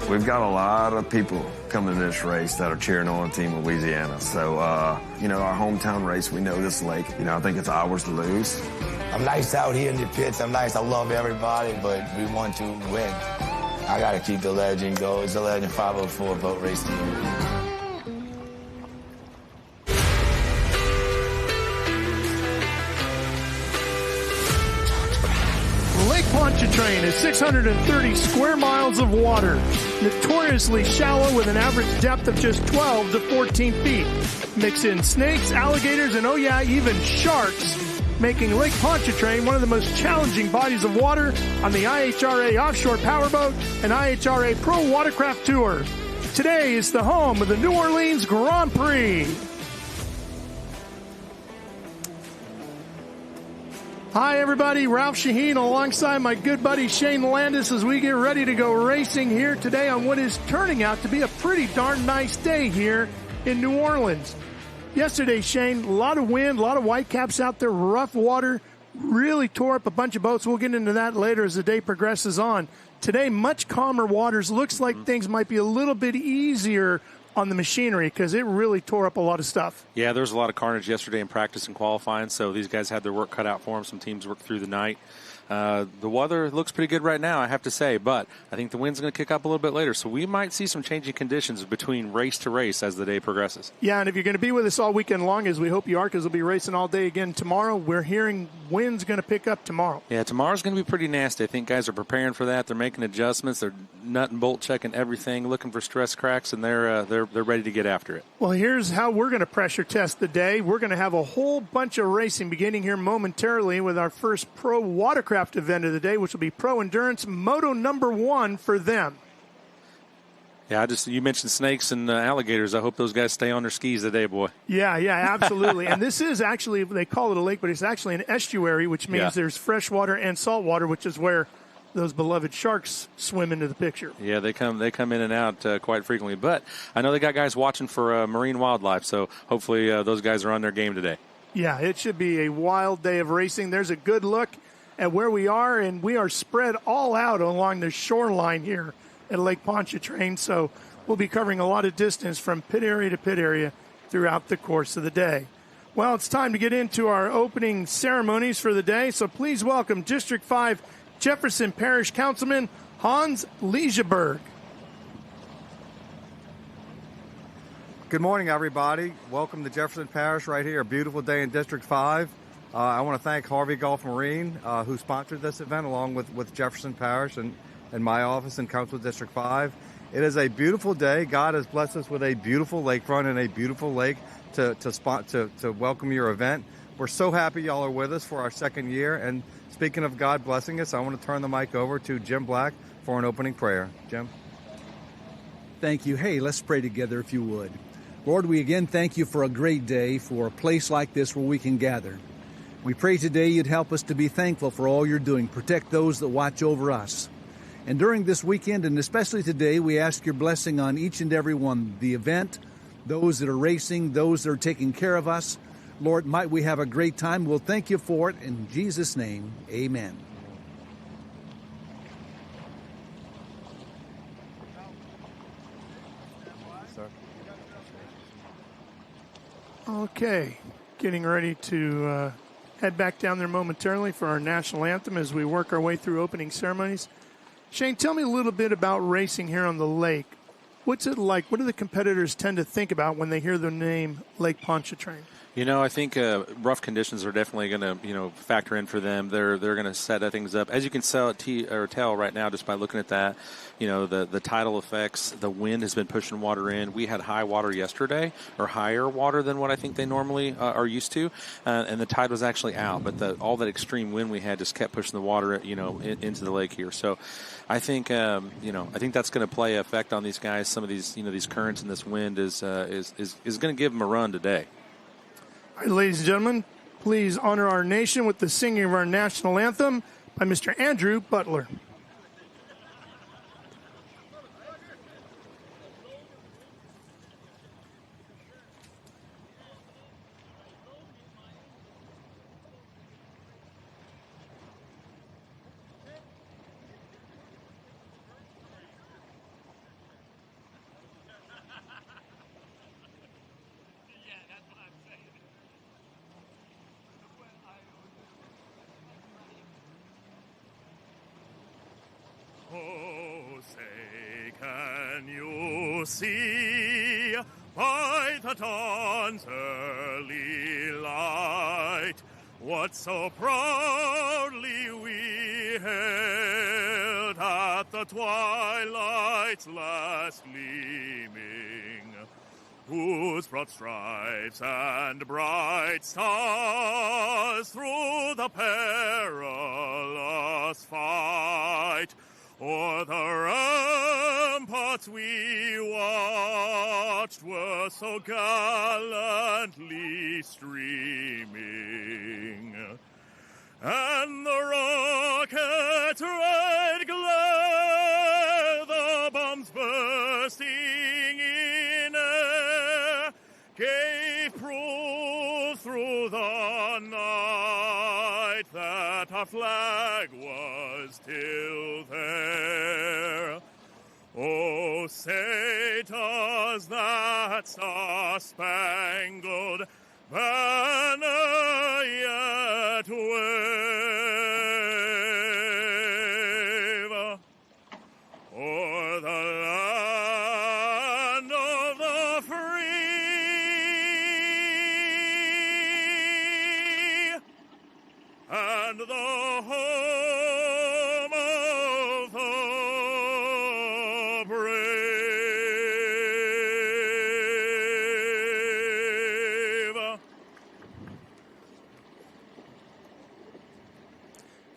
We've got a lot of people coming to this race that are cheering on Team Louisiana. So, you know, our hometown race, we know this lake. You know, I think it's ours to lose. I'm nice out here in the pits. I'm nice. I love everybody, but we want to win. I got to keep the legend going. It's the Legend 504 boat race team. Lake Pontchartrain is 630 square miles of water, notoriously shallow with an average depth of just 12 to 14 feet. Mix in snakes, alligators, and oh yeah, even sharks, making Lake Pontchartrain one of the most challenging bodies of water on the IHRA Offshore Powerboat and IHRA Pro Watercraft Tour. Today is the home of the New Orleans Grand Prix. Hi, everybody. Ralph Shaheen alongside my good buddy Shane Landis as we get ready to go racing here today on what is turning out to be a pretty darn nice day here in New Orleans. Yesterday, Shane, a lot of wind, a lot of whitecaps out there, rough water, really tore up a bunch of boats. We'll get into that later as the day progresses on. Today, much calmer waters. Looks like things might be a little bit easier on the machinery because it really tore up a lot of stuff. Yeah, there was a lot of carnage yesterday in practice and qualifying, so these guys had their work cut out for them. Some teams worked through the night. The weather looks pretty good right now, I have to say, but I think the wind's going to kick up a little bit later, so we might see some changing conditions between race to race as the day progresses. Yeah, and if you're going to be with us all weekend long, as we hope you are, because we'll be racing all day again tomorrow, we're hearing wind's going to pick up tomorrow. Yeah, tomorrow's going to be pretty nasty. I think guys are preparing for that. They're making adjustments. They're nut and bolt checking everything, looking for stress cracks, and they're ready to get after it. Well, here's how we're going to pressure test the day. We're going to have a whole bunch of racing beginning here momentarily with our first pro watercraft event of the day, which will be Pro Endurance Moto #1 for them. Yeah, you mentioned snakes and alligators. I hope those guys stay on their skis today, boy. Yeah, absolutely. And this is actually, they call it a lake, but it's actually an estuary, which means there's fresh water and salt water, which is where those beloved sharks swim into the picture. Yeah, they come in and out quite frequently. But I know they got guys watching for marine wildlife, so hopefully those guys are on their game today. Yeah, it should be a wild day of racing. There's a good look at where we are, and we are spread all out along the shoreline here at Lake Pontchartrain, so we'll be covering a lot of distance from pit area to pit area throughout the course of the day. Well, it's time to get into our opening ceremonies for the day, so please welcome District 5 Jefferson Parish Councilman Hans Lieseberg. Good morning, everybody. Welcome to Jefferson Parish right here, a beautiful day in District 5. I want to thank Harvey Gulf Marine, who sponsored this event, along with Jefferson Parish and my office in Council District 5. It is a beautiful day. God has blessed us with a beautiful lakefront and a beautiful lake to welcome your event. We're so happy y'all are with us for our second year. And speaking of God blessing us, I want to turn the mic over to Jim Black for an opening prayer. Jim. Thank you. Hey, let's pray together if you would. Lord, we again thank you for a great day, for a place like this where we can gather. We pray today you'd help us to be thankful for all you're doing. Protect those that watch over us. And during this weekend, and especially today, we ask your blessing on each and every one, the event, those that are racing, those that are taking care of us. Lord, might we have a great time. We'll thank you for it. In Jesus' name, amen. Okay, getting ready to head back down there momentarily for our national anthem as we work our way through opening ceremonies. Shane, tell me a little bit about racing here on the lake. What's it like? What do the competitors tend to think about when they hear the name Lake Pontchartrain? You know, I think rough conditions are definitely going to, factor in for them. They're going to set things up. As you can tell right now just by looking at that, the tidal effects, the wind has been pushing water in. We had high water yesterday, or higher water than what I think they normally are used to, and the tide was actually out. But all that extreme wind we had just kept pushing the water, into the lake here. So I think, I think that's going to play an effect on these guys. Some of these, these currents and this wind is going to give them a run today. All right, ladies and gentlemen, please honor our nation with the singing of our national anthem by Mr. Andrew Butler. Can you see by the dawn's early light what so proudly we hailed at the twilight's last gleaming, whose broad stripes and bright stars through the perilous fight o'er the ramparts we watched were so gallantly streaming, and the rocket's red glare, the bombs bursting in air, gave proof through the night that our flag was still there. Oh, say does that star-spangled banner yet wave o'er the land of the free and the home of the brave.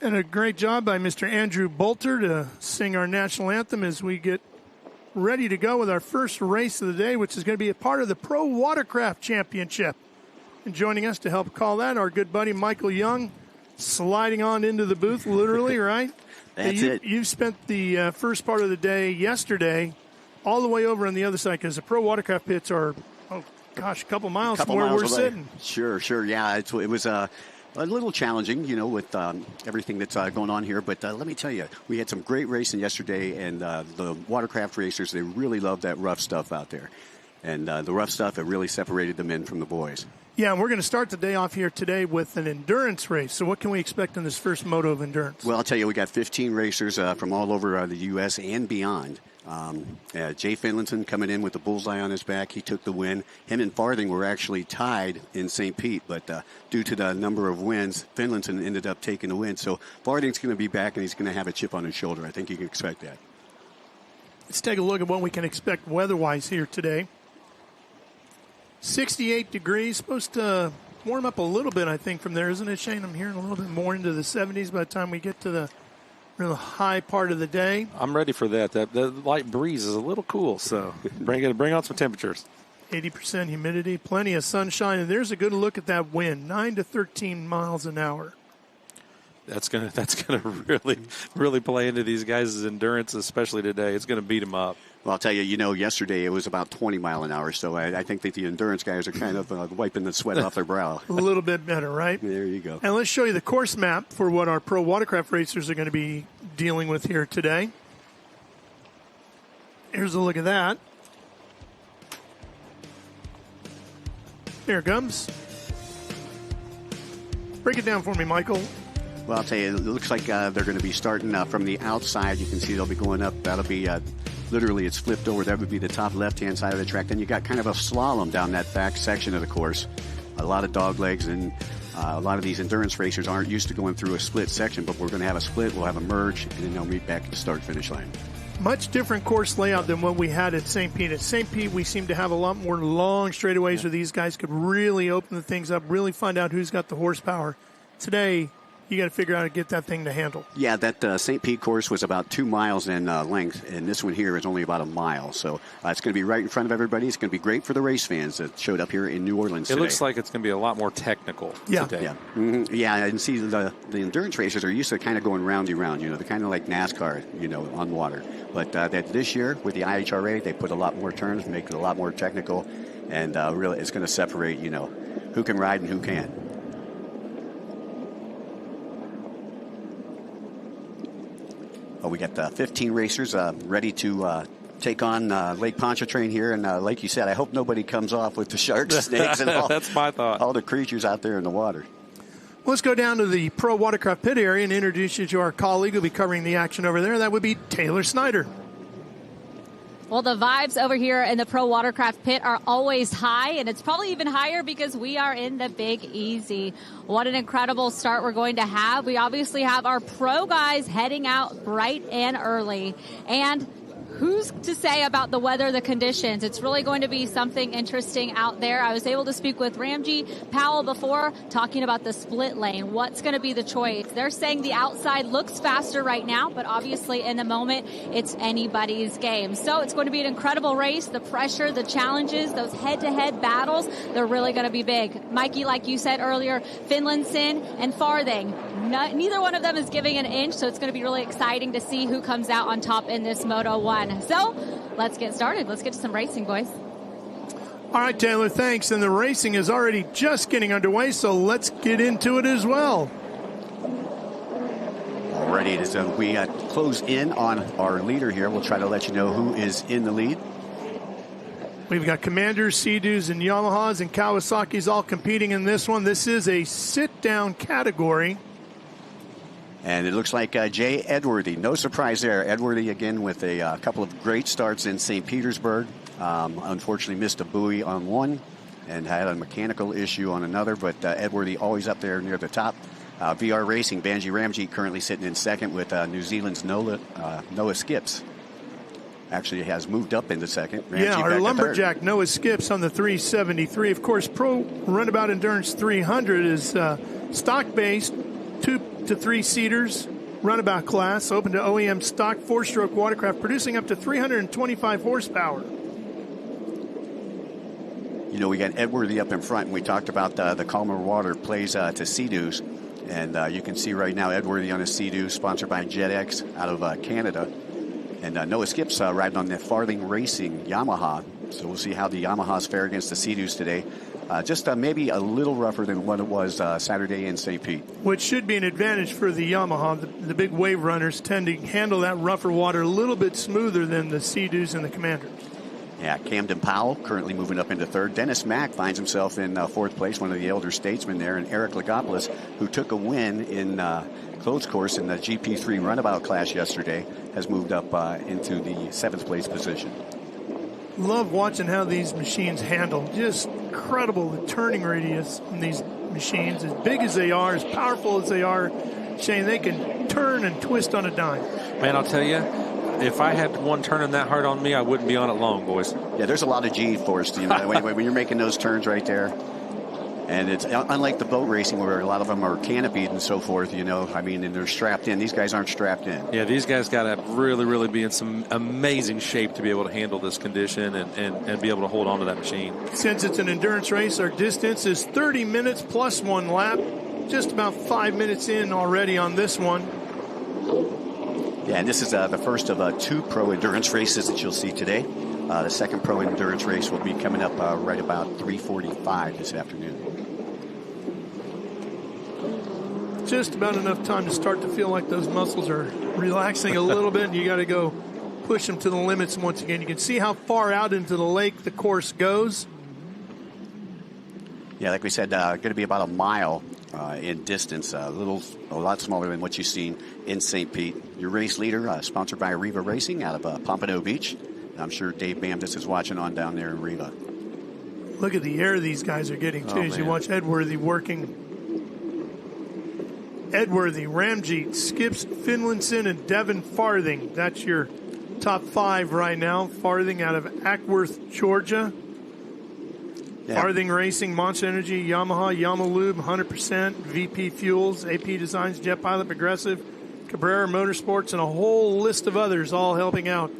And a great job by Mr. Andrew Bolter to sing our national anthem as we get ready to go with our first race of the day, which is going to be a part of the Pro Watercraft Championship. And joining us to help call that, our good buddy Michael Young, sliding on into the booth, literally, right? That's it. You spent the first part of the day yesterday all the way over on the other side because the Pro Watercraft pits are, a couple miles from where we're sitting. Sure. Yeah, it was a little challenging, with everything that's going on here. But let me tell you, we had some great racing yesterday, and the watercraft racers, they really love that rough stuff out there. And the rough stuff, it really separated the men from the boys. Yeah, and we're going to start the day off here today with an endurance race. So what can we expect in this first moto of endurance? Well, I'll tell you, we got 15 racers from all over the U.S. and beyond. Jay Finlinson coming in with the bullseye on his back. He took the win. Him and Farthing were actually tied in St. Pete, but due to the number of wins, Finlinson ended up taking the win. So Farthing's going to be back, and he's going to have a chip on his shoulder. I think you can expect that. Let's take a look at what we can expect weather-wise here today. 68 degrees, supposed to warm up a little bit, I think, from there, isn't it, Shane? I'm hearing a little bit more into the 70s by the time we get to the real high part of the day. I'm ready for that. The light breeze is a little cool, so bring on some temperatures. 80% humidity, plenty of sunshine, and there's a good look at that wind, 9 to 13 miles an hour. That's gonna really play into these guys' endurance, especially today. It's gonna beat them up. Well, I'll tell you, yesterday it was about 20 mile an hour, so I think that the endurance guys are kind of wiping the sweat off their brow. A little bit better, right? There you go. And let's show you the course map for what our Pro Watercraft racers are going to be dealing with here today. Here's a look at that. Here it comes. Break it down for me, Michael. Well, I'll tell you, it looks like they're going to be starting from the outside. You can see they'll be going up. That'll be literally it's flipped over. That would be the top left-hand side of the track. Then you got kind of a slalom down that back section of the course. A lot of dog legs, and a lot of these endurance racers aren't used to going through a split section, but we're going to have a split. We'll have a merge, and then they'll meet back at the start-finish line. Much different course layout than what we had at St. Pete. At St. Pete, we seem to have a lot more long straightaways where these guys could really open the things up, really find out who's got the horsepower. Today, you got to figure out how to get that thing to handle. Yeah, that St. Pete course was about 2 miles in length, and this one here is only about a mile. So it's going to be right in front of everybody. It's going to be great for the race fans that showed up here in New Orleans today. It looks like it's going to be a lot more technical today. Yeah, yeah, and see, the endurance racers are used to kind of going roundy round. They're kind of like NASCAR, on water. But this year, with the IHRA, they put a lot more turns, make it a lot more technical, and really it's going to separate, who can ride and who can't. We got 15 racers ready to take on Lake Pontchartrain here. And like you said, I hope nobody comes off with the sharks, snakes, and all, that's my thought. All the creatures out there in the water. Let's go down to the Pro Watercraft pit area and introduce you to our colleague who'll be covering the action over there. That would be Taylor Snyder. Well, the vibes over here in the Pro Watercraft pit are always high, and it's probably even higher because we are in the Big Easy. What an incredible start we're going to have. We obviously have our pro guys heading out bright and early. And who's to say about the weather, the conditions? It's really going to be something interesting out there. I was able to speak with Ramji Powell before, talking about the split lane. What's going to be the choice? They're saying the outside looks faster right now, but obviously in the moment, it's anybody's game. So it's going to be an incredible race. The pressure, the challenges, those head-to-head battles, they're really going to be big. Mikey, like you said earlier, Finlayson and Farthing, neither one of them is giving an inch, so it's going to be really exciting to see who comes out on top in this Moto 1. So let's get started. Let's get to some racing, boys. All right, Taylor, thanks. And the racing is already just getting underway, so let's get into it as well. Alrighty, so we close in on our leader here. We'll try to let you know who is in the lead. We've got Commanders, Sea-Doos, and Yamahas and Kawasaki's all competing in this one. This is a sit-down category. And it looks like Jay Edworthy. No surprise there. Edworthy again with a couple of great starts in St. Petersburg. Unfortunately missed a buoy on one and had a mechanical issue on another. But Edworthy always up there near the top. VR Racing, Banji Ramji currently sitting in second with New Zealand's Noah Skips. Actually has moved up into second. Ramji our lumberjack Noah Skips on the 373. Of course, Pro Runabout Endurance 300 is stock-based. 2 to 3 seaters, runabout class, open to OEM stock 4-stroke watercraft, producing up to 325 horsepower. You know, we got Edworthy up in front, and we talked about the calmer water plays to Sea-Doos. And you can see right now Edworthy on a Sea-Doo, sponsored by JetX out of Canada. And Noah Skips riding on the Farthing Racing Yamaha. So we'll see how the Yamahas fare against the Sea-Doos today. Just maybe a little rougher than what it was Saturday in St. Pete. Which should be an advantage for the Yamaha. The big wave runners tend to handle that rougher water a little bit smoother than the Sea-Doos and the Commanders. Yeah, Camden Powell currently moving up into third. Dennis Mack finds himself in fourth place, one of the elder statesmen there. And Eric Lagopoulos, who took a win in closed course in the GP3 runabout class yesterday, has moved up into the seventh place position. Love watching how these machines handle. Just incredible, the turning radius in these machines. As big as they are, as powerful as they are, Shane, they can turn and twist on a dime. Man, I'll tell you, if I had one turning that hard on me, I wouldn't be on it long, boys. Yeah, there's a lot of G-force, you know, when you're making those turns right there. And it's unlike the boat racing where a lot of them are canopied and so forth, you know. I mean, and they're strapped in. These guys aren't strapped in. Yeah, these guys got to really, really be in some amazing shape to be able to handle this condition and be able to hold on to that machine. Since it's an endurance race, our distance is 30 minutes plus 1 lap. Just about 5 minutes in already on this one. Yeah, and this is the first of 2 pro endurance races that you'll see today. The second pro endurance race will be coming up right about 3:45 this afternoon. Just about enough time to start to feel like those muscles are relaxing a little bit, and you got to go push them to the limits once again. You can see how far out into the lake the course goes. Yeah, like we said, going to be about a mile in distance, a lot smaller than what you've seen in St. Pete. Your race leader, sponsored by Riva Racing out of Pompano Beach. I'm sure Dave Bamdis is watching on down there in Riva. Look at the air these guys are getting, too, as you watch Edworthy working. Edworthy, Ramjeet, Skips, Finlayson, and Devin Farthing. That's your top 5 right now. Farthing out of Ackworth, Georgia. Yeah. Farthing Racing, Monster Energy, Yamaha, Yamalube, 100%, VP Fuels, AP Designs, Jet Pilot, Progressive, Cabrera Motorsports, and a whole list of others all helping out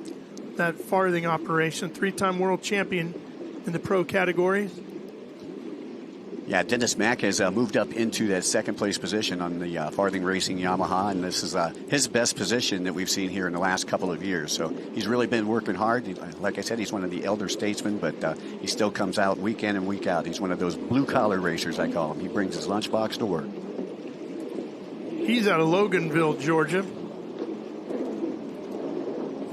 that Farthing operation. 3-time world champion in the pro categories. Yeah, Dennis Mack has moved up into that second place position on the Farthing Racing Yamaha, and this is his best position that we've seen here in the last couple of years. So he's really been working hard. Like I said, he's one of the elder statesmen, but he still comes out week in and week out. He's one of those blue-collar racers, I call him. He brings his lunchbox to work. He's out of Loganville, Georgia.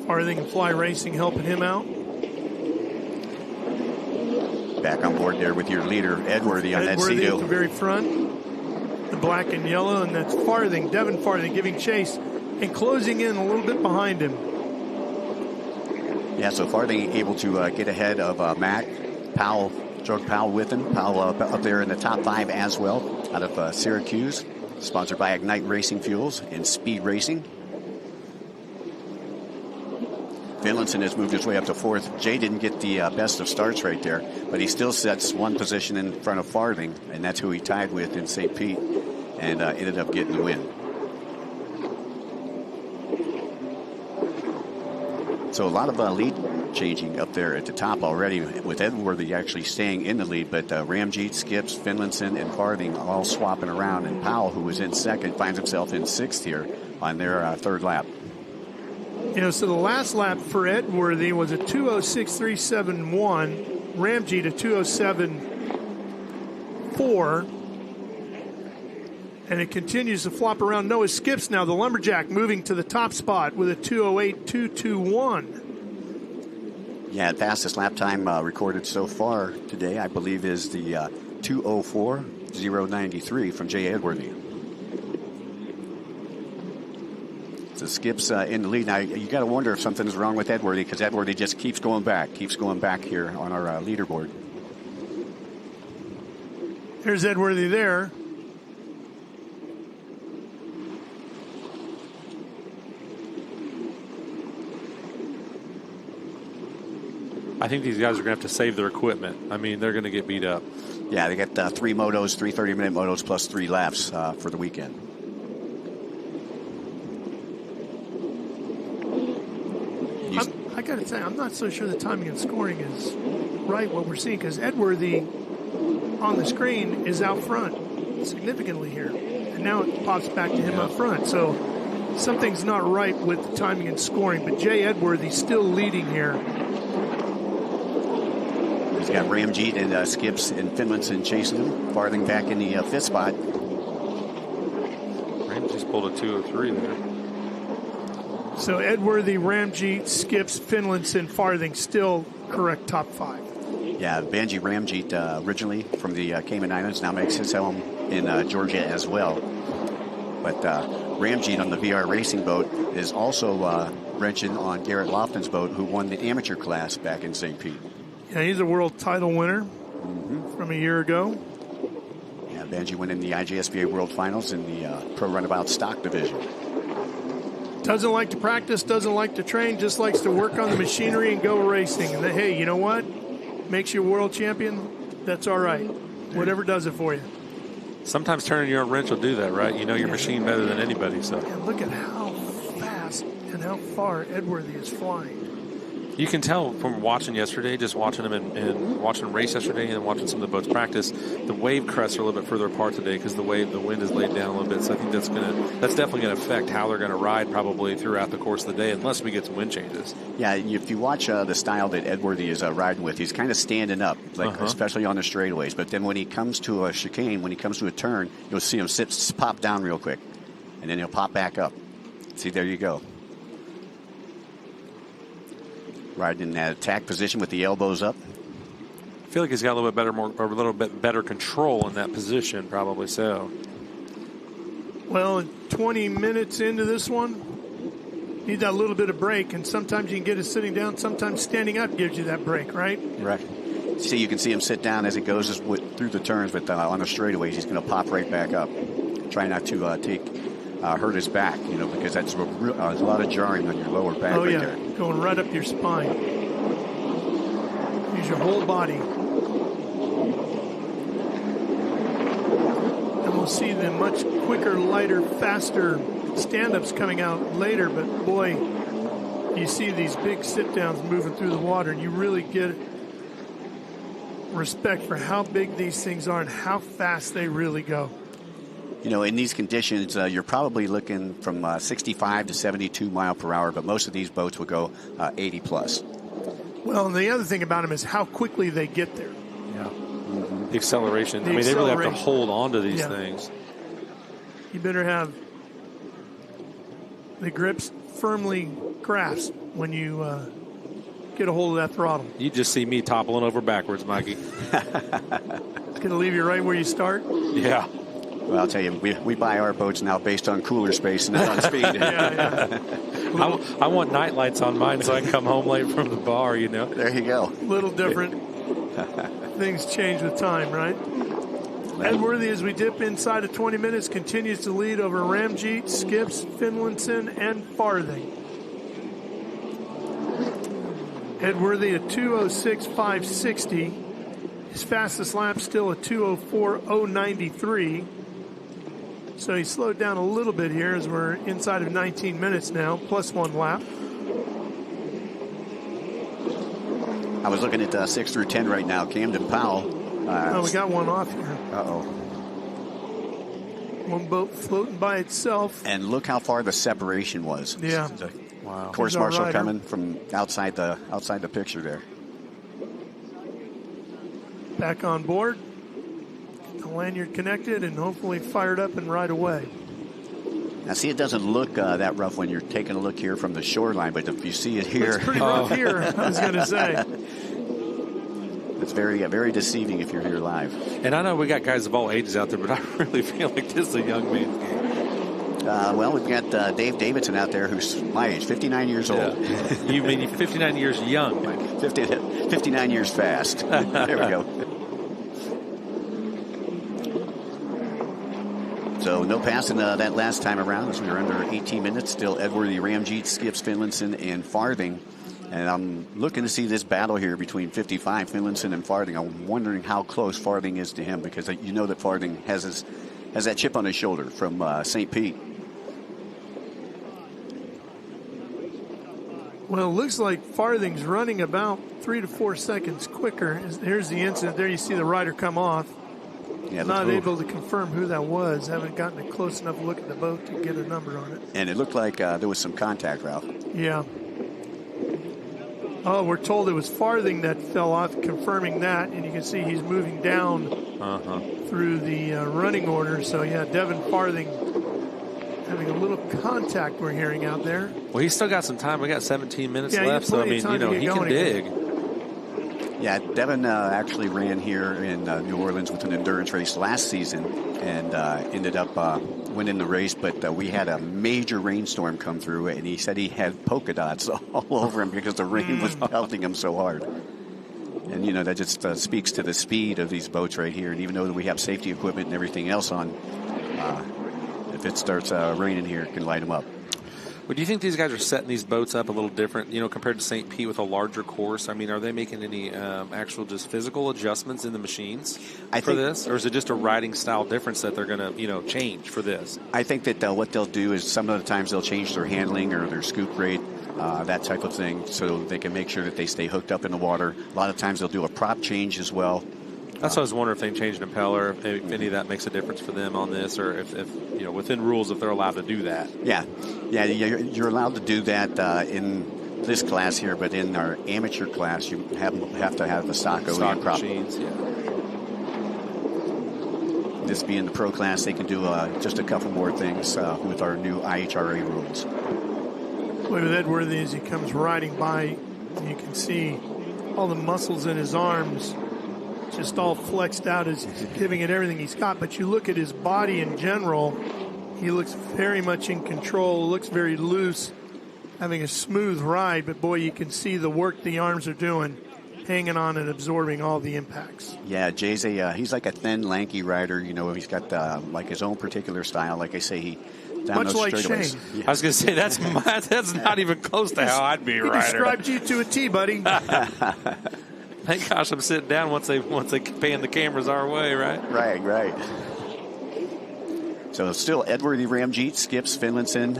Farthing and Fly Racing helping him out. Back on board there with your leader, Edworthy, on that Sea-Doo. At the very front, the black and yellow, and that's Farthing, Devin Farthing, giving chase and closing in a little bit behind him. Yeah, so Farthing able to get ahead of Mac. Powell, Drug Powell with him. Powell up there in the top 5 as well, out of Syracuse. Sponsored by Ignite Racing Fuels and Speed Racing. Finlinson has moved his way up to 4th. Jay didn't get the best of starts right there, but he still sets one position in front of Farthing, and that's who he tied with in St. Pete, and ended up getting the win. So a lot of lead changing up there at the top already, with Edworthy actually staying in the lead, but Ramjeet, Skips, Finlinson, and Farthing all swapping around, and Powell, who was in 2nd, finds himself in 6th here on their 3rd lap. You know, so the last lap for Edworthy was a 2:06.371. Ramjeet a 2:07.4. And it continues to flop around. Noah Skips now, the lumberjack, moving to the top spot with a 2:08.221. Yeah, fastest lap time recorded so far today, I believe, is the 2:04.093 from Jay Edworthy. So Skips in the lead. Now, you got to wonder if something is wrong with Edworthy, because Edworthy just keeps going back here on our leaderboard. Here's Edworthy there. I think these guys are going to have to save their equipment. I mean, they're going to get beat up. Yeah, they got 3 motos, 3 30-minute motos, plus 3 laps for the weekend. I got to say, I'm not so sure the timing and scoring is right what we're seeing, because Edworthy on the screen is out front significantly here. And now it pops back to him up front. So something's not right with the timing and scoring, but Jay Edworthy still leading here. He's got Ramjeet and Skips and Finlinson chasing him. Farthing back in the 5th spot. Ramjeet's pulled a 2:03 there. So Edworthy, Ramjeet, Skips, Finlinson, Farthing still correct top 5. Yeah, Banji Ramjeet originally from the Cayman Islands, now makes his home in Georgia as well. But Ramjeet on the VR racing boat is also wrenching on Garrett Lofton's boat, who won the amateur class back in St. Pete. Yeah, he's a world title winner from a year ago. Yeah, Banji went in the IJSBA World Finals in the Pro Runabout Stock Division. Doesn't like to practice, doesn't like to train, just likes to work on the machinery and go racing. And hey, you know what? Makes you a world champion, that's all right. Whatever does it for you. Sometimes turning your own wrench will do that, right? You know your machine better than anybody. So and look at how fast and how far Edworthy is flying. You can tell from watching yesterday, just watching him and watching him race yesterday and watching some of the boats practice, the wave crests are a little bit further apart today because the wind is laid down a little bit. So I think that's definitely going to affect how they're going to ride probably throughout the course of the day, unless we get some wind changes. Yeah, if you watch the style that Edworthy is riding with, he's kind of standing up, especially on the straightaways. But then when he comes to a chicane, when he comes to a turn, you'll see him pop down real quick, and then he'll pop back up. See, there you go. Riding in that attack position with the elbows up. I feel like he's got a little bit better control in that position, probably so. Well, 20 minutes into this one, need that little bit of break, and sometimes you can get it sitting down, sometimes standing up gives you that break, right? Right. See, you can see him sit down as he goes through the turns, but on the straightaways, he's going to pop right back up. Try not to hurt his back, because that's a lot of jarring on your lower back. Oh, right yeah, there. Going right up your spine. Use your whole body. And we'll see the much quicker, lighter, faster stand-ups coming out later, but boy, you see these big sit-downs moving through the water, and you really get respect for how big these things are and how fast they really go. In these conditions, you're probably looking from 65 to 72 mile per hour, but most of these boats will go 80 plus. Well, and the other thing about them is how quickly they get there. Yeah. The acceleration. They really have to hold on to these things. You better have the grips firmly grasped when you get a hold of that throttle. You just see me toppling over backwards, Mikey. It's going to leave you right where you start? Yeah. Well, I'll tell you, we buy our boats now based on cooler space and not on speed. Yeah. I want night lights on mine so I can come home late from the bar, you know. There you go. Little different. Things change with time, right? Edworthy, as we dip inside of 20 minutes, continues to lead over Ramjeet, Skips, Finlayson, and Farthing. Edworthy at 2:06.560. His fastest lap still at 2:04.093. So he slowed down a little bit here as we're inside of 19 minutes now, plus 1 lap. I was looking at 6 through 10 right now. Camden Powell. We got one off here. Uh-oh. One boat floating by itself. And look how far the separation was. Yeah. Wow. Course marshal coming from outside the picture there. Back on board. The lanyard connected and hopefully fired up and right away. Now, see, it doesn't look that rough when you're taking a look here from the shoreline, but if you see it here... It's pretty rough here, I was going to say. It's very, very deceiving if you're here live. And I know we got guys of all ages out there, but I really feel like this is a young man's game. Well, we've got Dave Davidson out there who's my age, 59 years old. You mean 59 years young, Mike? 59 years fast. There we go. So no passing that last time around as we were under 18 minutes. Still Edworthy, Ramjeet, Skips, Finlayson, and Farthing. And I'm looking to see this battle here between 55, Finlayson, and Farthing. I'm wondering how close Farthing is to him because you know that Farthing has that chip on his shoulder from St. Pete. Well, it looks like Farthing's running about 3 to 4 seconds quicker. Here's the incident. There you see the rider come off. Yeah, not able to confirm who that was. Haven't gotten a close enough look at the boat to get a number on it. And it looked like there was some contact, Ralph. Yeah. Oh, we're told it was Farthing that fell off, confirming that. And you can see he's moving down through the running order. So, yeah, Devin Farthing having a little contact we're hearing out there. Well, he's still got some time. We got 17 minutes left. So, I mean, he can dig. Yeah, Devin actually ran here in New Orleans with an endurance race last season and ended up winning the race. But we had a major rainstorm come through, and he said he had polka dots all over him because the rain was pelting him so hard. And, you know, that just speaks to the speed of these boats right here. And even though we have safety equipment and everything else on, if it starts raining here, it can light them up. Well, do you think these guys are setting these boats up a little different, you know, compared to St. Pete with a larger course? I mean, are they making any actual just physical adjustments in the machines for this? Or is it just a riding style difference that they're going to, you know, change for this? I think that what they'll do is some of the times they'll change their handling or their scoop rate, that type of thing, so they can make sure that they stay hooked up in the water. A lot of times they'll do a prop change as well. That's what I was wondering if they changed an impeller, if any of that makes a difference for them on this, or if you know, within rules, if they're allowed to do that. Yeah, you're allowed to do that in this class here, but in our amateur class, you have to have the stock prop machines. Yeah. This being the pro class, they can do just a couple more things with our new IHRA rules. Look at Edworthy as he comes riding by. You can see all the muscles in his arms just all flexed out as he's giving it everything he's got. But you look at his body in general, he looks very much in control, looks very loose, having a smooth ride. But, boy, you can see the work the arms are doing, hanging on and absorbing all the impacts. Yeah, Jay's he's like a thin, lanky rider. You know, he's got like his own particular style. Like I say, he down much those like straightaways. Shane. Yeah. I was going to say, that's not even close to how I'd be a rider. He described you to a T, buddy. Thank gosh I'm sitting down once they pan the cameras our way, right? Right. So still Edworthy, Ramjeet, Skips, Finlayson,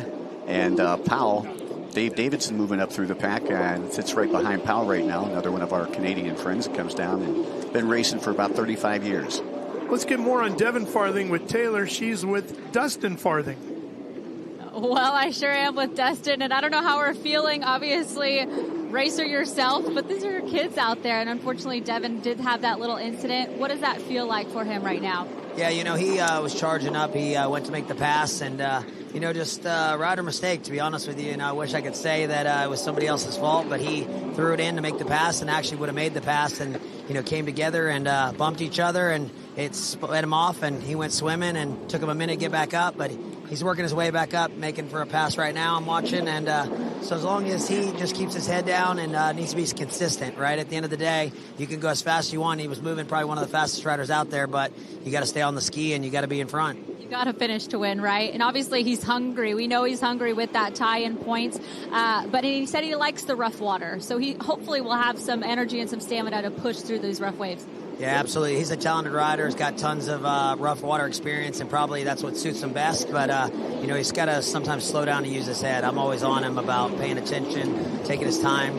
and Powell. Dave Davidson moving up through the pack and sits right behind Powell right now. Another one of our Canadian friends that comes down and been racing for about 35 years. Let's get more on Devin Farthing with Taylor. She's with Dustin Farthing. Well, I sure am with Dustin, and I don't know how we're feeling. Obviously, racer yourself, but these are your kids out there, and unfortunately Devin did have that little incident. What does that feel like for him right now? Yeah, you know, he was charging up. He went to make the pass, and, you know, just rider mistake, to be honest with you. And I wish I could say that it was somebody else's fault, but he threw it in to make the pass and actually would have made the pass and, you know, came together and bumped each other, and it split him off, and he went swimming and took him a minute to get back up, but he's working his way back up, making for a pass right now. I'm watching, and so as long as he just keeps his head down and needs to be consistent, right? At the end of the day, you can go as fast as you want. He was moving, probably one of the fastest riders out there, but you got to stay on the ski and you got to be in front. You got to finish to win, right? And obviously he's hungry. We know he's hungry with that tie-in points, but he said he likes the rough water, so he hopefully will have some energy and some stamina to push through those rough waves. Yeah, absolutely. He's a talented rider. He's got tons of rough water experience, and probably that's what suits him best. But, he's got to sometimes slow down and use his head. I'm always on him about paying attention, taking his time,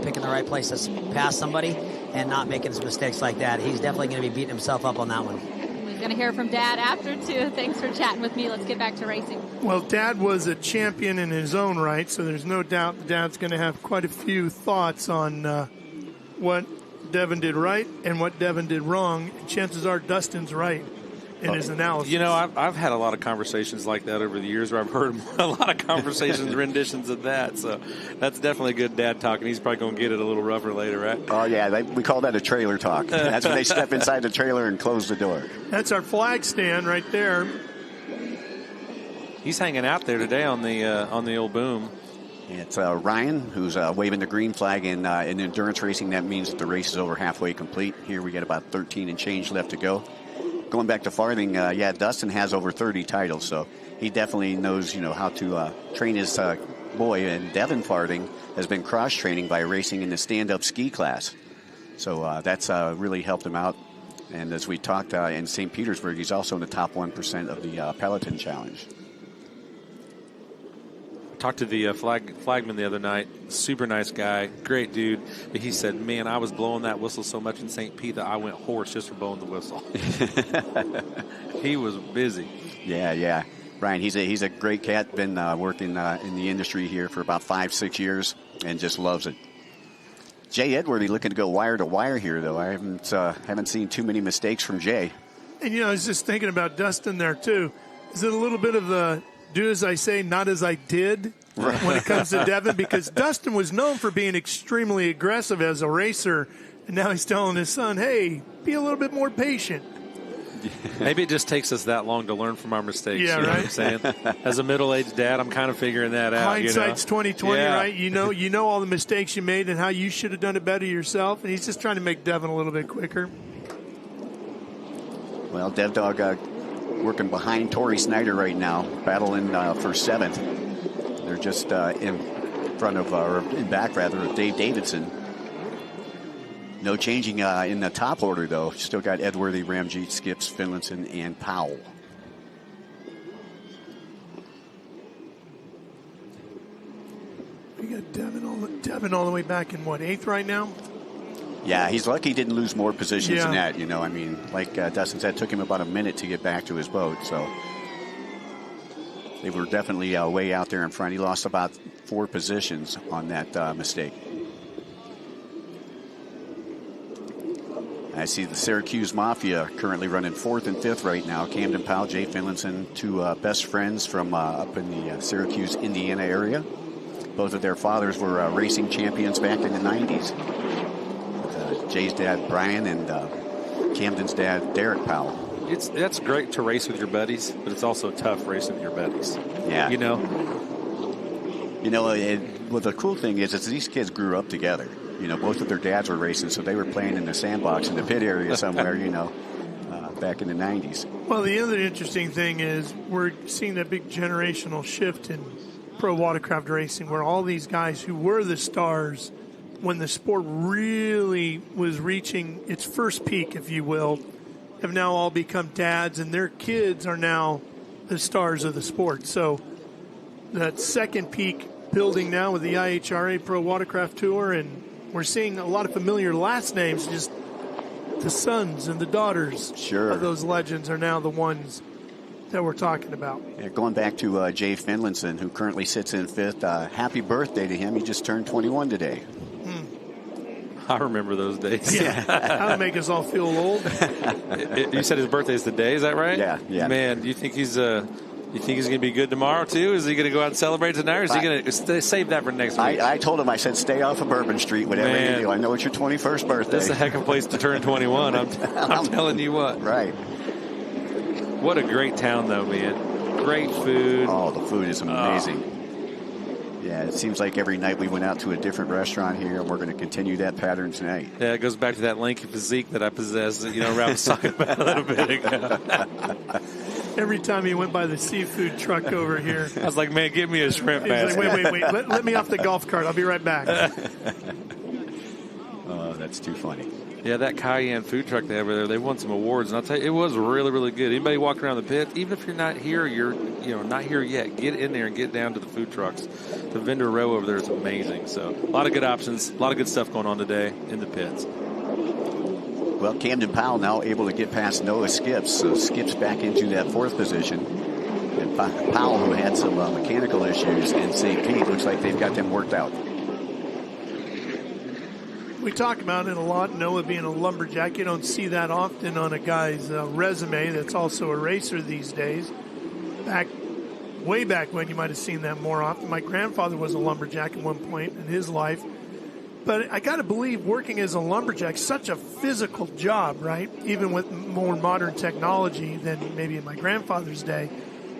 picking the right place to pass somebody and not making his mistakes like that. He's definitely going to be beating himself up on that one. We're going to hear from Dad after, too. Thanks for chatting with me. Let's get back to racing. Well, Dad was a champion in his own right, so there's no doubt that Dad's going to have quite a few thoughts on what Devin did right and what Devin did wrong. Chances are Dustin's right in his analysis. I've had a lot of conversations like that over the years where I've heard a lot of conversations, renditions of that. So that's definitely good dad talk, and he's probably going to get it a little rougher later, right? Oh, yeah. We call that a trailer talk. That's when they step inside the trailer and close the door. That's our flag stand right there. He's hanging out there today on the old boom. It's Ryan who's waving the green flag. In endurance racing, that means that the race is over halfway complete. Here we got about 13 and change left to go. Going back to farthing, Dustin has over 30 titles, so he definitely knows, how to train his boy. And Devin Farthing has been cross-training by racing in the stand-up ski class. So that's really helped him out. And as we talked in St. Petersburg, he's also in the top 1% of the Peloton Challenge. Talked to the flagman the other night. Super nice guy, great dude. But he said, "Man, I was blowing that whistle so much in St. Pete that I went hoarse just for blowing the whistle." He was busy. Yeah. Ryan, he's a great cat. Been working in the industry here for about 5-6 years, and just loves it. Jay Edwardy looking to go wire to wire here, though. I haven't seen too many mistakes from Jay. And I was just thinking about Dustin there too. Is it a little bit of the do as I say, not as I did when it comes to Devin? Because Dustin was known for being extremely aggressive as a racer, and now he's telling his son, hey, be a little bit more patient. Maybe it just takes us that long to learn from our mistakes. Yeah, you know right. what I'm saying? As a middle-aged dad, I'm kind of figuring that out. Hindsight's 20/20, yeah. right? You know all the mistakes you made and how you should have done it better yourself, and he's just trying to make Devin a little bit quicker. Well, Dev Dog working behind Torrey Snyder right now, battling for 7th. They're just in front of, or in back rather, of Dave Davidson. No changing in the top order, though. Still got Edworthy, Ramjeet, Skips, Finlayson, and Powell. We got Devin all the way back in, 8th right now? Yeah, he's lucky he didn't lose more positions than that. Like Dustin said, it took him about a minute to get back to his boat. So they were definitely way out there in front. He lost about 4 positions on that mistake. I see the Syracuse Mafia currently running 4th and 5th right now. Camden Powell, Jay Finlayson, 2 best friends from up in the Syracuse, Indiana area. Both of their fathers were racing champions back in the 90s. Jay's dad, Brian, and Camden's dad, Derek Powell. That's great to race with your buddies, but it's also tough racing with your buddies. Yeah. Well, the cool thing is these kids grew up together. Both of their dads were racing, so they were playing in the sandbox in the pit area somewhere, back in the 90s. Well, the other interesting thing is we're seeing that big generational shift in pro watercraft racing where all these guys who were the stars when the sport really was reaching its first peak, if you will, have now all become dads, and their kids are now the stars of the sport. So that second peak building now with the IHRA Pro Watercraft Tour, and we're seeing a lot of familiar last names, just the sons and the daughters of those legends are now the ones that we're talking about. Yeah, going back to Jay Finlayson, who currently sits in 5th, happy birthday to him. He just turned 21 today. I remember those days. Yeah, that would make us all feel old. You said his birthday is today, is that right? Yeah. Man, do you think he's going to be good tomorrow, too? Is he going to go out and celebrate tonight, or is he going to save that for next week? I told him, I said, stay off of Bourbon Street, whatever you do. I know it's your 21st birthday. That's a heck of a place to turn 21. I'm telling you what. Right. What a great town, though, man. great food. Oh, the food is amazing. Yeah, it seems like every night we went out to a different restaurant here, and we're going to continue that pattern tonight. Yeah, it goes back to that lanky physique that I possess that, Ralph was talking about a little bit ago. Every time he went by the seafood truck over here, I was like, man, give me a shrimp basket. Like, wait. Let me off the golf cart. I'll be right back. Oh, that's too funny. Yeah, that Cayenne food truck they have over there, they won some awards, and I'll tell you, it was really, really good. Anybody walking around the pit, even if you're not here, not here yet, get in there and get down to the food trucks. The vendor row over there is amazing. So a lot of good options, a lot of good stuff going on today in the pits. Well, Camden Powell now able to get past Noah Skips, so Skips back into that 4th position. And Powell, who had some mechanical issues, and St. Pete, looks like they've got them worked out. We talk about it a lot, Noah being a lumberjack. You don't see that often on a guy's resume that's also a racer these days. Way back when, you might have seen that more often. My grandfather was a lumberjack at one point in his life. But I got to believe working as a lumberjack, such a physical job, right? Even with more modern technology than maybe in my grandfather's day.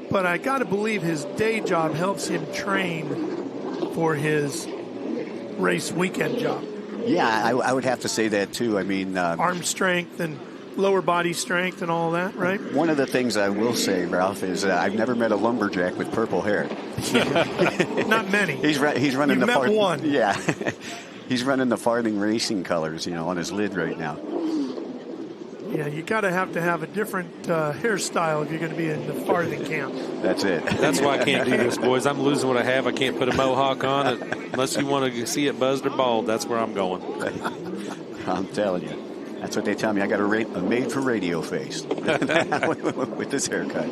But I got to believe his day job helps him train for his race weekend job. Yeah, I would have to say that, too. I mean, arm strength and lower body strength and all that, right? One of the things I will say, Ralph, is I've never met a lumberjack with purple hair. Not many. He's running You've met one. Yeah. He's running the Farthing Racing colors, on his lid right now. Yeah, you got to have a different hairstyle if you're going to be in the Farthing camp. That's it. That's why I can't do this, boys. I'm losing what I have. I can't put a mohawk on it. Unless you want to see it buzzed or bald, that's where I'm going. I'm telling you. That's what they tell me. I got a made-for-radio face with this haircut.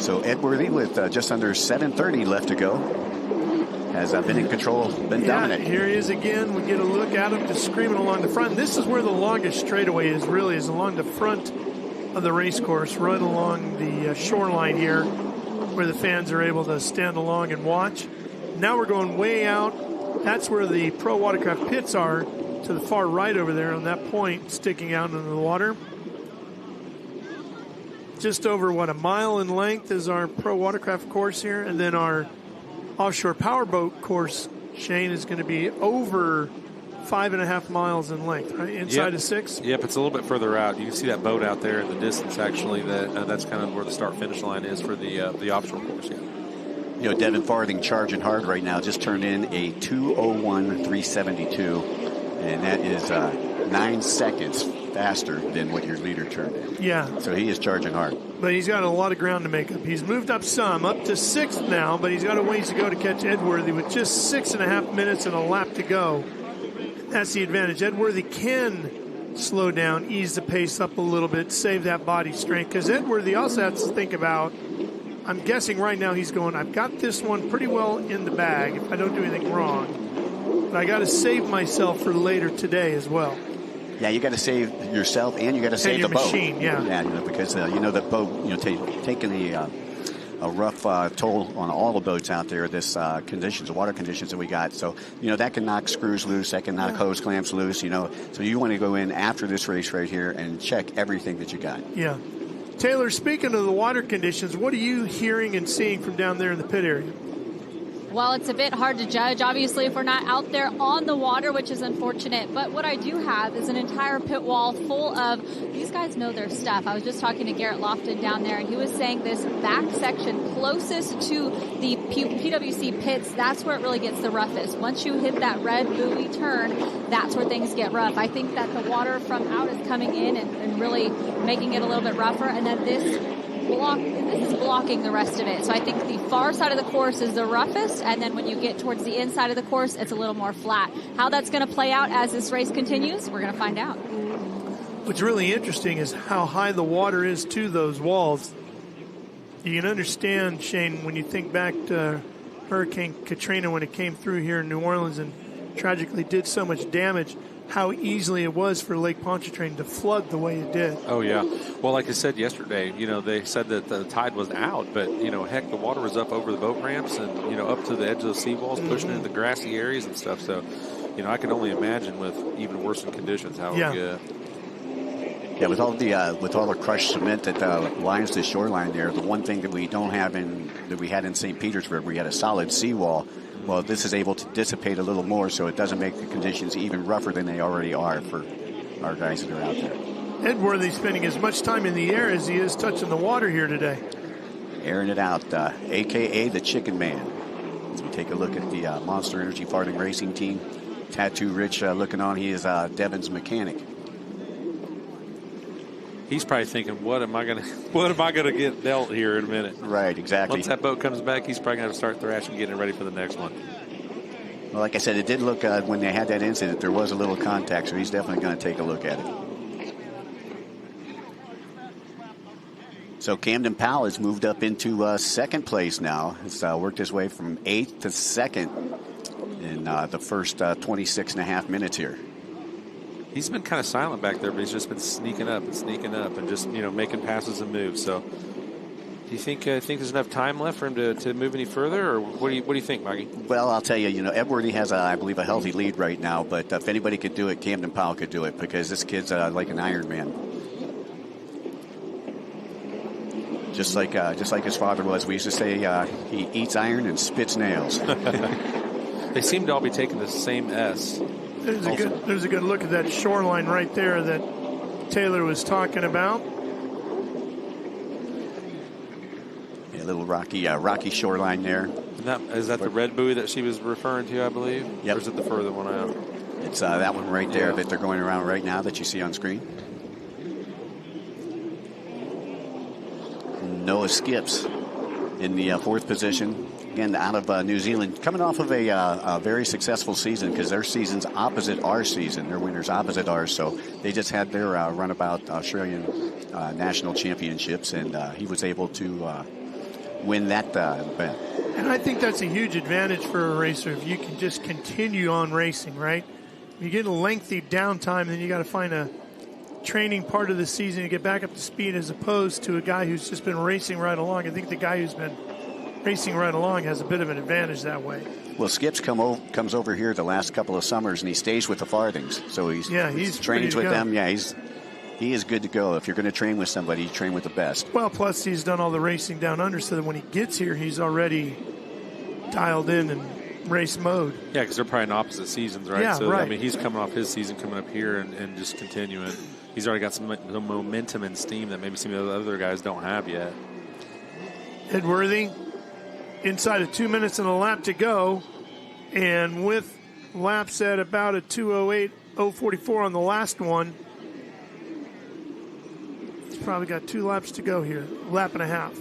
So Ed Worthy with just under 7:30 left to go has been in control, been dominating. Here he is again. We get a look at him just screaming along the front. This is where the longest straightaway is along the front of the race course, right along the shoreline here, where the fans are able to stand along and watch. Now we're going way out. That's where the pro watercraft pits are, to the far right over there on that point, sticking out into the water. Just over, a mile in length is our pro watercraft course here, and then our offshore powerboat course, Shane, is going to be over 5.5 miles in length, right? Inside of 6? Yep, it's a little bit further out. You can see that boat out there in the distance, actually. That's kind of where the start-finish line is for the offshore course, yeah. Devin Farthing charging hard right now, just turned in a 2:01.372, and that is 9 seconds faster than what your leader turned in. Yeah. So he is charging hard. But he's got a lot of ground to make up. He's moved up some, up to 6th now, but he's got a ways to go to catch Edworthy with just 6.5 minutes and a lap to go. That's the advantage. Edworthy can slow down, ease the pace up a little bit, save that body strength, because Edworthy also has to think about, I'm guessing right now he's going, I've got this one pretty well in the bag if I don't do anything wrong, but I got to save myself for later today as well. Yeah, you got to save yourself, and you got to save the boat. Machine, yeah. Because the boat, taking a rough toll on all the boats out there. This conditions, the water conditions that we got. So that can knock screws loose, that can knock hose clamps loose. So you want to go in after this race right here and check everything that you got. Yeah, Taylor. Speaking of the water conditions, what are you hearing and seeing from down there in the pit area? Well, it's a bit hard to judge, obviously, if we're not out there on the water, which is unfortunate. But what I do have is an entire pit wall full of, these guys know their stuff. I was just talking to Garrett Lofton down there, and he was saying this back section closest to the PWC pits, that's where it really gets the roughest. Once you hit that red buoy turn, that's where things get rough. I think that the water from out is coming in and really making it a little bit rougher, and then this is blocking the rest of it. So I think the far side of the course is the roughest, and then when you get towards the inside of the course, it's a little more flat. How that's going to play out as this race continues, we're going to find out. What's really interesting is how high the water is to those walls. You can understand, Shane, when you think back to Hurricane Katrina when it came through here in New Orleans and tragically did so much damage, how easily it was for Lake Pontchartrain to flood the way it did. Oh, yeah. Well, like I said yesterday, they said that the tide was out, but, heck, the water was up over the boat ramps and, up to the edge of the seawalls, pushing into the grassy areas and stuff. So, I can only imagine with even worse conditions how it would get. Yeah, with all the crushed cement that lines the shoreline there, the one thing that we don't have that we had in St. Petersburg, we had a solid seawall. Well, this is able to dissipate a little more, so it doesn't make the conditions even rougher than they already are for our guys that are out there. Edworthy spending as much time in the air as he is touching the water here today. Airing it out, a.k.a. the Chicken Man. As we take a look at the Monster Energy Farthing Racing team. Tattoo Rich looking on. He is Devon's mechanic. He's probably thinking, what am I gonna get dealt here in a minute? Right, exactly. Once that boat comes back, he's probably gonna have to start thrashing, getting ready for the next one. Well, like I said, it did look when they had that incident, there was a little contact, so he's definitely going to take a look at it. So Camden Powell has moved up into second place now. He's worked his way from 8th to 2nd in the first 26 and a half minutes here. He's been kind of silent back there, but he's just been sneaking up and just, making passes and moves. So do you think there's enough time left for him to move any further, or what do you think, Maggie? Well, I'll tell you, Edworthy has, I believe, a healthy lead right now, but if anybody could do it, Camden Powell could do it, because this kid's like an Iron Man. Just like his father was. We used to say he eats iron and spits nails. They seem to all be taking the same S. There's a good look at that shoreline right there that Taylor was talking about. A little rocky shoreline there. Is that the red buoy that she was referring to, I believe? Yep. Or is it the further one out? It's that one right there that they're going around right now that you see on screen. Noah Skips in the 4th position. Again, out of New Zealand, coming off of a very successful season, because their season's opposite our season. Their winter's opposite ours, so they just had their runabout Australian national championships, and he was able to win that event. And I think that's a huge advantage for a racer if you can just continue on racing, right? You get a lengthy downtime, then you got to find a training part of the season to get back up to speed, as opposed to a guy who's just been racing right along. I think the guy who's been racing right along has a bit of an advantage that way. Well, Skips comes over here the last couple of summers, and he stays with the Farthings. So he's trains with them. Yeah, he is good to go. If you're going to train with somebody, you train with the best. Well, plus he's done all the racing down under, so that when he gets here, he's already dialed in and race mode. Yeah, because they're probably in opposite seasons, right? Yeah, so, right. I mean, he's coming off his season, coming up here and just continuing. He's already got some momentum and steam that maybe some of the other guys don't have yet. Edworthy, inside of 2 minutes and a lap to go, and with laps at about a 2:08.044 on the last one, he's probably got 2 laps to go here, lap and a half.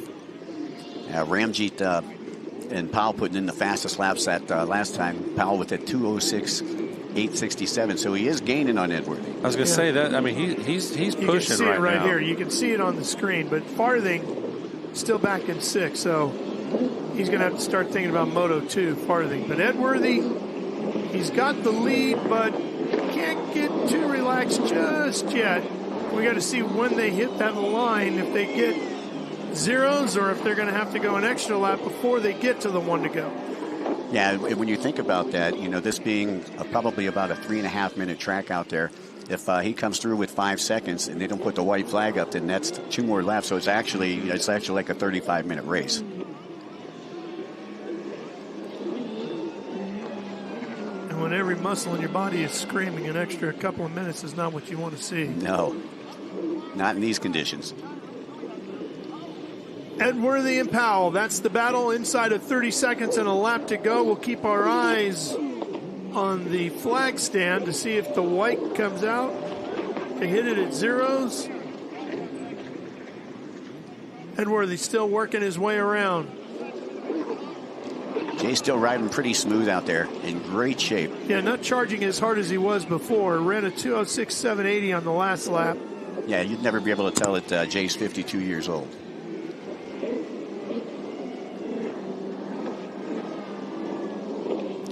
Yeah, Ramjeet and Powell putting in the fastest laps that last time. Powell with a 2:06.867, so he is gaining on Edworthy. I was going to say that. I mean, he's pushing right now. You can see it right here. You can see it on the screen, but Farthing still back in 6th, so he's going to have to start thinking about Moto 2, Farthing. But Edworthy, he's got the lead, but can't get too relaxed just yet. We got to see when they hit that line, if they get zeros or if they're going to have to go an extra lap before they get to the 1 to go. Yeah, when you think about that, this being probably about a 3.5 minute track out there, if he comes through with 5 seconds and they don't put the white flag up, then that's 2 more laps. So it's actually like a 35-minute race. And when every muscle in your body is screaming, an extra couple of minutes is not what you want to see. No, not in these conditions. Edworthy and Powell, that's the battle inside of 30 seconds and a lap to go. We'll keep our eyes on the flag stand to see if the white comes out. They hit it at zeros. Edworthy still working his way around. Jay's still riding pretty smooth out there, in great shape. Yeah, not charging as hard as he was before. Ran a 2:06.780 on the last lap. Yeah, you'd never be able to tell that Jay's 52 years old.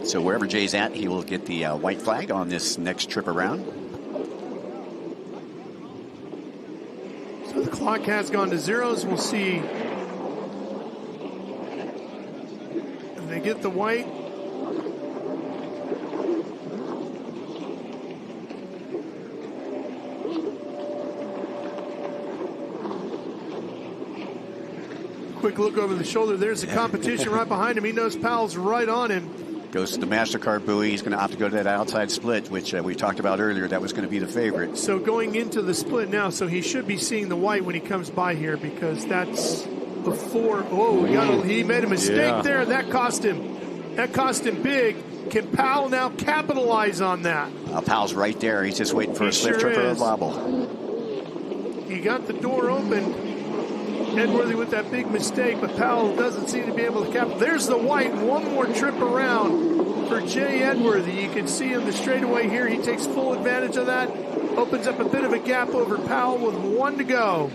So wherever Jay's at, he will get the white flag on this next trip around. So the clock has gone to zeros. We'll see if they get the white. quick look over the shoulder. There's the competition right behind him. He knows Powell's right on him. Goes to the MasterCard buoy. He's going to opt to go to that outside split, which we talked about earlier. That was going to be the favorite. So going into the split now, so he should be seeing the white when he comes by here, because that's before. Oh, he made a mistake there. That cost him. That cost him big. Can Powell now capitalize on that? Powell's right there. He's just waiting for a slip trip or a bobble. He got the door open. Edworthy with that big mistake, but Powell doesn't seem to be able to capitalize. There's the white. One more trip around for Jay Edworthy. You can see in the straightaway here, he takes full advantage of that. Opens up a bit of a gap over Powell with 1 to go.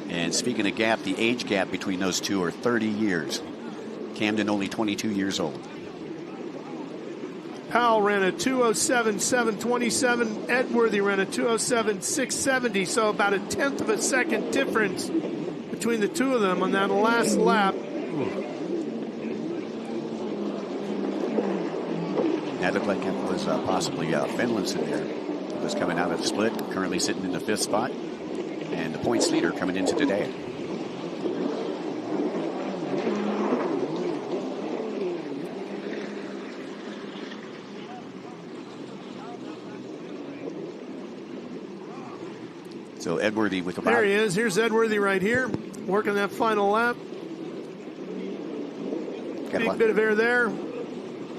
And speaking of gap, the age gap between those two are 30 years. Camden only 22 years old. Powell ran a 2:07.727. Edworthy ran a 2:07.670. So about a tenth of a second difference between the two of them on that last lap. That looked like it was possibly Finlayson there. It was coming out of the split, currently sitting in the 5th spot. And the points leader coming into today. So Edworthy with about... There he is. Here's Edworthy right here, working that final lap. Big bit of air there.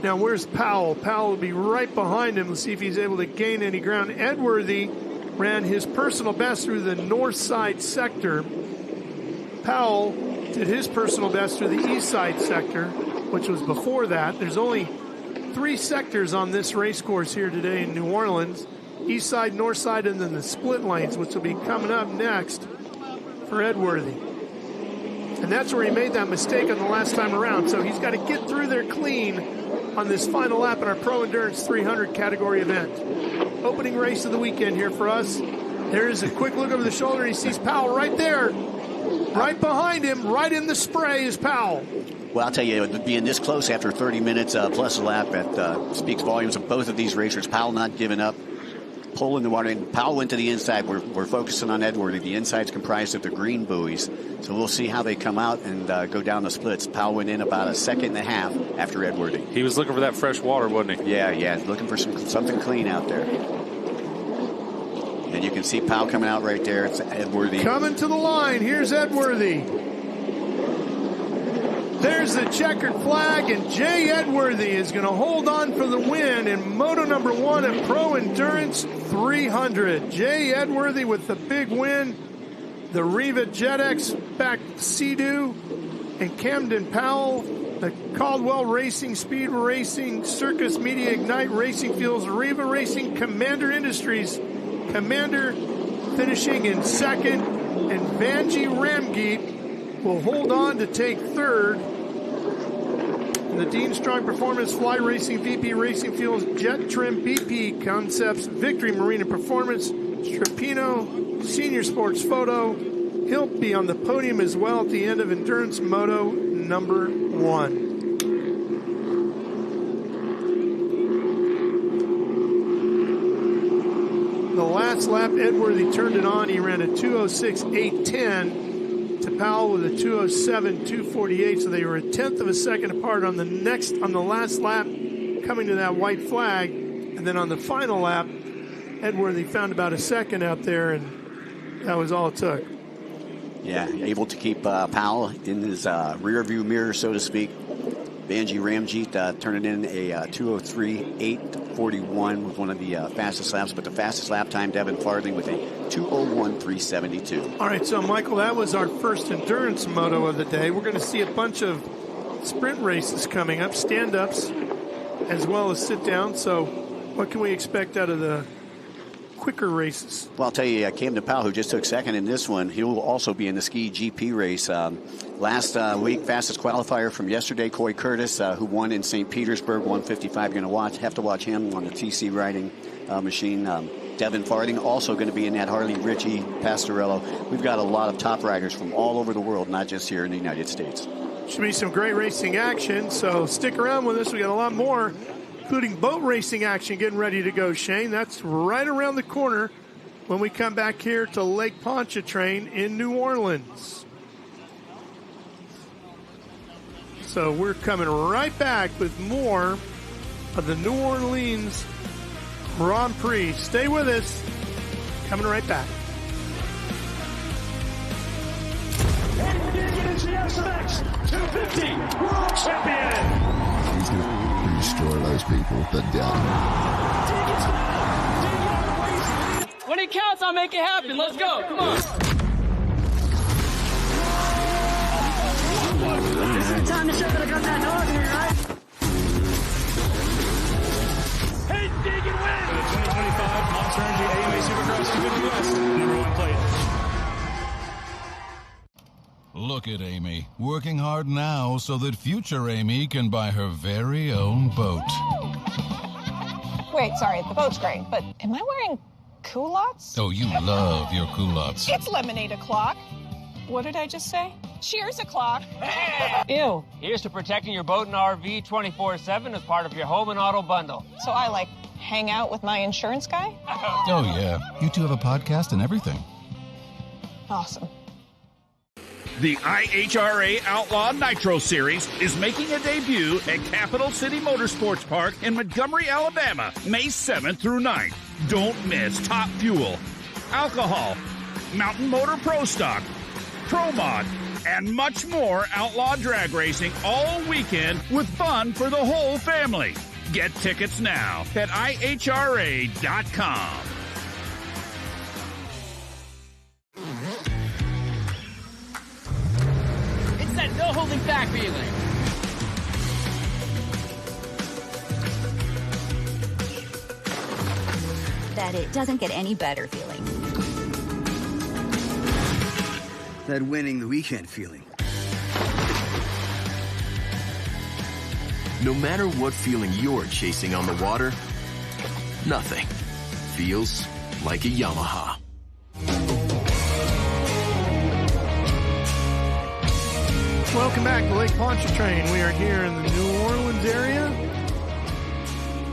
Now where's Powell? Powell will be right behind him. Let's see if he's able to gain any ground. Edworthy ran his personal best through the north side sector. Powell did his personal best through the east side sector, which was before that. There's only 3 sectors on this race course here today in New Orleans. East side, north side, and then the split lanes, which will be coming up next for Edworthy. And that's where he made that mistake on the last time around. So he's got to get through there clean on this final lap in our Pro Endurance 300 category event. Opening race of the weekend here for us. There's a quick look over the shoulder. He sees Powell right there. Right behind him, right in the spray is Powell. Well, I'll tell you, being this close after 30 minutes plus a lap, that speaks volumes of both of these racers. Powell not giving up. Pull in the water, and Powell went to the inside. We're focusing on Edworthy. The inside's comprised of the green buoys, so we'll see how they come out and go down the splits. Powell went in about 1.5 seconds after Edworthy. He was looking for that fresh water, wasn't he? Yeah, looking for something clean out there. And you can see Powell coming out right there. It's Edworthy. Coming to the line. Here's Edworthy. There's the checkered flag, and Jay Edworthy is going to hold on for the win in Moto number 1 at Pro Endurance 300. Jay Edworthy with the big win. The Riva JetX back Sea-Doo, and Camden Powell, the Caldwell Racing, Speed Racing, Circus Media Ignite Racing Fuels, Riva Racing, Commander Industries. Commander finishing in 2nd, and Vanjie Ramgeet will hold on to take 3rd. And the Dean Strong Performance, Fly Racing, VP Racing Fuels, Jet Trim, BP Concepts, Victory Marine and Performance, Strapino, Senior Sports Photo. He'll be on the podium as well at the end of Endurance Moto number 1. The last lap, Edworthy turned it on. He ran a 2:06.810 to Powell with a 2:07.248. So they were 1/10 of a second apart on the last lap, coming to that white flag. And then on the final lap, Edworthy found about 1 second out there, and that was all it took. Yeah, able to keep Powell in his rear view mirror, so to speak. Vanjie Ramgeet turning in a 2:03.841 with one of the fastest laps, but the fastest lap time, Devin Farthing, with a 2:01.372. All right, so Michael, that was our first endurance moto of the day. We're going to see a bunch of sprint races coming up, stand-ups, as well as sit-downs. So what can we expect out of the quicker races? Well, I'll tell you, Camden Powell, who just took 2nd in this one, he will also be in the ski GP race. Last week, fastest qualifier from yesterday, Coy Curtis, who won in St. Petersburg, 155. You're going to have to watch him on the TC riding machine. Devin Farthing also going to be in that Harley Ritchie Pastorello. We've got a lot of top riders from all over the world, not just here in the United States. Should be some great racing action, so stick around with us. We got a lot more, including boat racing action getting ready to go, Shane. That's right around the corner when we come back here to Lake Pontchartrain in New Orleans. So we're coming right back with more of the New Orleans Grand Prix. Stay with us. Coming right back. It's the SMX 250 World Champion. He's going to destroy those people to death. When it counts, I'll make it happen. Let's go. Come on. This is the time to show that I got that dog here, right? Hey, Deegan wins! For the 2025 Monster Energy AMA Supercross 250 West #1 plate. Look at Amy, working hard now so that future Amy can buy her very own boat. Wait, sorry, the boat's great, but am I wearing culottes? Oh, you love your culottes. It's lemonade o'clock. What did I just say? Cheers o'clock. Ew. Here's to protecting your boat and RV 24/7 as part of your home and auto bundle. So I, like, hang out with my insurance guy? Oh, yeah. You two have a podcast and everything. Awesome. The IHRA Outlaw Nitro Series is making a debut at Capital City Motorsports Park in Montgomery, Alabama, May 7th through 9th. Don't miss Top Fuel, Alcohol, Mountain Motor Pro Stock, Pro Mod, and much more outlaw drag racing all weekend with fun for the whole family. Get tickets now at IHRA.com. It's that no holding back feeling. That it doesn't get any better feeling. That winning the weekend feeling. No matter what feeling you're chasing on the water, nothing feels like a Yamaha. Welcome back to Lake Pontchartrain. We are here in the New Orleans area.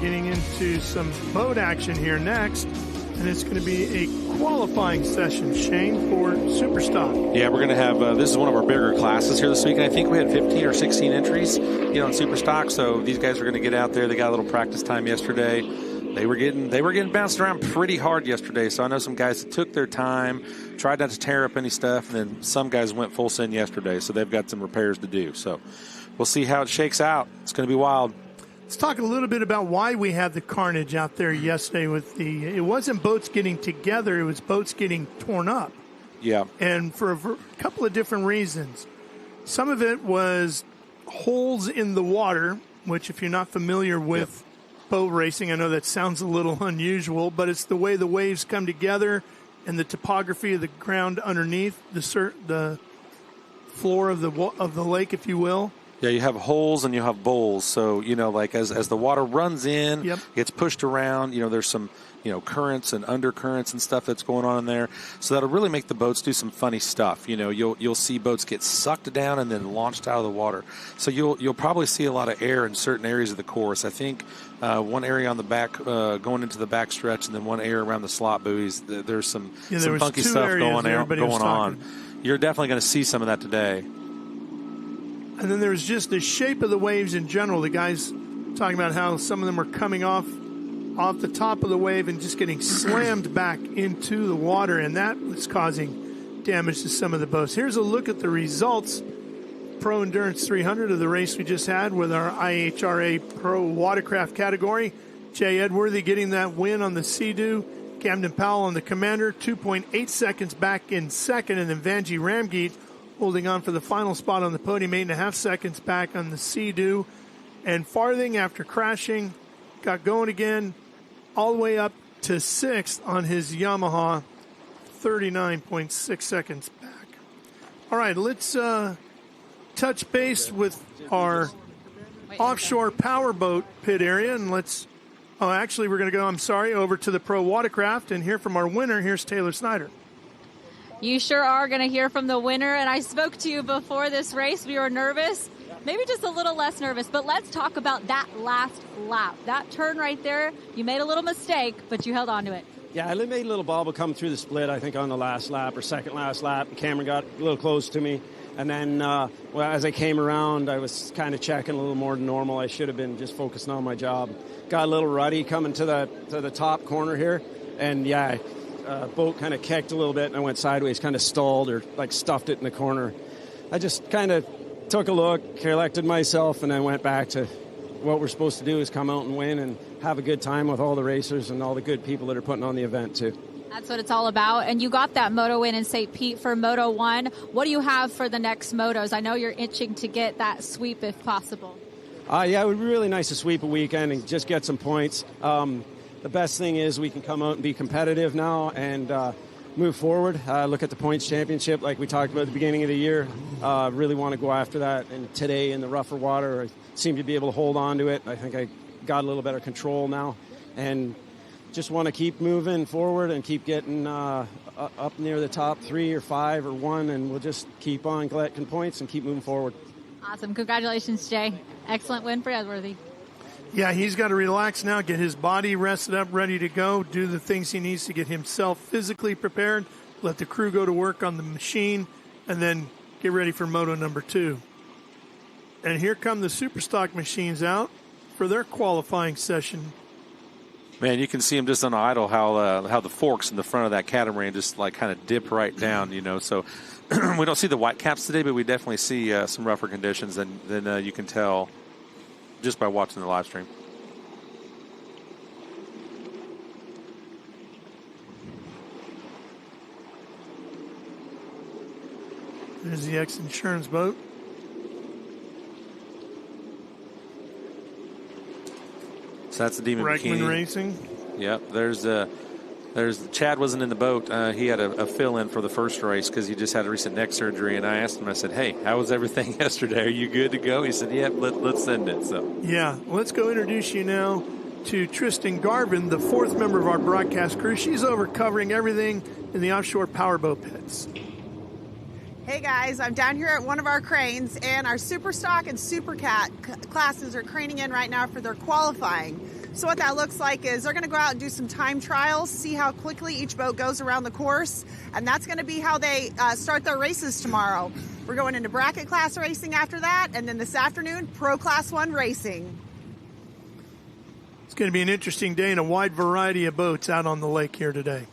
Getting into some boat action here next. And it's going to be a qualifying session, Shane, for Superstock. Yeah, we're going to have, this is one of our bigger classes here this week. And I think we had 15 or 16 entries, in Superstock. So these guys are going to get out there. They got a little practice time yesterday. They were getting bounced around pretty hard yesterday. So I know some guys that took their time, tried not to tear up any stuff, and then some guys went full send yesterday. So they've got some repairs to do. So we'll see how it shakes out. It's going to be wild. Let's talk a little bit about why we had the carnage out there yesterday with it wasn't boats getting together, it was boats getting torn up. Yeah. And for a couple of different reasons. Some of it was holes in the water, which if you're not familiar with boat racing, I know that sounds a little unusual, but it's the way the waves come together and the topography of the ground underneath, the floor of the lake, if you will. Yeah, you have holes and you have bowls. So, like as the water runs in, gets pushed around, there's some, currents and undercurrents and stuff that's going on in there. So that'll really make the boats do some funny stuff. You'll see boats get sucked down and then launched out of the water. So you'll probably see a lot of air in certain areas of the course. I think one area on the back, going into the back stretch, and then one area around the slot buoys. There's some funky stuff going on. You're definitely going to see some of that today. And then there's just the shape of the waves in general. The guys talking about how some of them are coming off the top of the wave and just getting slammed back into the water, and that was causing damage to some of the boats. Here's a look at the results. Pro Endurance 300 of the race we just had with our IHRA Pro Watercraft category. Jay Edworthy getting that win on the Sea-Doo. Camden Powell on the Commander, 2.8 seconds back in second, and then Vanjie Ramgeet holding on for the final spot on the podium, 8.5 seconds back on the Sea-Doo. And Farthing, after crashing, got going again, all the way up to sixth on his Yamaha, 39.6 seconds back. All right, let's touch base with our offshore powerboat pit area, and we're going to go, over to the Pro Watercraft and hear from our winner. Here's Taylor Snyder. You sure are going to hear from the winner, and I spoke to you before this race. We were nervous, maybe just a little less nervous, but let's talk about that last lap. That turn right there, you made a little mistake, but you held on to it. Yeah, I made a little bobble come through the split, I think, on the last lap or second last lap. Cameron got a little close to me. And then as I came around, I was kind of checking a little more than normal. I should have been just focusing on my job. Got a little ruddy coming to the top corner here. And, boat kind of kicked a little bit, and I went sideways, kind of stalled or, like, stuffed it in the corner. I just kind of took a look, collected myself, and then went back to what we're supposed to do is come out and win and have a good time with all the racers and all the good people that are putting on the event, too. That's what it's all about. And you got that moto win in St. Pete for Moto 1. What do you have for the next motos? I know you're itching to get that sweep if possible. It would be really nice to sweep a weekend and just get some points. The best thing is we can come out and be competitive now and move forward. Look at the points championship like we talked about at the beginning of the year. Really want to go after that. And today in the rougher water, I seem to be able to hold on to it. I think I got a little better control now. And just want to keep moving forward and keep getting up near the top 3 or 5 or 1, and we'll just keep on collecting points and keep moving forward. Awesome. Congratulations, Jay. Excellent win for Edworthy. Yeah, he's got to relax now, get his body rested up, ready to go, do the things he needs to get himself physically prepared, let the crew go to work on the machine, and then get ready for Moto number 2. And here come the Superstock machines out for their qualifying session. Man, you can see them just on idle how the forks in the front of that catamaran just like kind of dip right down, So we don't see the white caps today, but we definitely see some rougher conditions than you can tell just by watching the live stream. There's the X-Insurance boat. So that's the Demon Reichman Bikini. Racing. Yep. There's Chad wasn't in the boat. He had a fill-in for the first race because he just had a recent neck surgery. And I asked him, I said, hey, how was everything yesterday? Are you good to go? He said, yeah, let's send it. So yeah, let's go introduce you now to Tristan Garvin, the 4th member of our broadcast crew. She's over covering everything in the offshore powerboat pits. Hey guys, I'm down here at one of our cranes, and our Superstock and Supercat classes are craning in right now for their qualifying. So what that looks like is they're going to go out and do some time trials, see how quickly each boat goes around the course, and that's going to be how they start their races tomorrow. We're going into bracket class racing after that, and then this afternoon, Pro Class 1 racing. It's going to be an interesting day and a wide variety of boats out on the lake here today.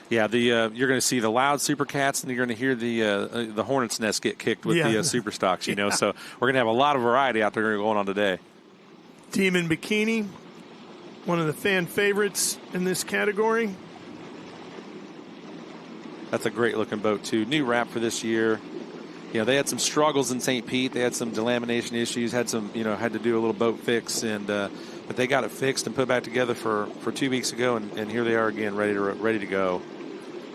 Yeah, you're going to see the loud Supercats, and you're going to hear the Hornet's Nest get kicked with the Superstocks, you know. So we're going to have a lot of variety out there going on today. Demon Bikini, one of the fan favorites in this category. That's a great-looking boat, too. New wrap for this year. You know, they had some struggles in St. Pete. They had some delamination issues, had to do a little boat fix, and but they got it fixed and put back together for 2 weeks ago, and here they are again, ready to go.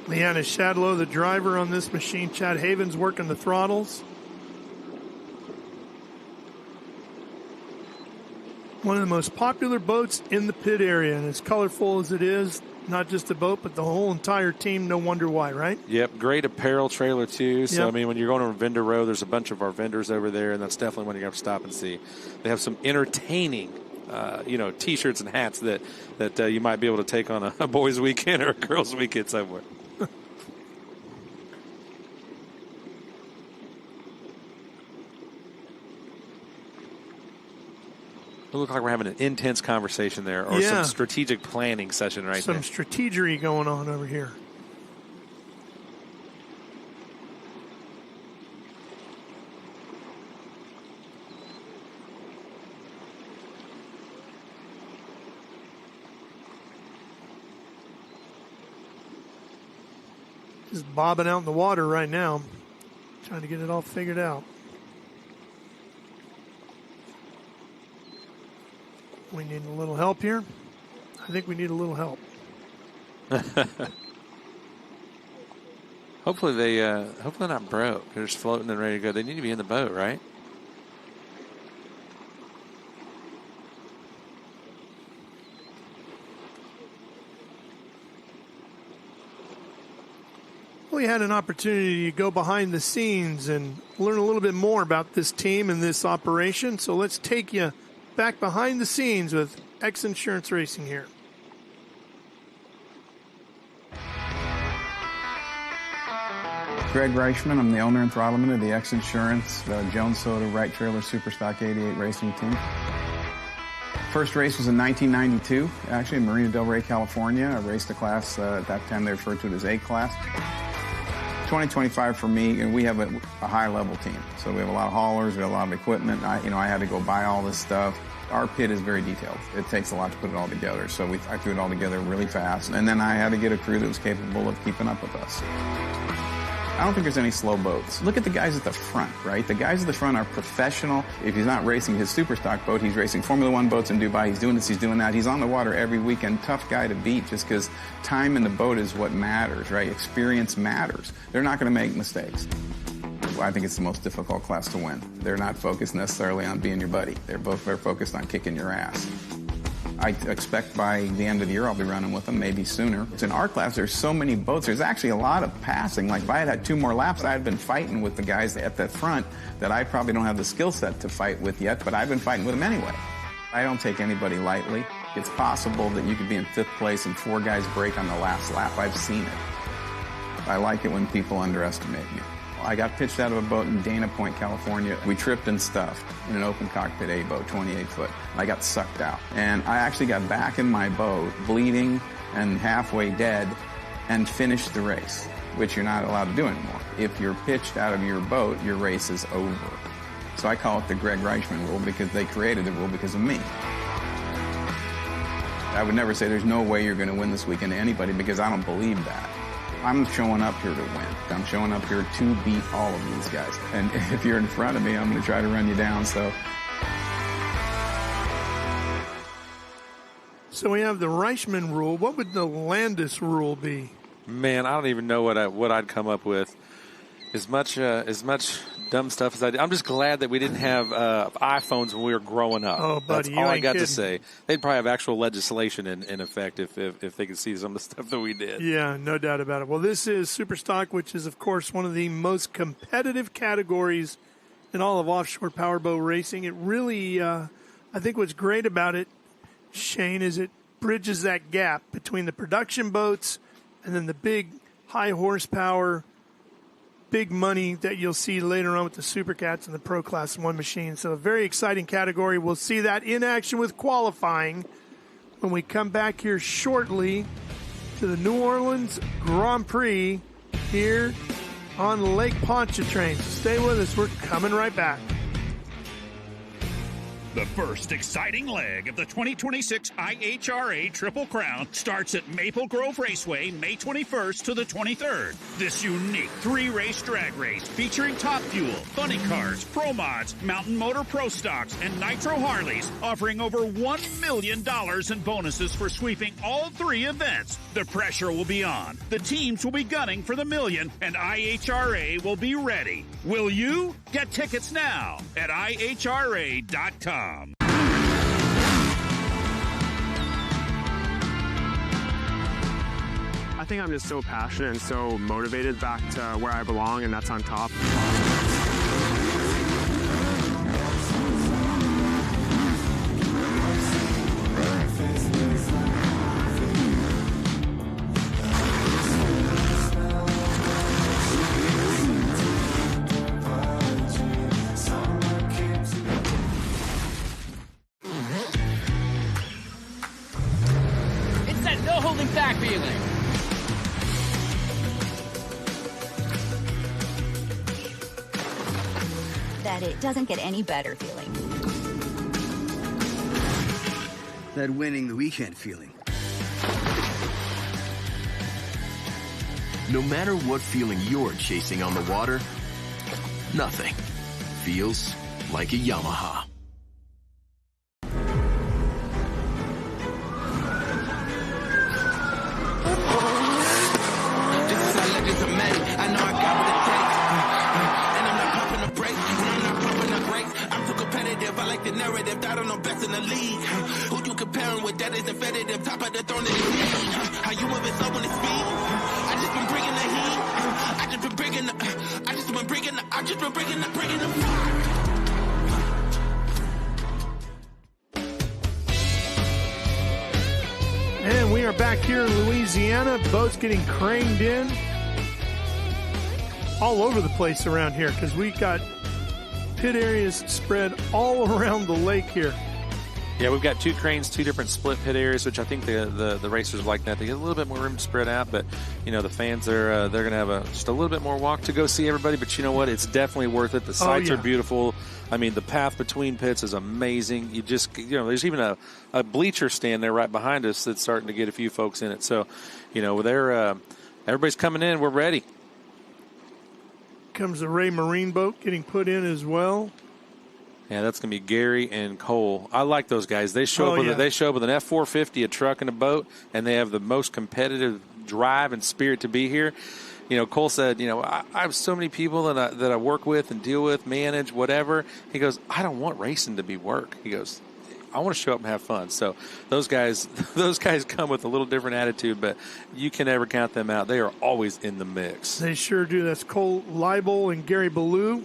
Leanna Shadlow, the driver on this machine. Chad Havens working the throttles. One of the most popular boats in the pit area, and as colorful as it is, not just the boat, but the whole entire team, no wonder why, right? Yep, great apparel trailer, too. So, Yep. I mean, when you're going to vendor row, there's a bunch of our vendors over there, and that's definitely one you have to stop and see. They have some entertaining, T-shirts and hats that you might be able to take on a boys' weekend or a girls' weekend somewhere. It looks like we're having an intense conversation there, or some strategic planning session right there. Some strategery going on over here. Just bobbing out in the water right now, trying to get it all figured out. We need a little help here. I think we need a little help. Hopefully they're not broke. They're just floating and ready to go. They need to be in the boat, right? We had an opportunity to go behind the scenes and learn a little bit more about this team and this operation. So let's take you back behind the scenes with X Insurance Racing here. Greg Reichman. I'm the owner and throttleman of the X Insurance Jones Soda Wright Trailer Superstock 88 racing team. First race was in 1992, actually in Marina del Rey, California. I raced a class, at that time they referred to it as A class. 2025 for me, and we have a high-level team. So we have a lot of haulers, we have a lot of equipment. I had to go buy all this stuff. Our pit is very detailed. It takes a lot to put it all together. So I threw it all together really fast. And then I had to get a crew that was capable of keeping up with us. I don't think there's any slow boats. Look at the guys at the front, right? The guys at the front are professional. If he's not racing his super stock boat, he's racing Formula One boats in Dubai. He's doing this, he's doing that. He's on the water every weekend. Tough guy to beat just because time in the boat is what matters, right? Experience matters. They're not going to make mistakes. I think it's the most difficult class to win. They're not focused necessarily on being your buddy. They're focused on kicking your ass. I expect by the end of the year I'll be running with them, maybe sooner. In our class, there's so many boats. There's actually a lot of passing. Like if I had 2 more laps, I'd been fighting with the guys at the front that I probably don't have the skill set to fight with yet, but I've been fighting with them anyway. I don't take anybody lightly. It's possible that you could be in 5th place and 4 guys break on the last lap. I've seen it. I like it when people underestimate me. I got pitched out of a boat in Dana Point, California. We tripped and stuffed in an open cockpit A boat, 28 foot. I got sucked out. And I actually got back in my boat, bleeding and halfway dead, and finished the race, which you're not allowed to do anymore. If you're pitched out of your boat, your race is over. So I call it the Greg Reichman rule because they created the rule because of me. I would never say there's no way you're going to win this weekend to anybody because I don't believe that. I'm showing up here to win. I'm showing up here to beat all of these guys. And if you're in front of me, I'm going to try to run you down. So we have the Reichman rule. What would the Landis rule be? Man, I don't even know what I'd come up with. As much dumb stuff as I did. I'm just glad that we didn't have iPhones when we were growing up. Oh, buddy, that's all I got kidding. to say. They'd probably have actual legislation in effect if they could see some of the stuff that we did. Yeah, no doubt about it. Well, this is Superstock, which is, of course, one of the most competitive categories in all of offshore powerboat racing. It really, I think what's great about it, Shane, is it bridges that gap between the production boats and then the big high horsepower big money that you'll see later on with the Supercats and the Pro Class 1 machine. So a very exciting category. We'll see that in action with qualifying when we come back here shortly to the New Orleans Grand Prix here on Lake Pontchartrain. So stay with us. We're coming right back. The first exciting leg of the 2026 IHRA Triple Crown starts at Maple Grove Raceway May 21st to the 23rd. This unique 3-race drag race featuring Top Fuel, Funny Cars, Pro Mods, Mountain Motor Pro Stocks, and Nitro Harleys, offering over $1 million in bonuses for sweeping all 3 events. The pressure will be on. The teams will be gunning for the million, and IHRA will be ready. Will you? Get tickets now at IHRA.com. I think I'm just so passionate and so motivated back to where I belong, and that's on top. It's that no holding back feeling. That it doesn't get any better feeling. That winning the weekend feeling. No matter what feeling you're chasing on the water, nothing feels like a Yamaha. Narrative that I know best in the league. Who you comparing with? That is definitive. Top of the throne in the league. How you moving slow in the speed? I just been bringing the heat. I just been bringing the fire. And we are back here in Louisiana. Boats getting craned in. all over the place around here because we got pit areas spread all around the lake here. Yeah, we've got 2 cranes, 2 different split pit areas, which I think the racers like that. They get a little bit more room to spread out, but the fans are they're going to have just a little bit more walk to go see everybody. But you know what? It's definitely worth it. The sights are beautiful. I mean, the path between pits is amazing. You just there's even a bleacher stand there right behind us that's starting to get a few folks in it. So, they're everybody's coming in. We're ready. Comes the Ray Marine boat getting put in as well. Yeah, that's going to be Gary and Cole. I like those guys. They show up with an F-450, a truck, and a boat, and they have the most competitive drive and spirit to be here. Cole said, I have so many people that I work with and deal with, manage, whatever. He goes, I don't want racing to be work. He goes, I want to show up and have fun. So those guys come with a little different attitude, but you can never count them out. They are always in the mix. They sure do. That's Cole Leibel and Gary Ballou.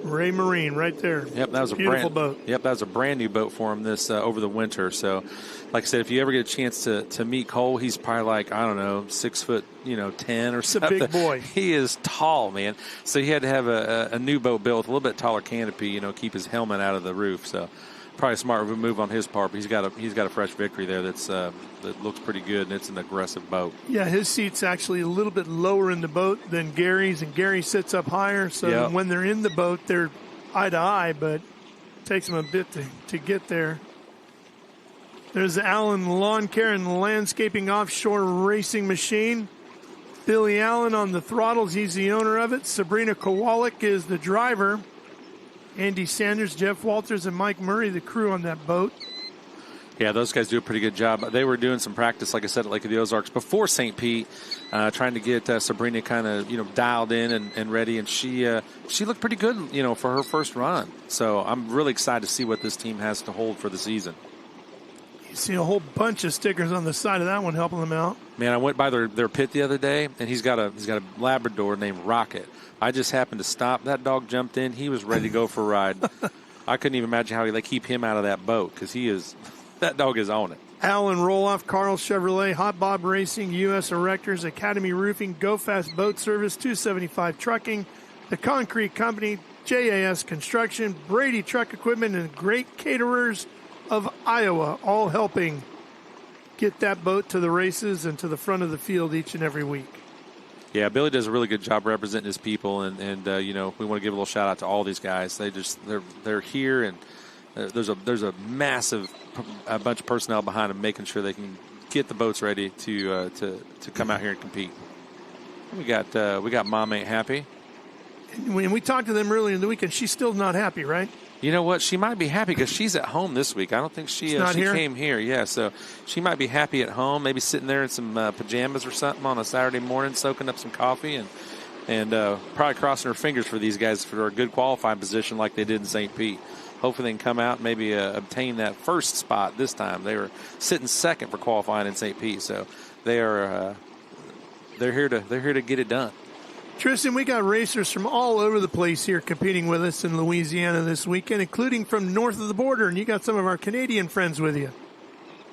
Ray Marine right there. Yep, that was beautiful boat. Yep, that was a brand new boat for him this over the winter. So, like I said, if you ever get a chance to meet Cole, he's probably like, I don't know, 6'10" or something. It's a big boy. He is tall, man. So he had to have a new boat built with a little bit taller canopy, keep his helmet out of the roof. So probably a smart move on his part. But he's got a fresh Victory there that looks pretty good, and it's an aggressive boat. Yeah, his seat's actually a little bit lower in the boat than Gary's, and Gary sits up higher. So when they're in the boat, they're eye to eye, but it takes them a bit to get there. There's Allen Lawn Care and Landscaping Offshore Racing Machine. Billy Allen on the throttles. He's the owner of it. Sabrina Kowalik is the driver. Andy Sanders, Jeff Walters, and Mike Murray, the crew on that boat. Yeah, those guys do a pretty good job. They were doing some practice, like I said, at Lake of the Ozarks before St. Pete, trying to get Sabrina kind of, dialed in and ready. And she looked pretty good, for her first run. So I'm really excited to see what this team has to hold for the season. You see a whole bunch of stickers on the side of that one helping them out. Man, I went by their pit the other day, and he's got a Labrador named Rocket. I just happened to stop. That dog jumped in. He was ready to go for a ride. I couldn't even imagine how they keep him out of that boat because that dog is on it. Alan Roloff, Carl Chevrolet, Hot Bob Racing, U.S. Erectors, Academy Roofing, Go Fast Boat Service, 275 Trucking, The Concrete Company, JAS Construction, Brady Truck Equipment, and Great Caterers of Iowa, all helping get that boat to the races and to the front of the field each and every week. Yeah, Billy does a really good job representing his people, and we want to give a little shout out to all these guys. They're here, and there's a massive bunch of personnel behind them, making sure they can get the boats ready to come out here and compete. We got Mom Ain't Happy. And we talked to them earlier in the week, and she's still not happy, right? You know what? She might be happy because she's at home this week. I don't think she came here. Yeah, so she might be happy at home, maybe sitting there in some pajamas or something on a Saturday morning, soaking up some coffee, and probably crossing her fingers for these guys for a good qualifying position like they did in St. Pete. Hopefully they can come out and maybe obtain that first spot this time. They were sitting second for qualifying in St. Pete, so they're here to get it done. Tristan, we got racers from all over the place here competing with us in Louisiana this weekend, including from north of the border, and you got some of our Canadian friends with you.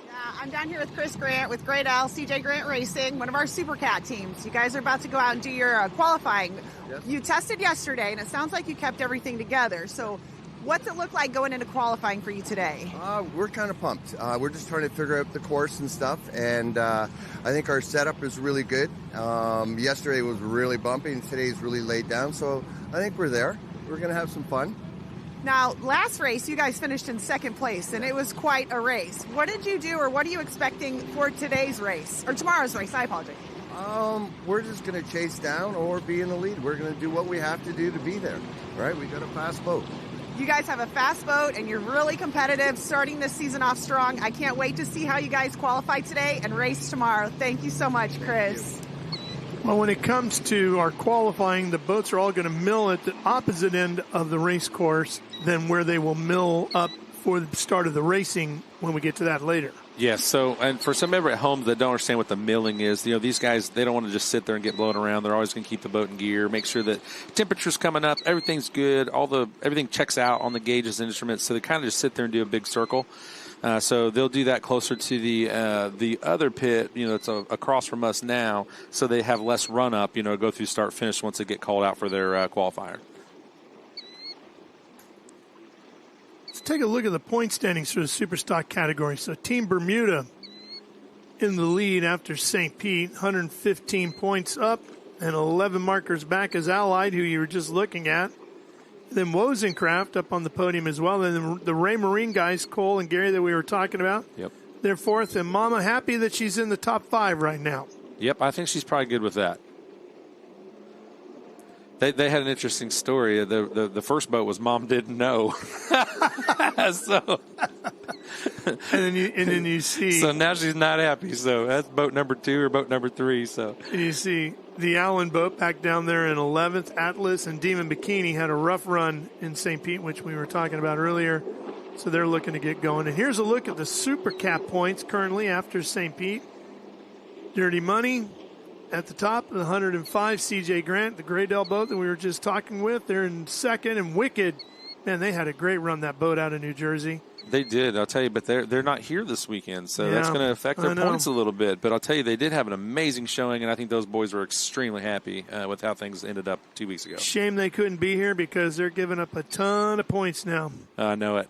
Yeah, I'm down here with Chris Grant with Great L, CJ Grant Racing, one of our Super Cat teams. You guys are about to go out and do your qualifying. Yes. You tested yesterday, and it sounds like you kept everything together. So what's it look like going into qualifying for you today? We're kind of pumped. We're just trying to figure out the course and stuff, and I think our setup is really good. Yesterday was really bumpy, and today's really laid down, so I think we're there. We're going to have some fun. Now, last race, you guys finished in second place, and it was quite a race. What did you do, or what are you expecting for today's race, or tomorrow's race? I apologize. We're just going to chase down or be in the lead. We're going to do what we have to do to be there, right? We got a fast boat. You guys have a fast boat, and you're really competitive, starting this season off strong. I can't wait to see how you guys qualify today and race tomorrow. Thank you so much, Chris. Well, when it comes to our qualifying, the boats are all going to mill at the opposite end of the race course than where they will mill up for the start of the racing when we get to that later. Yes, so, and for some ever at home that don't understand what the milling is, these guys, they don't want to just sit there and get blown around. They're always going to keep the boat in gear, make sure that temperature's coming up, everything's good, everything checks out on the gauges and instruments, so they kind of just sit there and do a big circle. So they'll do that closer to the other pit, that's across from us now, so they have less run-up, go through start-finish once they get called out for their qualifier. Let's take a look at the point standings for the Superstock category. So Team Bermuda in the lead after St. Pete, 115 points up and 11 markers back as Allied, who you were just looking at. Then Wozencraft up on the podium as well. And the Ray Marine guys, Cole and Gary, that we were talking about. Yep. They're fourth. And Mama happy that she's in the top 5 right now. Yep, I think she's probably good with that. They had an interesting story. The first boat was Mom didn't know. So and then you see. So now she's not happy. So that's boat number 2 or boat number 3. So and you see the Allen boat back down there in 11th. Atlas and Demon Bikini had a rough run in St. Pete, which we were talking about earlier. So they're looking to get going. And here's a look at the Super Cap points currently after St. Pete. Dirty Money at the top, the 105, CJ Grant, the Graydale boat that we were just talking with. They're in second. And Wicked, man, they had a great run, that boat out of New Jersey. They did, I'll tell you, but they're not here this weekend, so that's going to affect their points a little bit. But I'll tell you, they did have an amazing showing, and I think those boys were extremely happy with how things ended up 2 weeks ago. Shame they couldn't be here because they're giving up a ton of points now. I know it.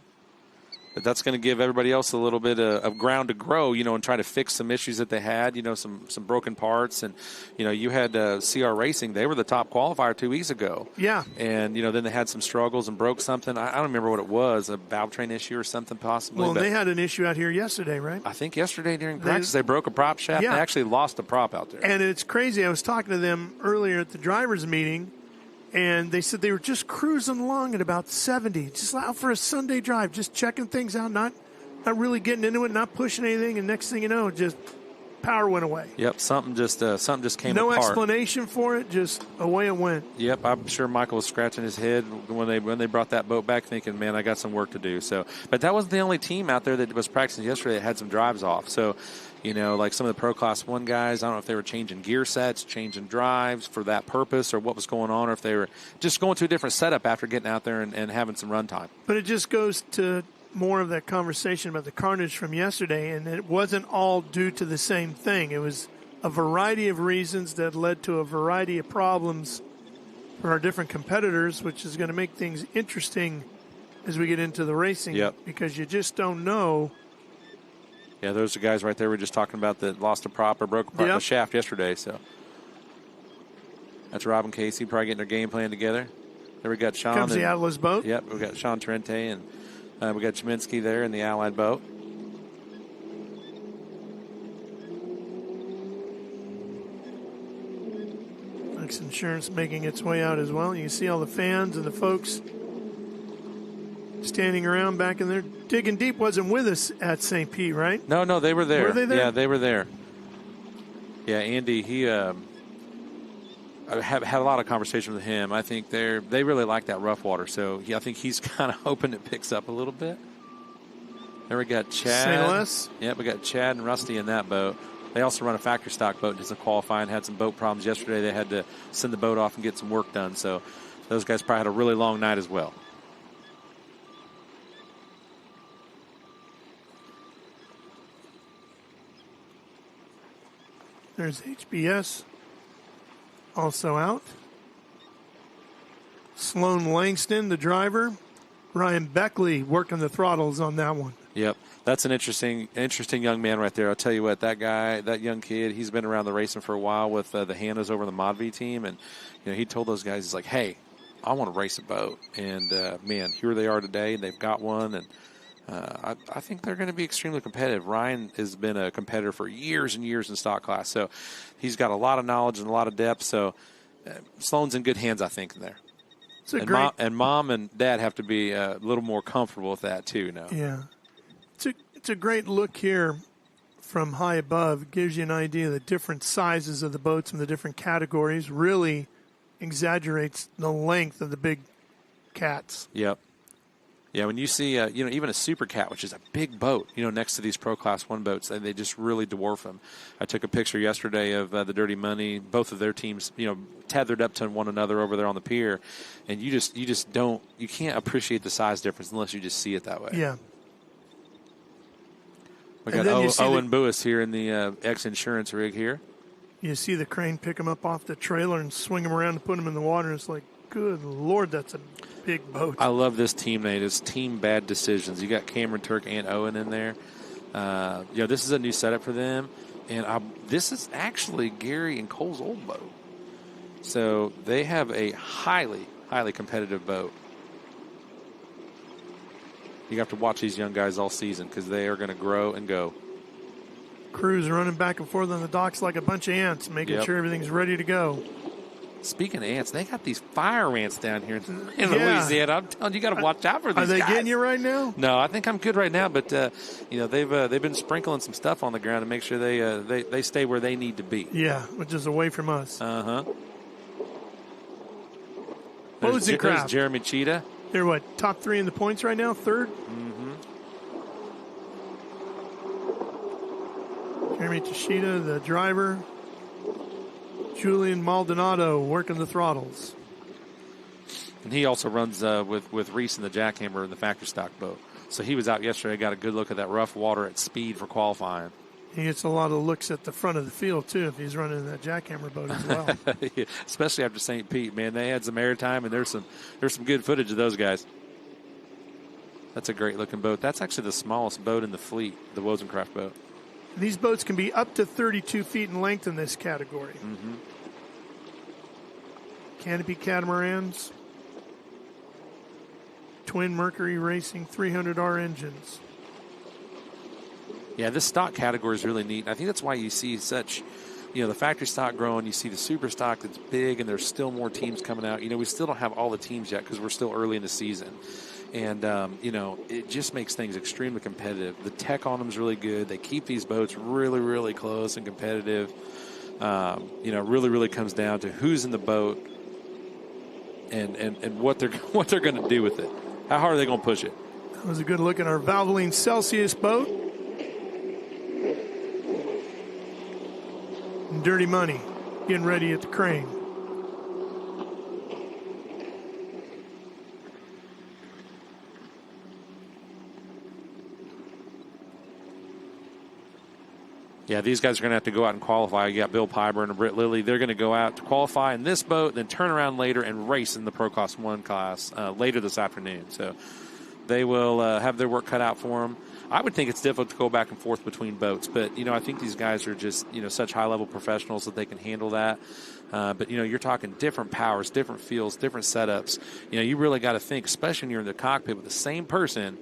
But that's going to give everybody else a little bit of ground to grow, and try to fix some issues that they had, some broken parts. And, you had CR Racing. They were the top qualifier 2 weeks ago. Yeah. And, then they had some struggles and broke something. I don't remember what it was, a valve train issue or something possibly. Well, they had an issue out here yesterday, right? I think yesterday during practice they broke a prop shaft. Yeah. They actually lost a prop out there. And it's crazy. I was talking to them earlier at the drivers' meeting, and they said they were just cruising along at about 70, just out for a Sunday drive, just checking things out, not really getting into it, not pushing anything, and next thing you know, just power went away. Yep, something just came apart. No explanation for it, just away it went. Yep, I'm sure Michael was scratching his head when they brought that boat back, thinking, man, I got some work to do. So, but that wasn't the only team out there that was practicing yesterday that had some drives off. So, like some of the Pro Class 1 guys, I don't know if they were changing gear sets, changing drives for that purpose or what was going on, or if they were just going to a different setup after getting out there and having some run time. But it just goes to more of that conversation about the carnage from yesterday, and it wasn't all due to the same thing. It was a variety of reasons that led to a variety of problems for our different competitors, which is going to make things interesting as we get into the racing. Yep. Because you just don't know. Yeah, those are guys right there we're just talking about that lost a prop or broke apart the shaft yesterday. So that's Rob and Casey probably getting their game plan together. There we got Sean. Comes the Atlas boat. Yep, we got Sean Trente and we got Chminsky there in the Allied boat. Lex Insurance making its way out as well. You can see all the fans and the folks standing around back in there. Digging Deep wasn't with us at St. Pete, right? No, they were there. Were they there? Yeah, they were there. Yeah, Andy, he I have had a lot of conversation with him. I think they really like that rough water, so I think he's kind of hoping it picks up a little bit. There we got Chad. Louis. Yep, we got Chad and Rusty in that boat. They also run a factory stock boat, did some qualifying, had some boat problems yesterday. They had to send the boat off and get some work done, so those guys probably had a really long night as well. There's HBS also out. Sloan Langston, the driver. Ryan Beckley working the throttles on that one. Yep, that's an interesting young man right there. I'll tell you what, that guy, that young kid, he's been around the racing for a while with the Hannas over the Mod V team, and he told those guys, he's like, hey, I want to race a boat, and man, here they are today, and they've got one, and I think they're going to be extremely competitive. Ryan has been a competitor for years and years in stock class, so he's got a lot of knowledge and a lot of depth. So Sloan's in good hands, I think, there. And mom and dad have to be a little more comfortable with that too now. Yeah, it's a great look here from high above. It gives you an idea of the different sizes of the boats and the different categories. Really exaggerates the length of the big cats. Yep. Yeah, when you see, even a Super Cat, which is a big boat, next to these Pro Class 1 boats, they just really dwarf them. I took a picture yesterday of the Dirty Money, both of their teams, tethered up to one another over there on the pier, and you can't appreciate the size difference unless you just see it that way. Yeah. We got Owen Buis here in the X-Insurance rig here. You see the crane pick him up off the trailer and swing him around and put him in the water. It's like, good Lord, that's a big boat. I love this team name. It's Team Bad Decisions. You got Cameron Turk and Owen in there. This is a new setup for them. And this is actually Gary and Cole's old boat. So they have a highly, highly competitive boat. You have to watch these young guys all season because they are going to grow and go. Crews running back and forth on the docks like a bunch of ants, making sure everything's ready to go. Speaking of ants, they got these fire ants down here in Louisiana. I'm telling you, got to watch out for these guys. Are they getting you right now? No, I think I'm good right now. But they've been sprinkling some stuff on the ground to make sure they stay where they need to be. Yeah, which is away from us. There's Jeremy Cheetah. They're what, top 3 in the points right now? 3rd? Jeremy Tashita, the driver. Julian Maldonado working the throttles. And he also runs with Reese in the jackhammer in the factory stock boat. So he was out yesterday, got a good look at that rough water at speed for qualifying. He gets a lot of looks at the front of the field, too, if he's running that jackhammer boat as well. Yeah, especially after St. Pete, man. They had some airtime, and there's some good footage of those guys. That's a great-looking boat. That's actually the smallest boat in the fleet, the Wozencraft boat. These boats can be up to 32 feet in length in this category. Canopy catamarans. Twin Mercury Racing 300R engines. Yeah, this stock category is really neat. I think that's why you see such, the factory stock growing. You see the super stock that's big, and there's still more teams coming out. We still don't have all the teams yet because we're still early in the season. And, it just makes things extremely competitive. The tech on them is really good. They keep these boats really, really close and competitive. Really, really comes down to who's in the boat and what they're going to do with it. How hard are they going to push it? That was a good look at our Valvoline Celsius boat. And Dirty Money getting ready at the crane. Yeah, these guys are going to have to go out and qualify. You got Bill Piber and Britt Lilly. They're going to go out to qualify in this boat, then turn around later and race in the Pro Class 1 class later this afternoon. So they will have their work cut out for them. I would think it's difficult to go back and forth between boats, but, I think these guys are just, such high-level professionals that they can handle that. But, you're talking different powers, different feels, different setups. You really got to think, especially when you're in the cockpit with the same person,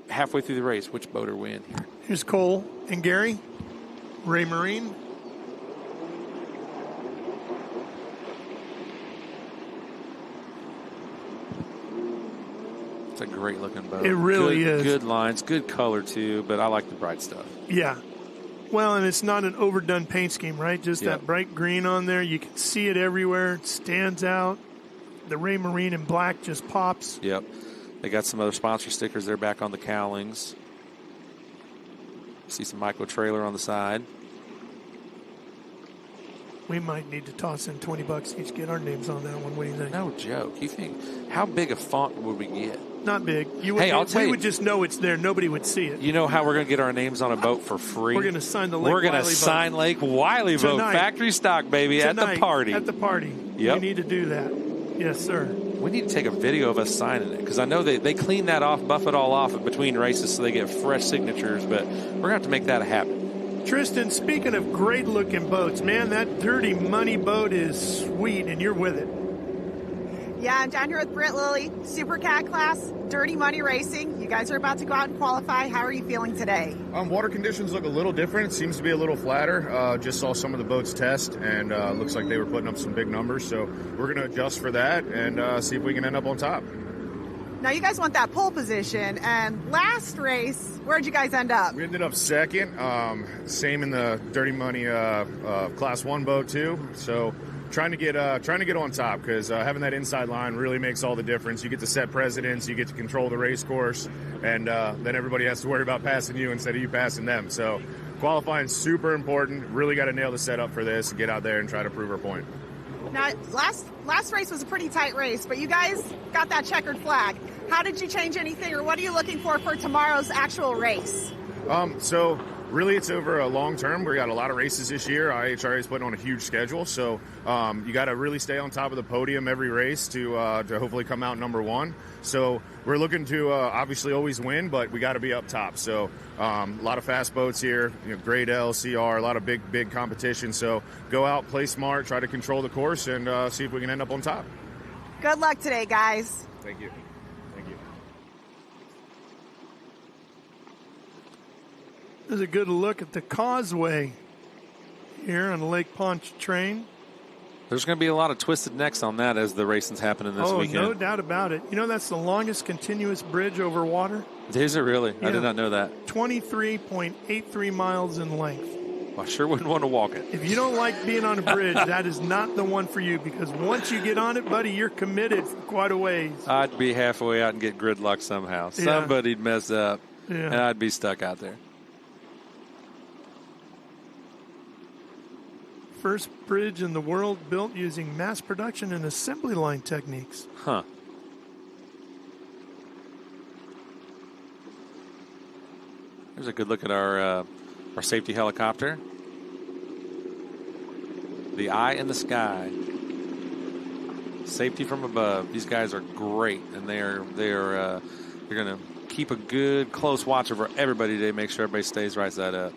halfway through the race, which boat are we in here? Here's Cole and Gary. Ray Marine. It's a great looking boat. It really is. Good lines, good color too, but I like the bright stuff. Yeah. Well, and it's not an overdone paint scheme, right? Just that bright green on there. You can see it everywhere. It stands out. The Ray Marine in black just pops. Yep. They got some other sponsor stickers there back on the cowlings. See some micro trailer on the side. We might need to toss in $20 each, get our names on that one. What do you think? No joke. You think, how big a font would we get? Not big. We would just know it's there. Nobody would see it. You know how we're going to get our names on a boat for free? We're going to sign the Lake Wiley boat. We're going to sign Lake Wiley boat. Factory stock, baby, at the party. At the party. Yep. We need to do that. Yes, sir. We need to take a video of us signing it because I know they clean that off, buff it all off between races so they get fresh signatures, but we're going to have to make that a habit. Tristan, speaking of great-looking boats, man, that Dirty Money boat is sweet, and you're with it. Yeah, I'm down here with Britt Lilly, Super Cat class, Dirty Money Racing. You guys are about to go out and qualify. How are you feeling today? Water conditions look a little different. It seems to be a little flatter. Just saw some of the boats test, and looks like they were putting up some big numbers. So we're going to adjust for that and see if we can end up on top. Now, you guys want that pole position, and last race, where'd you guys end up? We ended up second. Same in the Dirty Money Class 1 boat, too. So trying to get on top because having that inside line really makes all the difference. You get to set precedents, you get to control the race course, and then everybody has to worry about passing you instead of you passing them. So qualifying is super important. Really got to nail the setup for this and get out there and try to prove our point. Now, last race was a pretty tight race, but you guys got that checkered flag. How did you change anything, or what are you looking for tomorrow's actual race? So really it's over a long term. We got a lot of races this year. IHRA is putting on a huge schedule. So you got to really stay on top of the podium every race to hopefully come out number one. So we're looking to obviously always win, but we got to be up top. So a lot of fast boats here, grade L, CR, a lot of big competition. So go out, play smart, try to control the course, and see if we can end up on top. Good luck today, guys. Thank you. Thank you. There's a good look at the causeway here on Lake Pontchartrain. There's going to be a lot of twisted necks on that as the racing's happening this weekend. Oh, no doubt about it. You know, that's the longest continuous bridge over water. Is it really? Yeah. I did not know that. 23.83 miles in length. I sure wouldn't want to walk it. If you don't like being on a bridge, that is not the one for you, because once you get on it, buddy, you're committed for quite a ways. I'd be halfway out and get gridlock somehow. Yeah. Somebody'd mess up, and I'd be stuck out there. First bridge in the world built using mass production and assembly line techniques. Huh. Here's a good look at our safety helicopter. The eye in the sky. Safety from above. These guys are great, and they're going to keep a good close watch over everybody today. Make sure everybody stays right side up.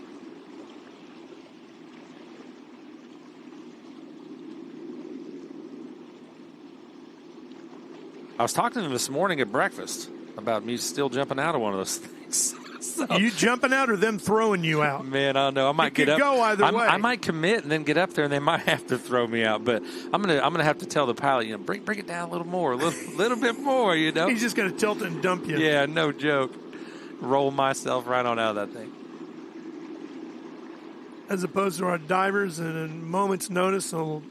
I was talking to him this morning at breakfast about me still jumping out of one of those things. So, you jumping out or them throwing you out? Man, I don't know. I might get up. Go either way. I might commit and then get up there, and they might have to throw me out. But I'm gonna have to tell the pilot, bring it down a little more, a little bit more. He's just gonna tilt and dump you. Yeah, no joke. Roll myself right on out of that thing. As opposed to our divers, and in a moment's notice, they'll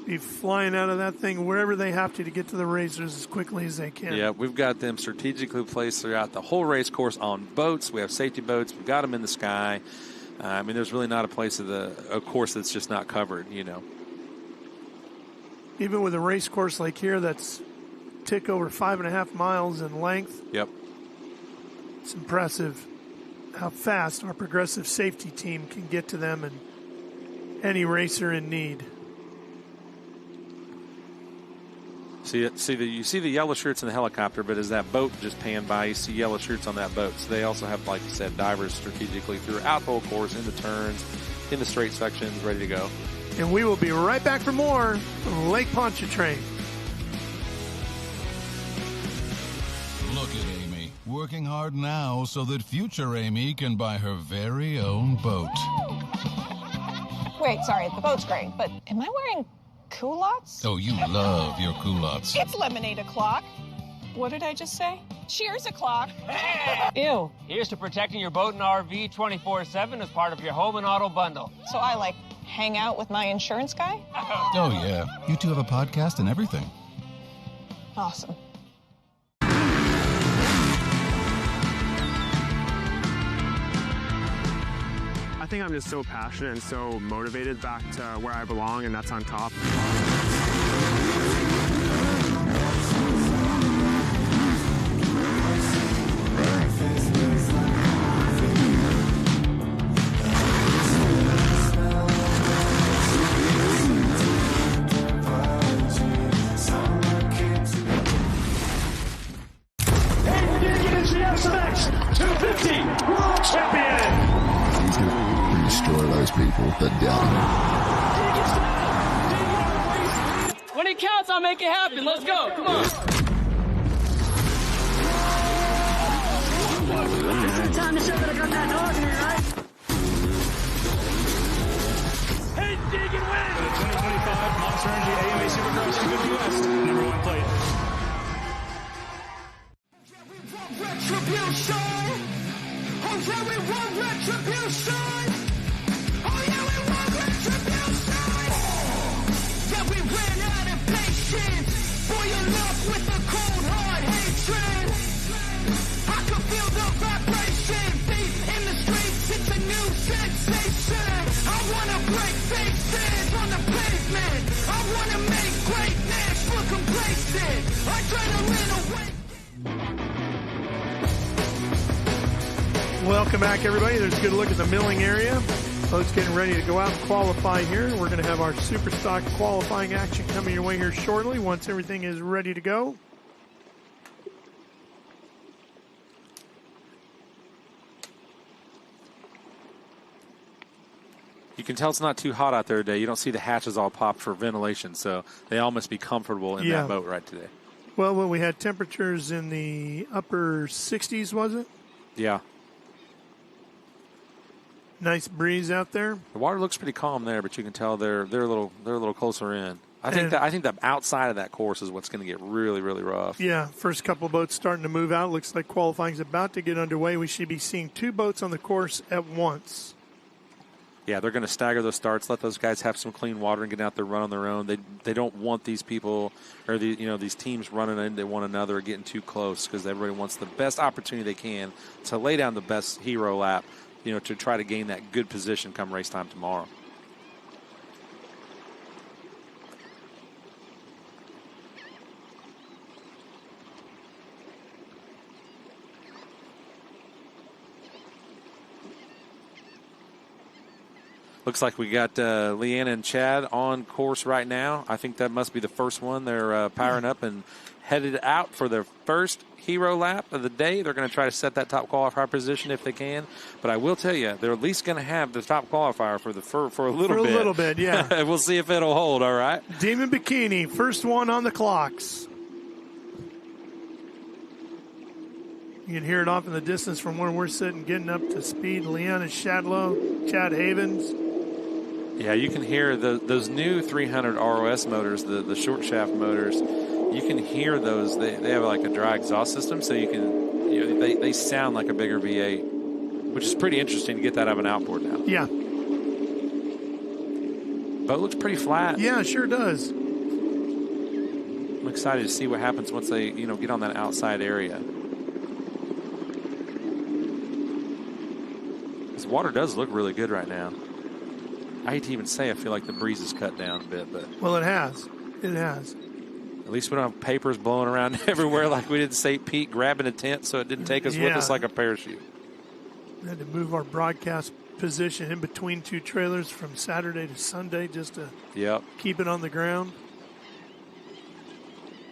be flying out of that thing wherever they have to get to the racers as quickly as they can. Yeah, we've got them strategically placed throughout the whole race course on boats. We have safety boats. We've got them in the sky. I mean, there's really not a place of a course that's just not covered, Even with a race course like here that's tick over 5.5 miles in length. Yep. It's impressive how fast our progressive safety team can get to them and any racer in need. You see the yellow shirts in the helicopter, but as that boat just panned by, you see yellow shirts on that boat. So they also have, like you said, divers strategically throughout the whole course, in the turns, in the straight sections, ready to go. And we will be right back for more from Lake Pontchartrain. Look at Amy, working hard now so that future Amy can buy her very own boat. Wait, sorry, the boat's great, but am I wearing culottes? Oh, you love your culottes. It's lemonade o'clock. What did I just say? Cheers o'clock. Ew. Here's to protecting your boat and RV 24/7 as part of your home and auto bundle. So I, hang out with my insurance guy? Oh, yeah. You two have a podcast and everything. Awesome. I think I'm just so passionate and so motivated back to where I belong, and that's on top. People that doubt him. When it counts, I'll make it happen. Let's go. Come on. This is the time to show that I got that dog in here, right? Hey, dig and win! The 2025 Monster Energy AMA Supercross UWS #1 plate. Retribution! Oh yeah, we want retribution! With a cold hard hatred, I can feel the vibration. Beef in the streets, it's a new sensation. I wanna break faces on the pavement. I wanna make greatness look complacent. Adrenaline away. Well, Welcome back, everybody. There's a good look at the milling area. Boats getting ready to go out and qualify here. We're going to have our super stock qualifying action coming your way here shortly once everything is ready to go. You can tell it's not too hot out there today. You don't see the hatches all popped for ventilation, so they all must be comfortable in that boat right today. Well, we had temperatures in the upper 60s, was it? Yeah. Nice breeze out there. The water looks pretty calm there, but you can tell they're a little closer in. I think the outside of that course is what's going to get really, really rough. Yeah, first couple boats starting to move out. Looks like qualifying's about to get underway. We should be seeing 2 boats on the course at once. Yeah, they're going to stagger those starts, let those guys have some clean water and get out there, run on their own. They don't want these people or these teams running into one another or getting too close, because everybody wants the best opportunity they can to lay down the best hero lap, to try to gain that good position come race time tomorrow. Looks like we got Leanna and Chad on course right now. I think that must be the first one. They're powering up and headed out for their first hero lap of the day. They're going to try to set that top qualifier position if they can. But I will tell you, they're at least going to have the top qualifier for a little bit. For a little bit, yeah. We'll see if it'll hold, all right? Demon Bikini, first one on the clocks. You can hear it off in the distance from where we're sitting, getting up to speed. Leanna Shadlow, Chad Havens. Yeah, you can hear those new 300 ROS motors, the short shaft motors. You can hear those. They have like a dry exhaust system, so you can, they sound like a bigger V8, which is pretty interesting to get that out of an outboard now. Yeah. Boat looks pretty flat. Yeah, it sure does. I'm excited to see what happens once they, get on that outside area. This water does look really good right now. I hate to even say I feel like the breeze has cut down a bit, but... Well, it has. It has. At least we don't have papers blowing around everywhere like we did in St. Pete, grabbing a tent so it didn't take us with us like a parachute. We had to move our broadcast position in between 2 trailers from Saturday to Sunday just to keep it on the ground.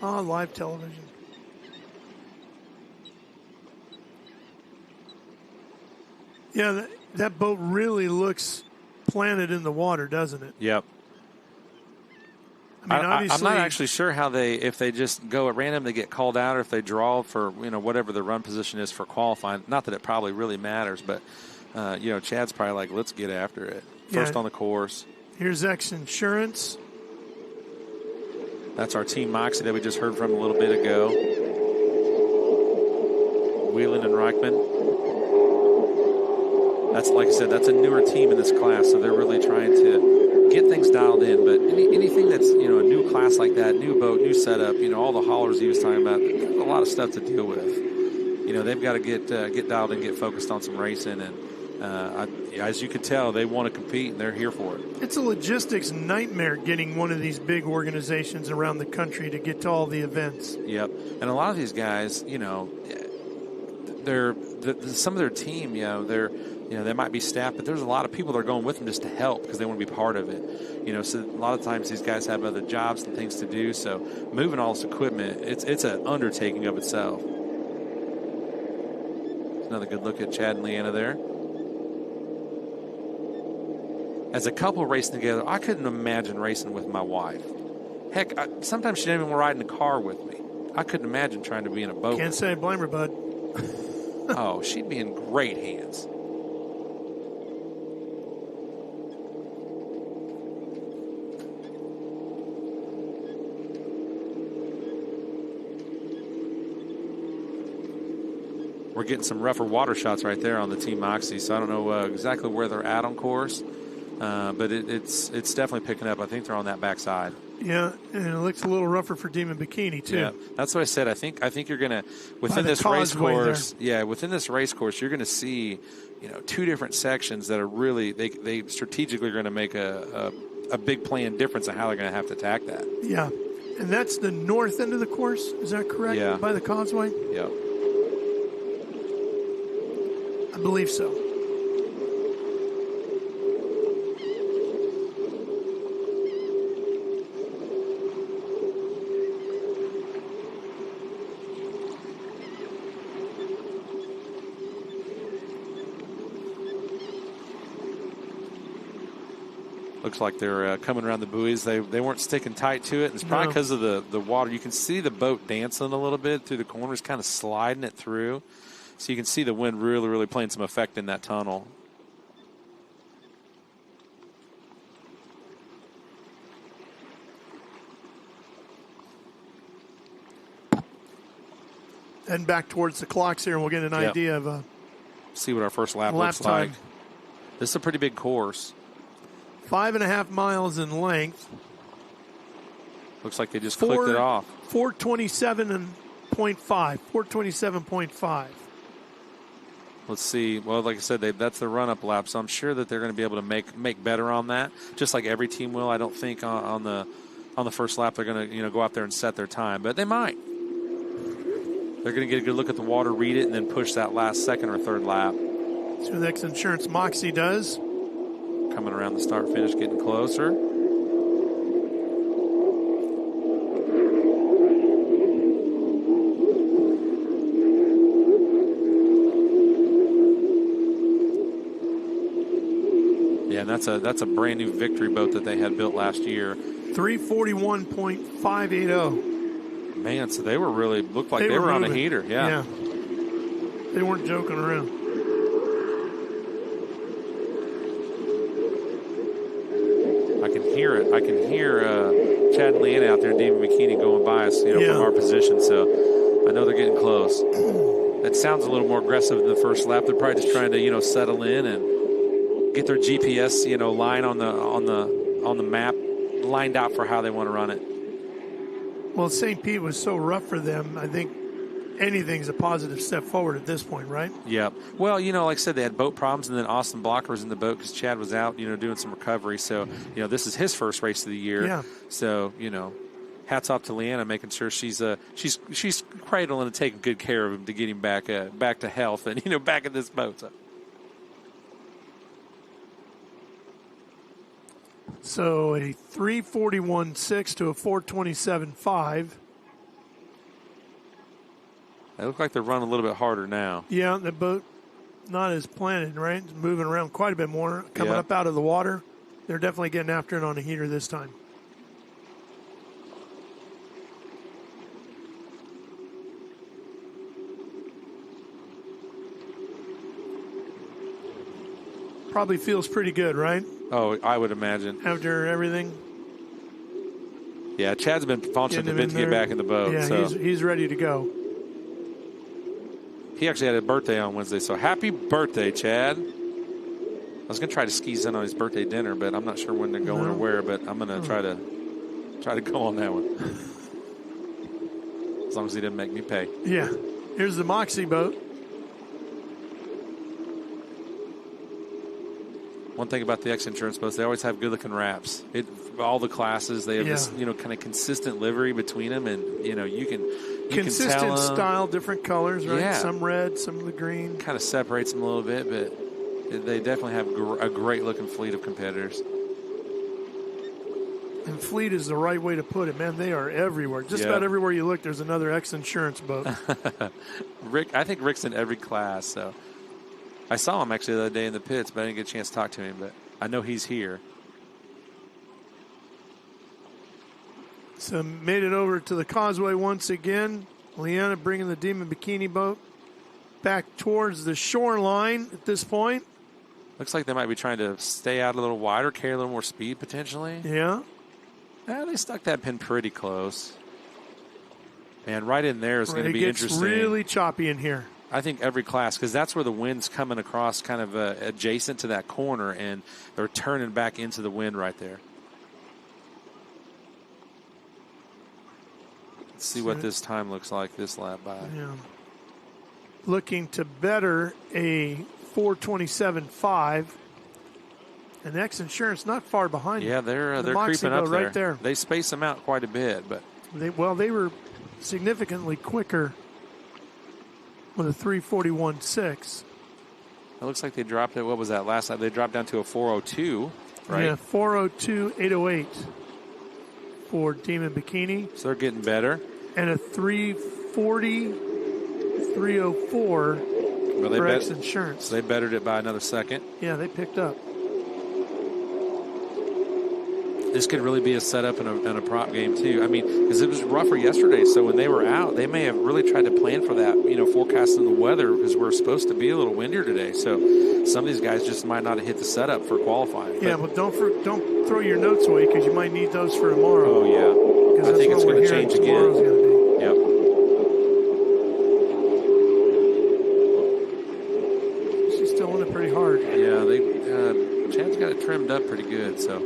Oh, live television. Yeah, that boat really looks planted in the water, doesn't it? Yep. I mean, obviously, I'm not actually sure how if they just go at random, they get called out, or if they draw for, whatever the run position is for qualifying. Not that it probably really matters, but, Chad's probably like, let's get after it. First on the course. Here's X Insurance. That's our Team Moxie that we just heard from a little bit ago. Whelan and Reichman. That's, like I said, that's a newer team in this class, so they're really trying to get things dialed in. But anything that's, a new class like that, new boat, new setup, all the haulers he was talking about, there's a lot of stuff to deal with. They've got to get dialed in, get focused on some racing. And as you can tell, they want to compete, and they're here for it. It's a logistics nightmare getting one of these big organizations around the country to get to all the events. Yep. And a lot of these guys, they're some of their team, they might be staff, but there's a lot of people that are going with them just to help because they want to be part of it. So a lot of times these guys have other jobs and things to do. So moving all this equipment, it's an undertaking of itself. Another good look at Chad and Leanna there. As a couple racing together, I couldn't imagine racing with my wife. Heck, sometimes she didn't even ride in the car with me. I couldn't imagine trying to be in a boat. Can't say I blame her, bud. Oh, she'd be in great hands. We're getting some rougher water shots right there on the Team Moxie, so I don't know exactly where they're at on course, but it's definitely picking up. I think they're on that backside. Yeah, and it looks a little rougher for Demon Bikini too. Yeah, that's what I said. I think you're gonna within this race course. Yeah, within this race course, you're gonna see 2 different sections that are really they strategically are going to make a big plan difference in how they're going to have to attack that. Yeah, and that's the north end of the course. Is that correct? Yeah, by the causeway. Yeah. I believe so. Looks like they're coming around the buoys. They weren't sticking tight to it. And it's probably because of the water. You can see the boat dancing a little bit through the corners, kind of sliding it through. So you can see the wind really, really playing some effect in that tunnel. Heading back towards the clocks here, and we'll get an idea of see what our first lap looks time. like. This is a pretty big course. 5.5 miles in length. Looks like they just clicked it off. 427.5. 427.5. Let's see. Well, like I said, that's the run-up lap, so I'm sure that they're going to be able to make better on that, just like every team will. I don't think on the first lap they're going to go out there and set their time, but they might. They're going to get a good look at the water, read it, and then push that last second or third lap. See what the X Insurance Moxie does. Coming around the start finish, getting closer. Yeah, and that's a brand new victory boat that they had built last year. 341.580. Man, so they were really looked like they were on a heater. Yeah. They weren't joking around. I can hear it. I can hear Chad and Leanna out there and David McKinney going by us, from our position. So I know they're getting close. That sounds a little more aggressive than the first lap. They're probably just trying to, settle in and get their GPS, line on the map lined out for how they want to run it. Well, St. Pete was so rough for them. I think anything's a positive step forward at this point, right? Yep. Well, like I said, they had boat problems, and then Austin Blocker was in the boat because Chad was out, doing some recovery. So, this is his first race of the year. Yeah. So, hats off to Leanna, making sure she's cradling and taking good care of him to get him back to health and back in this boat. So a 341.6 to a 427.5. They look like they're running a little bit harder now. Yeah, the boat not as planted, right? It's moving around quite a bit more. Coming up out of the water. They're definitely getting after it on a heater this time. Probably feels pretty good, right? Oh, I would imagine. After everything. Yeah, Chad's been constantly to get back in the boat. Yeah, so. he's ready to go. He actually had a birthday on Wednesday, so happy birthday, Chad. I was going to try to squeeze in on his birthday dinner, but I'm not sure when they're going or where, but I'm going to try to go on that one. As long as he didn't make me pay. Yeah. Here's the Moxie boat. One thing about the X Insurance boats, they always have good-looking wraps. All the classes, they have this, kind of consistent livery between them, and you can consistent tell style, different colors, right? Yeah. Some red, some of the green. Kind of separates them a little bit, but they definitely have a great-looking fleet of competitors. And fleet is the right way to put it, man. They are everywhere. Just about everywhere you look, there's another X Insurance boat. I think Rick's in every class, so. I saw him actually the other day in the pits, but I didn't get a chance to talk to him. But I know he's here. So made it over to the causeway once again. Leanna bringing the Demon Bikini boat back towards the shoreline at this point. Looks like they might be trying to stay out a little wider, carry a little more speed potentially. Yeah. They stuck that pin pretty close. Man, right in there is going to be interesting. It gets really choppy in here. I think every class, because that's where the wind's coming across kind of adjacent to that corner, and they're turning back into the wind right there. Let's see what this time looks like this lap by. Yeah. Looking to better a 427.5. And X Insurance not far behind. Yeah, they're creeping up right there. They space them out quite a bit, but they were significantly quicker with a 341.6. looks like they dropped it. What was that last night? They dropped down to a 402, right? Yeah, 402.808 for Demon Bikini. So they're getting better. And a 340.304 for X Insurance. So they bettered it by another second. Yeah, they picked up. This could really be a setup and a prop game, too. I mean, because it was rougher yesterday, so when they were out, they may have really tried to plan for that, forecasting the weather, because we're supposed to be a little windier today. So some of these guys just might not have hit the setup for qualifying. Yeah, but don't throw your notes away, because you might need those for tomorrow. Oh, yeah. I think it's going to change again. Yep. She's still in it pretty hard. Yeah, Chad's got it trimmed up pretty good, so.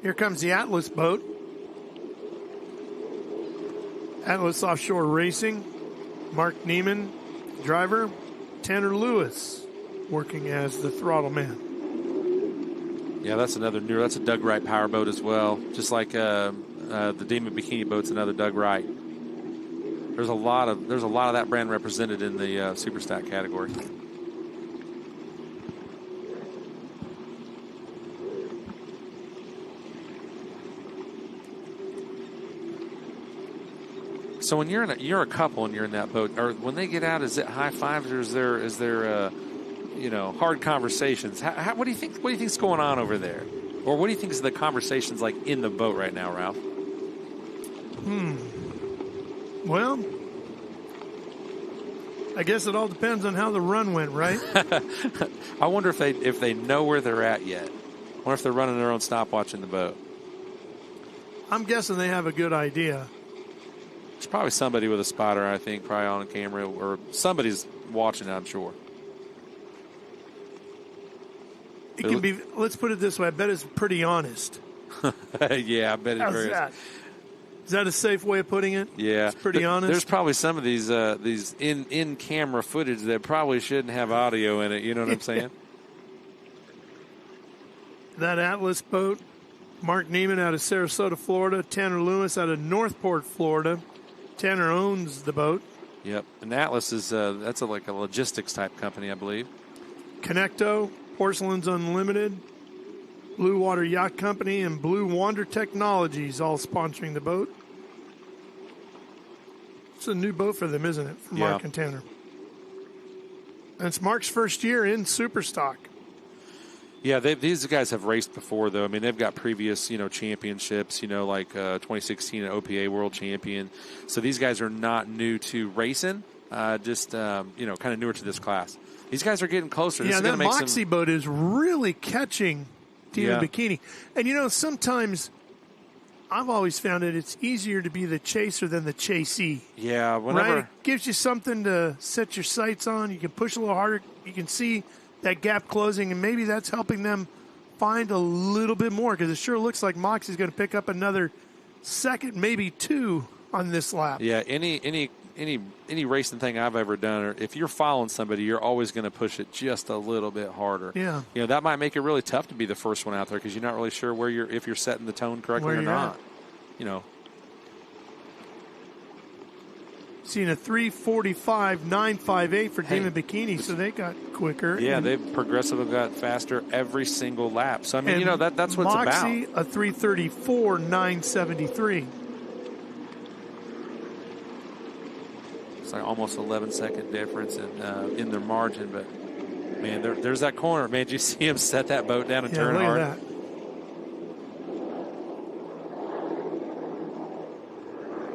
Here comes the Atlas boat. Atlas Offshore Racing. Mark Neiman, driver. Tanner Lewis, working as the throttle man. Yeah, that's a Doug Wright powerboat as well. Just like the Demon Bikini boat's another Doug Wright. There's a lot of that brand represented in the super stack category. So when you're a couple and you're in that boat, or when they get out, is it high fives or is there hard conversations? What do you think? What do you think's going on over there, or what do you think is the conversations like in the boat right now, Ralph? Well, I guess it all depends on how the run went, right? I wonder if they know where they're at yet. I wonder if they're running their own stopwatch in the boat. I'm guessing they have a good idea. There's probably somebody with a spotter, I think, probably on camera, or somebody's watching, I'm sure. It can be, let's put it this way, I bet it's pretty honest. Yeah, I bet it's very honest. Is that a safe way of putting it? Yeah. It's pretty honest. There's probably some of these in-camera footage that probably shouldn't have audio in it, you know what I'm saying? That Atlas boat, Mark Neiman out of Sarasota, Florida, Tanner Lewis out of Northport, Florida. Tanner owns the boat. Yep, and Atlas is that's like a logistics type company, I believe. Connecto, Porcelains Unlimited, Blue Water Yacht Company, and Blue Wander Technologies all sponsoring the boat. It's a new boat for them, isn't it, for Mark and Tanner? And it's Mark's first year in Superstock. Yeah, these guys have raced before, though. I mean, they've got previous, championships, like 2016 OPA World Champion. So these guys are not new to racing, just, kind of newer to this class. These guys are getting closer. Yeah, that Moxie boat is really catching Demon Bikini. And, sometimes I've always found it's easier to be the chaser than the chasee. Yeah, whenever. Right? It gives you something to set your sights on. You can push a little harder. You can see that gap closing, and maybe that's helping them find a little bit more, because it sure looks like Moxie's going to pick up another second, maybe two on this lap. Yeah, any racing thing I've ever done, or if you're following somebody, you're always going to push it just a little bit harder. Yeah. That might make it really tough to be the first one out there, because you're not really sure if you're setting the tone correctly or not. Seen a 3:45.958 for Demon Bikini, so they got quicker. Yeah, they've progressively got faster every single lap. So, I mean, that's what Moxie, it's about. A 3:34.973. It's like almost 11-second difference in their margin. But, man, there's that corner. Man, did you see him set that boat down and turn hard? At that.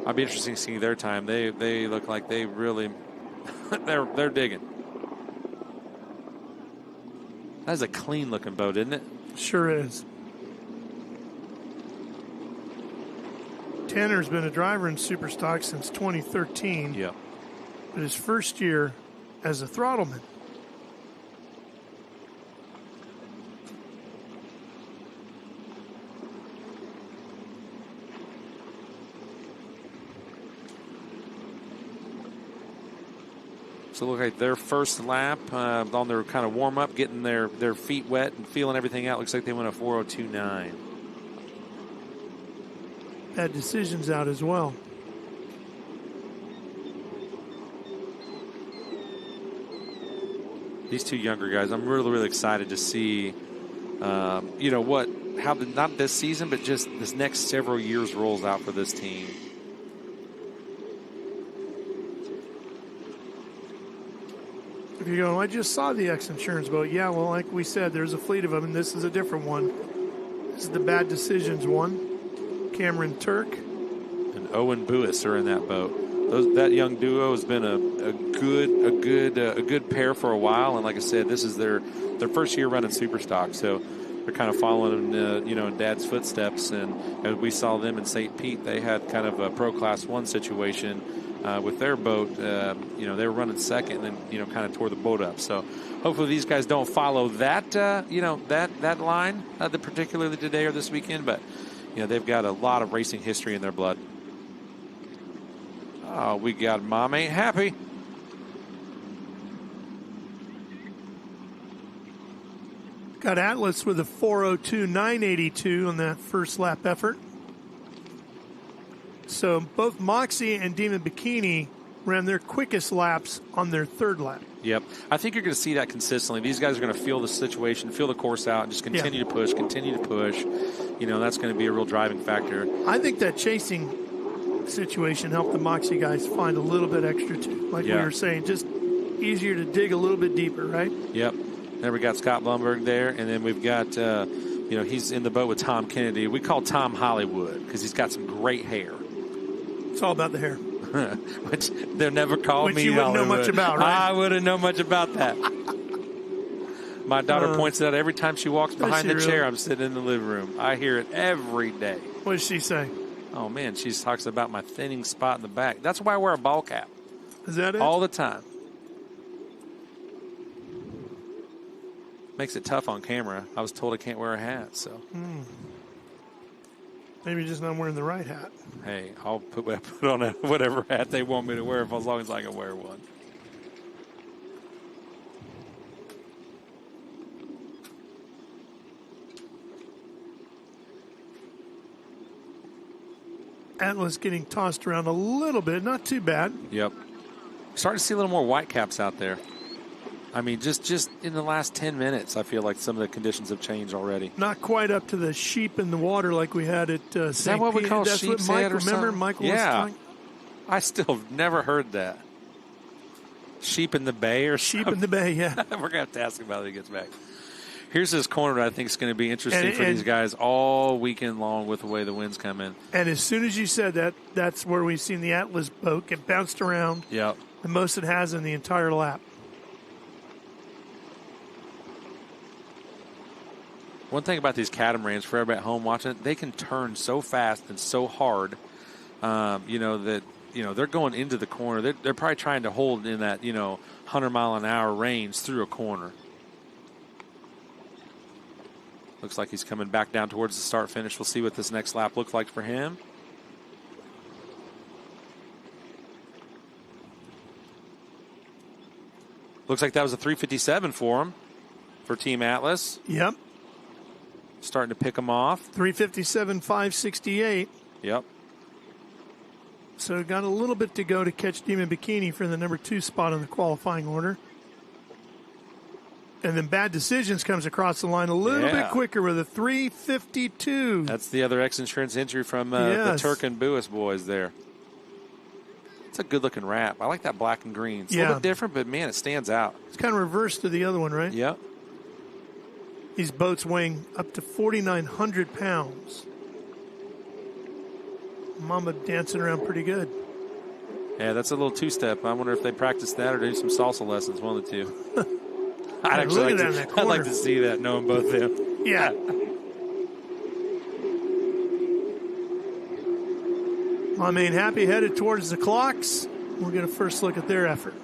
I'd be interested to see their time. They look like they really they're digging. That's a clean looking boat, isn't it? Sure is. Tanner's been a driver in Superstock since 2013. Yeah. But his first year as a throttleman. So it looked like their first lap on their kind of warm-up, getting their feet wet and feeling everything out. Looks like they went a 4:02.9. Had decisions out as well. These two younger guys, I'm really, really excited to see, how not this season, but just this next several years rolls out for this team. If you go, I just saw the X Insurance boat. Yeah, well, like we said, there's a fleet of them, and this is a different one. This is the Bad Decisions one. Cameron Turk and Owen Buis are in that boat. That young duo has been a good pair for a while, and like I said, this is their first year running Superstock, so they're kind of following in Dad's footsteps. And as we saw them in St. Pete, they had kind of a Pro Class 1 situation with their boat. They were running second, and then kind of tore the boat up. So hopefully these guys don't follow that that line, particularly today or this weekend, but they've got a lot of racing history in their blood. Oh, we got Mom Ain't Happy. Got Atlas with a 4:02.982 on that first lap effort. So both Moxie and Demon Bikini ran their quickest laps on their third lap. Yep. I think you're going to see that consistently. These guys are going to feel the situation, feel the course out, and just continue to push, That's going to be a real driving factor. I think that chasing situation helped the Moxie guys find a little bit extra too. Like we were saying, just easier to dig a little bit deeper, right? Yep. Then we got Scott Blumberg there, and then we've got, he's in the boat with Tom Kennedy. We call Tom Hollywood because he's got some great hair. It's all about the hair. Which they'll never call me Which you wouldn't know much about, right? I wouldn't know much about that. My daughter points it out every time she walks behind the chair. I'm sitting in the living room. I hear it every day. What does she say? Oh, man, she talks about my thinning spot in the back. That's why I wear a ball cap. Is that it? All the time. Makes it tough on camera. I was told I can't wear a hat, so. Maybe just not wearing the right hat. Hey, I'll put on whatever hat they want me to wear as long as I can wear one. Atlas getting tossed around a little bit, not too bad. Yep. Starting to see a little more white caps out there. I mean, just in the last 10 minutes, I feel like some of the conditions have changed already. Not quite up to the sheep in the water like we had at St. Pete. Is that what we call sheep's head or something? Remember Michael was talking? I still have never heard that. Sheep in the bay or something? Sheep in the bay, yeah. We're going to have to ask him about it when he gets back. Here's this corner that I think is going to be interesting for these guys all weekend long with the way the wind's come in. And as soon as you said that, that's where we've seen the Atlas boat get bounced around. Yep. The most it has in the entire lap. One thing about these catamarans, for everybody at home watching it, they can turn so fast and so hard, they're going into the corner. They're probably trying to hold in that, 100-mile-an-hour range through a corner. Looks like he's coming back down towards the start finish. We'll see what this next lap looks like for him. Looks like that was a 3:57 for him, for Team Atlas. Yep. Starting to pick him off. 3:57.568. Yep. So got a little bit to go to catch Demon Bikini for the number 2 spot in the qualifying order. And then Bad Decisions comes across the line a little bit quicker with a 3:52. That's the other X Insurance entry from the Turk and Buis boys there. It's a good-looking wrap. I like that black and green. It's a little bit different, but, man, it stands out. It's kind of reversed to the other one, right? Yep. These boats weighing up to 4,900 pounds. Mama dancing around pretty good. Yeah, that's a little two-step. I wonder if they practice that or do some salsa lessons, one of the two. I'd like to see that, knowing both of them. Yeah. My main happy headed towards the clocks. We'll get a first look at their effort.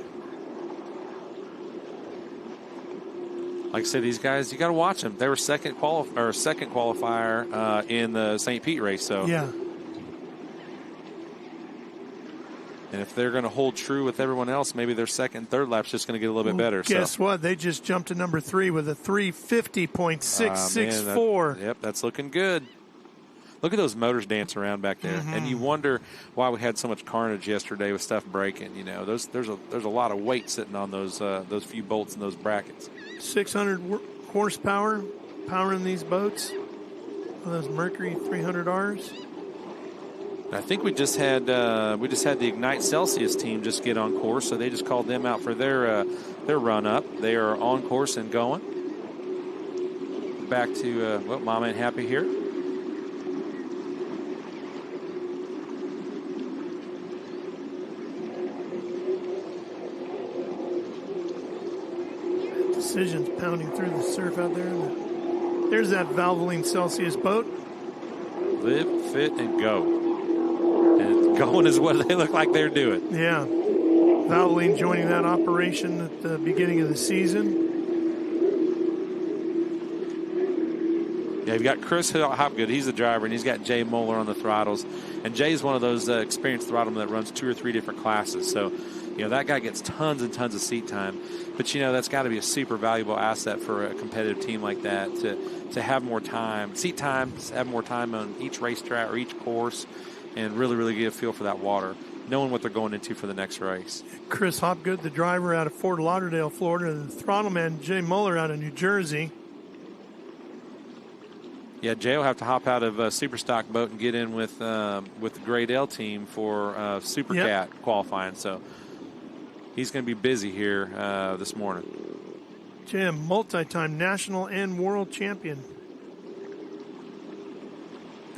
Like I said, these guys, you got to watch them. They were second qualifier in the St. Pete race. So yeah. And if they're going to hold true with everyone else, maybe their second and third lap's just going to get a little bit better. Guess what? They just jumped to number 3 with a 350.664. Yep, that's looking good. Look at those motors dancing around back there. Mm-hmm. And you wonder why we had so much carnage yesterday with stuff breaking. You know, there's a lot of weight sitting on those few bolts and those brackets. 600 horsepower powering these boats. Those Mercury 300Rs. I think we just had the Ignite Celsius team just get on course, so they just called them out for their run up. They are on course and going. Back to Mama and Happy here. Decisions pounding through the surf out there. There's that Valvoline Celsius boat. Live, fit, and go. And going is what they look like they're doing. Yeah. Valvoline joining that operation at the beginning of the season. Yeah, you've got Chris Hopgood. He's the driver, and he's got Jay Moeller on the throttles. And Jay's one of those experienced throttlemen that runs 2 or 3 different classes. So, that guy gets tons and tons of seat time. But, that's got to be a super valuable asset for a competitive team like that to have more time. Seat time, have more time on each racetrack or each course and really, really get a feel for that water, knowing what they're going into for the next race. Chris Hopgood, the driver out of Fort Lauderdale, Florida, and the throttleman Jay Moeller out of New Jersey. Yeah, Jay will have to hop out of a super stock boat and get in with the Grade L team for Super Cat qualifying. So he's going to be busy here this morning. Jay, a multi-time national and world champion.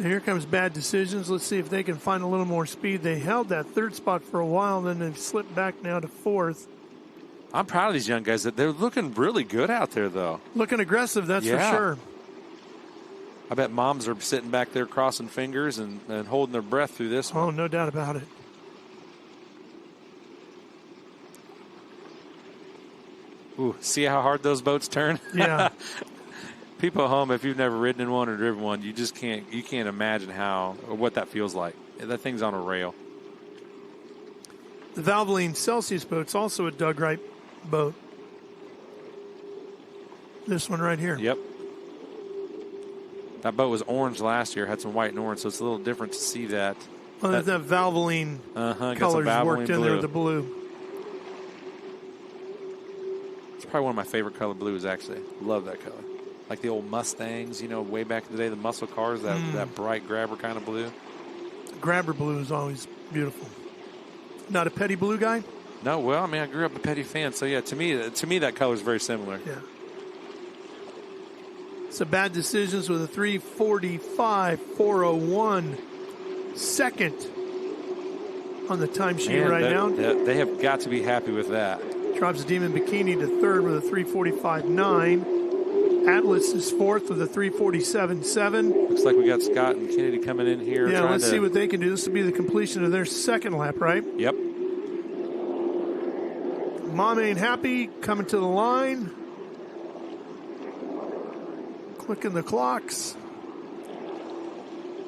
Here comes Bad Decisions. Let's see if they can find a little more speed. They held that 3rd spot for a while, then they've slipped back now to 4th. I'm proud of these young guys. They're looking really good out there, though. Looking aggressive, that's for sure. I bet moms are sitting back there crossing fingers and holding their breath through this one. Oh, no doubt about it. Ooh, see how hard those boats turn? Yeah. People at home, if you've never ridden in one or driven one, you can't imagine what that feels like. That thing's on a rail. The Valvoline Celsius boat's also a Doug Wright boat. This one right here. Yep. That boat was orange last year, had some white and orange, so it's a little different to see that. Well, that Valvoline colors worked in there with the blue. It's probably one of my favorite color blues, actually. Love that color. Like the old Mustangs, way back in the day, the muscle cars, that bright grabber kind of blue. Grabber blue is always beautiful. Not a petty blue guy? No, well, I grew up a petty fan, so yeah, to me that color is very similar. Yeah. So Bad Decisions with a 3:45.401 second on the timesheet now. They have got to be happy with that. Drops Demon Bikini to 3rd with a 3:45.9. Atlas is 4th with a 3:47.7. Looks like we got Scott and Kennedy coming in here. Yeah, let's see what they can do. This will be the completion of their 2nd lap, right? Yep. Mom Ain't Happy coming to the line. Clicking the clocks.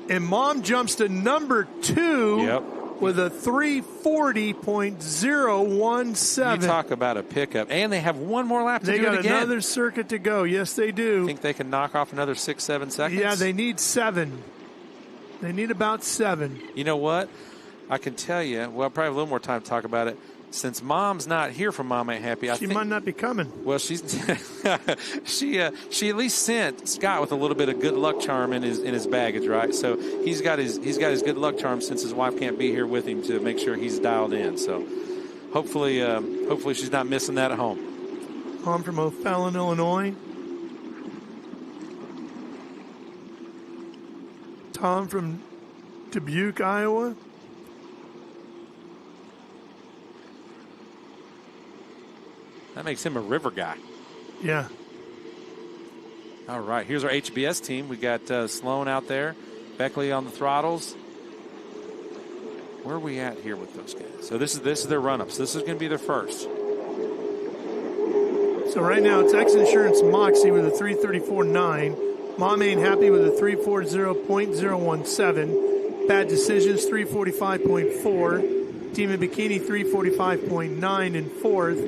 And Mom jumps to number 2 with a 3:40.017. You talk about a pickup. And they have one more lap to do it again. They got another circuit to go. Yes, they do. Think they can knock off another 6-7 seconds? Yeah, they need 7. They need about 7. You know what? I can tell you, probably have a little more time to talk about it. Since Mom's not here for Mom Ain't Happy, she might not be coming. Well, she at least sent Scott with a little bit of good luck charm in his baggage, right? So he's got his good luck charm since his wife can't be here with him to make sure he's dialed in. So hopefully she's not missing that at home. Mom from O'Fallon, Illinois. Tom from Dubuque, Iowa. That makes him a river guy. Yeah. All right, here's our HBS team. We got Sloan out there, Beckley on the throttles. Where are we at here with those guys? So this is their run-ups. This is going to be their first. So right now it's X Insurance Moxie with a 3:34.9. Mom Ain't Happy with a 3:40.017. Bad Decisions 3:45.4. Team in Bikini 345.9 in fourth.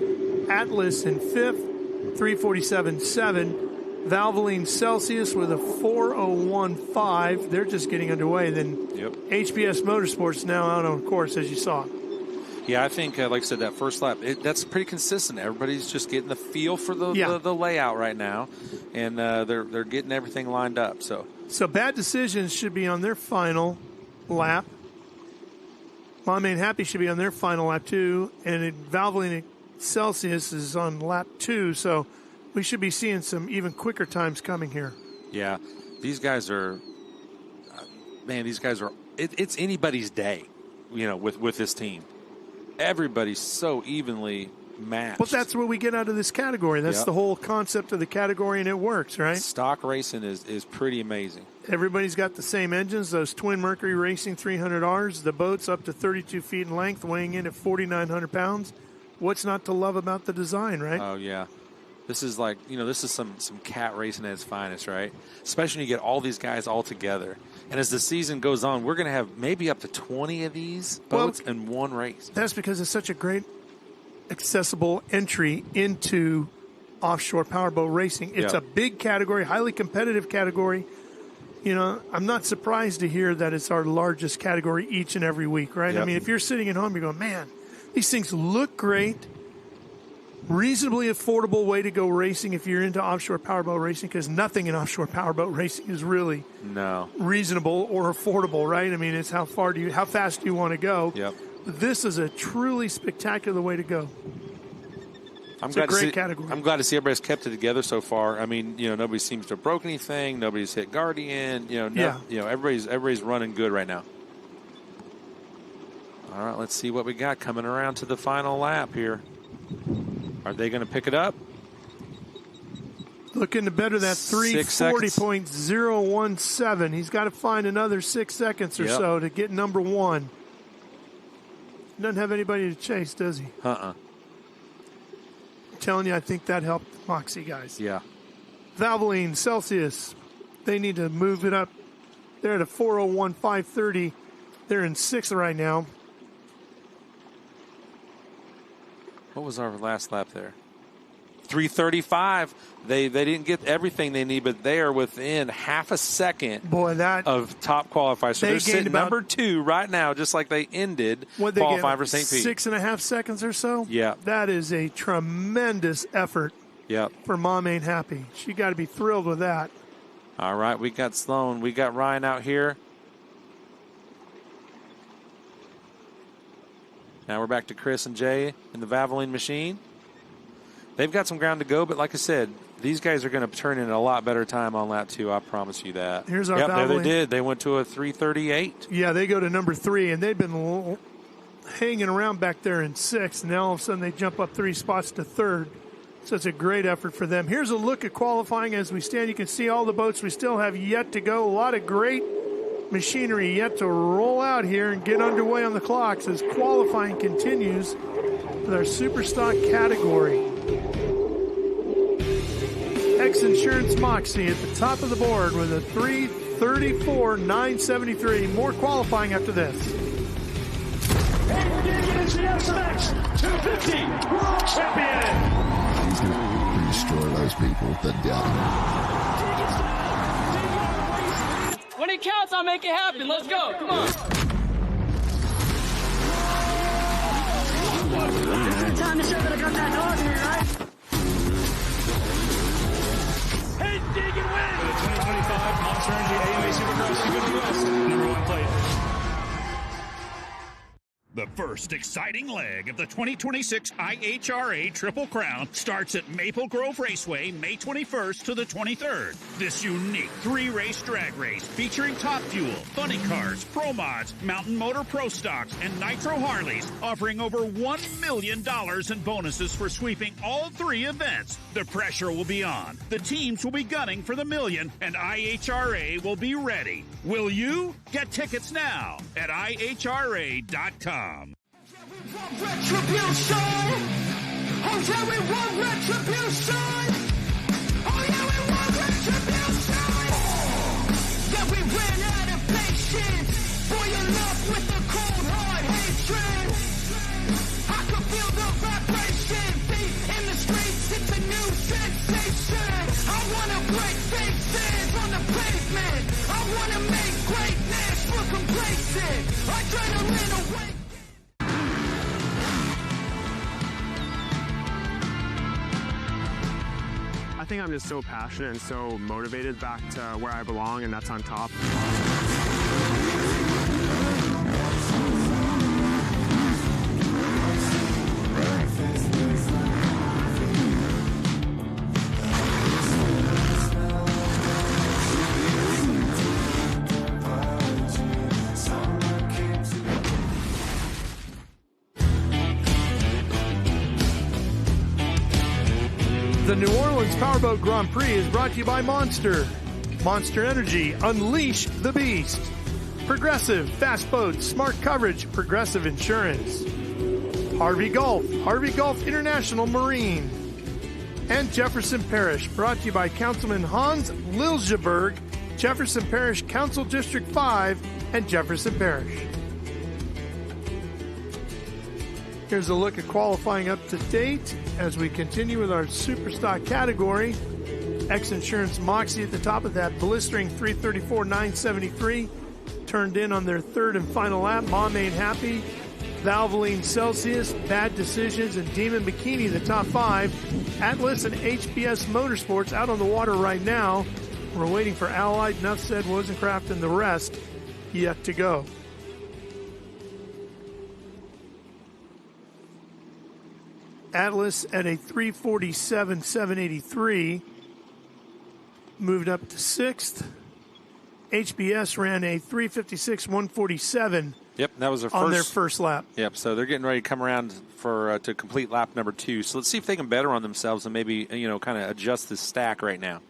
Atlas in fifth, 347.7. Valvoline Celsius with a 401.5. They're just getting underway. Then HPS Motorsports now out on course, as you saw. Yeah, I think, like I said, that first lap, that's pretty consistent. Everybody's just getting the feel for the layout right now, and they're getting everything lined up. So Bad Decisions should be on their final lap. Mom Ain't Happy should be on their final lap, too. And Valvoline Celsius is on lap 2, so we should be seeing some even quicker times coming here. Yeah, these guys are, it's anybody's day, with this team. Everybody's so evenly matched. Well, that's what we get out of this category. That's the whole concept of the category, and it works, right? Stock racing is pretty amazing. Everybody's got the same engines, those Twin Mercury Racing 300Rs, the boats up to 32 feet in length, weighing in at 4,900 pounds. What's not to love about the design, right? Oh, yeah. This is like, this is some cat racing at its finest, right? Especially when you get all these guys all together. And as the season goes on, we're going to have maybe up to 20 of these boats in one race. That's because it's such a great, accessible entry into offshore powerboat racing. It's a big category, highly competitive category. I'm not surprised to hear that it's our largest category each and every week, right? I mean, if you're sitting at home, you're going, man, these things look great. Reasonably affordable way to go racing if you're into offshore powerboat racing, because nothing in offshore powerboat racing is really reasonable or affordable, right? I mean, it's how fast do you want to go? Yep. This is a truly spectacular way to go. It's a great category. I'm glad to see everybody's kept it together so far. I mean, nobody seems to have broken anything. Nobody's hit Guardian. Everybody's running good right now. All right, let's see what we got coming around to the final lap here. Are they going to pick it up? Looking to better that 340.017. He's got to find another 6 seconds or so to get number one. Doesn't have anybody to chase, does he? I'm telling you, I think that helped the Moxie guys. Yeah. Valvoline, Celsius, they need to move it up. They're at a 401.530. They're in sixth right now. What was our last lap there? 3:35. They didn't get everything they need, but they are within half a second of top qualifiers. So they're sitting number 2 right now, just like they ended qualifying for St. Pete. 6.5 seconds or so? Yeah. That is a tremendous effort for Mom Ain't Happy. She got to be thrilled with that. All right, we got Sloan. We got Ryan out here. Now we're back to Chris and Jay in the Valvoline machine. They've got some ground to go, but like I said, these guys are going to turn in a lot better time on lap 2. I promise you that. Here's our Valvoline. Valvoline. There they did. They went to a 3:38. Yeah, they go to number 3, and they've been hanging around back there in 6th. Now all of a sudden they jump up 3 spots to 3rd. So it's a great effort for them. Here's a look at qualifying as we stand. You can see all the boats we still have yet to go. A lot of great machinery yet to roll out here and get underway on the clocks as qualifying continues with our super stock category. X Insurance Moxie at the top of the board with a 3:34.973. More qualifying after this. And we're getting into the SMX 250 World Champion. He's going to destroy those people that doubt him. When it counts, I'll make it happen. Let's go. Come on. It's the time to show that I got that dog here, right? Hey, dig and win! The 2025 Monster Energy AMA Supercross US #1 plate. The first exciting leg of the 2026 IHRA Triple Crown starts at Maple Grove Raceway May 21st to the 23rd. This unique 3-race drag race featuring Top Fuel, Funny Cars, Pro Mods, Mountain Motor Pro Stocks, and Nitro Harleys, offering over $1 million in bonuses for sweeping all 3 events. The pressure will be on. The teams will be gunning for the million, and IHRA will be ready. Will you? Get tickets now at IHRA.com. Retribution! Oh yeah, we want retribution! Oh yeah, we want retribution! Yeah, we ran out of patience. Boil up with the cold hard hatred. think I'm just so passionate and so motivated back to where I belong, and that's on top. The New Orleans Powerboat Grand Prix is brought to you by Monster. Monster Energy, unleash the beast. Progressive, fast boats, smart coverage, Progressive Insurance. Harvey Gulf International Marine. And Jefferson Parish, brought to you by Councilman Hans Liljeburg, Jefferson Parish Council District 5, and Jefferson Parish. Here's a look at qualifying up to date as we continue with our Superstock category. X Insurance Moxie at the top of that, blistering 334.973. Turned in on their third and final lap. Mom Ain't Happy, Valvoline Celsius, Bad Decisions, and Demon Bikini, the top 5. Atlas and HBS Motorsports out on the water right now. We're waiting for Allied, Enough Said, Wozencraft, and the rest yet to go. Atlas at a 347.783 moved up to 6th. HBS ran a 356.147. Yep, that was on their first lap. Yep, so they're getting ready to come around for to complete lap number 2. So let's see if they can better on themselves and maybe kind of adjust this stack right now.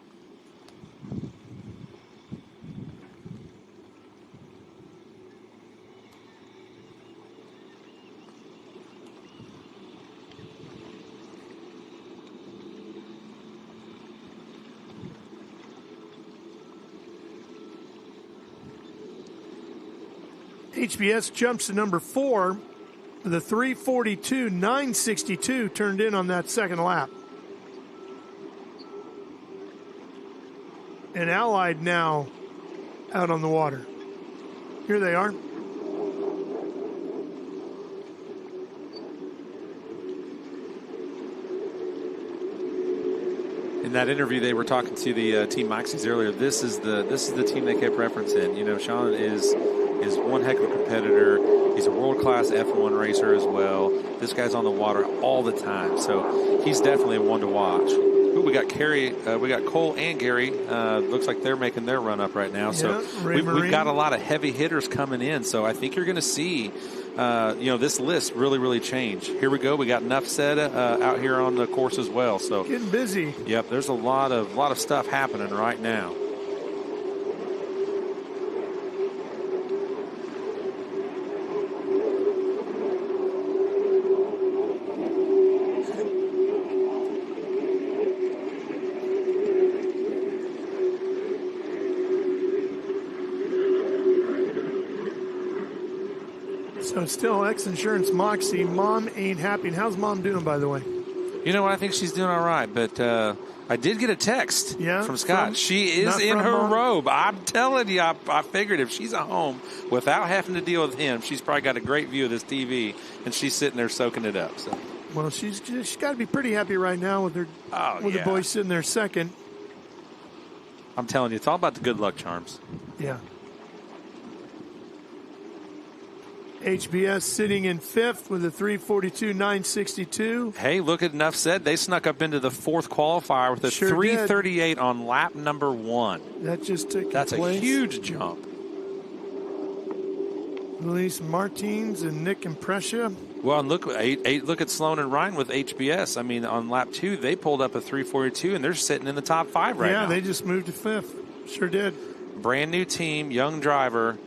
HBS jumps to number 4 with a 342.962 turned in on that second lap. And Allied now out on the water. Here they are. In that interview, they were talking to the Team Moxies earlier. This is the team they kept referencing. Sean is one heck of a competitor. He's a world-class F1 racer as well. This guy's on the water all the time, so he's definitely one to watch. Ooh, we got Cole and Gary. Looks like they're making their run up right now. So we've got a lot of heavy hitters coming in. So I think you're going to see, this list really, really change. Here we go. We got Enough Said out here on the course as well. So getting busy. Yep, there's a lot of stuff happening right now. So still X Insurance Moxie. Mom Ain't Happy. And how's Mom doing, by the way? You know what? I think she's doing all right. But I did get a text from Scott. She is in her robe. I'm telling you, I figured if she's at home without having to deal with him, she's probably got a great view of this TV, and she's sitting there soaking it up. So. Well, she's got to be pretty happy right now with her the boy sitting there second. I'm telling you, it's all about the good luck charms. Yeah. HBS sitting in 5th with a 342.962. Hey, look at Enough Said. They snuck up into the 4th qualifier with a 338 on lap number 1. That just took That's place. A huge jump. Luis Martins and Nick Impresia. Well, and look at Sloan and Ryan with HBS. I mean, on lap 2, they pulled up a 342, and they're sitting in the top 5 right now. Yeah, they just moved to 5th. Sure did. Brand new team, young driver.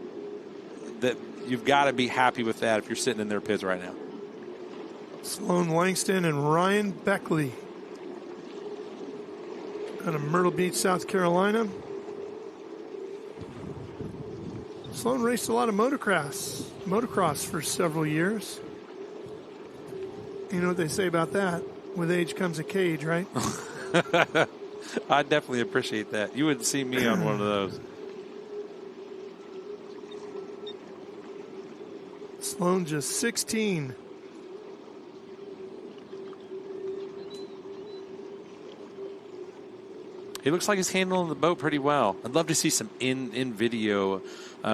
That you've got to be happy with that if you're sitting in their pits right now. Sloan Langston and Ryan Beckley out of Myrtle Beach, South Carolina. Sloan raced a lot of motocross for several years. You know what they say about that? With age comes a cage, right? I definitely appreciate that. You wouldn't see me on one of those. Sloan just 16. He looks like he's handling the boat pretty well. I'd love to see some in video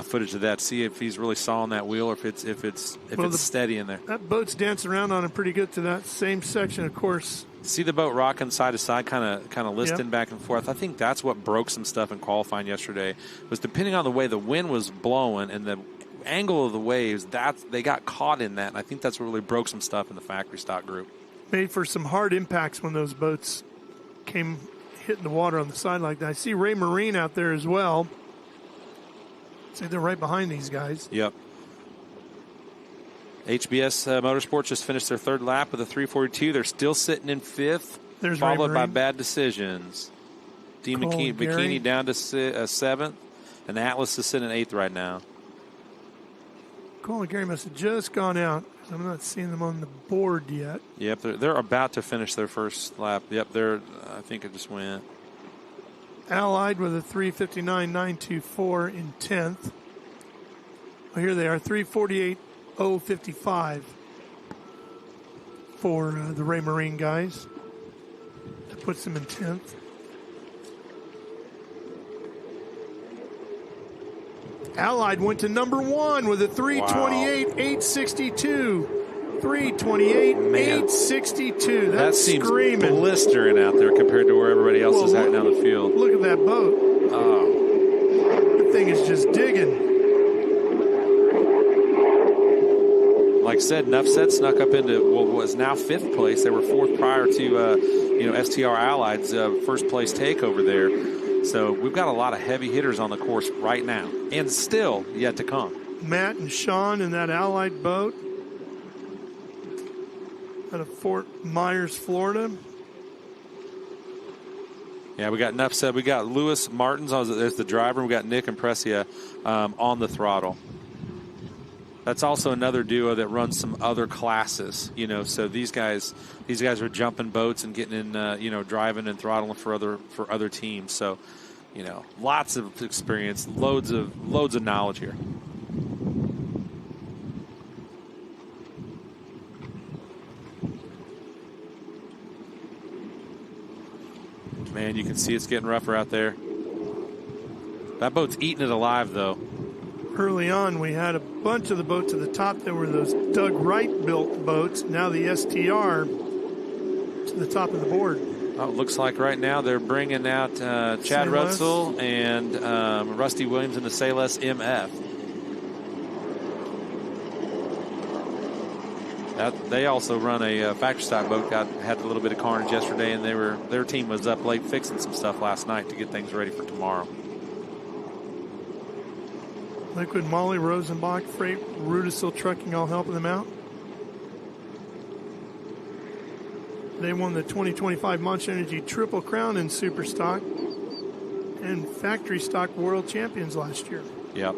footage of that. See if he's really sawing that wheel, or if it's steady in there. That boat's dancing around on him pretty good to that same section, of course. See the boat rocking side to side, kind of listing back and forth. I think that's what broke some stuff in qualifying yesterday. Was depending on the way the wind was blowing and the angle of the waves, they got caught in that. And I think that's what really broke some stuff in the factory stock group. Made for some hard impacts when those boats came hitting the water on the side like that. I see Ray Marine out there as well. See, they're right behind these guys. Yep. HBS Motorsports just finished their third lap with a 3:42. They're still sitting in fifth, followed by bad decisions. D. Bikini down to seventh, and Atlas is sitting in eighth right now. Cole and Gary must have just gone out. I'm not seeing them on the board yet. Yep, they're about to finish their first lap. Yep, I think it just went. Allied with a 3:59.924 in 10th. Well, here they are, 3:48.055 for the Ray Marine guys. That puts them in 10th. Allied went to number one with a 3:28.862. 3:28.862. That's seems screaming. Blistering out there compared to where everybody else is heading down the field. Look at that boat. Oh. That thing is just digging. Like I said, Nuffset snuck up into what was now fifth place. They were fourth prior to STR Allied's first place takeover there. So we've got a lot of heavy hitters on the course right now, and still yet to come. Matt and Sean in that Allied boat out of Fort Myers, Florida. Yeah, we got Nuffset. We got Lewis Martins as the driver. We got Nick Impresia on the throttle. That's also another duo that runs some other classes, so these guys are jumping boats and getting in, driving and throttling for other teams. So, lots of experience, loads of knowledge here. Man, you can see it's getting rougher out there. That boat's eating it alive, though. Early on, we had a bunch of the boats at the top that were those Doug Wright-built boats. Now the STR to the top of the board. Oh, it looks like right now they're bringing out Chad Rutzel and Rusty Williams in the Sayless MF. They also run a factory stock boat. Had a little bit of carnage yesterday, and their team was up late fixing some stuff last night to get things ready for tomorrow. Liquid Molly, Rosenbach, Freight, Rudisill Trucking, all helping them out. They won the 2025 Monster Energy Triple Crown in Super Stock and Factory Stock World Champions last year. Yep.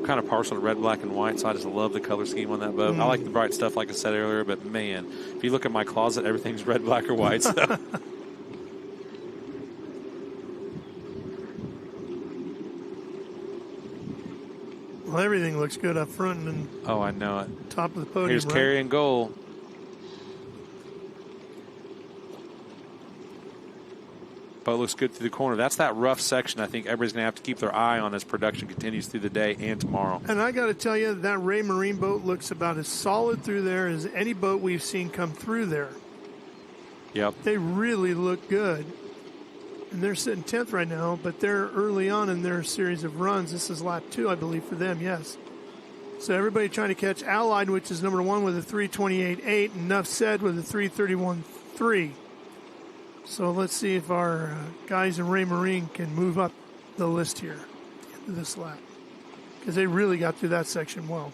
Kind of partial to red, black, and white, so I just love the color scheme on that boat. I like the bright stuff, like I said earlier, but man, if you look at my closet, everything's red, black, or white. So. Well, everything looks good up front and I know it. Top of the podium. Here's Carey and goal. Boat looks good through the corner. That's that rough section I think everybody's going to have to keep their eye on as production continues through the day and tomorrow. And I got to tell you, that Ray Marine boat looks about as solid through there as any boat we've seen come through there. Yep. They really look good. And they're sitting 10th right now, but they're early on in their series of runs. This is lap 2, I believe, for them, yes. So everybody trying to catch Allied, which is number 1 with a 3:28.8, and Nuff Said with a 3:31.3. So let's see if our guys in Ray Marine can move up the list here into this lap, because they really got through that section well.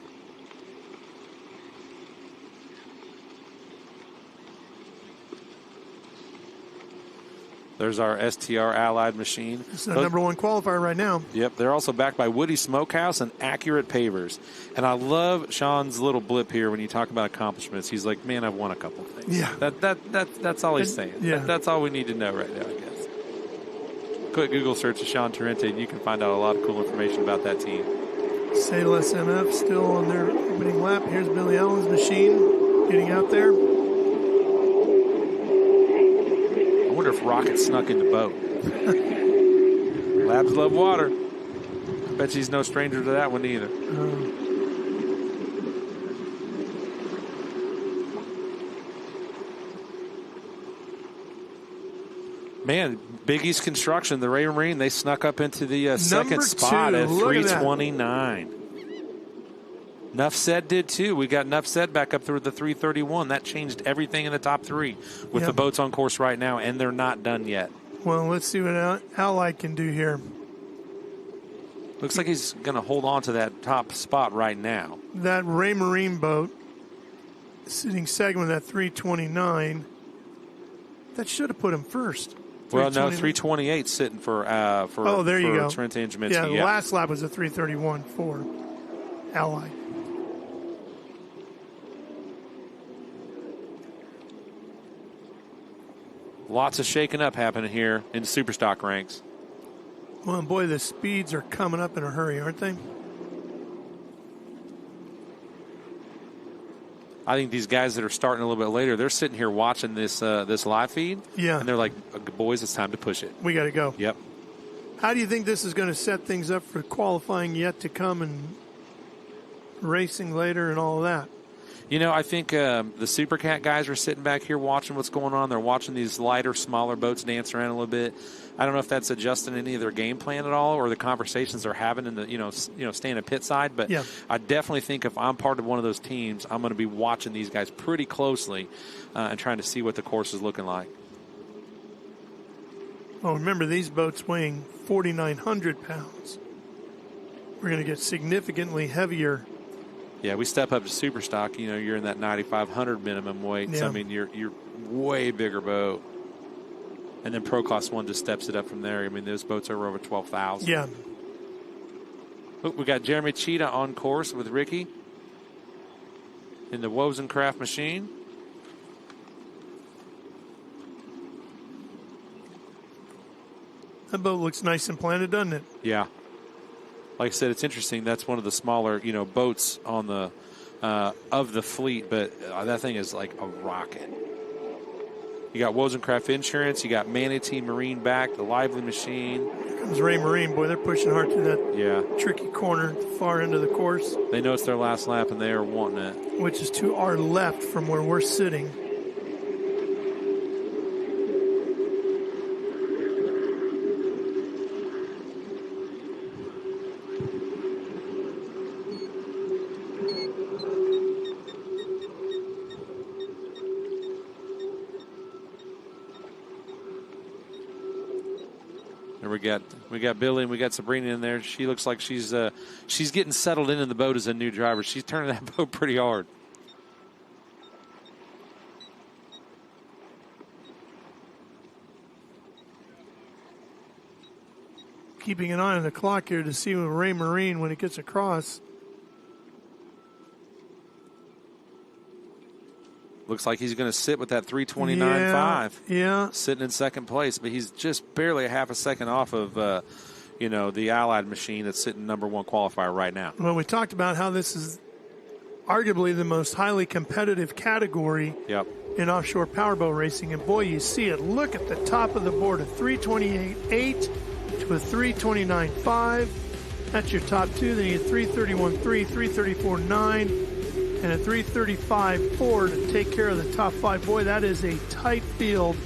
There's our STR Allied machine. It's the number 1 qualifier right now. Yep, they're also backed by Woody Smokehouse and Accurate Pavers. And I love Sean's little blip here when you talk about accomplishments. He's like, man, I've won a couple things. Yeah. That's all he's saying. Yeah. That's all we need to know right now, I guess. Quick Google search of Sean Torrente, and you can find out a lot of cool information about that team. Sayless MF still on their opening lap. Here's Billy Allen's machine getting out there. rocket snuck in the boat. Labs love water. Bet she's no stranger to that one either. Man, Big East Construction, the Ray Marine, they snuck up into the second spot at 329. Nuff Said did too. We got Nuff Said back up through the 331. That changed everything in the top three with the boats on course right now, and they're not done yet. Well, let's see what Allied can do here. Looks like he's going to hold on to that top spot right now. That Ray Marine boat sitting second with that 329. That should have put him first. Well, no, 328 sitting for there you go. Trent Angemitzky. Yeah, the last lap was a 331 for Allied. Lots of shaking up happening here in the Superstock ranks. Well, boy, the speeds are coming up in a hurry, aren't they? I think these guys that are starting a little bit later, they're sitting here watching this live feed. Yeah. And they're like, boys, it's time to push it. We got to go. Yep. How do you think this is going to set things up for qualifying yet to come and racing later and all of that? You know, I think the Supercat guys are sitting back here watching what's going on. They're watching these lighter, smaller boats dance around a little bit. I don't know if that's adjusting any of their game plan at all, or the conversations they're having in the staying at pit side. But I definitely think if I'm part of one of those teams, I'm going to be watching these guys pretty closely and trying to see what the course is looking like. Well, remember, these boats weighing 4,900 pounds. We're going to get significantly heavier. Yeah, we step up to Superstock, you're in that 9,500 minimum weight. Yeah. So, I mean, you're way bigger boat. And then Pro Class 1 just steps it up from there. I mean, those boats are over 12,000. Yeah. We got Jeremy Cheetah on course with Ricky in the Wozencraft machine. That boat looks nice and planted, doesn't it? Yeah. Like I said, it's interesting. That's one of the smaller, boats on the of the fleet, but that thing is like a rocket. You got Wozencraft Insurance. You got Manatee Marine back, the Lively Machine. Here comes Ray Marine. Boy, they're pushing hard through that tricky corner at the far end of the course. They know it's their last lap, and they are wanting it. Which is to our left from where we're sitting. We got Billy and we got Sabrina in there. She looks like she's getting settled in the boat as a new driver. She's turning that boat pretty hard. Keeping an eye on the clock here to see when Ray Marine, when it gets across. Looks like he's going to sit with that 329.5. Yeah. Sitting in second place, but he's just barely a half a second off of, the Allied machine that's sitting number one qualifier right now. Well, we talked about how this is arguably the most highly competitive category in offshore powerboat racing. And, boy, you see it. Look at the top of the board, a 328.8 to a 329.5. That's your top two. Then you get 331.3, 334.9. And a 335.4 to take care of the top five. Boy, that is a tight field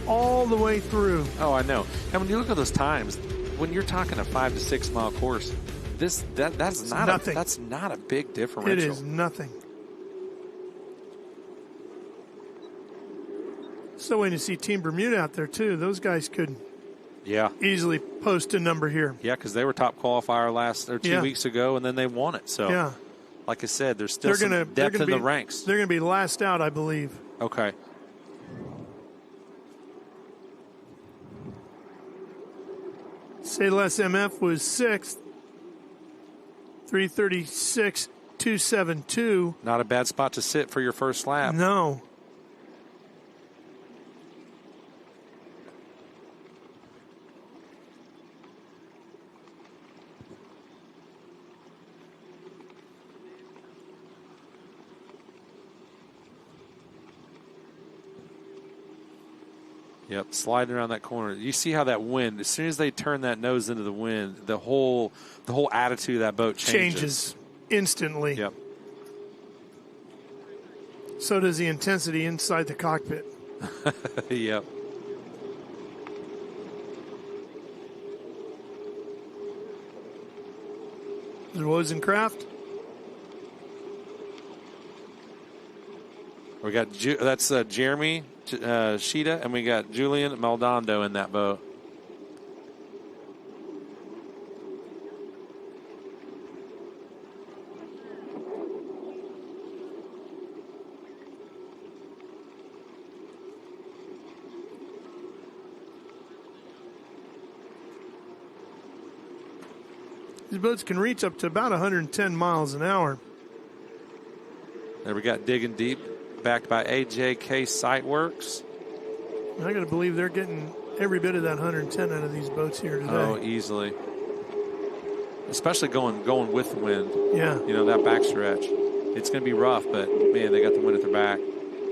all the way through. Oh, I know. And when you look at those times, when you're talking a 5 to 6 mile course, that's not nothing. That's not a big differential. It is nothing. So when you see Team Bermuda out there too, those guys could easily post a number here. Yeah, because they were top qualifier 2 weeks ago, and then they won it. So like I said, there's still some depth in the ranks. They're going to be last out, I believe. Okay. Say-Less MF was 6th. 336.272. Not a bad spot to sit for your first lap. No. Yep, sliding around that corner. You see how that wind, as soon as they turn that nose into the wind, the whole attitude of that boat changes instantly. Yep. So does the intensity inside the cockpit. Yep. Rosencraft. We got that's Jeremy Sheeta, and we got Julian Maldonado in that boat. These boats can reach up to about 110 miles an hour. There we got Digging Deep, backed by AJK Sightworks. I got to believe they're getting every bit of that 110 out of these boats here today. Oh, easily. Especially going with the wind. Yeah. You know, that backstretch. It's going to be rough, but, man, they got the wind at their back.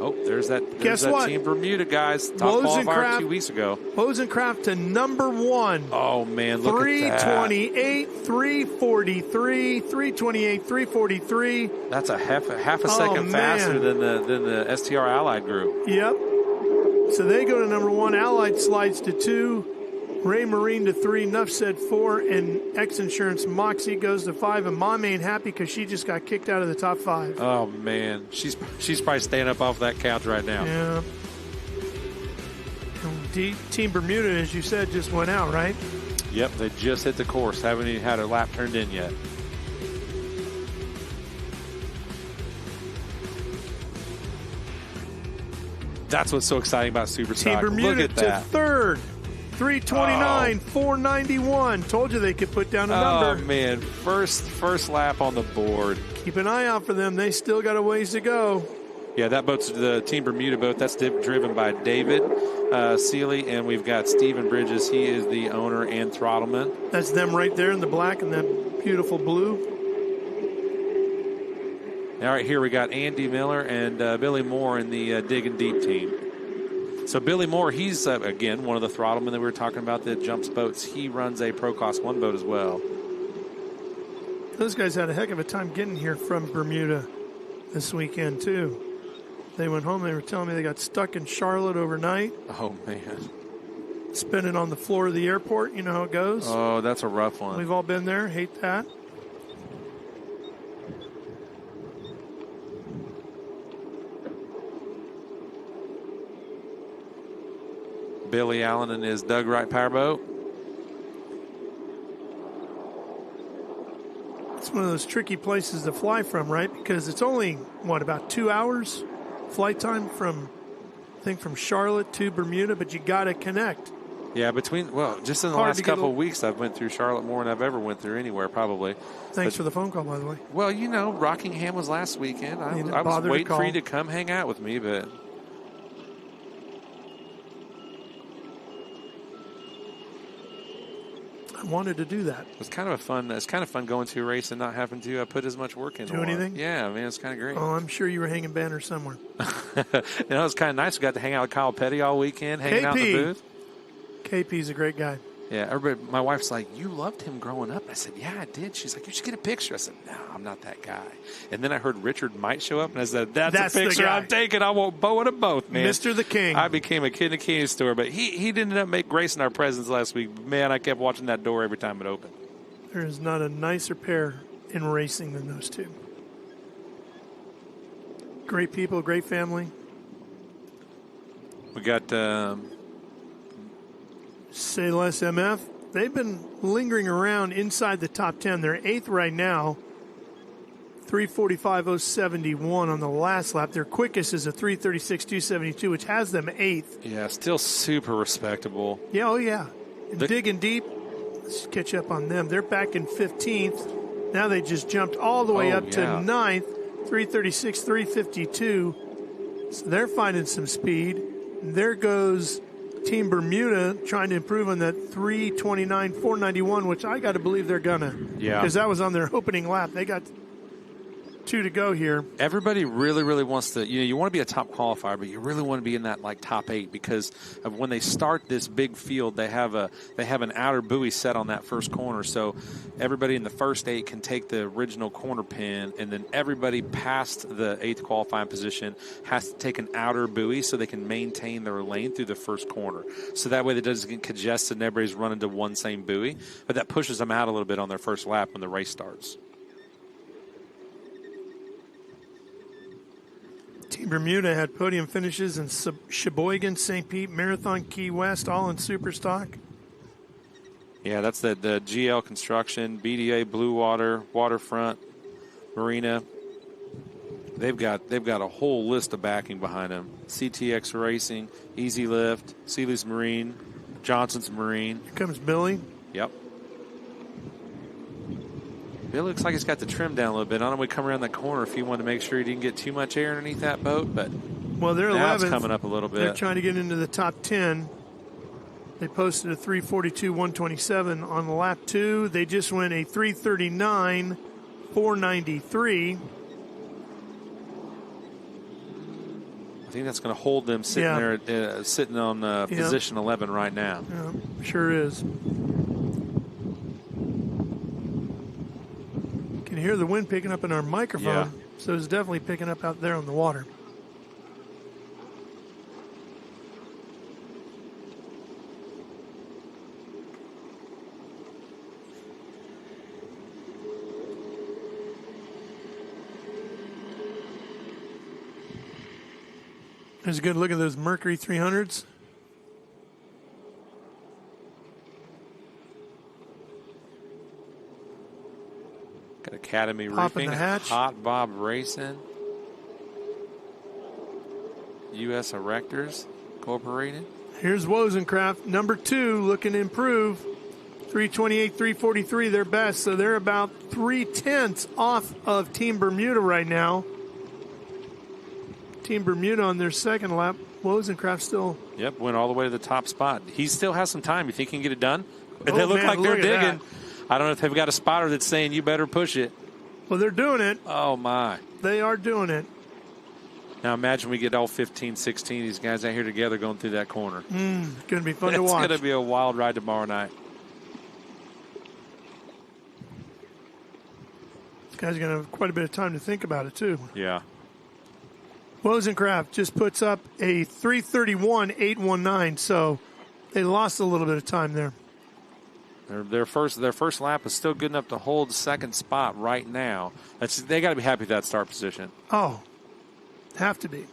Oh, there's that Team Bermuda, guys. Top qualifier 2 weeks ago. Rosencraft to number 1. Oh, man, look at that. 328, 343, 328, 343. That's a half a second faster than the STR Allied group. Yep. So they go to number 1. Allied slides to 2. Ray Marine to 3, Nuff said 4, and X Insurance Moxie goes to 5. And Mom ain't happy because she just got kicked out of the top 5. Oh man, she's probably staying up off that couch right now. Yeah. Team Bermuda, as you said, just went out, right? Yep, they just hit the course. Haven't even had a lap turned in yet. That's what's so exciting about Superstock. Team Bermuda Look at that. to 3rd. 329, 491. Told you they could put down a number. Oh, man. First lap on the board. Keep an eye out for them. They still got a ways to go. Yeah, that boat's the Team Bermuda boat. That's driven by David Seeley, and we've got Stephen Bridges. He is the owner and throttleman. That's them right there in the black and that beautiful blue. All right, here we got Andy Miller and Billy Moore in the Digging Deep team. So Billy Moore, he's, again, one of the throttlemen that we were talking about that jumps boats. He runs a Pro Class 1 boat as well. Those guys had a heck of a time getting here from Bermuda this weekend, too. They went home. They were telling me they got stuck in Charlotte overnight. Oh, man. Spending on the floor of the airport. You know how it goes. Oh, that's a rough one. We've all been there. Hate that. Billy Allen and his Doug Wright powerboat. It's one of those tricky places to fly from, right? Because it's only, about 2 hours flight time from Charlotte to Bermuda, but you got to connect. Yeah, just in the last couple of weeks, I've went through Charlotte more than I've ever went through anywhere, probably. Thanks for the phone call, by the way. Well, Rockingham was last weekend. I was waiting for you to come hang out with me, but... I wanted to do that. It's kind of fun going to a race and not having to put as much work into it. Do anything? Yeah, man, it's kind of great. Oh, I'm sure you were hanging banners somewhere. It's kind of nice. We got to hang out with Kyle Petty all weekend, hanging out in the booth. KP's a great guy. Yeah, everybody. My wife's like, "You loved him growing up." I said, "Yeah, I did." She's like, "You should get a picture." I said, "No, I'm not that guy." And then I heard Richard might show up, and I said, "That's a picture I'm taking. I want Bowen of both, man." Mr. the King. I became a kid in a candy store, but he didn't end up gracing our presence last week. Man, I kept watching that door every time it opened. There is not a nicer pair in racing than those two. Great people, great family. We got Say Less MF. They've been lingering around inside the top 10. They're 8th right now. 3:45.071 on the last lap. Their quickest is a 3:36.272, which has them 8th. Yeah, still super respectable. Yeah, oh yeah. Digging deep. Let's catch up on them. They're back in 15th. Now they just jumped all the way up to 9th. 3:36.352. So they're finding some speed. There goes Team Bermuda trying to improve on that 3:29.491, which I got to believe they're gonna. Yeah. Because that was on their opening lap. They got 2 to go here. Everybody really, really wants to, you want to be a top qualifier, but you really want to be in that like top 8 because of when they start this big field, they have an outer buoy set on that first corner. So everybody in the first 8 can take the original corner pin, and then everybody past the 8th qualifying position has to take an outer buoy so they can maintain their lane through the first corner. So that way it doesn't get congested and everybody's running to one same buoy, but that pushes them out a little bit on their first lap when the race starts. Team Bermuda had podium finishes in Sheboygan, St. Pete, Marathon, Key West, all in super stock. Yeah, that's the GL Construction, BDA, Blue Water, Waterfront, Marina. They've got a whole list of backing behind them. CTX Racing, Easy Lift, Sealy's Marine, Johnson's Marine. Here comes Billy. Yep. It looks like he's got the trim down a little bit. I don't know when we come around that corner if he wanted to make sure he didn't get too much air underneath that boat, but well, they're now 11th. It's coming up a little bit. They're trying to get into the top 10. They posted a 3:42.127 on lap 2. They just went a 3:39.493. I think that's going to hold them sitting there, sitting on position 11 right now. Yeah, sure is. Can hear the wind picking up in our microphone, so it's definitely picking up out there on the water. There's a good look at those Mercury 300s. Got Academy Popping Roofing, the hatch. Hot Bob Racing, U.S. Erectors Incorporated. Here's Wozencraft, number 2, looking to improve. 328, 343, their best. So they're about 3/10 off of Team Bermuda right now. Team Bermuda on their second lap. Wozencraft still. Yep, went all the way to the top spot. He still has some time. You think he can get it done? They look man, like they're look at digging. that. I don't know if they've got a spotter that's saying you better push it. Well, they're doing it. Oh, my. They are doing it. Now imagine we get all 15, 16, these guys out here together going through that corner. Going to be fun to watch. It's going to be a wild ride tomorrow night. These guys are going to have quite a bit of time to think about it, too. Yeah. Wozencraft just puts up a 3:31.819, so they lost a little bit of time there. Their first lap is still good enough to hold the second spot right now. They got to be happy with that start position. Oh, have to be.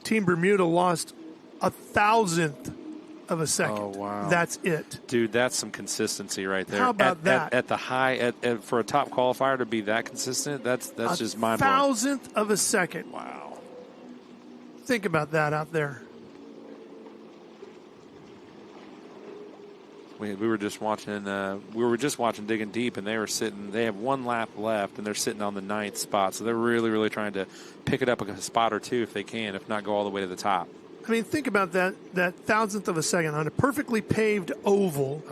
Team Bermuda lost 1,000th of a second. Oh, wow. That's it. Dude, that's some consistency right there. How about that? At the high, for a top qualifier to be that consistent, that's just mind-blowing. 1,000th of a second. Wow. Think about that out there. We were just watching. Digging Deep, and they have one lap left, and they're sitting on the 9th spot. So they're really, really trying to pick it up a spot or two if they can, if not go all the way to the top. I mean, think about that 1,000th of a second on a perfectly paved oval,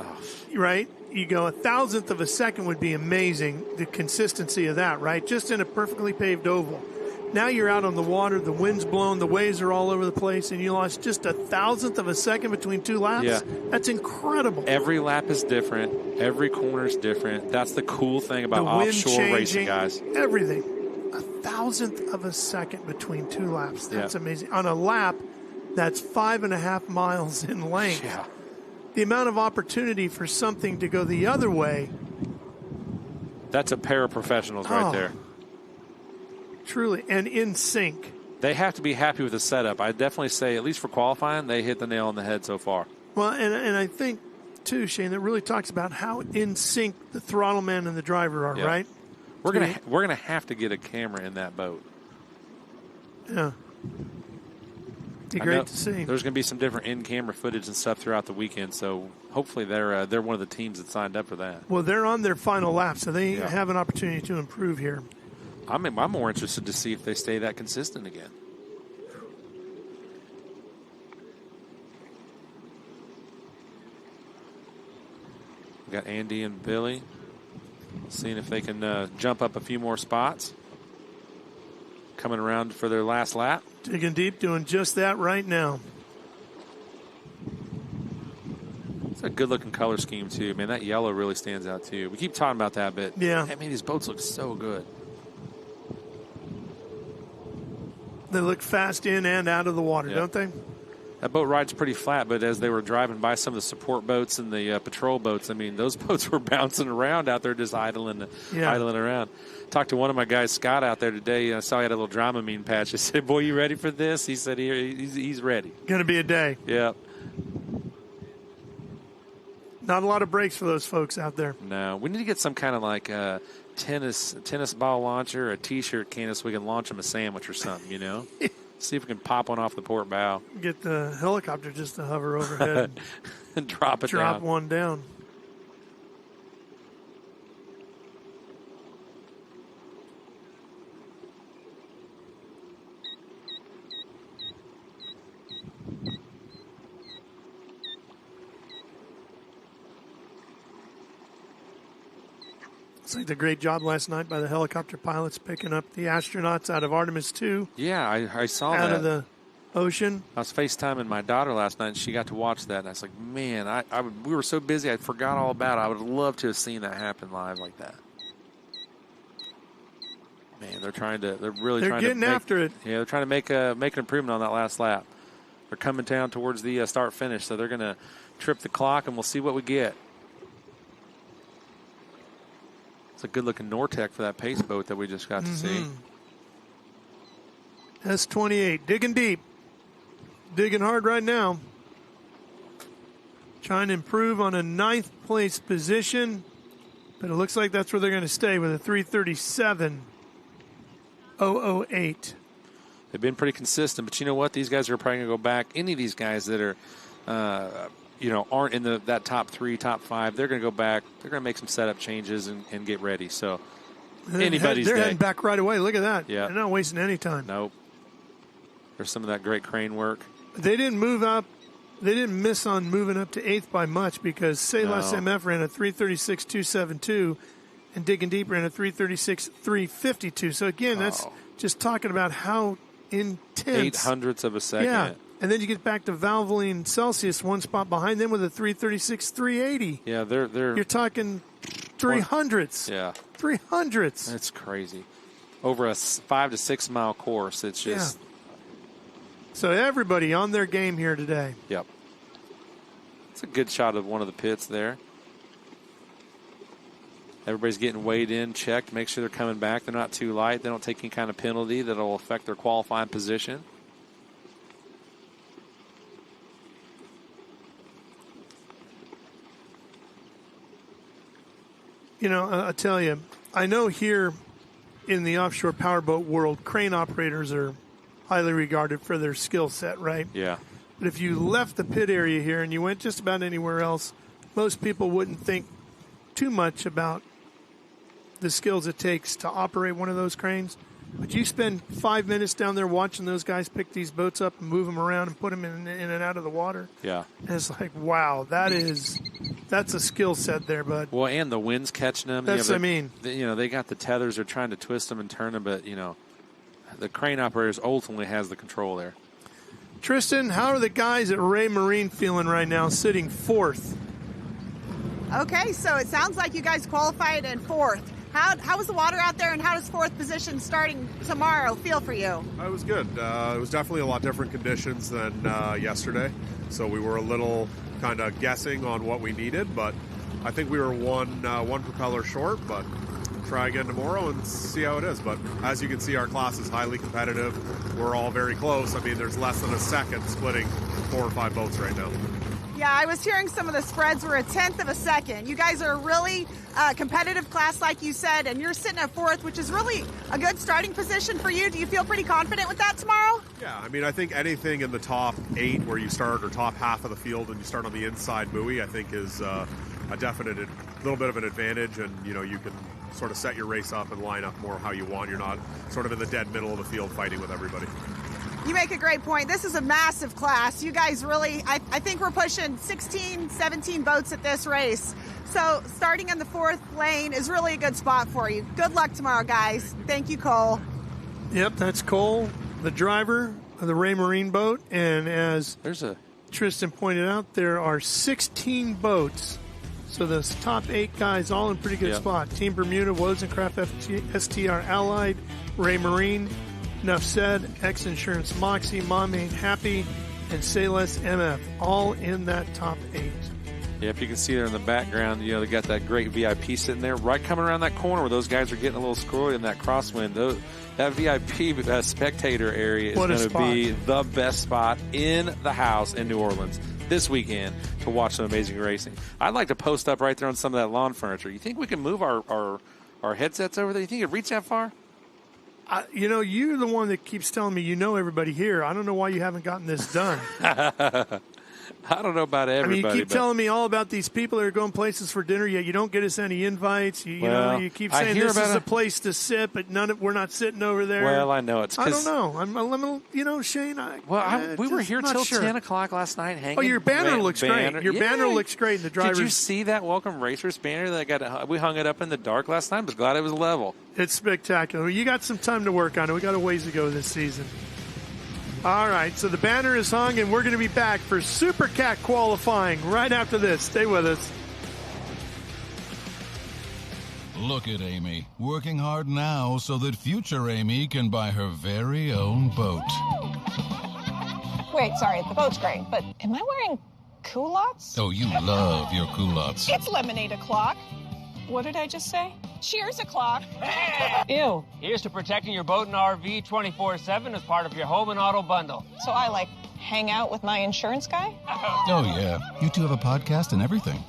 right? You go 1,000th of a second would be amazing. The consistency of that, right? Just in a perfectly paved oval. Now you're out on the water, the wind's blowing, the waves are all over the place, and you lost just 1,000th of a second between 2 laps? Yeah. That's incredible. Every lap is different. Every corner is different. That's the cool thing about offshore racing, guys. Everything. 1,000th of a second between 2 laps. That's amazing. On a lap, that's 5.5 miles in length. Yeah. The amount of opportunity for something to go the other way. That's a pair of professionals right there. Truly, and in sync. They have to be happy with the setup. I definitely say, at least for qualifying, they hit the nail on the head so far. Well, and I think, too, Shane, that really talks about how in sync the throttle man and the driver are, right? We're gonna have to get a camera in that boat. Yeah. Be great to see. There's going to be some different in-camera footage and stuff throughout the weekend, so hopefully they're one of the teams that signed up for that. Well, they're on their final lap, so they have an opportunity to improve here. I'm more interested to see if they stay that consistent again. We got Andy and Billy. Seeing if they can jump up a few more spots. Coming around for their last lap. Digging deep, doing just that right now. It's a good-looking color scheme, too. Man, that yellow really stands out, too. We keep talking about that, but yeah. Man, these boats look so good. They look fast in and out of the water, don't they? That boat ride's pretty flat, but as they were driving by some of the support boats and the patrol boats, I mean, those boats were bouncing around out there just idling around. Talked to one of my guys, Scott, out there today. I saw he had a little Dramamine patch. I said, boy, you ready for this? He said he's ready. Going to be a day. Yeah. Not a lot of breaks for those folks out there. No. We need to get some kind of like tennis ball launcher, a T-shirt can so we can launch them a sandwich or something, you know? See if we can pop one off the port bow. Get the helicopter just to hover overhead. And drop it down. Drop one down. It's like a great job last night by the helicopter pilots picking up the astronauts out of Artemis 2. Yeah, I saw that. Out of the ocean. I was FaceTiming my daughter last night, and she got to watch that. And I was like, man, we were so busy, I forgot all about it. I would have loved to have seen that happen live like that. Man, they're getting after it. Yeah, they're trying to make an improvement on that last lap. They're coming down towards the start-finish, so they're going to trip the clock, and we'll see what we get. It's a good-looking Nortec for that pace boat that we just got to see. S28, digging deep. Digging hard right now. Trying to improve on a 9th place position. But it looks like that's where they're going to stay with a 337.008. They've been pretty consistent, but you know what? These guys are probably going to go back. Any of these guys that are, aren't in that top 3, top 5, they're going to go back. They're going to make some setup changes and get ready. So anybody's They're day. heading back right away. Look at that. Yeah. They're not wasting any time. Nope. There's some of that great crane work. They didn't move up. They didn't miss on moving up to 8th by much because Saylas MF ran a 336.272 and Digging Deep ran a 336.352. So, again, that's just talking about how intense. 0.08 of a second. Yeah. And then you get back to Valvoline Celsius, one spot behind them with a 336.380. Yeah, they're You're talking 300ths. Yeah. 300ths. That's crazy. Over a 5 to 6 mile course, it's just. Yeah. So everybody on their game here today. Yep. It's a good shot of one of the pits there. Everybody's getting weighed in, checked, make sure they're coming back. They're not too light. They don't take any kind of penalty that will affect their qualifying position. You know, I tell you, I know here in the offshore powerboat world, crane operators are highly regarded for their skill set, right? Yeah. But if you left the pit area here and you went just about anywhere else, most people wouldn't think too much about the skills it takes to operate one of those cranes. But you spend 5 minutes down there watching those guys pick these boats up and move them around and put them in and out of the water. Yeah. And it's like, wow, that's a skill set there, bud. Well, and the wind's catching them. That's what I mean. They got the tethers. They're trying to twist them and turn them, but, the crane operators ultimately has the control there. Tristan, how are the guys at Ray Marine feeling right now, sitting 4th? Okay, so it sounds like you guys qualified in 4th. How was the water out there, and how does 4th position starting tomorrow feel for you? It was good. It was definitely a lot different conditions than yesterday, so we were a little kind of guessing on what we needed, but I think we were one propeller short, but try again tomorrow and see how it is. But as you can see, our class is highly competitive. We're all very close. I mean, there's less than a second splitting 4 or 5 boats right now. Yeah, I was hearing some of the spreads were a 1/10 of a second. You guys are a really competitive class, like you said, and you're sitting at 4th, which is really a good starting position for you. Do you feel pretty confident with that tomorrow? Yeah, I mean, I think anything in the top 8 where you start, or top half of the field, and you start on the inside buoy, I think is a definite little bit of an advantage, and you can sort of set your race up and line up more how you want. You're not sort of in the dead middle of the field fighting with everybody. You make a great point. This is a massive class. You guys really, I think we're pushing 16, 17 boats at this race. So starting in the 4th lane is really a good spot for you. Good luck tomorrow, guys. Thank you, Cole. Yep, that's Cole, the driver of the Ray Marine boat. And as Tristan pointed out, there are 16 boats. So the top 8 guys all in pretty good spot. Team Bermuda, Wozencraft, STR Allied, Ray Marine, Enough Said, X Insurance Moxie, Mom Ain't Happy, and Say Less MF, all in that top 8. Yeah, if you can see there in the background, they got that great VIP sitting there, right coming around that corner where those guys are getting a little squirrely in that crosswind. That VIP spectator area is going to be the best spot in the house in New Orleans this weekend to watch some amazing racing. I'd like to post up right there on some of that lawn furniture. You think we can move our headsets over there? You think it reach that far? You're the one that keeps telling me everybody here. I don't know why you haven't gotten this done. I don't know about everybody. You keep telling me all about these people that are going places for dinner, yet you don't get us any invites. You keep saying this is a place to sit, but we're not sitting over there. Well, I know it's. I don't know. I'm a little, Shane. We were here till 10 o'clock last night hanging. Oh, your banner looks great. Your banner looks great in the driver's. Did you see that Welcome Racers banner that we hung it up in the dark last night? I was glad it was level. It's spectacular. You got some time to work on it. We got a ways to go this season. All right, so the banner is hung, and we're going to be back for Super Cat qualifying right after this. Stay with us. Look at Amy, working hard now so that future Amy can buy her very own boat. Wait, sorry, the boat's great, but am I wearing culottes? Oh, you love your culottes. It's lemonade o'clock. What did I just say? Cheers o'clock. Ew. Here's to protecting your boat and RV 24/7 as part of your home and auto bundle. So I, hang out with my insurance guy? Oh, yeah. You two have a podcast and everything.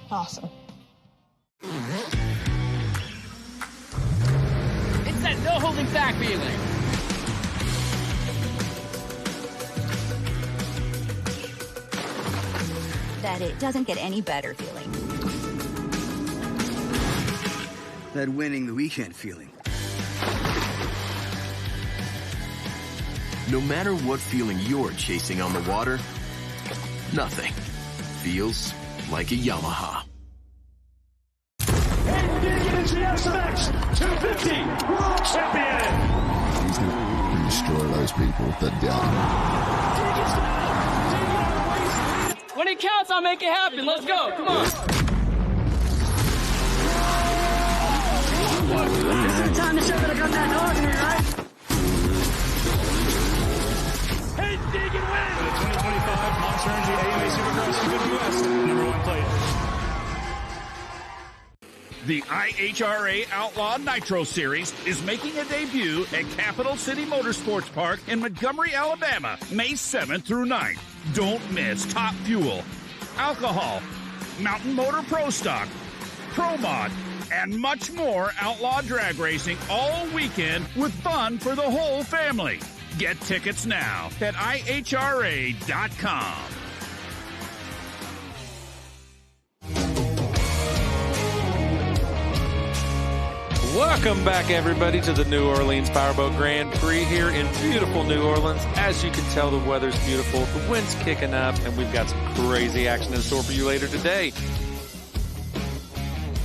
Awesome. It's that no holding back feeling. That it doesn't get any better feeling. That winning the weekend feeling. No matter what feeling you're chasing on the water, nothing feels like a Yamaha. And digging into the SMX 250 World Champion. He's going to destroy those people that doubt him. When it counts, I'll make it happen. Let's go. Come on. This is the time to show that I got that dog in here, right? And digging win. For the 2025 Monster Energy AMA Supercross US #1 plate. The IHRA Outlaw Nitro Series is making a debut at Capital City Motorsports Park in Montgomery, Alabama, May 7th through 9th. Don't miss Top Fuel, Alcohol, Mountain Motor Pro Stock, Pro Mod, and much more outlaw drag racing all weekend with fun for the whole family. Get tickets now at IHRA.com. Welcome back, everybody, to the New Orleans Powerboat Grand Prix here in beautiful New Orleans. As you can tell, the weather's beautiful, the wind's kicking up, and we've got some crazy action in store for you later today.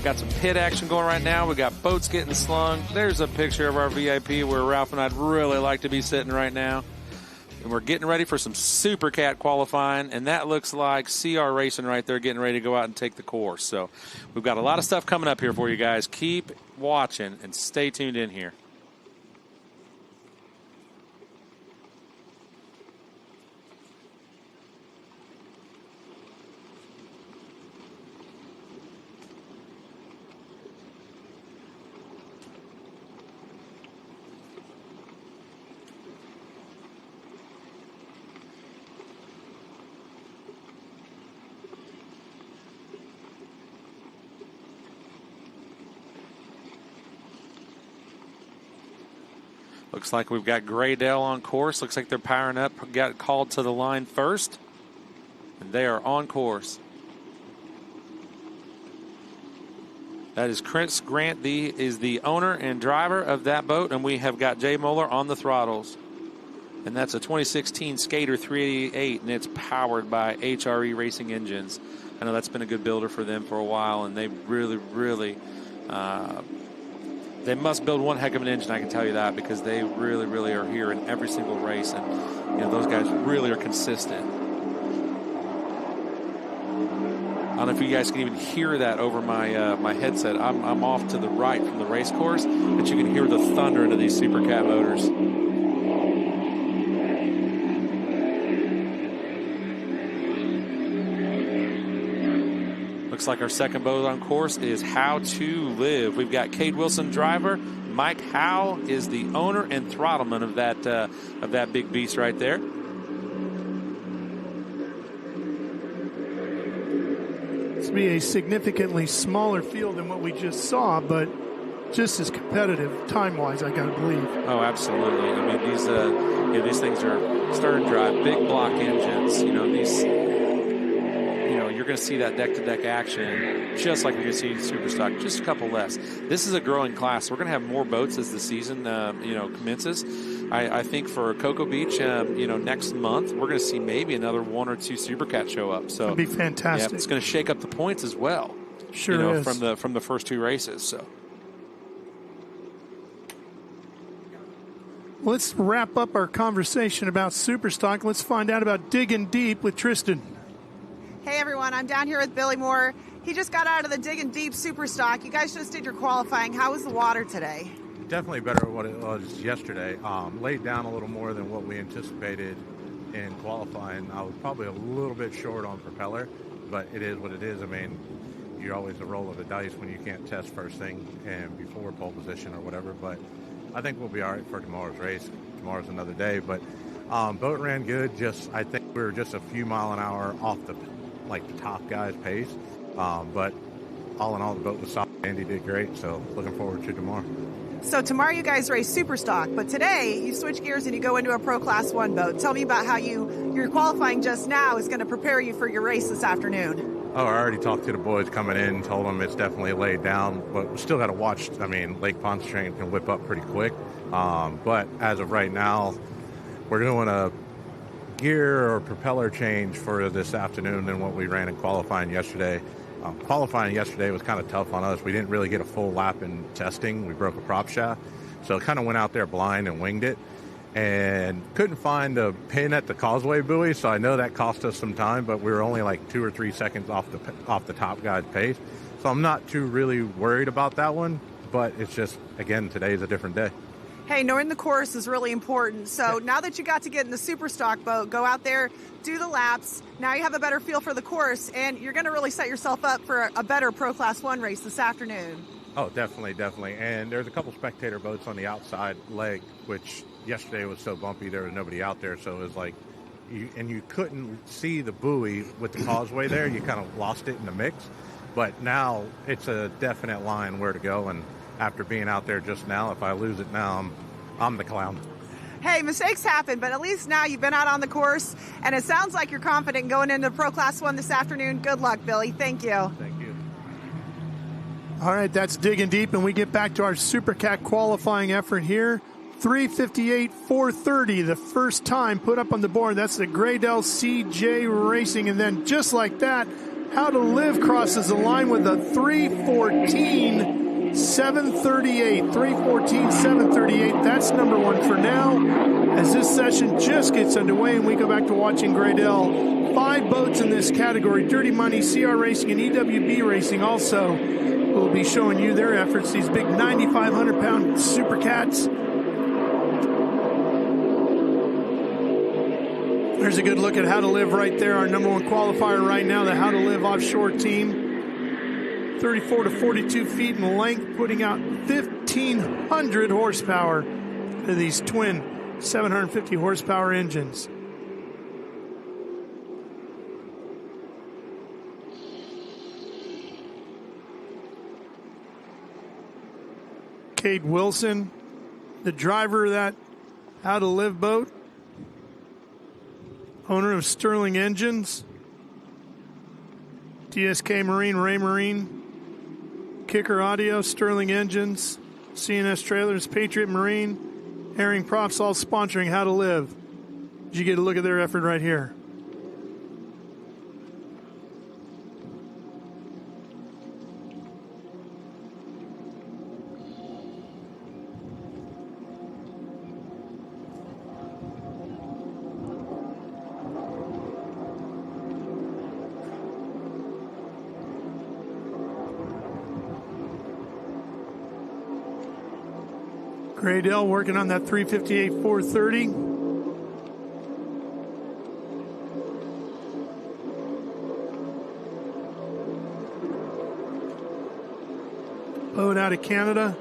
Got some pit action going right now. We got boats getting slung. There's a picture of our VIP where Ralph and I'd really like to be sitting right now. And we're getting ready for some Super Cat qualifying, and that looks like CR Racing right there getting ready to go out and take the course. So we've got a lot of stuff coming up here for you guys. Keep watching and stay tuned in here. Looks like we've got Graydale on course. Looks like they're powering up. Got called to the line first. And they are on course. That is Chris Grant, is the owner and driver of that boat. And we have got Jay Moeller on the throttles. And that's a 2016 Skater 388, and it's powered by HRE Racing engines. I know that's been a good builder for them for a while, and they really, really, they must build one heck of an engine, I can tell you that, because they really, really are here in every single race, and those guys really are consistent. I don't know if you guys can even hear that over my my headset. I'm off to the right from the race course, but you can hear the thunder into these Super Cat motors. Looks like our second boat on course is How to Live. We've got Cade Wilson, driver. Mike Howe is the owner and throttleman of that big beast right there. This will be a significantly smaller field than what we just saw, but just as competitive time-wise, I got to believe. Oh, absolutely. I mean, these things are stern drive, big block engines. You're going to see that deck-to-deck action just like you're going to see Superstock, just a couple less. This is a growing class. We're going to have more boats as the season, commences. I think for Cocoa Beach, next month, we're going to see maybe another 1 or 2 Supercat show up. So that'd be fantastic. Yeah, it's going to shake up the points as well. Sure is. From the first 2 races. So let's wrap up our conversation about Superstock. Let's find out about Digging Deep with Tristan. Hey everyone, I'm down here with Billy Moore. He just got out of the Digging Deep Superstock. You guys just did your qualifying. How was the water today? Definitely better than what it was yesterday. Laid down a little more than what we anticipated in qualifying. I was probably a little bit short on propeller, but it is what it is. I mean, you're always a roll of the dice when you can't test first thing and before pole position or whatever, but I think we'll be all right for tomorrow's race. Tomorrow's another day, but boat ran good. I think we were just a few mile an hour off the top guy's pace, but all in all, the boat was solid. Andy did great, so looking forward to tomorrow. So tomorrow you guys race Superstock, but today you switch gears and you go into a Pro Class 1 boat. Tell me about how your qualifying just now is going to prepare you for your race this afternoon. Oh, I already talked to the boys coming in, told them it's definitely laid down, but we still got to watch. I mean, Lake Pontchartrain can whip up pretty quick, but as of right now, we're doing a gear or propeller change for this afternoon than what we ran in qualifying yesterday. Qualifying yesterday was kind of tough on us. We didn't really get a full lap in testing. We broke a prop shaft, so kind of went out there blind and winged it, and couldn't find a pin at the causeway buoy, so I know that cost us some time, but we were only like 2 or 3 seconds off the top guy's pace, so I'm not too really worried about that one, but it's just, again, today's a different day. Hey, knowing the course is really important. So now that you got to get in the Superstock boat, go out there, do the laps. Now you have a better feel for the course, and you're going to really set yourself up for a better Pro Class 1 race this afternoon. Oh, definitely. And there's a couple spectator boats on the outside leg, which yesterday was so bumpy there was nobody out there. So it was like, you couldn't see the buoy with the causeway there. You kind of lost it in the mix. But now it's a definite line where to go, and after being out there just now, if I lose it now, I'm the clown. Hey, mistakes happen, but at least now you've been out on the course, and it sounds like you're confident going into Pro Class 1 this afternoon. Good luck, Billy. Thank you. Thank you. All right, that's Digging Deep, and we get back to our Supercat qualifying effort here. 3:58.430, the first time put up on the board. That's the Graydell CJ Racing, and then just like that, How to Live crosses the line with a 3:14.738. 3:14.738. That's number 1 for now. As this session just gets underway and we go back to watching Graydell. 5 boats in this category. Dirty Money, CR Racing, and EWB Racing also will be showing you their efforts. These big 9,500-pound Supercats. There's a good look at How to Live right there. Our number 1 qualifier right now, the How to Live Offshore team. 34 to 42 feet in length, putting out 1,500 horsepower to these twin 750 horsepower engines. Cade Wilson, the driver of that How to Live boat, owner of Sterling Engines, TSK Marine, Ray Marine, Kicker Audio, Sterling Engines, CNS Trailers, Patriot Marine, Herring Props, all sponsoring How to Live. Did you get a look at their effort right here? Graydale working on that 358-430. Boat out of Canada.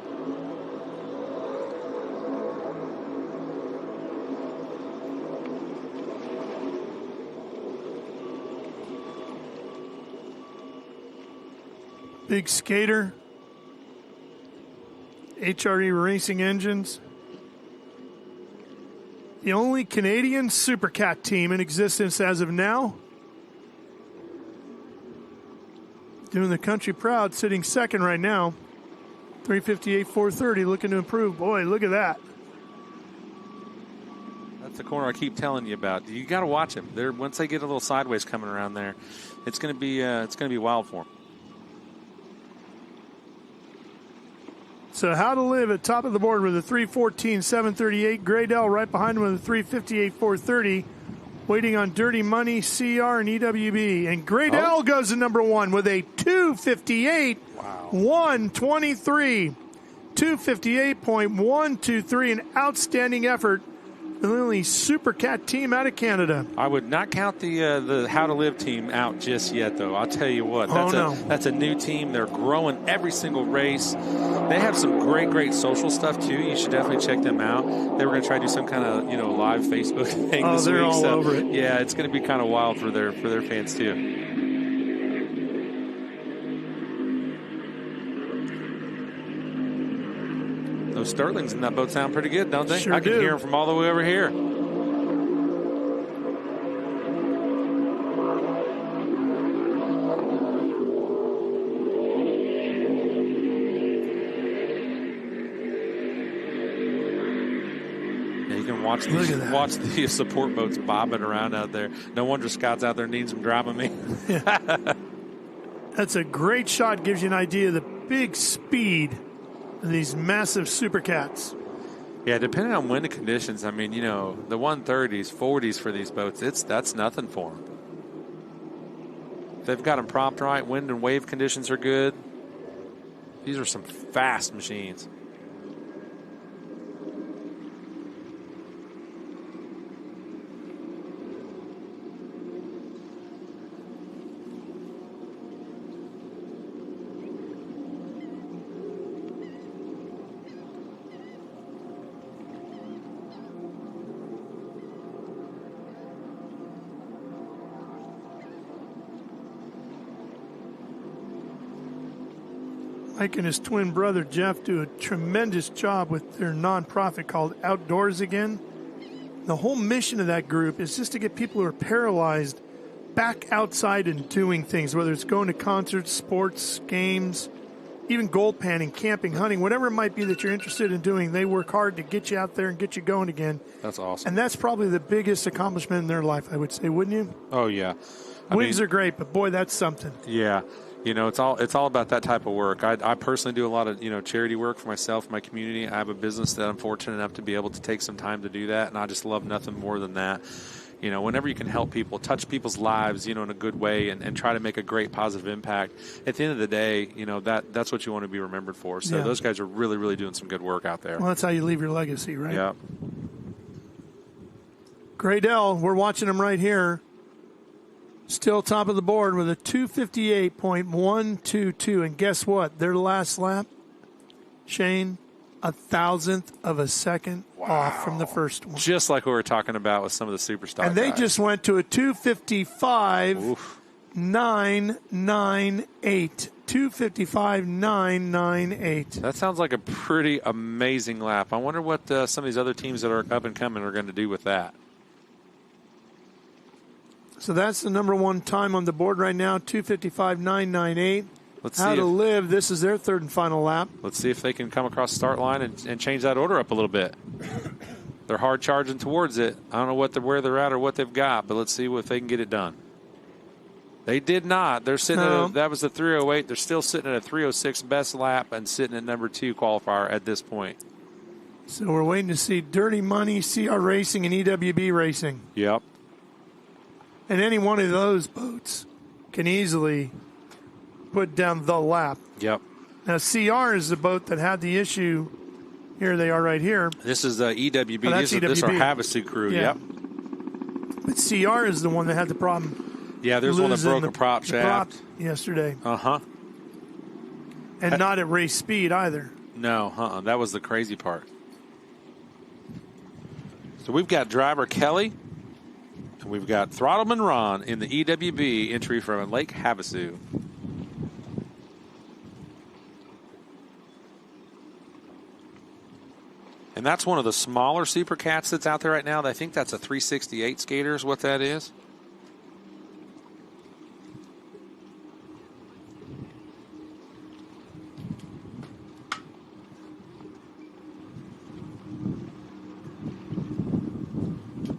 Big skater. HRE Racing Engines. The only Canadian Supercat team in existence as of now. Doing the country proud, sitting second right now. 358-430, looking to improve. Boy, look at that. That's the corner I keep telling you about. You got to watch them. Once they get a little sideways coming around there, it's going to be wild for them. So How to Live at top of the board with a 314-738. Graydale right behind him with a 358-430. Waiting on Dirty Money, CR, and EWB. And Graydale goes to number one with a 258-123. 258.123. An outstanding effort. The only Supercat team out of Canada. I would not count the How to Live team out just yet, though. I'll tell you what. That's a new team. They're growing every single race. They have some great social stuff, too. You should definitely check them out. They were going to try to do some kind of, live Facebook thing this week. They're all over it. Yeah, it's going to be kind of wild for their fans, too. Those Sterlings in that boat sound pretty good, don't they? Sure I can do. hear them from all the way over here. Yeah, you can watch the support boats bobbing around out there. No wonder Scott's out there needing some Dramamine. Yeah. That's a great shot. Gives you an idea of the big speed of these massive Supercats. Yeah, depending on wind conditions, I mean, the 130s, 40s for these boats, that's nothing for them. If they've got them propped right, wind and wave conditions are good. These are some fast machines. Mike and his twin brother Jeff do a tremendous job with their nonprofit called Outdoors Again. The whole mission of that group is just to get people who are paralyzed back outside and doing things, whether it's going to concerts, sports, games, even gold panning, camping, hunting, whatever it might be that you're interested in doing. They work hard to get you out there and get you going again. That's awesome. And that's probably the biggest accomplishment in their life, I would say, wouldn't you? Oh, yeah. Wings are great, but boy, that's something. Yeah. It's all about that type of work. I personally do a lot of, charity work for myself, my community. I have a business that I'm fortunate enough to be able to take some time to do that, and I just love nothing more than that. Whenever you can help people, touch people's lives, in a good way and try to make a great positive impact, at the end of the day, that's what you want to be remembered for. So those guys are really, really doing some good work out there. Well, that's how you leave your legacy, right? Yeah. Graydale, we're watching him right here. Still top of the board with a 258.122. And guess what? Their last lap, Shane, 1,000th of a second off from the first one. Just like we were talking about with some of the superstar And they guys. just went to a 255.998. 255.998. That sounds like a pretty amazing lap. I wonder what some of these other teams that are up and coming are going to do with that. So that's the number one time on the board right now, 255.998. How to Live, this is their third and final lap. Let's see if they can come across the start line and change that order up a little bit. They're hard charging towards it. I don't know where they're at or what they've got, but let's see if they can get it done. They did not. They're sitting that was a 3:08. They're still sitting at a 3:06 best lap and sitting at number 2 qualifier at this point. So we're waiting to see Dirty Money, CR Racing, and EWB Racing. Yep. And any one of those boats can easily put down the lap. Yep. Now, CR is the boat that had the issue. Here they are right here. This is EWB. Oh, that's This is our EWB. Havasu crew. Yeah. Yep. But CR is the one that had the problem. Yeah, there's one that losing broke a prop shaft. Yesterday. Uh-huh. And not at race speed either. No, that was the crazy part. So we've got driver Kelly, and we've got Throttleman Ron in the EWB entry from Lake Havasu. And that's one of the smaller Super Cats that's out there right now. I think that's a 368 skater is what that is.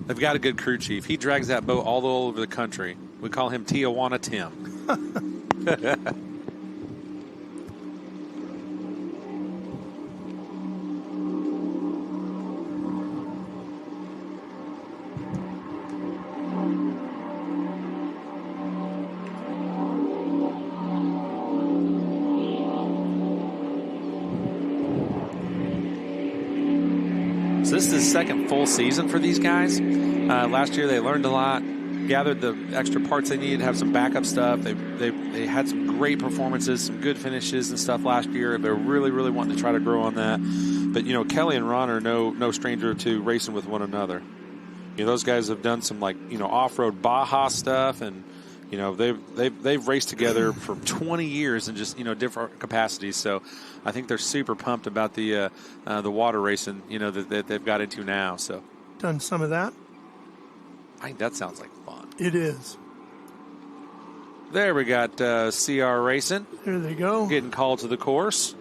They've got a good crew chief. He drags that boat all over the country. We call him Tijuana Tim. So this is the second full season for these guys. Last year they learned a lot, gathered the extra parts they needed, have some backup stuff. They had some great performances, some good finishes and stuff last year. They're really, really wanting to try to grow on that. But, Kelly and Ron are no stranger to racing with one another. Those guys have done some off-road Baja stuff, and they've raced together for 20 years in just different capacities. So I think they're super pumped about the water racing that they've got into now. So done some of that. I think that sounds like fun. It is. There we got CR Racing. There they go. Getting called to the course.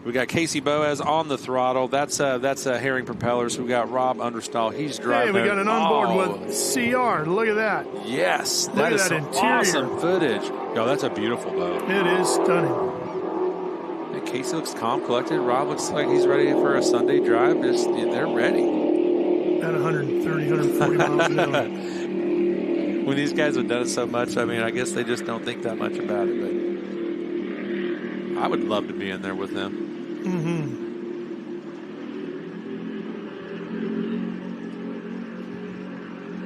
We got Casey Boaz on the throttle. That's Herring Propellers. We got Rob Understall. He's driving. Hey, we got an onboard with CR. Look at that. Yes, Look that at is that some interior. awesome footage. Yo, that's a beautiful boat. It is stunning. And Casey looks calm, collected. Rob looks like he's ready for a Sunday drive. They're ready. At 130, 140 miles an hour. When these guys have done it so much, I guess they just don't think that much about it. But I would love to be in there with them.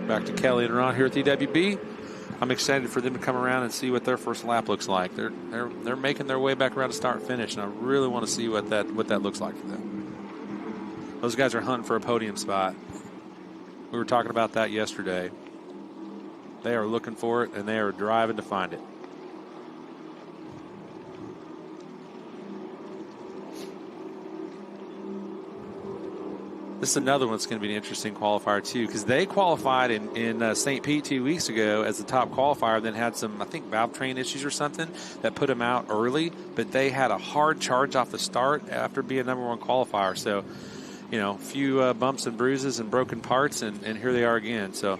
Back to Kelly and Ron here at the EWB. I'm excited for them to come around and see what their first lap looks like. They're making their way back around to start finish, and I really want to see what that looks like for them. Those guys are hunting for a podium spot. We were talking about that yesterday. They are looking for it, and they are driving to find it. This is another one that's going to be an interesting qualifier, too, because they qualified in St. Pete 2 weeks ago as the top qualifier, then had some, I think, valve train issues or something that put them out early, but they had a hard charge off the start after being number one qualifier. So, a few bumps and bruises and broken parts, and here they are again. So,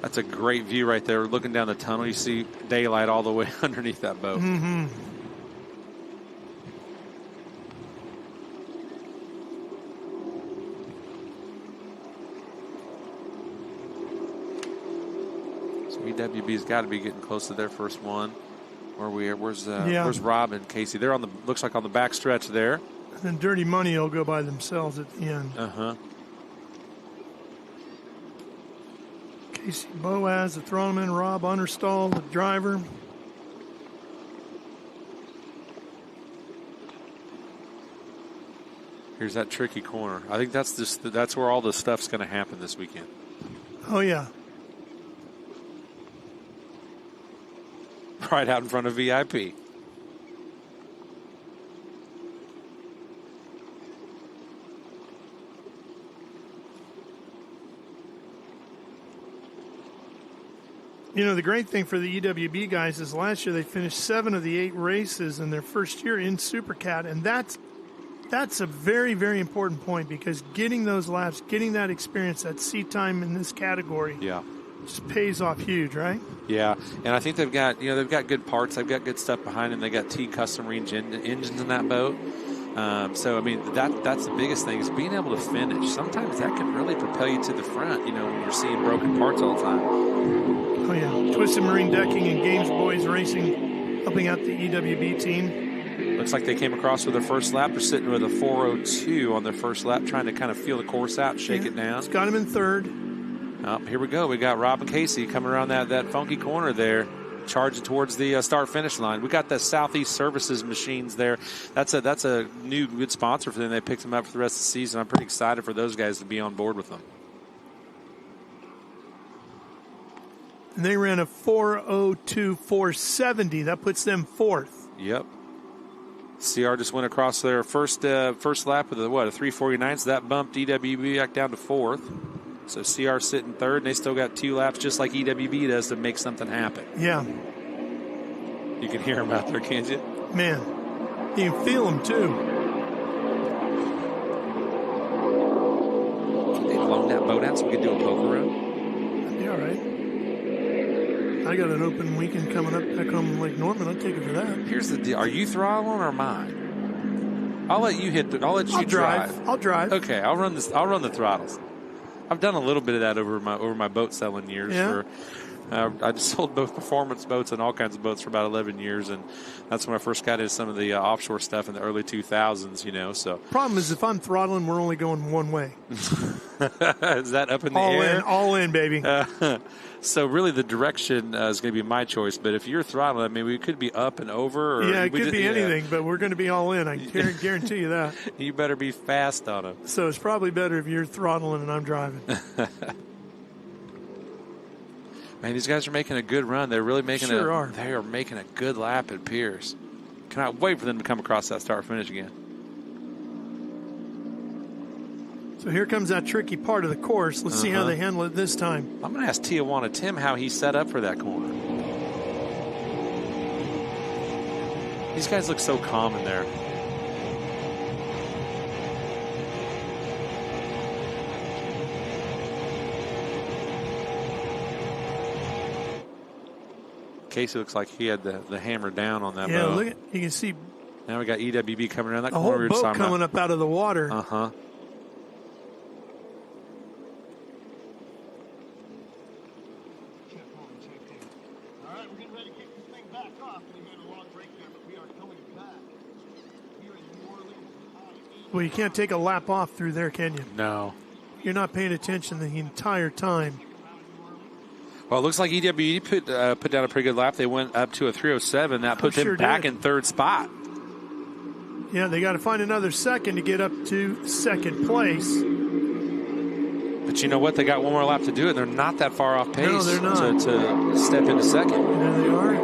that's a great view right there. Looking down the tunnel, you see daylight all the way underneath that boat. So EWB's got to be getting close to their first one. Where's Rob and Casey? They're on the looks like on the back stretch there. And then Dirty Money will go by themselves at the end. Casey Boaz, the throttleman, Rob Understall, the driver. Here's that tricky corner. I think that's where all the stuff's going to happen this weekend. Oh, yeah. Right out in front of VIP. You know, the great thing for the EWB guys is last year they finished 7 of the 8 races in their first year in Supercat, and that's a very, very important point because getting those laps, getting that experience, that seat time in this category, just pays off huge, right? Yeah, and I think they've got good parts, they've got good stuff behind them. They got T custom range engines in that boat. So I mean that's the biggest thing is being able to finish. Sometimes that can really propel you to the front. You know, when you're seeing broken parts all the time. Oh yeah, Twisted Marine Decking and Games Boys Racing, helping out the EWB team. Looks like they came across with their first lap. They're sitting with a 4:02 on their first lap, trying to kind of feel the course out, shake it down. It's got him in third. Oh, here we go. We got Rob and Casey coming around that funky corner there, charging towards the start-finish line. We got the Southeast Services machines there. That's a new good sponsor for them. They picked them up for the rest of the season. I'm pretty excited for those guys to be on board with them. And they ran a 4:02.470. That puts them fourth. Yep. CR just went across their first lap with a 3:49, so that bumped EWB back down to fourth. So CR sitting third, and they still got 2 laps, just like EWB does, to make something happen. Yeah. You can hear them out there, can't you? Man, you can feel them, too. Can they loan that boat out so we could do a poker run? That'd be all right. I got an open weekend coming up back home in Lake Norman. I'll take it for that. Here's the deal. Are you throttling or mine? I'll let you drive. I'll drive. Okay, I'll run the throttles. I've done a little bit of that over my boat selling years. Yeah. I just sold both performance boats and all kinds of boats for about 11 years, and that's when I first got into some of the offshore stuff in the early 2000s. You know, so problem is if I'm throttling, we're only going one way. Is that up in the air? All in, baby. So really, the direction is going to be my choice. But if you're throttling, I mean, we could be up and over. Or it could be anything, but we're going to be all in. I guarantee you that. You better be fast on them. So it's probably better if you're throttling and I'm driving. Man, these guys are making a good run. They're really making They are making a good lap at Pierce. Cannot wait for them to come across that start finish again. So here comes that tricky part of the course. Let's see how they handle it this time. I'm going to ask Tijuana Tim how he set up for that corner. These guys look so calm in there. Casey looks like he had the hammer down on that boat. Yeah, look at, you can see. Now we got EWB coming around that corner. A whole boat coming up out of the water. Uh-huh. Well, you can't take a lap off through there, can you? No. You're not paying attention the entire time. Well, it looks like EWB put down a pretty good lap. They went up to a 3:07. That put them back in third spot. Yeah, they got to find another second to get up to second place. But you know what? They got one more lap to do it. They're not that far off pace. No, they're not. To step into second. And there they are.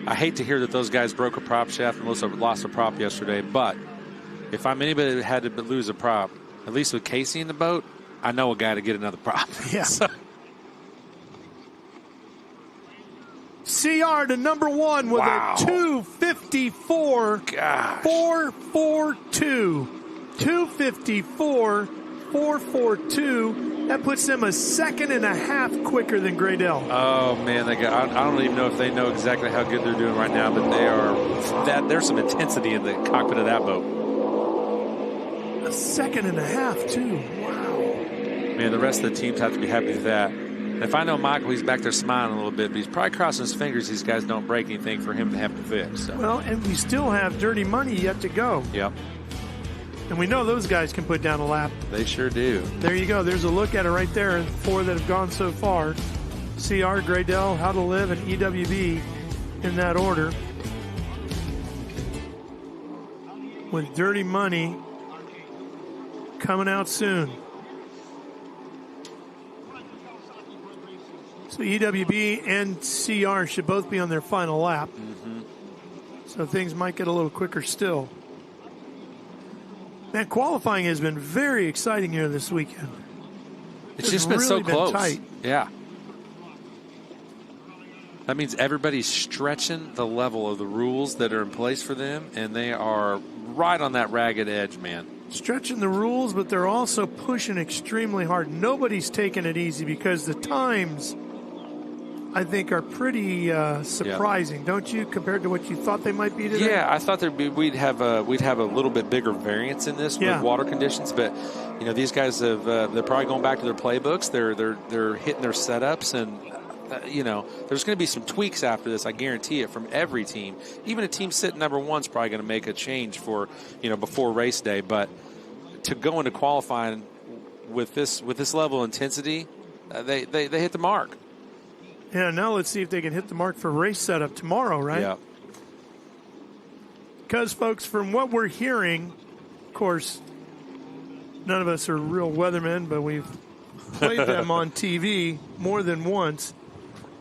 I hate to hear that those guys broke a prop shaft and lost a prop yesterday, but if I'm anybody that had to lose a prop, at least with Casey in the boat, I know a guy to get another prop. Yeah. CR to number one with a 254. Gosh. 442. 254, 442. That puts them a second and a half quicker than Gradell. Oh, man. I don't even know if they know exactly how good they're doing right now, but there's some intensity in the cockpit of that boat. A second and a half, too. Wow. Man, the rest of the teams have to be happy with that. If I know Michael, he's back there smiling a little bit, but he's probably crossing his fingers these guys don't break anything for him to have to fix. So. Well, and we still have dirty money yet to go. Yep. And we know those guys can put down a lap. They sure do. There you go. There's a look at it right there. The 4 that have gone so far. CR, Gradell, How to Live, and EWB in that order. With dirty money coming out soon. So EWB and CR should both be on their final lap. Mm-hmm. So things might get a little quicker still. Man, qualifying has been very exciting here this weekend. It's just been so close. Tight. Yeah. That means everybody's stretching the level of the rules that are in place for them, and they are right on that ragged edge, man. Stretching the rules, but they're also pushing extremely hard. Nobody's taking it easy because the times, I think, are pretty surprising, don't you, compared to what you thought they might be today? Yeah, I thought we'd have a little bit bigger variance in this with water conditions, but you know, these guys have they're probably going back to their playbooks. They're hitting their setups, and you know, there's going to be some tweaks after this. I guarantee it, from every team. Even a team sitting number one's probably going to make a change for, you know, before race day. But to go into qualifying with this level of intensity, they hit the mark. Yeah, now let's see if they can hit the mark for race setup tomorrow, right? Yeah. Because, folks, from what we're hearing, of course, none of us are real weathermen, but we've played them on TV more than once.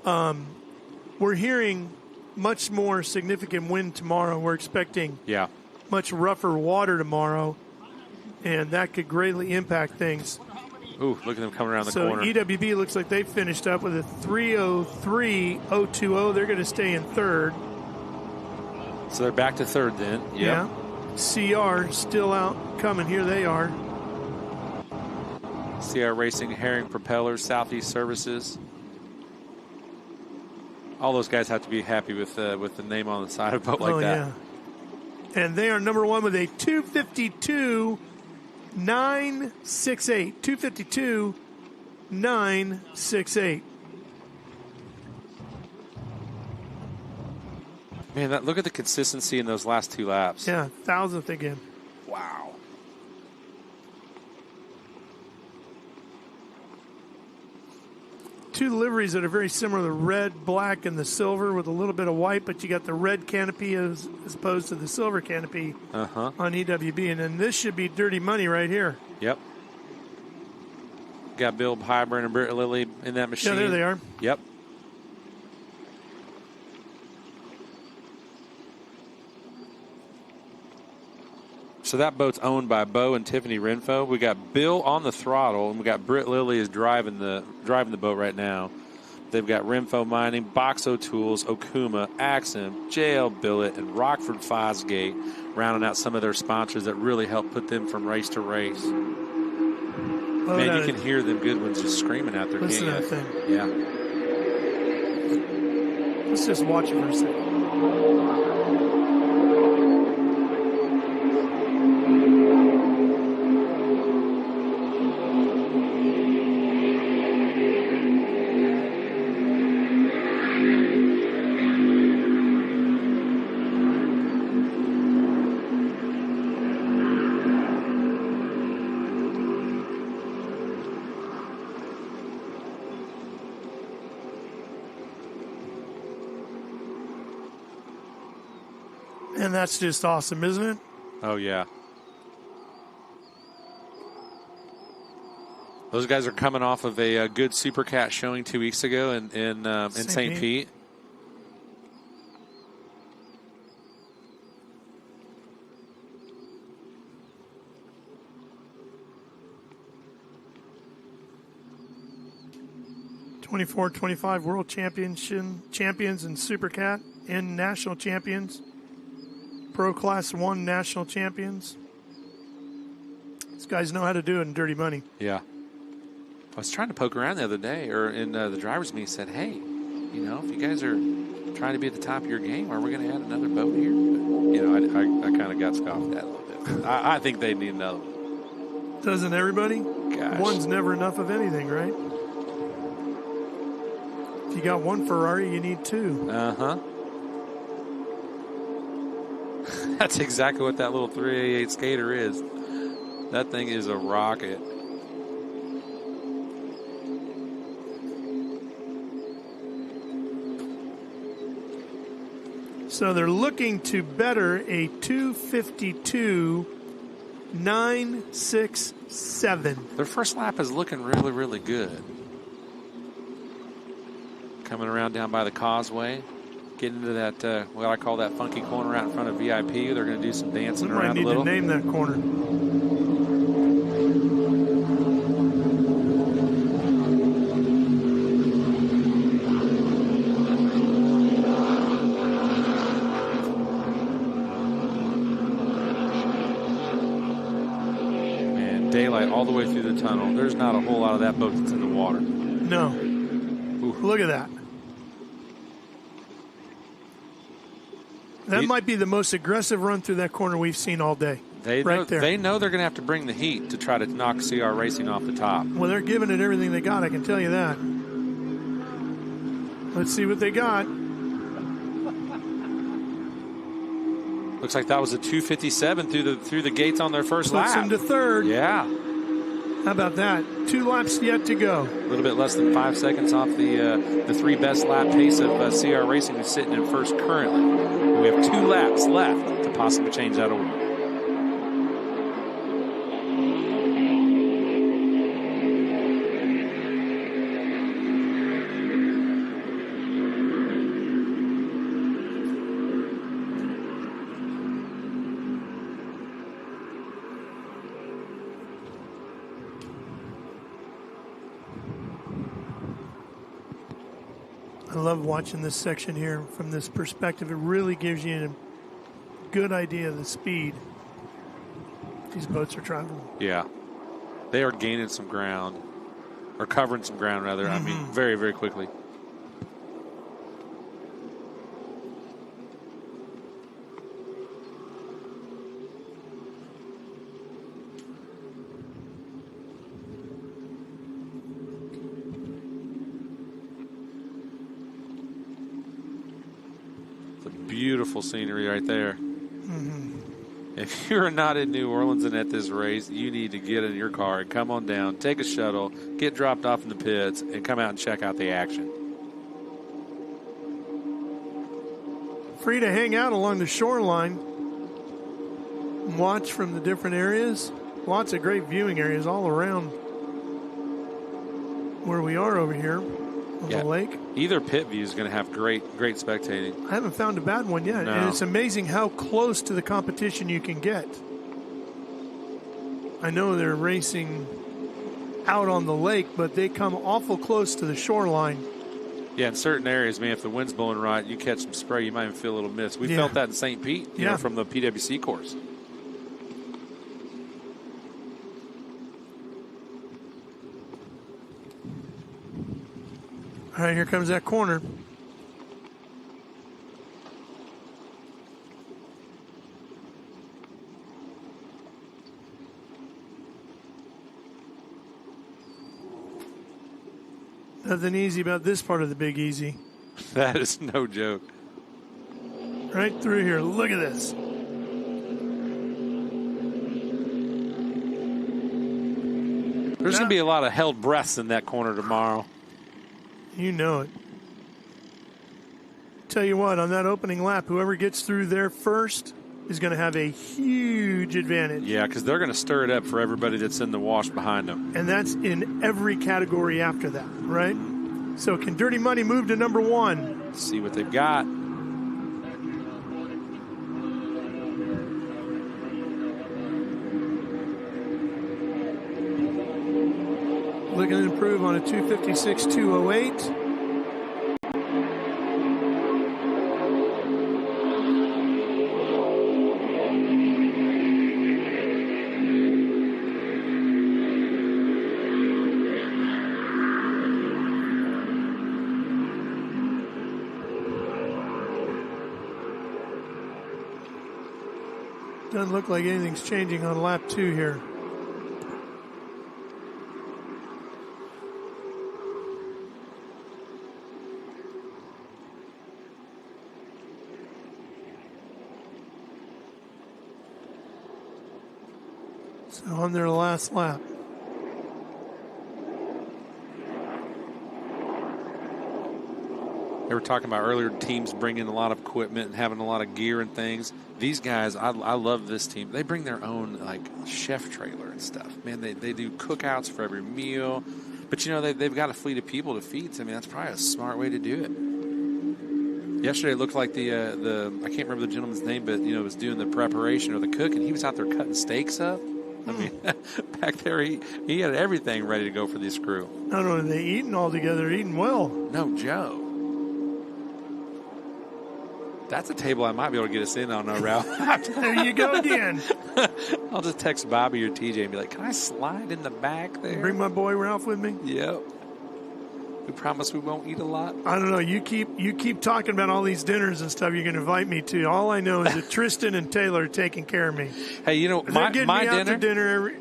We're hearing much more significant wind tomorrow. We're expecting much rougher water tomorrow, and that could greatly impact things. Ooh, look at them coming around the corner. So EWB looks like they finished up with a 3:03.020. They're going to stay in third. So they're back to third then. Yep. Yeah. CR still out coming. Here they are. CR Racing, Herring Propellers, Southeast Services. All those guys have to be happy with the name on the side of a boat like that. Yeah. And they are number one with a 2:52.968. 2:52.968. Man, look at the consistency in those last two laps. Yeah, thousandth again. Wow. Two liveries that are very similar, the red, black, and the silver with a little bit of white, but you got the red canopy as opposed to the silver canopy on EWB. And then this should be dirty money right here. Yep. Got Bill Hyburn and Britt Lilly in that machine. Yeah, there they are. Yep. So that boat's owned by Bo and Tiffany Renfo. We got Bill on the throttle, and we got Britt Lilly is driving the boat right now. They've got Renfo Mining, Boxo Tools, Okuma, Axum, JL Billet, and Rockford Fosgate, rounding out some of their sponsors that really help put them from race to race. Man, you can hear them good ones just screaming out there. Listen to that thing. Yeah. Let's just watch it for a second. And that's just awesome, isn't it? Oh, yeah. Those guys are coming off of a good Super Cat showing 2 weeks ago in St. Pete. '24-25 World champions in Super Cat and national champions. Pro Class 1 national champions. These guys know how to do it in dirty money. Yeah. I was trying to poke around the other day, or in the driver's meeting, said, hey, you know, if you guys are trying to be at the top of your game, are we going to add another boat here? But, you know, I kind of got scoffed at a little bit. I think they need another one. Doesn't everybody? Gosh. One's never enough of anything, right? If you got one Ferrari, you need two. Uh-huh. That's exactly what that little 388 skater is. That thing is a rocket. So they're looking to better a 2:52.967. Their first lap is looking really, really good. coming around down by the causeway, getting into that, what I call that funky corner out in front of VIP. They're going to do some dancing around a little. We might need to name that corner. And daylight all the way through the tunnel. There's not a whole lot of that boat that's in the water. No. Oof. Look at that. That might be the most aggressive run through that corner we've seen all day. They know they're going to have to bring the heat to try to knock CR Racing off the top. Well, they're giving it everything they got, I can tell you that. Let's see what they got. Looks like that was a 2:57 through the gates on their first lap. Puts them to third. Yeah. How about that? 2 laps yet to go. A little bit less than 5 seconds off the 3 best lap pace of CR Racing, who's sitting in first currently. We have 2 laps left to possibly change that order. I love watching this section here from this perspective. It really gives you a good idea of the speed these boats are traveling. Yeah. They are gaining some ground, or covering some ground, rather. I mean, very, very quickly. Beautiful scenery right there. If you're not in New Orleans and at this race, you need to get in your car and come on down, take a shuttle, get dropped off in the pits, and come out and check out the action. Free to hang out along the shoreline and watch from the different areas. Lots of great viewing areas all around where we are over here on the lake. Either pit view is going to have great spectating. I haven't found a bad one yet. No. And it's amazing how close to the competition you can get. I know they're racing out on the lake, but they come awful close to the shoreline. Yeah, in certain areas, man, if the wind's blowing right, you catch some spray, you might even feel a little mist. We felt that in St. Pete, you know, from the PWC course. All right, here comes that corner. Nothing easy about this part of the Big Easy. That is no joke. Right through here. Look at this. There's going to be a lot of held breaths in that corner tomorrow. You know it. Tell you what, on that opening lap, whoever gets through there first is going to have a huge advantage. Yeah, because they're going to stir it up for everybody that's in the wash behind them. And that's in every category after that, right? So can Dirty Money move to number 1? Let's see what they've got. Looking to improve on a 256.208. Doesn't look like anything's changing on lap 2 here. So on their last lap. They were talking about earlier teams bringing a lot of equipment and having a lot of gear and things. These guys, I love this team. They bring their own like chef trailer and stuff. Man, they do cookouts for every meal. But, they've got a fleet of people to feed. So, I mean, that's probably a smart way to do it. Yesterday, it looked like the I can't remember the gentleman's name, but, was doing the preparation or the cook, and he was out there cutting steaks up. I mean, back there, he had everything ready to go for this crew. Not only are they eating all together, eating well. No, Joe. That's a table I might be able to get us in on, Ralph. There you go again. I'll just text Bobby or TJ and be like, can I slide in the back there? Bring my boy Ralph with me? Yep. We promise we won't eat a lot. I don't know. You keep talking about all these dinners and stuff you're going to invite me to. All I know is that Tristan and Taylor are taking care of me. Hey, my dinner,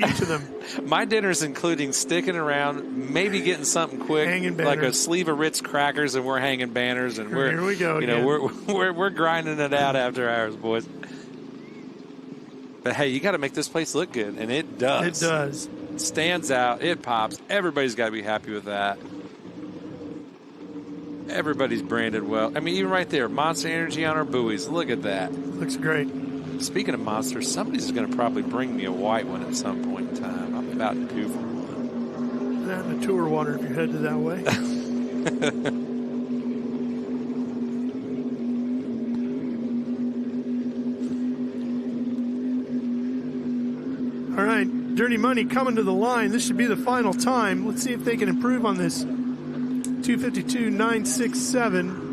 each of them. My dinner's including sticking around, maybe getting something quick, hanging like a banners. sleeve of Ritz crackers, and we're hanging banners, and Here we go. We're grinding it out after hours, boys. But hey, you got to make this place look good, and it does. It does. It stands out. It pops. Everybody's got to be happy with that. Everybody's branded well. I mean, even right there, Monster Energy on our buoys. Look at that. Looks great. Speaking of monsters, somebody's going to probably bring me a white one at some point in time. I'm about due for one. That and a tour water if you're headed that way. All right, Dirty Money coming to the line. This should be the final time. Let's see if they can improve on this. 252.967.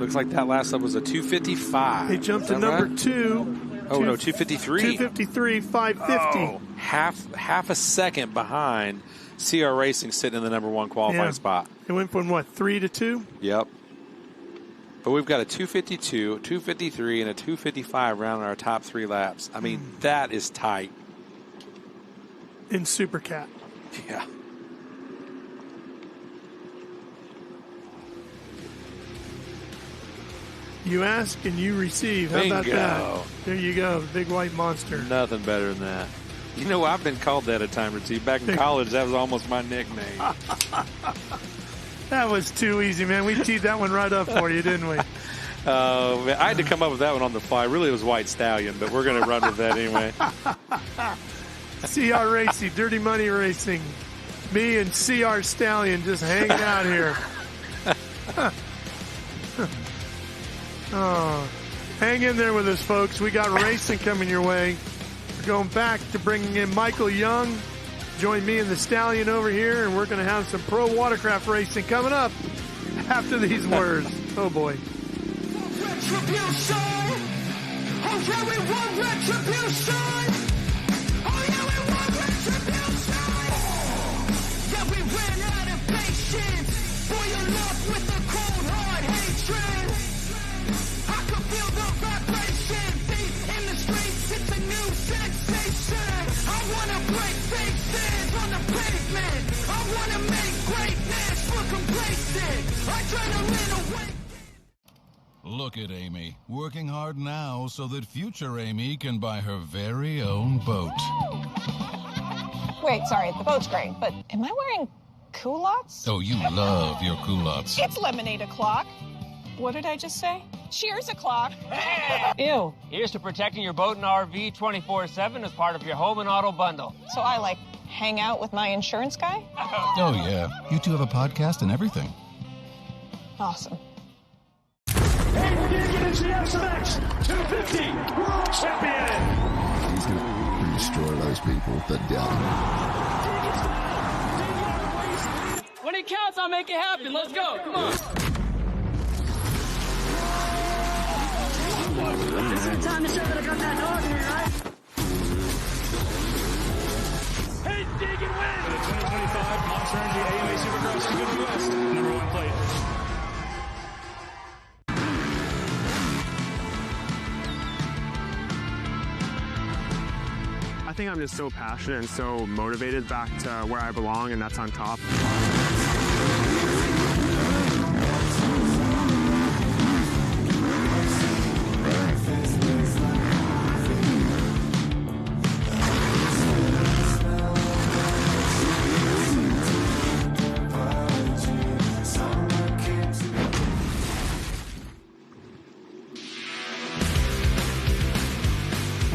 Looks like that last up was a 255. They jumped to number right? 2. Oh, no, 253. 253, 550. Oh, half a second behind CR Racing sitting in the number 1 qualifying spot. It went from, 3 to 2? Yep. But we've got a 252, 253, and a 255 rounding our top 3 laps. I mean, that is tight. In Supercat. Yeah. You ask and you receive. How about that? There you go. Big white monster. Nothing better than that. I've been called that a time or two. Back in college, that was almost my nickname. That was too easy, man. We teed that one right up for you, didn't we? I had to come up with that one on the fly. Really, it was White Stallion, but we're going to run with that anyway. CR Racing, Dirty Money Racing. Me and CR Stallion just hanging out here. Oh, hang in there with us, folks. We got racing coming your way. We're going back to bringing in Michael Young. Join me and the Stallion over here, and we're going to have some pro watercraft racing coming up after these words. Oh, boy. Retribution. Oh, yeah, we want retribution. Oh, yeah, we want retribution. Yeah, we ran out of patience. Boil up with the cold, hard hatred. I can feel the vibration. Beat in the streets, it's a new sensation. I want to break faces on the pavement. I want to make greatness look complacent. Adrenaline away. Look at Amy, working hard now so that future Amy can buy her very own boat. Wait, sorry, the boat's great, but am I wearing culottes? Oh, you love your culottes. It's lemonade o'clock. What did I just say? Cheers o'clock. Ew. Here's to protecting your boat and RV 24/7 as part of your home and auto bundle. So I, hang out with my insurance guy? Oh, yeah. You two have a podcast and everything. Awesome. And digging into the SMX 250 World Champion. He's going to destroy those people that doubt him. When it counts, I'll make it happen. Let's go. Come on. This is the time to show that I got that dog in here, right? Hey, dig and win. The 2025 Monster Energy AMA Supercross Convention West. Number 1 plate. I think I'm just so passionate and so motivated back to where I belong, and that's on top.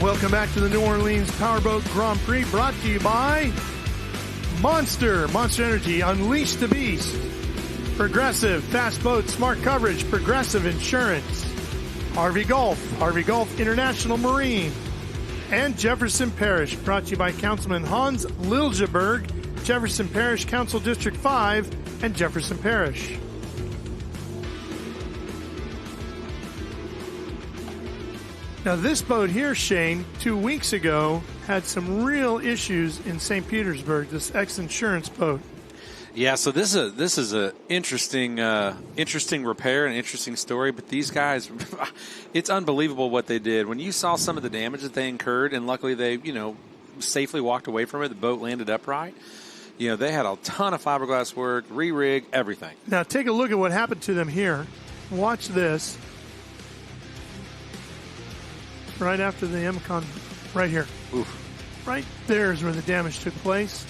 Welcome back to the New Orleans Powerboat Grand Prix, brought to you by Monster Energy, Unleash the Beast. Progressive, fast boat, smart coverage, Progressive Insurance. Harvey Golf International Marine. And Jefferson Parish, brought to you by Councilman Hans Liljeberg, Jefferson Parish Council District 5, and Jefferson Parish. Now this boat here, Shane, 2 weeks ago had some real issues in St. Petersburg, this ex-insurance boat. Yeah, so this is a interesting repair and interesting story. But these guys, it's unbelievable what they did. When you saw some of the damage that they incurred, and luckily they safely walked away from it. The boat landed upright. They had a ton of fiberglass work, re-rig, everything. Now take a look at what happened to them here. Watch this. Right after the MCON, right here. Oof. Right there is where the damage took place.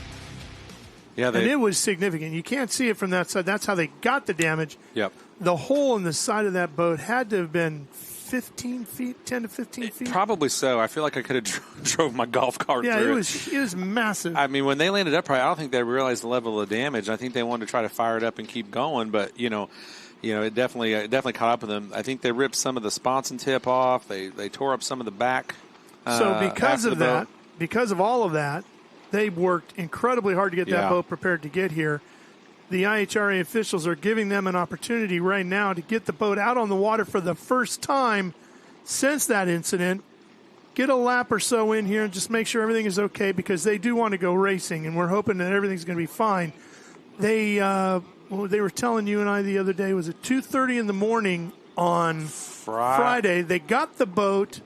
Yeah, and it was significant. You can't see it from that side. That's how they got the damage. Yep. The hole in the side of that boat had to have been 15 feet, 10 to 15 feet. Probably so. I feel like I could have drove my golf cart through it. It was massive. I mean, when they landed upright, I don't think they realized the level of damage. I think they wanted to try to fire it up and keep going, but it definitely caught up with them. I think they ripped some of the sponson tip off. They tore up some of the back. So because of all of that, they worked incredibly hard to get that boat prepared to get here. The IHRA officials are giving them an opportunity right now to get the boat out on the water for the first time since that incident. Get a lap or so in here and just make sure everything is okay, because they do want to go racing, and we're hoping that everything's going to be fine. They were telling you and I the other day, was at 2:30 in the morning on Friday. They got the boat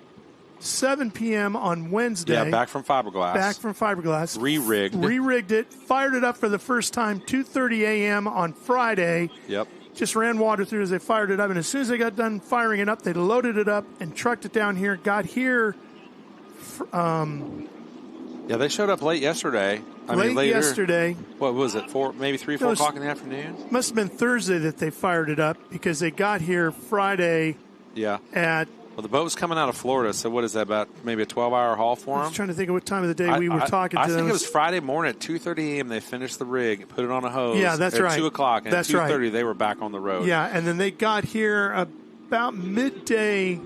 7 p.m. on Wednesday. Yeah, back from fiberglass. Re-rigged it, fired it up for the first time 2:30 a.m. on Friday. Yep. Just ran water through as they fired it up. And as soon as they got done firing it up, they loaded it up and trucked it down here. Got here. They showed up late yesterday. Later. Yesterday. What was it? 4 o'clock in the afternoon? Must have been Thursday that they fired it up, because they got here Friday. Yeah. Well, the boat was coming out of Florida, so what is that, about maybe a 12-hour haul for them? I was trying to think of what time of the day we were talking to them. I think it was Friday morning at 2:30 a.m. They finished the rig, put it on a hose. Yeah, that's right. At 2 o'clock, and that's at 2:30 they were back on the road. Yeah, and then they got here about midday,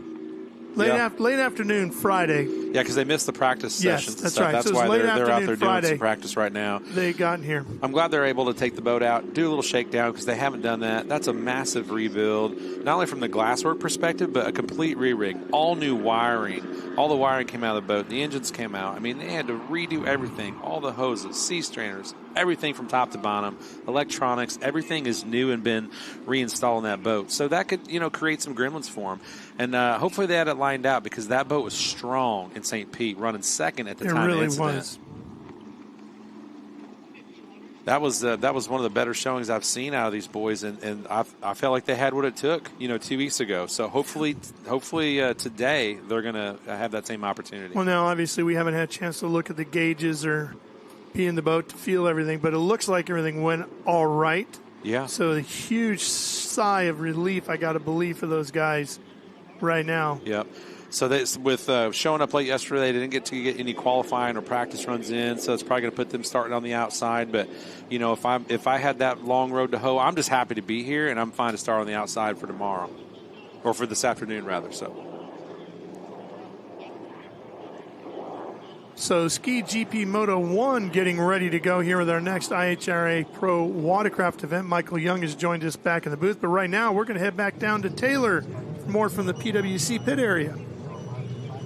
late afternoon Friday. Yeah, because they missed the practice sessions. That's right. That's why they're out there doing some practice right now. They got in here. I'm glad they're able to take the boat out, do a little shakedown, because they haven't done that. That's a massive rebuild, not only from the glasswork perspective, but a complete re-rig. All new wiring. All the wiring came out of the boat. The engines came out. I mean, they had to redo everything. All the hoses, sea strainers, everything from top to bottom, electronics, everything is new and been reinstalled in that boat. So that could, create some gremlins for them. And hopefully they had it lined out, because that boat was strong in St. Pete, running second at the time of the incident. It really was. That was one of the better showings I've seen out of these boys, and I felt like they had what it took, 2 weeks ago. So hopefully today they're going to have that same opportunity. Well, now obviously we haven't had a chance to look at the gauges or be in the boat to feel everything, but it looks like everything went all right. Yeah. So a huge sigh of relief, I got to believe, for those guys right now. Yep. So with showing up late yesterday, they didn't get to get any qualifying or practice runs in, so it's probably going to put them starting on the outside. But, if I had that long road to hoe, I'm just happy to be here, and I'm fine to start on the outside for tomorrow, or for this afternoon, rather. So Ski GP Moto 1 getting ready to go here with our next IHRA Pro Watercraft event. Michael Young has joined us back in the booth, but right now we're going to head back down to Taylor for more from the PWC pit area.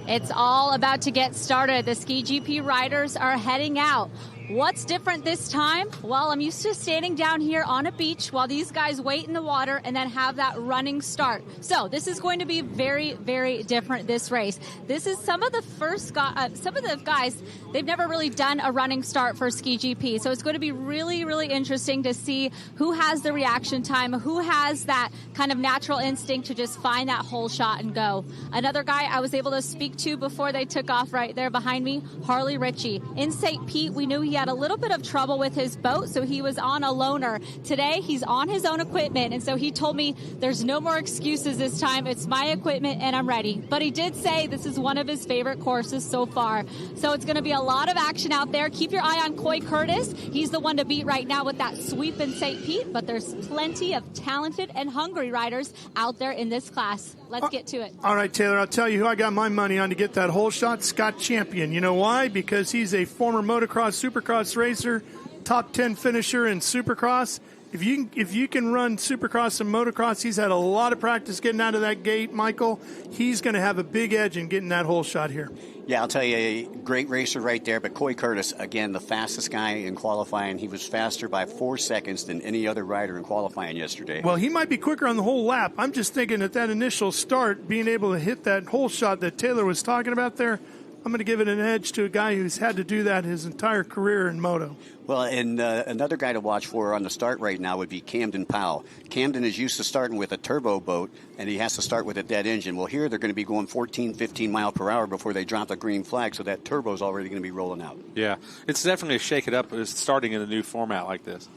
It's all about to get started. The Ski GP riders are heading out. What's different this time? Well, I'm used to standing down here on a beach while these guys wait in the water and then have that running start. So this is going to be very, very different, this race. This is some of the guys, they've never really done a running start for Ski GP. So it's going to be really, really interesting to see who has the reaction time, who has that kind of natural instinct to just find that hole shot and go. Another guy I was able to speak to before they took off right there behind me, Harley Ritchie. In St. Pete, we knew he had a little bit of trouble with his boat, so he was on a loaner. Today, he's on his own equipment, and so he told me there's no more excuses this time. It's my equipment, and I'm ready. But he did say this is one of his favorite courses so far. So it's going to be a lot of action out there. Keep your eye on Coy Curtis. He's the one to beat right now with that sweep in St. Pete, but there's plenty of talented and hungry riders out there in this class. Let's get to it. All right, Taylor, I'll tell you who I got my money on to get that hole shot, Scott Champion. You know why? Because he's a former motocross, supercross racer, top 10 finisher in supercross. If you can run supercross and motocross, he's had a lot of practice getting out of that gate, Michael. He's going to have a big edge in getting that hole shot here. Yeah, I'll tell you, a great racer right there. But Coy Curtis, again, the fastest guy in qualifying. He was faster by 4 seconds than any other rider in qualifying yesterday. Well, he might be quicker on the whole lap. I'm just thinking at that initial start, being able to hit that hole shot that Taylor was talking about there, I'm going to give it an edge to a guy who's had to do that his entire career in moto. Well, and another guy to watch for on the start right now would be Camden Powell. Camden is used to starting with a turbo boat, and he has to start with a dead engine. Well, here they're going to be going 14, 15 mile per hour before they drop the green flag, so that turbo's already going to be rolling out. Yeah, it's definitely a shake it up starting in a new format like this.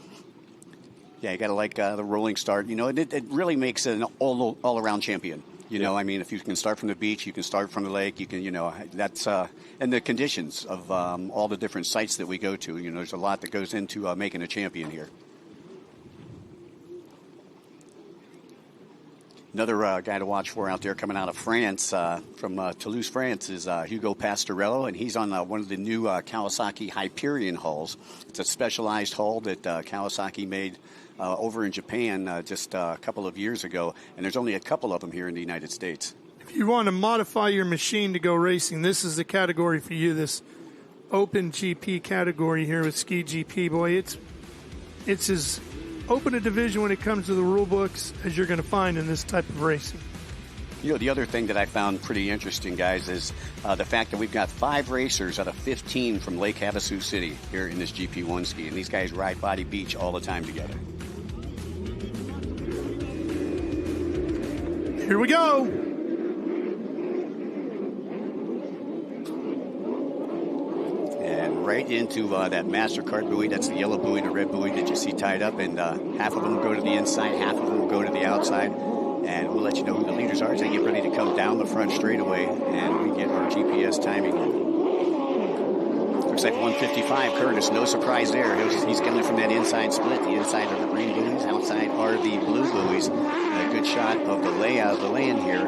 Yeah, you got to like the rolling start. You know, it really makes an all-around champion. You know, I mean, if you can start from the beach, you can start from the lake, you can, you know, that's, and the conditions of all the different sites that we go to, you know, there's a lot that goes into making a champion here. Another guy to watch for out there coming out of France, from Toulouse, France, is Hugo Pastorello, and he's on one of the new Kawasaki Hyperion hulls. It's a specialized hull that Kawasaki made over in Japan just a couple of years ago, and there's only a couple of them here in the United States. If you want to modify your machine to go racing, this is the category for you, this Open GP category here with Ski GP. Boy, it's as open a division when it comes to the rule books as you're going to find in this type of racing. You know, the other thing that I found pretty interesting, guys, is the fact that we've got 5 racers out of 15 from Lake Havasu City here in this GP1 ski, and these guys ride Body Beach all the time together. Here we go. And right into that MasterCard buoy. That's the yellow buoy, the red buoy that you see tied up. And half of them will go to the inside, half of them will go to the outside. And we'll let you know who the leaders are as they get ready to come down the front straightaway. And we get our GPS timing. Looks like 155, Curtis. No surprise there. He's coming from that inside split. The inside are the green buoys. Outside are the blue buoys. A good shot of the layout of the land here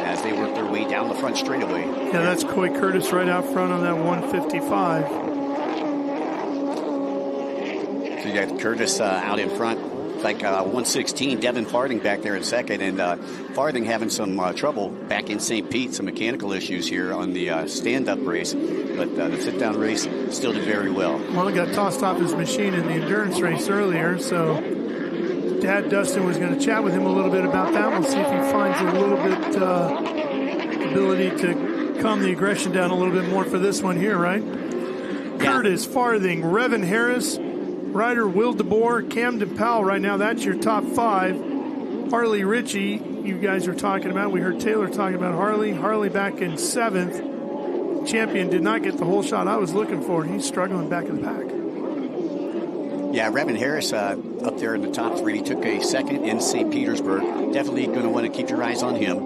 as they work their way down the front straightaway. Yeah, that's Coy Curtis right out front on that 155. So you got Curtis out in front. It's like 116, Devin Farthing back there in second, and Farthing having some trouble back in St. Pete, some mechanical issues here on the stand-up race, but the sit-down race still did very well. Well, he got tossed off his machine in the endurance race earlier, so Dad Dustin was going to chat with him a little bit about that. We'll see if he finds a little bit ability to calm the aggression down a little bit more for this one here, right? Yeah. Curtis, Farthing, Revan Harris, Ryder Will DeBoer, Camden Powell. Right now, that's your top 5. Harley Ritchie, you guys were talking about. We heard Taylor talking about Harley. Harley back in 7th. Champion did not get the whole shot I was looking for. He's struggling back in the pack. Yeah, Revan Harris up there in the top 3. He took a second in St. Petersburg. Definitely going to want to keep your eyes on him.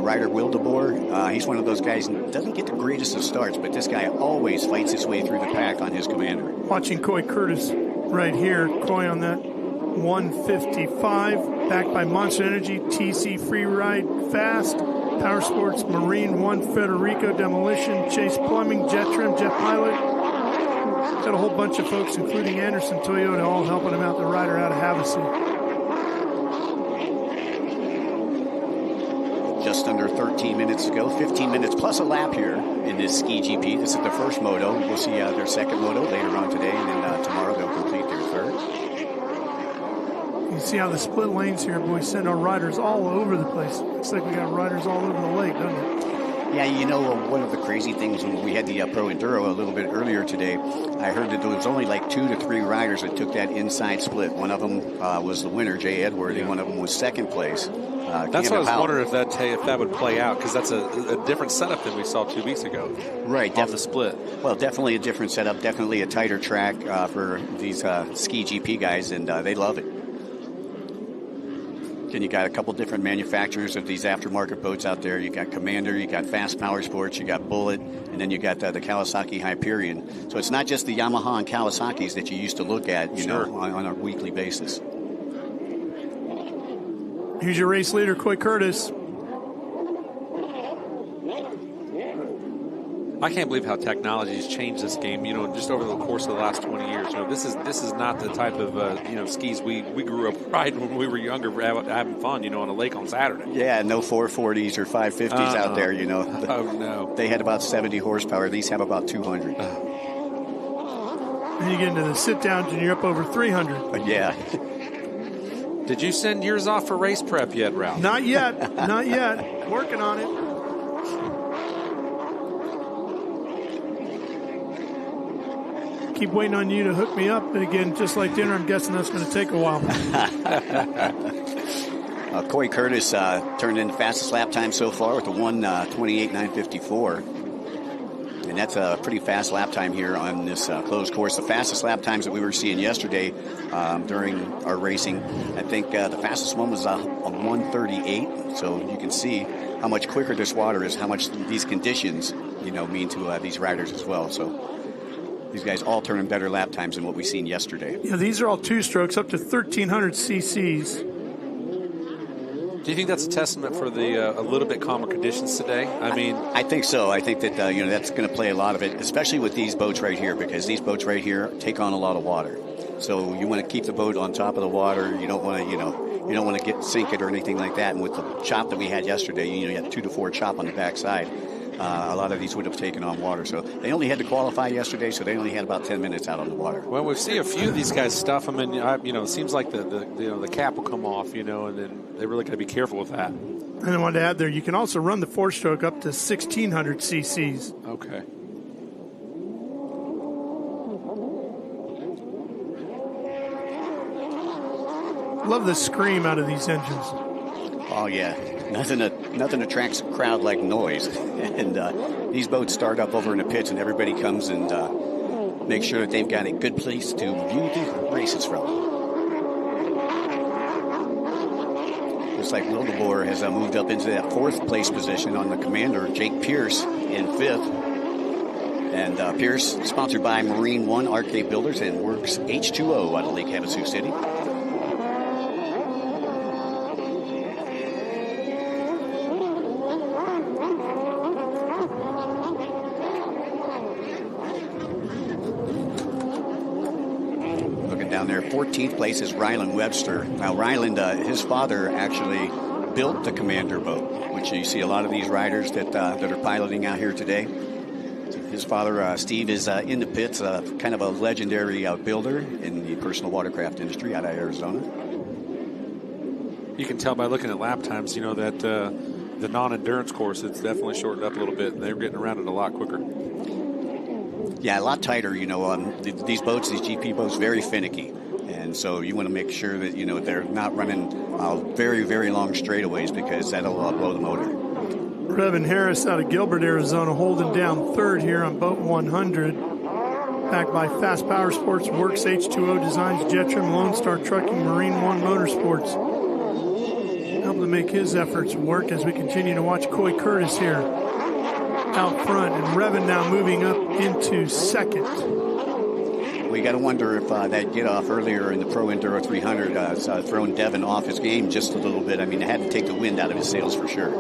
Ryder Will DeBoer, he's one of those guys that doesn't get the greatest of starts, but this guy always fights his way through the pack on his Commander. Watching Coy Curtis right here. Coy on that 155, backed by Monster Energy, TC Free Ride Fast, Power Sports, Marine One, Federico Demolition, Chase Plumbing, Jet Trim, Jet Pilot. Got a whole bunch of folks, including Anderson Toyota, all helping him out, the rider out of Havasu. Just under 13 minutes to go, 15 minutes plus a lap here in this Ski GP. This is the first moto. We'll see their second moto later on today, and then tomorrow they'll complete their third. You see how the split lanes here, boys, send our riders all over the place. Looks like we got riders all over the lake, doesn't it? Yeah, you know, one of the crazy things when we had the Pro Enduro a little bit earlier today, I heard that there was only like 2 to 3 riders that took that inside split. One of them was the winner, Jay Edward, and one of them was second place. That's what I was wondering if that would play out, because that's a different setup than we saw 2 weeks ago. Right. On the split. Well, definitely a different setup, definitely a tighter track for these ski GP guys, and they love it. And you got a couple different manufacturers of these aftermarket boats out there. You got Commander, you got Fast Power Sports, you got Bullet, and then you got the Kawasaki Hyperion. So it's not just the Yamaha and Kawasaki's that you used to look at, you know, on a weekly basis. Here's your race leader, Coy Curtis. I can't believe how technology has changed this game, you know, just over the course of the last 20 years. You know, this is not the type of, you know, skis we grew up riding when we were younger, having fun, you know, on a lake on Saturday. Yeah, no 440s or 550s out there, you know. Oh, no. They had about 70 horsepower. These have about 200. And you get into the sit-downs and you're up over 300. Yeah. Did you send yours off for race prep yet, Ralph? Not yet. Not yet. Working on it. Keep waiting on you to hook me up. And again, just like dinner, I'm guessing that's going to take a while. Coy Curtis turned in the fastest lap time so far with a 1:28.954. And that's a pretty fast lap time here on this closed course. The fastest lap times that we were seeing yesterday during our racing, I think the fastest one was a 1:38. So you can see how much quicker this water is, how much these conditions, you know, mean to these riders as well. So these guys all turn in better lap times than what we seen yesterday. Yeah, these are all 2-strokes up to 1,300 cc's. Do you think that's a testament for the a little bit calmer conditions today? I mean, I think so. I think that you know, that's going to play a lot of it, especially with these boats right here, because these boats right here take on a lot of water. So you want to keep the boat on top of the water. You don't want to, you don't want to sink it or anything like that. And with the chop that we had yesterday, you had 2 to 4 chop on the backside. A lot of these would have taken on water. So they only had to qualify yesterday, so they only had about 10 minutes out on the water. Well, we see a few of these guys stuff them, and you know, it seems like the cap will come off, you know, and then they really got to be careful with that. And I wanted to add there, you can also run the 4-stroke up to 1,600 cc's. Okay. Love the scream out of these engines. Oh yeah, nothing attracts a crowd like noise. And these boats start up over in the pits, and everybody comes and makes sure that they've got a good place to view the races from. Looks like Wildeboer has moved up into that 4th place position on the Commander. Jake Pierce in 5th. And Pierce, sponsored by Marine One Arcade Builders and Works H2O out of Lake Havasu City. Down there, 14th place is Ryland Webster. Now, Ryland, his father actually built the Commander boat, which you see a lot of these riders that are piloting out here today. His father, Steve, is in the pits, kind of a legendary builder in the personal watercraft industry out of Arizona. You can tell by looking at lap times, you know, that the non-endurance course, it's definitely shortened up a little bit, and they're getting around it a lot quicker. Yeah, a lot tighter, you know. These boats, these GP boats, very finicky. And so you want to make sure that, you know, they're not running very, very long straightaways, because that'll blow the motor. Revan Harris out of Gilbert, Arizona, holding down 3rd here on boat 100. Backed by Fast Power Sports, Works H2O Designs, Jetrim, Lone Star Trucking, Marine One Motorsports. Helping to make his efforts work as we continue to watch Coy Curtis here out front, and Revan now moving up into 2nd. We got to wonder if that get off earlier in the Pro Enduro 300 has thrown Devin off his game just a little bit. I mean, it had to take the wind out of his sails for sure.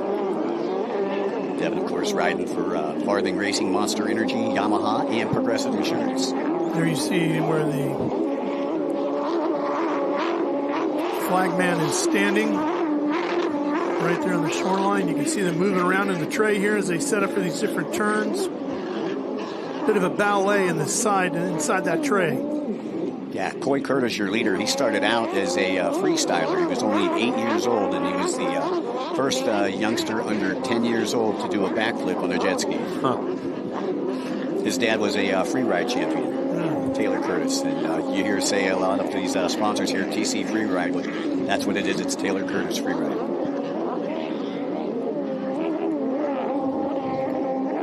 Devin, of course, riding for Farthing Racing, Monster Energy, Yamaha, and Progressive Insurance. There you see where the flagman is standing. Right there on the shoreline. You can see them moving around in the tray here as they set up for these different turns. Bit of a ballet in the side and inside that tray. Yeah, Coy Curtis, your leader, he started out as a freestyler. He was only 8 years old, and he was the first youngster under 10 years old to do a backflip on a jet ski. His dad was a free ride champion, Taylor Curtis. And you hear say a lot of these sponsors here, TC Free Ride. That's what it is. It's Taylor Curtis Free Ride.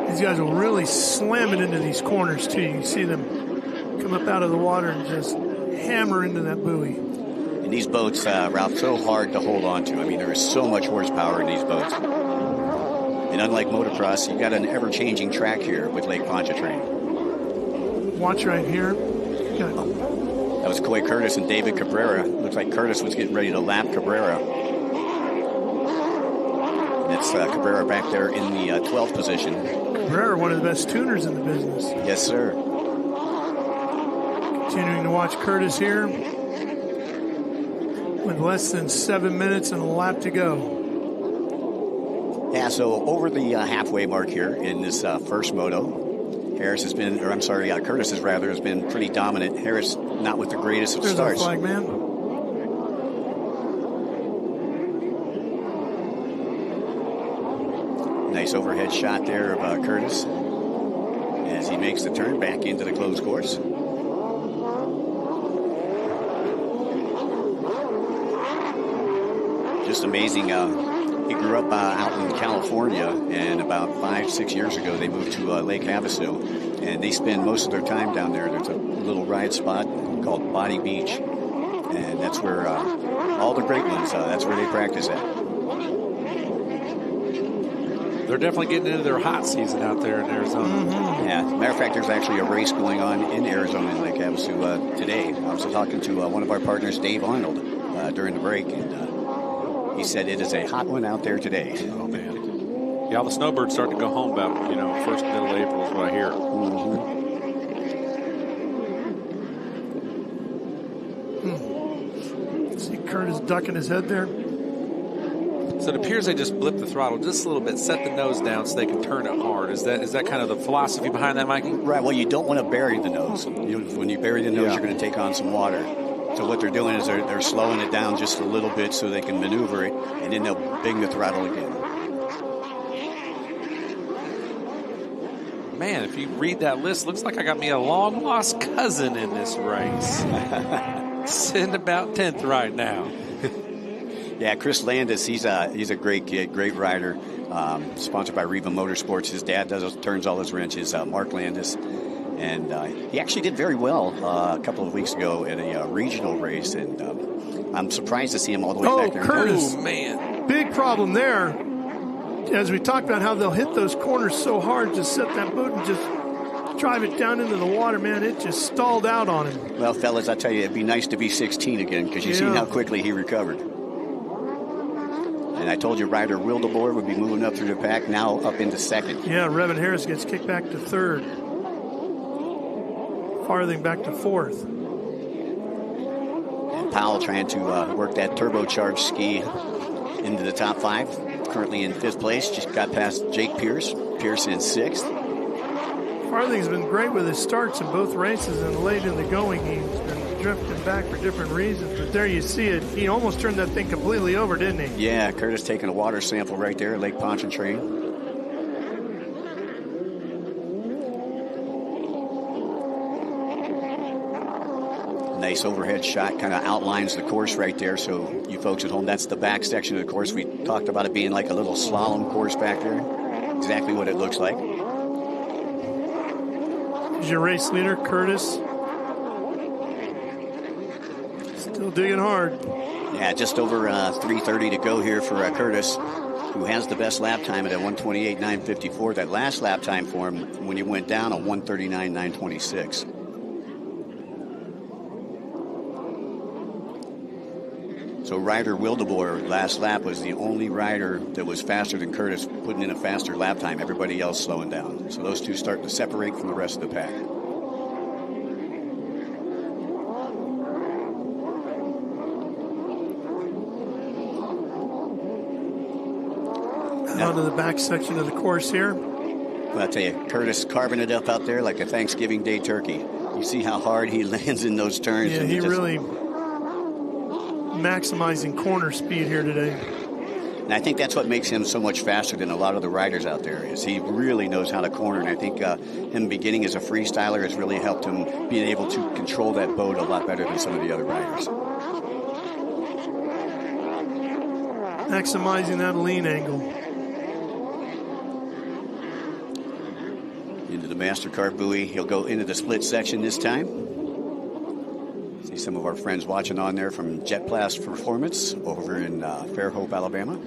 These guys will really slam it into these corners, too. You can see them come up out of the water and just hammer into that buoy. And these boats, Ralph, so hard to hold on to. I mean, there is so much horsepower in these boats. And unlike motocross, you've got an ever-changing track here with Lake Pontchartrain. Watch right here. That was Coy Curtis and David Cabrera. Looks like Curtis was getting ready to lap Cabrera. And it's Cabrera back there in the 12th position. Cabrera, one of the best tuners in the business. Yes, sir. Continuing to watch Curtis here with less than 7 minutes and a lap to go. Yeah, so over the halfway mark here in this first moto, Curtis has been pretty dominant. Harris not with the greatest of starts. There's our flag man. Nice overhead shot there of Curtis as he makes the turn back into the closed course. Just amazing. He grew up out in California, and about 5-6 years ago they moved to Lake Havasu, and they spend most of their time down there. There's a little ride spot called Body Beach, and that's where all the great ones, that's where they practice at. They're definitely getting into their hot season out there in Arizona. Mm-hmm. Yeah, as a matter of fact, there's actually a race going on in Arizona in Lake Havasu today. I was talking to one of our partners, Dave Arnold, during the break, and he said it is a hot one out there today. Oh, man. Yeah, all the snowbirds start to go home about, first middle of April is what I hear. Mm-hmm. See Curtis ducking his head there. So it appears they just blip the throttle just a little bit, set the nose down so they can turn it hard. Is that kind of the philosophy behind that, Mikey? Right. Well, you don't want to bury the nose. When you bury the nose, you're going to take on some water. So what they're doing is they're slowing it down just a little bit so they can maneuver it, and then they'll bang the throttle again. Man, if you read that list, looks like I got me a long-lost cousin in this race. Sitting about 10th right now. Yeah, Chris Landis, he's a great kid, great rider, sponsored by Riva Motorsports. His dad turns all his wrenches, Mark Landis. And he actually did very well a couple of weeks ago in a regional race, and I'm surprised to see him all the way back there. Curtis. Oh, man. Big problem there. As we talked about how they'll hit those corners so hard, just set that boat and just drive it down into the water, man. It just stalled out on him. Well, fellas, I tell you, it'd be nice to be 16 again, because you see how quickly he recovered. And I told you Ryder Wildeboer would be moving up through the pack, now up into second. Yeah, Revan Harris gets kicked back to third. Farthing back to fourth. And Powell trying to work that turbocharged ski into the top five. Currently in fifth place. Just got past Jake Pierce. Pierce in sixth. Farthing's been great with his starts in both races, and late in the going he's been drifting back for different reasons. But there you see it. He almost turned that thing completely over, didn't he? Yeah, Curtis taking a water sample right there at Lake Pontchartrain. Nice overhead shot, kind of outlines the course right there. So you folks at home, that's the back section of the course. We talked about it being like a little slalom course back there. Exactly what it looks like. Here's your race leader, Curtis. Still digging hard. Yeah, just over 3:30 to go here for Curtis, who has the best lap time at a 1:28.954. That last lap time for him when he went down a 1:39.926. So Ryder Wildeboer last lap was the only rider that was faster than Curtis, putting in a faster lap time. Everybody else slowing down. So those two starting to separate from the rest of the pack. Now to the back section of the course here. Well, I'll tell you, Curtis carving it up out there like a Thanksgiving Day turkey. You see how hard he lands in those turns. Yeah, he really maximizing corner speed here today. And I think that's what makes him so much faster than a lot of the riders out there, is he really knows how to corner. And I think him beginning as a freestyler has really helped him being able to control that boat a lot better than some of the other riders. Maximizing that lean angle. Into the MasterCard buoy. He'll go into the split section this time. See some of our friends watching on there from Jet Blast Performance over in Fairhope, Alabama.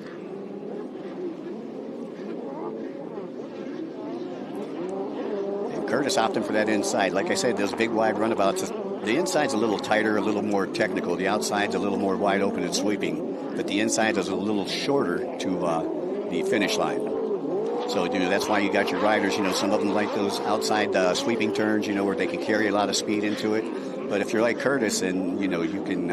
And Curtis opting for that inside. Like I said, those big wide runabouts, the inside's a little tighter, a little more technical. The outside's a little more wide open and sweeping. But the inside is a little shorter to the finish line. So, that's why you got your riders, some of them like those outside sweeping turns, where they can carry a lot of speed into it. But if you're like Curtis and, you can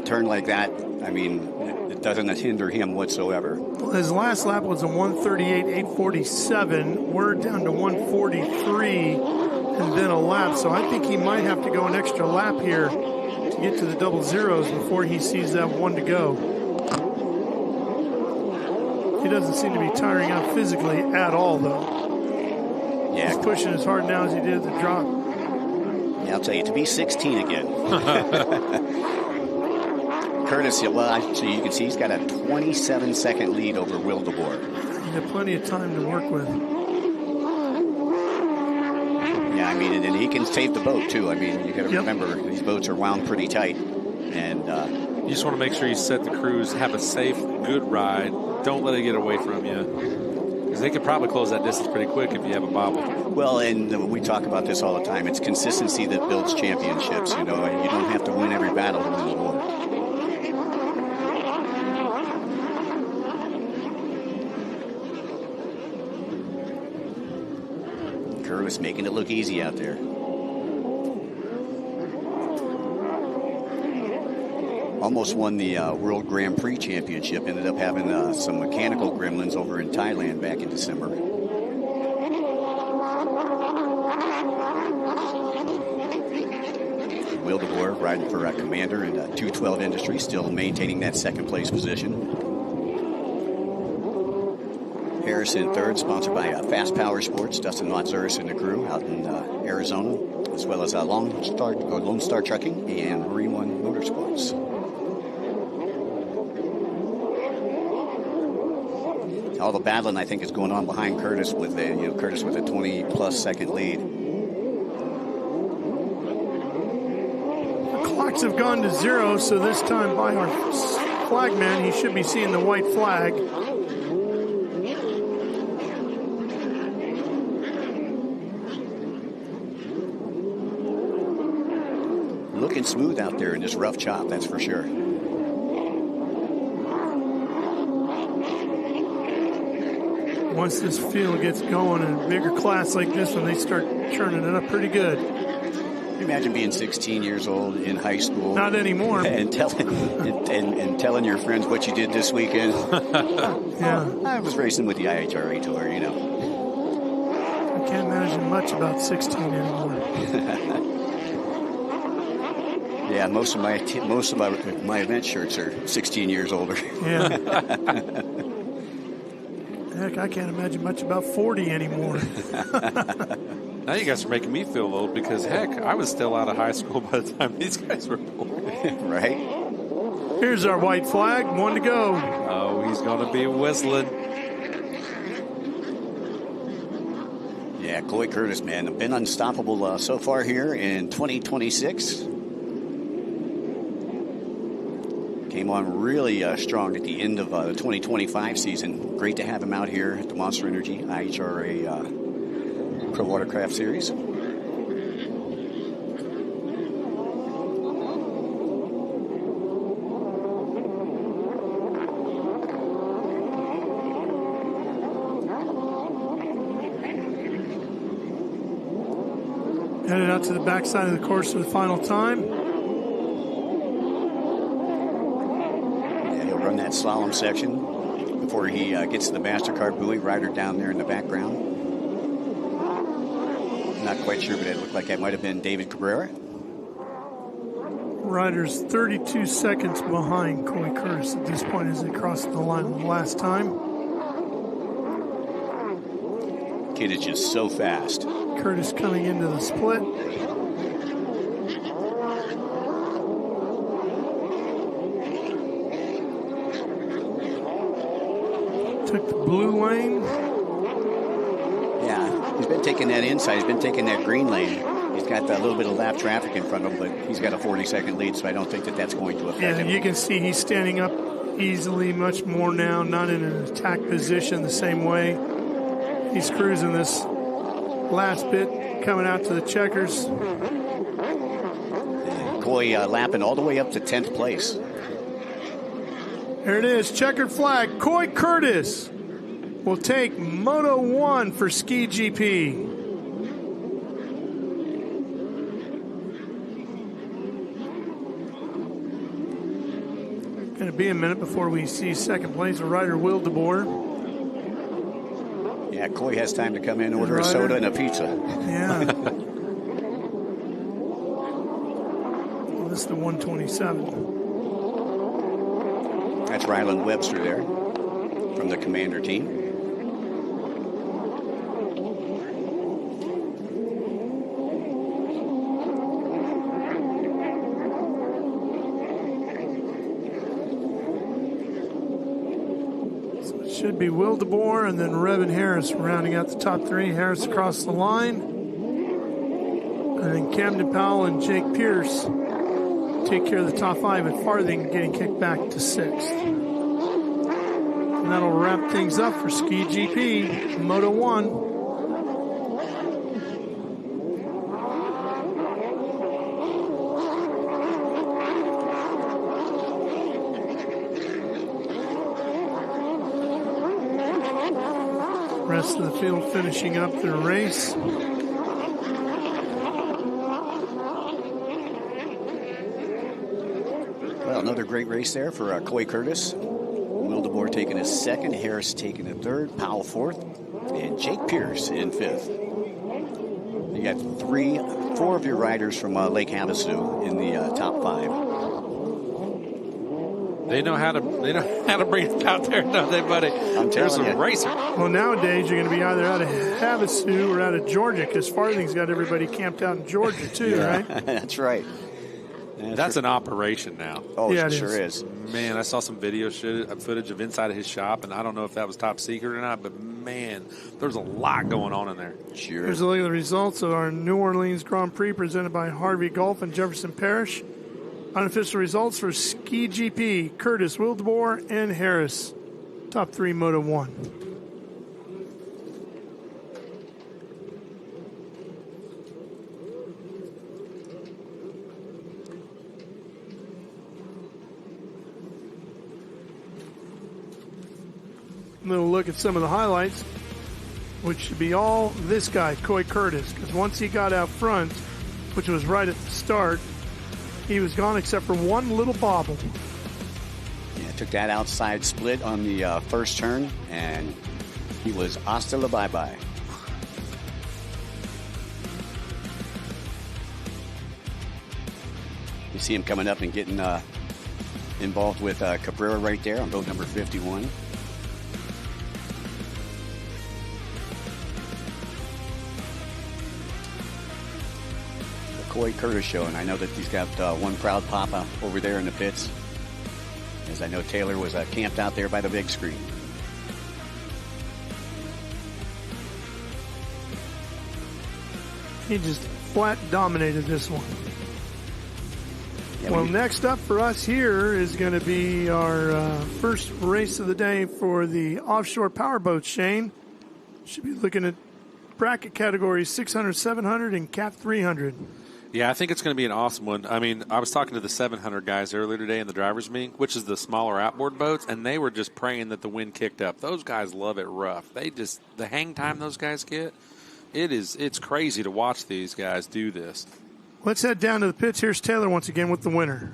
turn like that, it doesn't hinder him whatsoever. Well, his last lap was a 138.847. We're down to 143 and then a lap. So I think he might have to go an extra lap here to get to the double zeros before he sees that one to go. He doesn't seem to be tiring out physically at all, though. Yeah. He's pushing as hard now as he did at the drop. Yeah, I'll tell you, to be 16 again. Curtis, so you can see he's got a 27-second lead over Wildeboer. He got plenty of time to work with. Yeah, and he can save the boat, too. You got to remember, these boats are wound pretty tight. And you just want to make sure you set the cruise, have a safe, good ride. Don't let it get away from you. Because they could probably close that distance pretty quick if you have a bobble. Well, and we talk about this all the time. It's consistency that builds championships, and you don't have to win every battle to win the war. Curtis making it look easy out there. Almost won the World Grand Prix Championship. Ended up having some mechanical gremlins over in Thailand back in December. Wildeboer riding for Commander and 212 Industries, still maintaining that second place position. Harrison third, sponsored by Fast Power Sports, Dustin Matzuris and the crew out in Arizona, as well as Lone Star Trucking and Marine One Motorsports. All the battling, I think, is going on behind Curtis with Curtis with a 20-plus second lead. The clocks have gone to zero, so this time by our flagman, he should be seeing the white flag. Looking smooth out there in this rough chop, that's for sure. Once this field gets going in a bigger class like this one, they start churning it up pretty good. Can you imagine being 16 years old in high school? Not anymore. And telling your friends what you did this weekend. Yeah. I was racing with the IHRA tour, I can't imagine much about 16 anymore. Yeah, most of my event shirts are 16 years older. Yeah. Heck, I can't imagine much about 40 anymore. Now you guys are making me feel old because, heck, I was still out of high school by the time these guys were born. Right? Here's our white flag. One to go. Oh, he's going to be whistling. Yeah, Coy Curtis, man, been unstoppable so far here in 2026. Came on really strong at the end of the 2025 season. Great to have him out here at the Monster Energy IHRA Pro Watercraft Series. Headed out to the backside of the course for the final time. Yeah, he'll run that slalom section before he gets to the MasterCard buoy. Rider down there in the background. Not quite sure, but it looked like that might have been David Cabrera. Ryder's 32 seconds behind Coy Curtis at this point as they crossed the line the last time. Kid is just so fast. Curtis coming into the split. Took the blue lane. Yeah, he's been taking that inside. He's been taking that green lane. He's got a little bit of lap traffic in front of him, but he's got a 40-second lead, so I don't think that's going to affect him. Yeah, you can see he's standing up easily much more now, not in an attack position the same way. He's cruising this last bit, coming out to the checkers. Coy lapping all the way up to 10th place. There it is, checkered flag. Coy Curtis will take Moto 1 for Ski GP. Going to be a minute before we see second place of Ryder Wildeboer. Yeah, Coy has time to come in, order a soda and a pizza. Yeah. Well, this is the 127. That's Ryland Webster there from the Commander team. Should be Wildeboer and then Revin Harris rounding out the top three. Harris across the line. And then Camden Powell and Jake Pierce take care of the top five, and Farthing getting kicked back to sixth. And that'll wrap things up for Ski GP Moto 1. Rest of the field finishing up their race. Well, another great race there for Coy Curtis. Wildeboer taking his second, Harris taking a third, Powell fourth, and Jake Pierce in fifth. You got four of your riders from Lake Havasu in the top five. They know how to bring it out there, don't they, buddy? There's a racer. Well, nowadays you're going to be either out of Havasu or out of Georgia, because Farthing's got everybody camped out in Georgia too, right? That's right. That's an operation now. Oh, yeah, it sure is. Man, I saw some video footage of inside of his shop, and I don't know if that was top secret or not, but man, there's a lot going on in there. Sure. Here's a look at the results of our New Orleans Grand Prix presented by Harvey Golf and Jefferson Parish. Unofficial results for Ski GP, Curtis, Wildeboer, and Harris. Top three, Moto 1. A little look at some of the highlights, which should be all this guy, Coy Curtis, because once he got out front, which was right at the start, he was gone except for one little bobble. Yeah, took that outside split on the first turn, and he was hasta la bye-bye. You see him coming up and getting involved with Cabrera right there on boat number 51. Coy Curtis show, and I know that he's got one proud papa over there in the pits, as I know Taylor was camped out there by the big screen. He just flat dominated this one. Yeah, well, next up for us here is going to be our first race of the day for the Offshore Powerboat, Shane. Should be looking at bracket categories 600, 700, and Cap 300. Yeah, I think it's going to be an awesome one. I mean, I was talking to the 700 guys earlier today in the driver's meeting, which is the smaller outboard boats, and they were just praying that the wind kicked up. Those guys love it rough. The hang time those guys get, it's crazy to watch these guys do this. Let's head down to the pits. Here's Taylor once again with the winner.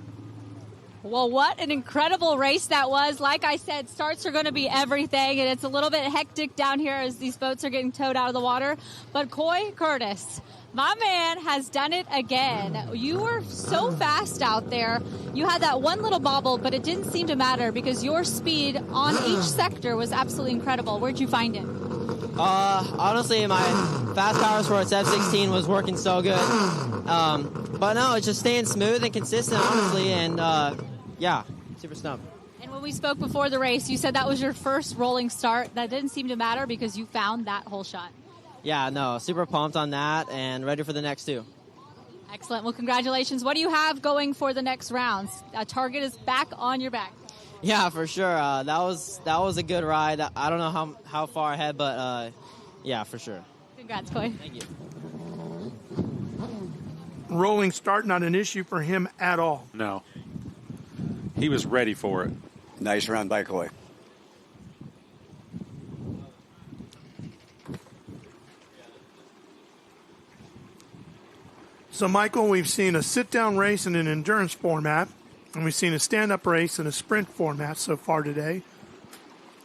Well, what an incredible race that was. Like I said, starts are going to be everything, and it's a little bit hectic down here as these boats are getting towed out of the water. But Coy Curtis, my man, has done it again. You were so fast out there. You had that one little bobble, but it didn't seem to matter because your speed on each sector was absolutely incredible. Where'd you find it? Honestly, my fast power sports F16 was working so good. But no, it's just staying smooth and consistent, honestly, and yeah, super stoked. And when we spoke before the race, you said that was your first rolling start. That didn't seem to matter because you found that whole shot. Yeah, no, super pumped on that and ready for the next two. Excellent. Well, congratulations. What do you have going for the next rounds? A target is back on your back. Yeah, for sure. That was a good ride. I don't know how far ahead, but yeah, for sure. Congrats, Coy. Thank you. Rolling start, not an issue for him at all. No. He was ready for it. Nice round by Coy. So, Michael, we've seen a sit-down race in an endurance format, and we've seen a stand-up race in a sprint format so far today.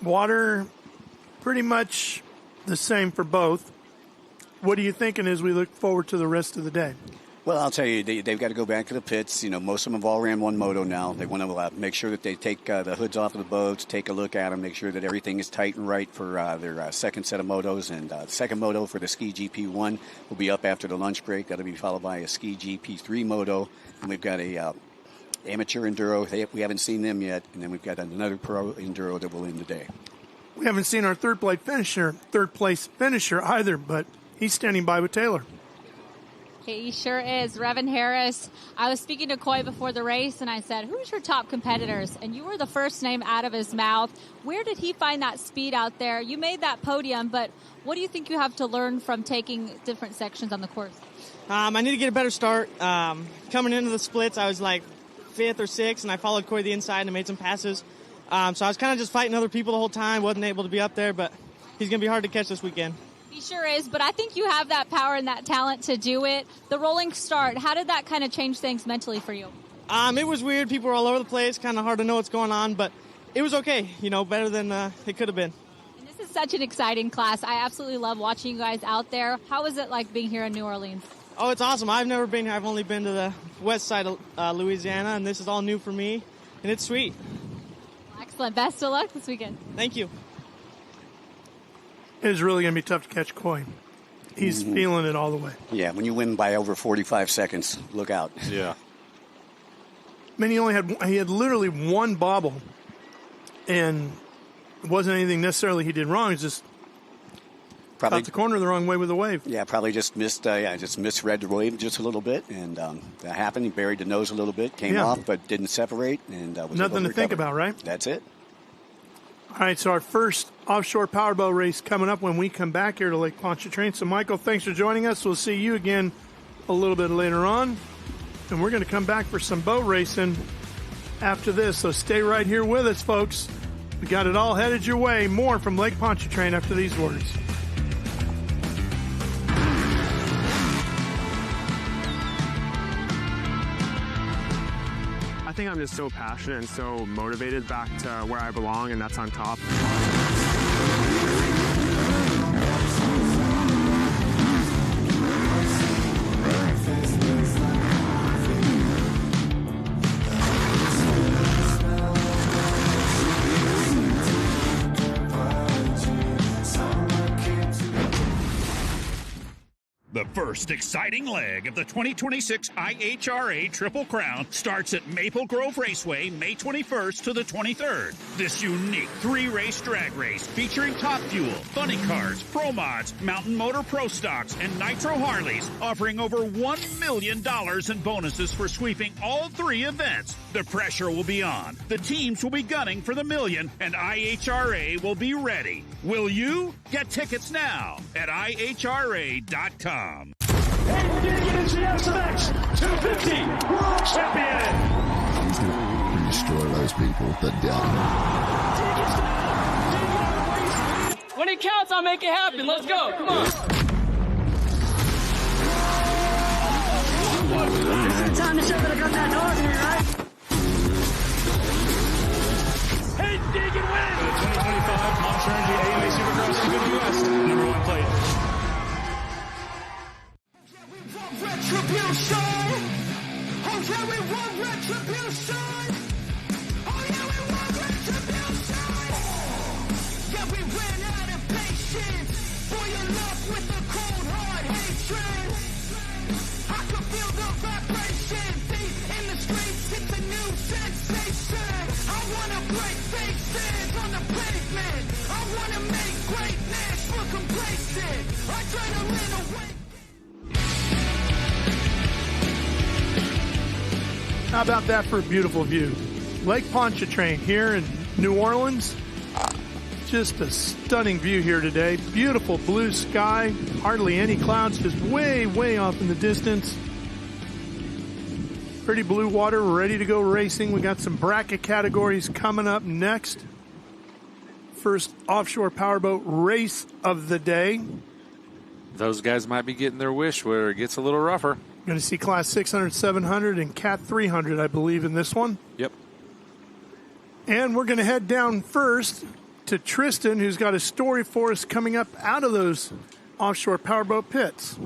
Water, pretty much the same for both. What are you thinking as we look forward to the rest of the day? Well, I'll tell you, they've got to go back to the pits. You know, most of them have all ran one moto now. They want to make sure that they take the hoods off of the boats, take a look at them, make sure that everything is tight and right for their second set of motos. And the second moto for the Ski GP1 will be up after the lunch break. That'll be followed by a Ski GP3 moto. And we've got a amateur enduro. We haven't seen them yet. And then we've got another pro enduro that will end the day. We haven't seen our third place finisher either, but he's standing by with Taylor. He sure is. Revan Harris. I was speaking to Coy before the race, and I said, who's your top competitors? And you were the first name out of his mouth. Where did he find that speed out there? You made that podium, but what do you think you have to learn from taking different sections on the course? I need to get a better start. Coming into the splits, I was like 5th or 6th, and I followed Coy the inside and made some passes. So I was kind of just fighting other people the whole time. Wasn't able to be up there, but he's going to be hard to catch this weekend. He sure is, but I think you have that power and that talent to do it. The rolling start, how did that kind of change things mentally for you? It was weird. People were all over the place, kind of hard to know what's going on, but it was okay, better than it could have been. And this is such an exciting class. I absolutely love watching you guys out there. How is it like being here in New Orleans? Oh, it's awesome. I've never been here. I've only been to the west side of Louisiana, and this is all new for me, and it's sweet. Excellent. Best of luck this weekend. Thank you. It is really going to be tough to catch Coy. He's feeling it all the way. Yeah, when you win by over 45 seconds, look out. Yeah. I mean, he had literally one bobble, and it wasn't anything necessarily he did wrong. It was just probably caught the corner the wrong way with the wave. Yeah, probably just misread the wave just a little bit, and that happened. He buried the nose a little bit, came off, but didn't separate, and was nothing to think about, right? That's it. All right, so our first offshore powerboat race coming up when we come back here to Lake Pontchartrain. So, Michael, thanks for joining us. We'll see you again a little bit later on. And we're going to come back for some boat racing after this. So stay right here with us, folks. We got it all headed your way. More from Lake Pontchartrain after these words. I think I'm just so passionate and so motivated back to where I belong, and that's on top. The first exciting leg of the 2026 IHRA Triple Crown starts at Maple Grove Raceway May 21st to the 23rd. This unique 3-race drag race featuring Top Fuel, Funny Cars, Pro Mods, Mountain Motor Pro Stocks, and Nitro Harleys, offering over $1 million in bonuses for sweeping all 3 events. The pressure will be on. The teams will be gunning for the million, and IHRA will be ready. Will you? Get tickets now at IHRA.com. And digging into the SMX 250 World Champion. He's going to destroy those people that doubt him. When it counts, I'll make it happen. Let's go. Come on. It's time to show that I got that dog here, right? retribution. Oh yeah, we want retribution. Oh yeah, we want retribution. Yeah, we ran out of patience. Boil up with a cold hard hatred. I can feel the vibration deep in the streets. It's a new sensation. I wanna break faces on the pavement. I wanna make greatness look complacent. Adrenaline away. How about that for a beautiful view? Lake Pontchartrain here in New Orleans. Just a stunning view here today. Beautiful blue sky. Hardly any clouds, just way, way off in the distance. Pretty blue water. We're ready to go racing. We got some bracket categories coming up next. First offshore powerboat race of the day. Those guys might be getting their wish where it gets a little rougher. Going to see class 600, 700, and Cat 300, I believe, in this one. Yep. And we're going to head down first to Tristan, who's got a story for us coming up out of those offshore powerboat pits.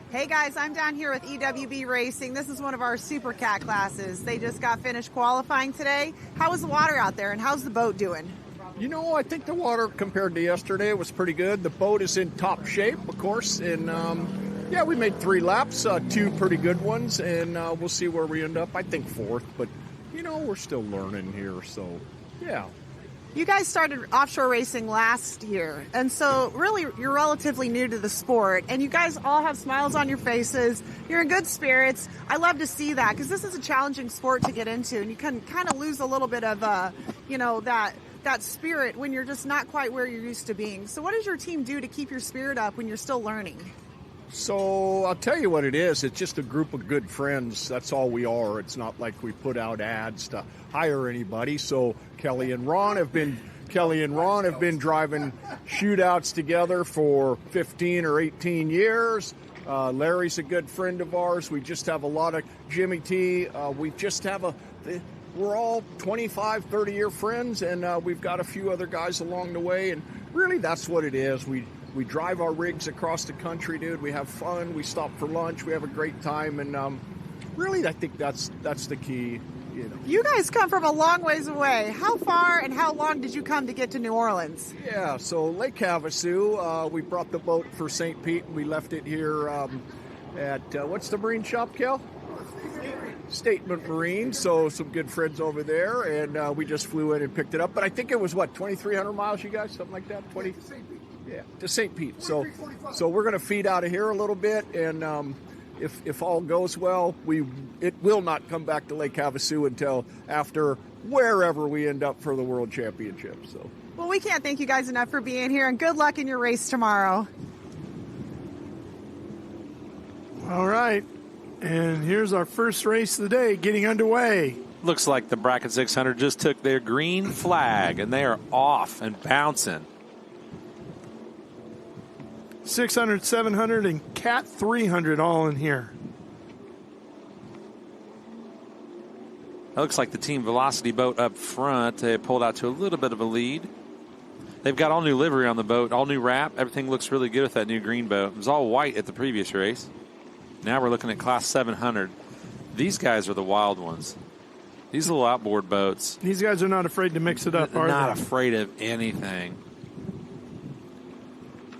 Hey guys, I'm down here with EWB Racing. This is one of our Super Cat classes. They just got finished qualifying today. How was the water out there and how's the boat doing? You know, I think the water compared to yesterday was pretty good. The boat is in top shape, of course, and yeah, we made 3 laps, 2 pretty good ones, and we'll see where we end up. I think 4th, but, you know, we're still learning here, so, yeah. You guys started offshore racing last year, and so really you're relatively new to the sport, and you guys all have smiles on your faces. You're in good spirits. I love to see that because this is a challenging sport to get into, and you can kind of lose a little bit of, you know, that spirit when you're just not quite where you're used to being. So what does your team do to keep your spirit up when you're still learning? So I'll tell you what it is. It's just a group of good friends. That's all we are. It's not like we put out ads to hire anybody. So Kelly and Ron have been driving shootouts together for 15 or 18 years. Larry's a good friend of ours. We just have a lot of Jimmy T. We're all 25, 30-year friends, and we've got a few other guys along the way. And really, that's what it is. We drive our rigs across the country, dude. We have fun. We stop for lunch. We have a great time. And really, I think that's the key. You know. You guys come from a long ways away. How far and how long did you come to get to New Orleans? Yeah, so Lake Havasu, we brought the boat for St. Pete, and we left it here at, what's the marine shop, Kel? Statement Marine, so some good friends over there, and we just flew in and picked it up. But I think it was, 2,300 miles, you guys? Something like that? 20? Yeah, to St. Pete. So we're going to feed out of here a little bit, and if all goes well, it will not come back to Lake Havasu until after wherever we end up for the World Championship. So. Well, we can't thank you guys enough for being here, and good luck in your race tomorrow. All right, and here's our first race of the day getting underway. Looks like the Bracket 600 just took their green flag, and they are off and bouncing. 600, 700, and Cat 300 all in here. That looks like the Team Velocity boat up front. They pulled out to a little bit of a lead. They've got all new livery on the boat, all new wrap. Everything looks really good with that new green boat. It was all white at the previous race. Now we're looking at Class 700. These guys are the wild ones. These little outboard boats. These guys are not afraid to mix it up, are they? Not afraid of anything.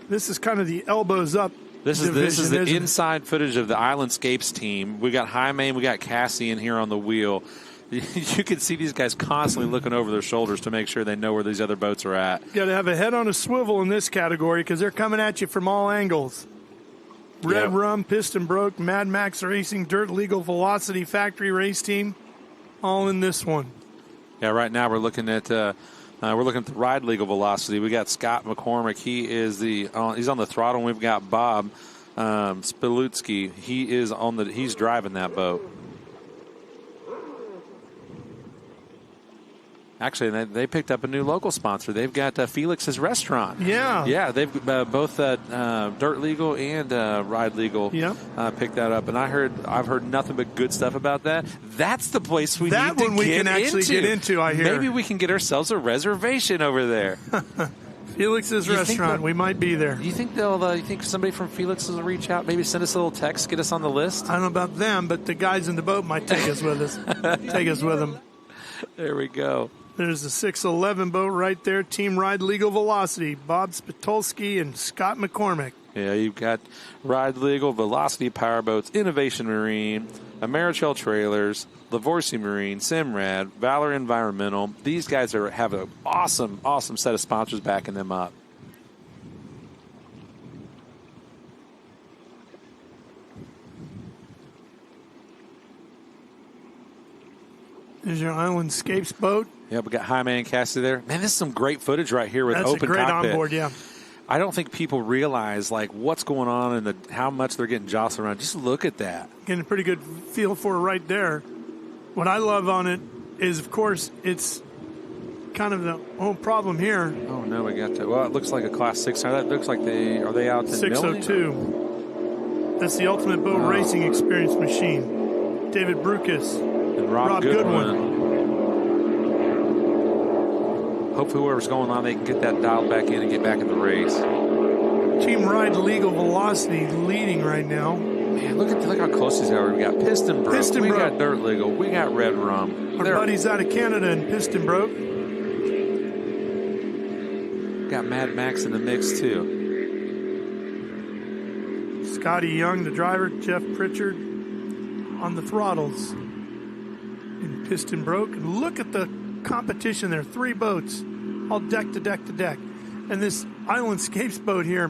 This is kind of the elbows up. This is the inside footage of the Islandscapes team. We got Jaime, we got Cassie in here on the wheel. You can see these guys constantly looking over their shoulders to make sure they know where these other boats are at. Got to have a head on a swivel in this category because they're coming at you from all angles. Red Rum, Piston Broke, Mad Max Racing, Dirt Legal, Velocity Factory Race Team, all in this one. Yeah, right now we're looking at the Ride Legal Velocity. We got Scott McCormick. He is he's on the throttle. And we've got Bob Spilutsky. He's driving that boat. Actually, they picked up a new local sponsor. They've got Felix's Restaurant. Yeah. They've both Dirt Legal and Ride Legal picked that up. And I've heard nothing but good stuff about that. That's the place we need to get into. That one we can actually get into, I hear. Maybe we can get ourselves a reservation over there. Felix's Restaurant. We might be there. Do you think they'll? You think somebody from Felix's will reach out? Maybe send us a little text, get us on the list. I don't know about them, but the guys in the boat might take us with us. Take us with them. There we go. There's the 611 boat right there. Team Ride Legal Velocity. Bob Spitolsky and Scott McCormick. Yeah, you've got Ride Legal, Velocity Powerboats, Innovation Marine, Ameritrail Trailers, Lavorsi Marine, Simrad, Valor Environmental. These guys have an awesome, awesome set of sponsors backing them up. There's your Island Scapes boat. Yeah, we got Jaime and Cassie there. Man, this is some great footage right here with That's open a great cockpit. onboard, yeah. I don't think people realize like what's going on and how much they're getting jostled around. Just look at that. Getting a pretty good feel for it right there. What I love on it is, of course, it's kind of the whole problem here. Oh, no, we got to. Well, it looks like a Class 600. That looks like are they out in 602. That's the ultimate boat racing experience machine. David Brucus and Rob Goodwin. Hopefully whoever's going on, they can get that dialed back in and get back in the race. Team Ride Legal Velocity leading right now. Man, look how close these are. We got Piston Broke. We got Dirt Legal. We got Red Rum. Our buddies out of Canada in Piston Broke. Got Mad Max in the mix, too. Scotty Young, the driver. Jeff Pritchard on the throttles in Piston Broke. And look at the competition there. 3 boats, all deck to deck to deck. And this Island Scapes boat here,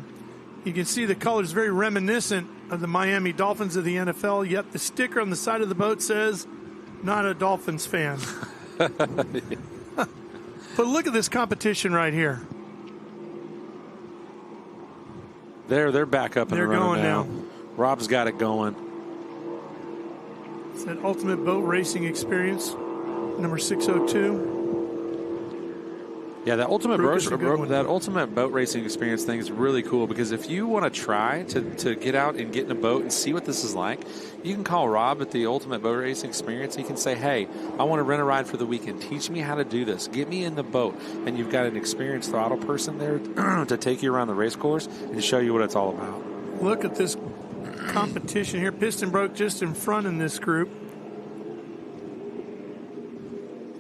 you can see the colors very reminiscent of the Miami Dolphins of the NFL, yet the sticker on the side of the boat says, not a Dolphins fan. But look at this competition right here. They're back up and they're running going now. Rob's got it going. It's that ultimate boat racing experience, number 602. Yeah, that ultimate boat racing experience thing is really cool because if you want to try to get out and get in a boat and see what this is like, you can call Rob at the Ultimate Boat Racing Experience. You can say, hey, I want to rent a ride for the weekend. Teach me how to do this. Get me in the boat. And you've got an experienced throttle person there to take you around the race course and show you what it's all about. Look at this competition here. Piston Broke just in front in this group.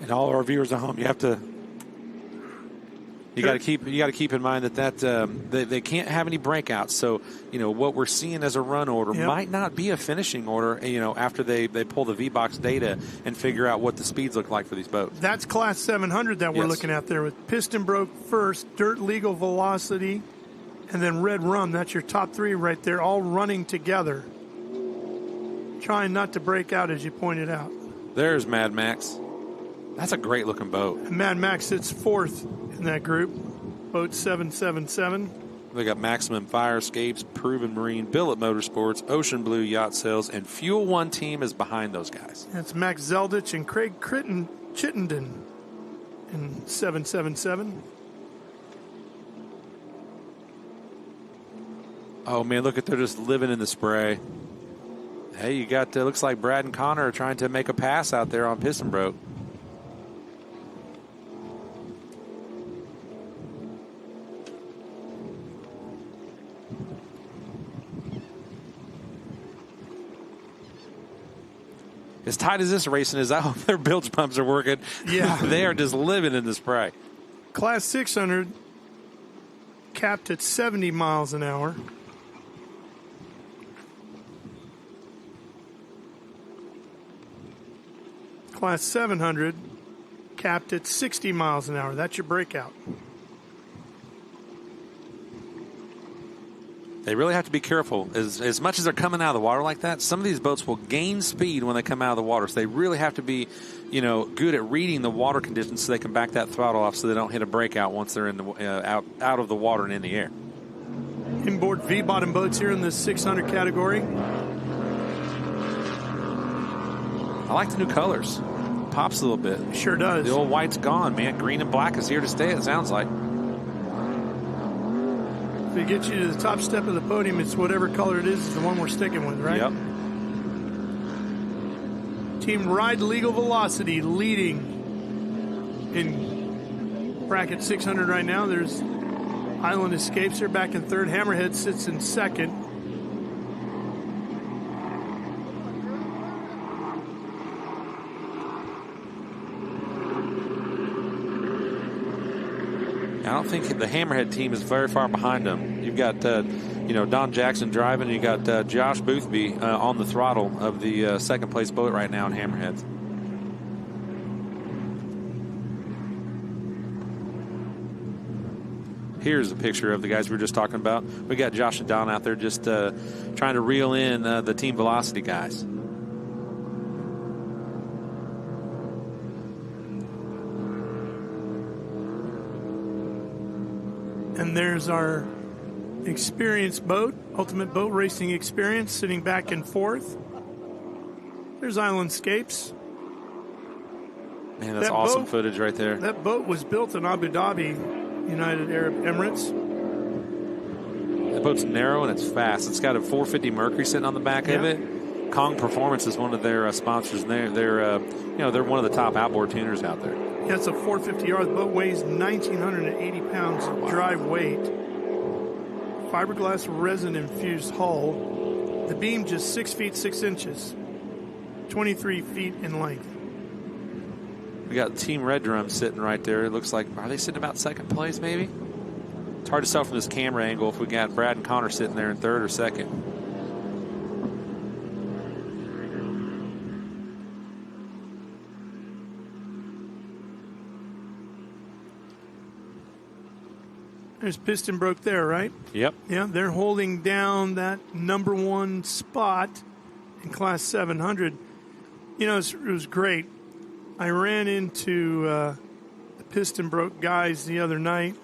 And all our viewers at home, you got to keep in mind that they can't have any breakouts. So what we're seeing as a run order might not be a finishing order. After they pull the V-Box data and figure out what the speeds look like for these boats. That's Class 700 that we're looking at there with Piston Broke first, Dirt Legal Velocity, and then Red Rum. That's your top 3 right there, all running together, trying not to break out as you pointed out. There's Mad Max. That's a great looking boat. And Mad Max sits 4th in that group, boat 777. They got Maximum Fire Escapes, Proven Marine, Billet Motorsports, Ocean Blue Yacht Sales, and Fuel One Team is behind those guys. That's Max Zeldich and Craig Chittenden in 777. Oh man, look at they're just living in the spray. Hey, you got looks like Brad and Connor are trying to make a pass out there on Piston Broke. As tight as this racing is, I hope their bilge pumps are working. Yeah. They are just living in the spray. Class 600 capped at 70 miles an hour. Class 700 capped at 60 miles an hour. That's your breakout. They really have to be careful. As much as they're coming out of the water like that, some of these boats will gain speed when they come out of the water. So they really have to be, good at reading the water conditions so they can back that throttle off so they don't hit a breakout once they're in the out of the water and in the air. Inboard V-bottom boats here in the 600 category. I like the new colors. Pops a little bit. Sure does. The old white's gone, man. Green and black is here to stay, it sounds like. If it gets you to the top step of the podium, it's whatever color it is the one we're sticking with, right? Yep. Team Ride Legal Velocity leading in bracket 600 right now. There's Island Escapes are back in third. Hammerhead sits in second. I don't think the Hammerhead team is very far behind them. You've got, Don Jackson driving. You got Josh Boothby on the throttle of the second place boat right now in Hammerheads. Here's a picture of the guys we were just talking about. We got Josh and Don out there just trying to reel in the Team Velocity guys. And there's our experienced boat, Ultimate Boat Racing Experience, sitting back in fourth. There's Island Escapes. Man, that's awesome footage right there. That boat was built in Abu Dhabi, United Arab Emirates. The boat's narrow and it's fast. It's got a 450 Mercury sitting on the back of it. Kong Performance is one of their sponsors, and they're one of the top outboard tuners out there. Yeah, it's a 450R. The boat weighs 1,980 pounds dry weight. Fiberglass resin-infused hull. The beam just 6 feet 6 inches, 23 feet in length. We got Team Red Drum sitting right there. It looks like, are they sitting about second place maybe? It's hard to tell from this camera angle if we got Brad and Connor sitting there in third or second. There's Piston Broke there, right? Yep. Yeah, they're holding down that number one spot in Class 700. It was great. I ran into the Piston Broke guys the other night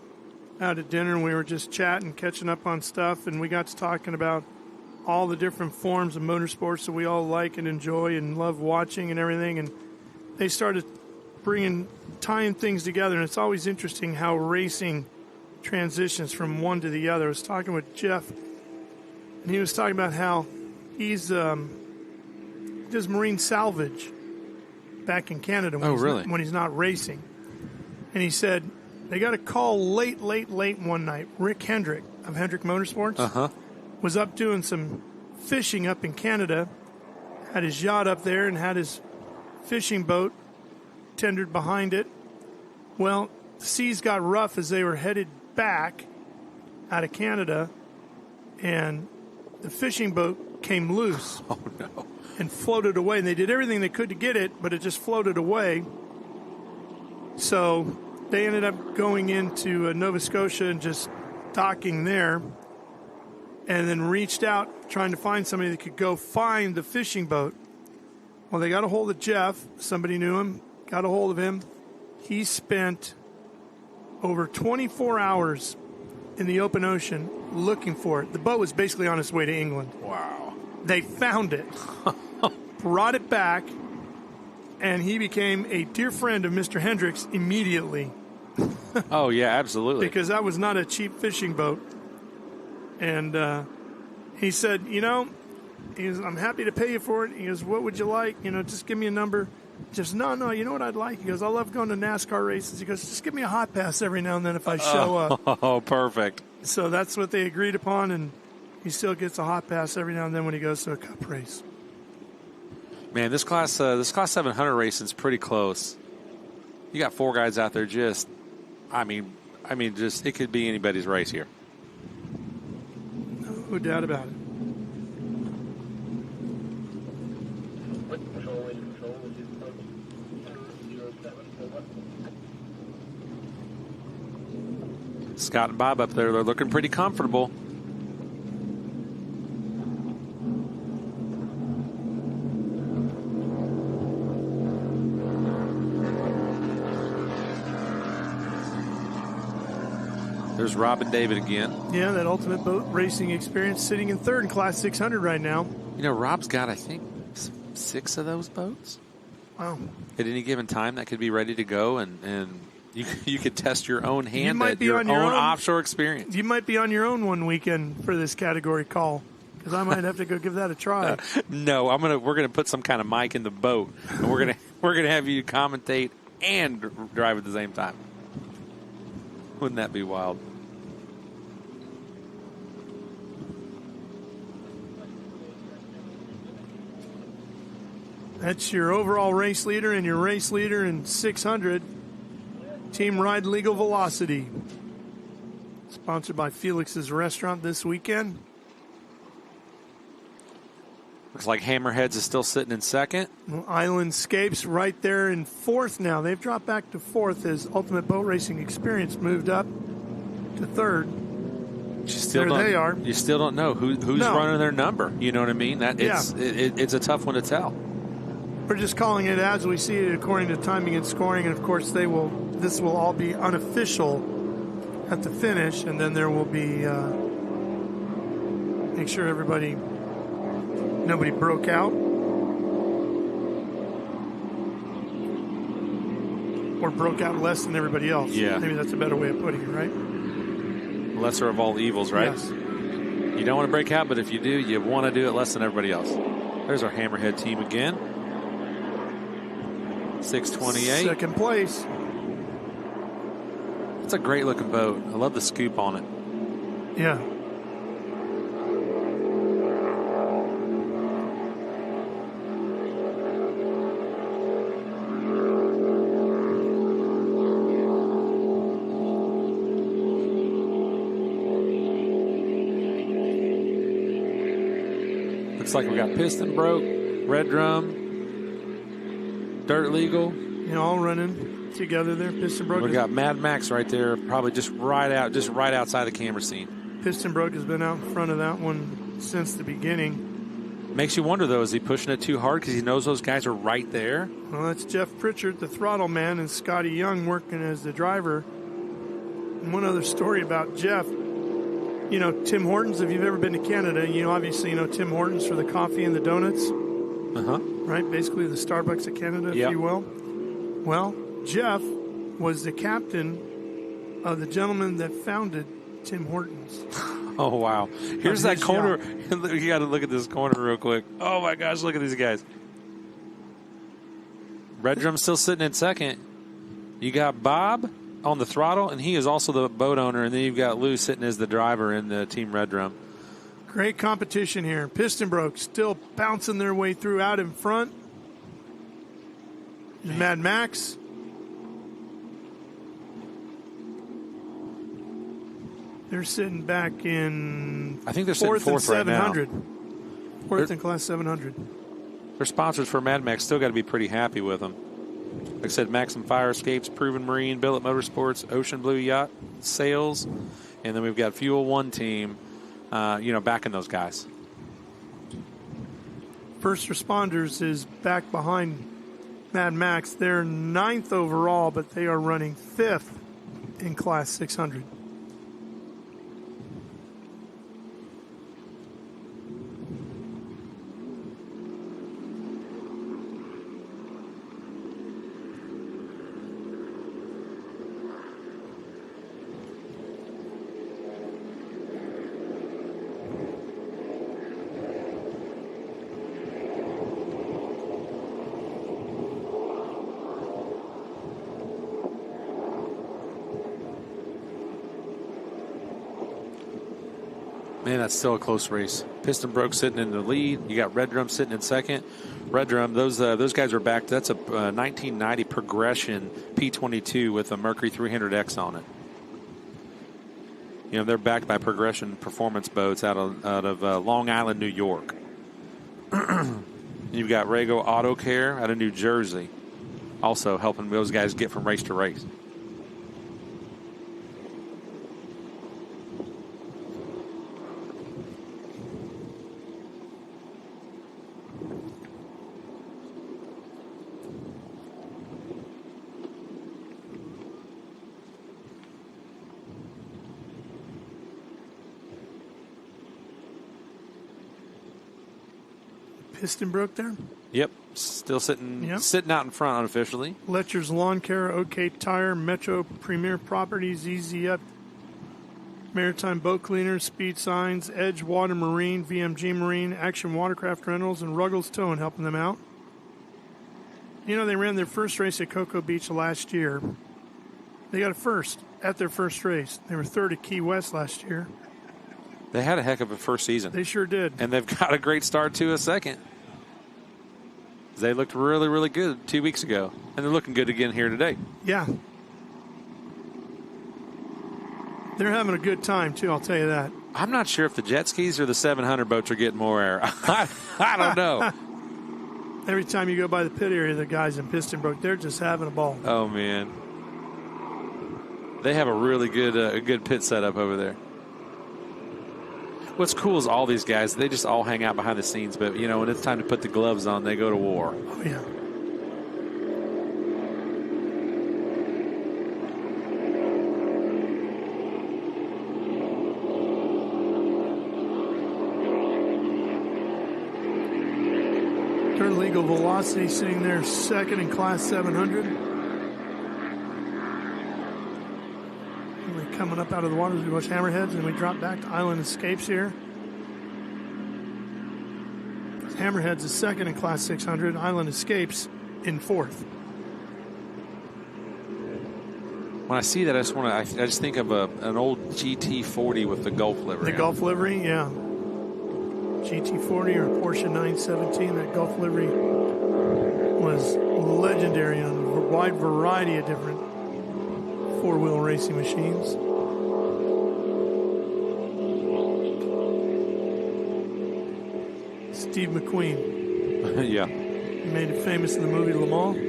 out at dinner, and we were just chatting, catching up on stuff, and we got to talking about all the different forms of motorsports that we all like and enjoy and love watching and everything, and they started tying things together, and it's always interesting how racing transitions from one to the other. I was talking with Jeff, and he was talking about how he's does marine salvage back in Canada when he's not racing. And he said they got a call late one night. Rick Hendrick of Hendrick Motorsports was up doing some fishing up in Canada, had his yacht up there and had his fishing boat tendered behind it. Well, the seas got rough as they were headed back out of Canada, and the fishing boat came loose. Oh, no. And floated away. And they did everything they could to get it, but it just floated away. So they ended up going into Nova Scotia and just docking there, and then reached out trying to find somebody that could go find the fishing boat. Well, they got a hold of Jeff. Somebody knew him, got a hold of him. He spent over 24 hours in the open ocean looking for it. The boat was basically on its way to England. Wow. They found it, brought it back, and he became a dear friend of Mr. Hendricks immediately. Oh, yeah, absolutely. Because that was not a cheap fishing boat. And he said, I'm happy to pay you for it. He goes, what would you like? Just give me a number. Just, no, you know what I'd like? He goes, I love going to NASCAR races. He goes, just give me a hot pass every now and then if I show up. Oh, perfect. So that's what they agreed upon, and he still gets a hot pass every now and then when he goes to a cup race. Man, this class 700 racing is pretty close. You got four guys out there just it could be anybody's race here. No doubt about it. Scott and Bob up there, they're looking pretty comfortable. There's Rob and David again. Yeah, that Ultimate Boat Racing Experience sitting in third in Class 600 right now. Rob's got, I think, 6 of those boats. Wow. At any given time, that could be ready to go, and you could test your own hand at your own offshore experience. You might be on your own one weekend for this category call, because I might have to go give that a try. No, we're gonna put some kind of mic in the boat, and we're gonna have you commentate and drive at the same time. Wouldn't that be wild? That's your overall race leader and your race leader in 600. Team Ride Legal Velocity. Sponsored by Felix's Restaurant this weekend. Looks like Hammerheads is still sitting in second. Well, Islandscapes right there in fourth now. They've dropped back to fourth as Ultimate Boat Racing Experience moved up to third. There they are. You still don't know who's running their number. You know what I mean? It's a tough one to tell. We're just calling it as we see it according to timing and scoring, and of course this will all be unofficial at the finish, and then there will be make sure nobody broke out or broke out less than everybody else. Yeah. Maybe that's a better way of putting it, right? Lesser of all evils, right? Yes. You don't want to break out, but if you do, you want to do it less than everybody else. There's our Hammerhead team again. 628. Second place. It's a great looking boat. I love the scoop on it. Yeah. Looks like we got Piston Broke, Red Drum, Dirt Legal. All running together there. Piston Broke. We got Mad Max right there, probably just right outside the camera scene. Piston Broke has been out in front of that one since the beginning. Makes you wonder, though, is he pushing it too hard because he knows those guys are right there? Well, that's Jeff Pritchard, the throttle man, and Scotty Young working as the driver. And one other story about Jeff. Tim Hortons, if you've ever been to Canada, obviously Tim Hortons for the coffee and the donuts. Uh-huh. Right? Basically the Starbucks of Canada, if you will. Well, Jeff was the captain of the gentleman that founded Tim Hortons. Oh, wow. Here's that corner. You got to look at this corner real quick. Oh, my gosh, look at these guys. Red Drum's still sitting in second. You got Bob on the throttle, and he is also the boat owner, and then you've got Lou sitting as the driver in the Team Red Drum. Great competition here. Piston Broke still bouncing their way through out in front. Mad Max. They're sitting back in I think they're sitting fourth right now. Fourth in class 700. Their sponsors for Mad Max still got to be pretty happy with them. Like I said, Maxim Fire Escapes, Proven Marine, Billet Motorsports, Ocean Blue Yacht, Sales, and then we've got Fuel One Team, backing those guys. First Responders is back behind Mad Max. They're 9th overall, but they are running 5th in Class 600. Man, that's still a close race. Piston Broke sitting in the lead. You got Red Drum sitting in second. Red Drum, those guys are back. That's a 1990 Progression P22 with a Mercury 300X on it. They're backed by Progression Performance Boats out of Long Island, New York. You've got Rego Auto Care out of New Jersey, also helping those guys get from race to race. Piston Broke there? Yep, still sitting out in front unofficially. Letcher's Lawn Care, OK Tire, Metro Premier Properties, Easy Up, Maritime Boat Cleaners, Speed Signs, Edge Water Marine, VMG Marine, Action Watercraft Rentals, and Ruggles Towing helping them out. They ran their first race at Cocoa Beach last year. They got a first at their first race. They were third at Key West last year. They had a heck of a first season. They sure did. And they've got a great start to a second. They looked really, really good 2 weeks ago, and they're looking good again here today. Yeah. They're having a good time, too, I'll tell you that. I'm not sure if the jet skis or the 700 boats are getting more air. I don't know. Every time you go by the pit area, the guys in Piston Brook, they're just having a ball. Oh, man. They have a really good pit setup over there. What's cool is all these guys, they just all hang out behind the scenes, but, you know, when it's time to put the gloves on, they go to war. Oh, yeah. Their legal velocity sitting there second in Class 700. And we're coming up out of the water as we watch Hammerheads, and we drop back to Island Escapes here. Hammerheads is second in Class 600. Island Escapes in fourth. When I see that, I just think of an old GT40 with the Gulf livery. The Gulf livery, yeah. GT40 or Porsche 917. That Gulf livery was legendary on a wide variety of different four-wheel racing machines. Steve McQueen. Yeah. He made it famous in the movie Le Mans.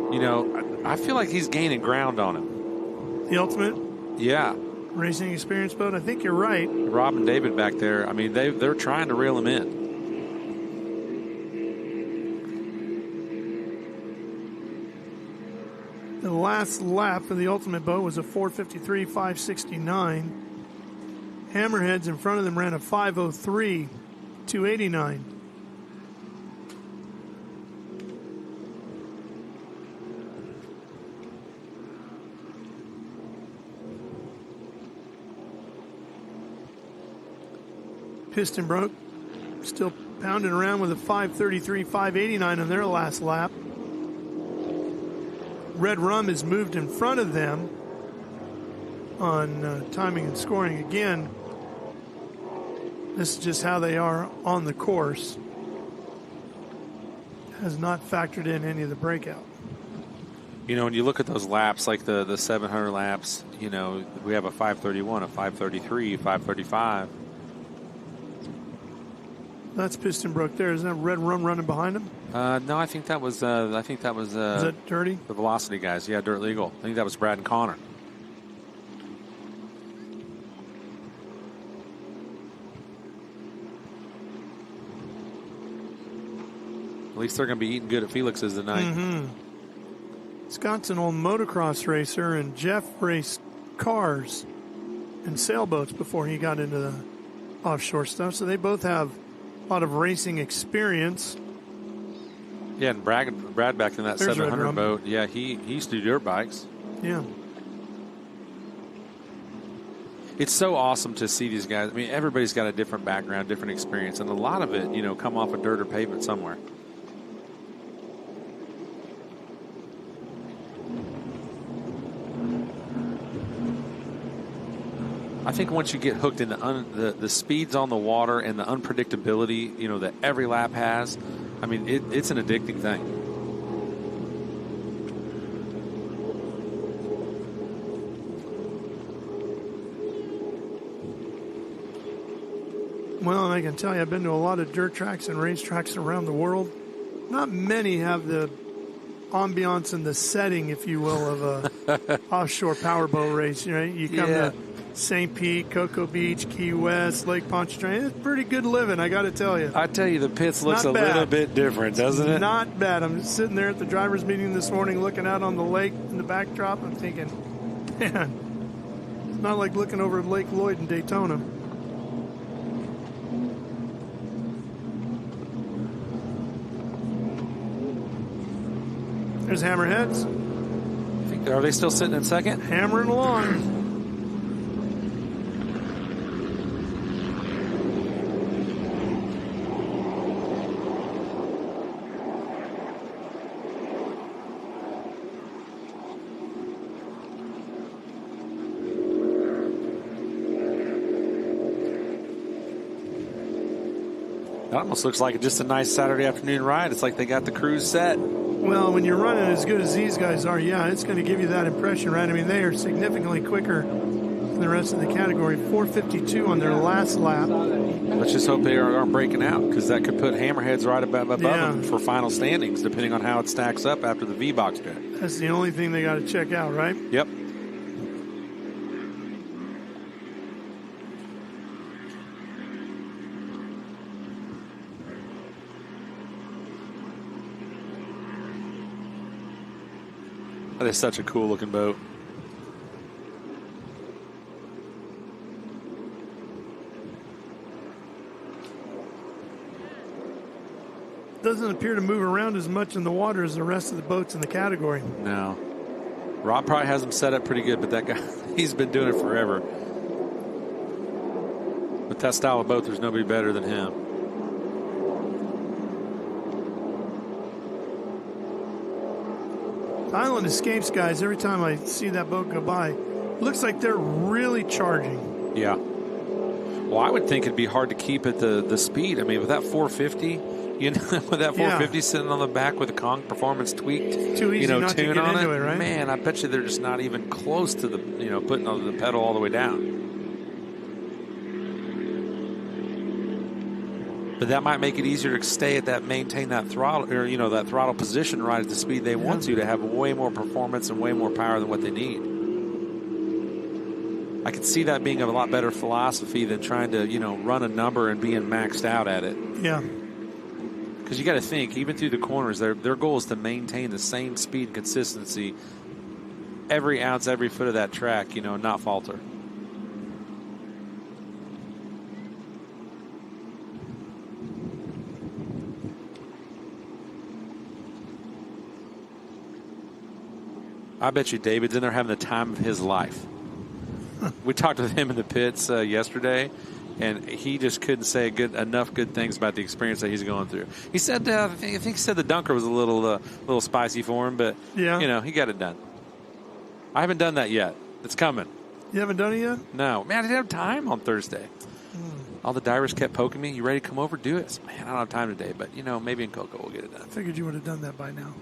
You know, I feel like he's gaining ground on him. The Ultimate? Yeah. Racing experience boat. I think you're right. Rob and David back there, I mean, they're trying to reel him in. The last lap for the Ultimate boat was a 4:53.569. Hammerheads in front of them ran a 5:03.289. Piston Brook still pounding around with a 5:33.589 on their last lap. Red Rum has moved in front of them on timing and scoring again. This is just how they are on the course. Has not factored in any of the breakout. You know, when you look at those laps, like the 700 laps, you know, we have a 5:31, a 5:33, 5:35. That's Piston Brook there. Isn't that Red Rum running behind him? No, I think that was. Is that Dirty? The Velocity guys. Yeah, Dirt Legal. I think that was Brad and Connor. At least they're going to be eating good at Felix's tonight. Mm-hmm. Scott's an old motocross racer, and Jeff raced cars and sailboats before he got into the offshore stuff. So they both have a lot of racing experience. Yeah, and Brad back in that There's 700 boat. Yeah, he used to do dirt bikes. Yeah. It's so awesome to see these guys. I mean, everybody's got a different background, different experience, and a lot of it, you know, come off a dirt or pavement somewhere. I think once you get hooked in the speeds on the water and the unpredictability, you know, that every lap has, I mean, it's an addicting thing. Well, and I can tell you, I've been to a lot of dirt tracks and race tracks around the world. Not many have the ambiance and the setting, if you will, of a offshore powerboat race. You know, you come to St. Pete, Cocoa Beach, Key West, Lake Pontchartrain. It's pretty good living, I got to tell you. I tell you, the pits looks a little bit different, doesn't it? Not bad. I'm sitting there at the driver's meeting this morning looking out on the lake in the backdrop. I'm thinking, man, it's not like looking over at Lake Lloyd in Daytona. There's Hammerheads. Are they still sitting in second? Hammering along. That almost looks like just a nice Saturday afternoon ride. It's like they got the cruise set. Well, when you're running as good as these guys are, yeah, it's going to give you that impression, right? I mean, they are significantly quicker than the rest of the category. 4:52 on their last lap. Let's just hope they aren't breaking out, because that could put Hammerheads right above them for final standings, depending on how it stacks up after the V-Box track. That's the only thing they got to check out, right? Yep. That is such a cool looking boat. Doesn't appear to move around as much in the water as the rest of the boats in the category. No. Rob probably has them set up pretty good, but that guy, he's been doing it forever. With that style of boat, there's nobody better than him. Island Escapes guys, every time I see that boat go by, looks like they're really charging. Yeah. Well, I would think it'd be hard to keep at the speed. I mean, with that 450, you know, with that 450 sitting on the back with the Kong Performance tweaked, too easy not to get tune on into it, it, right? Man, I bet you they're just not even close to the, putting the pedal all the way down. But that might make it easier to stay at that, maintain that throttle, or that throttle position right at the speed they want to have way more performance and way more power than what they need. I could see that being a lot better philosophy than trying to, run a number and being maxed out at it. Yeah. Because you got to think, even through the corners, their goal is to maintain the same speed and consistency every ounce, every foot of that track, not falter. I bet you David's in there having the time of his life. We talked with him in the pits yesterday, and he just couldn't say enough good things about the experience that he's going through. He said, I think he said the dunker was a little spicy for him, but he got it done. I haven't done that yet. It's coming. You haven't done it yet? No, man, I didn't have time on Thursday. All the divers kept poking me. You ready to come over? Do it. I said, man, I don't have time today, but maybe in Cocoa we'll get it done. I figured you would have done that by now.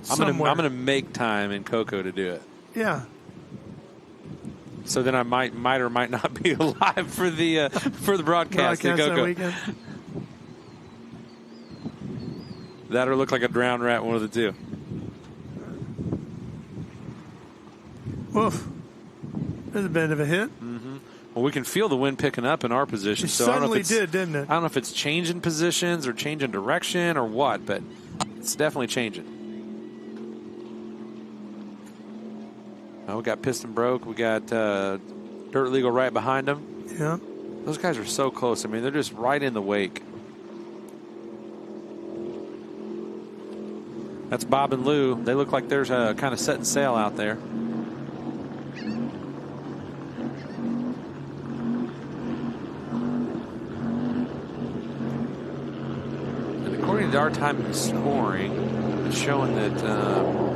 I'm gonna make time in Cocoa to do it. Yeah. So then I might or might not be alive for the broadcast in Cocoa. That weekend. That or look like a drowned rat, one of the two. Woof. There's a bit of a hit. Mm-hmm. Well, we can feel the wind picking up in our position. It suddenly did, didn't it? I don't know if it's changing positions or changing direction or what, but it's definitely changing. We got Piston Broke. We got Dirt Legal right behind them. Yeah. Those guys are so close. I mean, they're just right in the wake. That's Bob and Lou. They look like they're kind of setting sail out there. And according to our time in scoring, it's showing that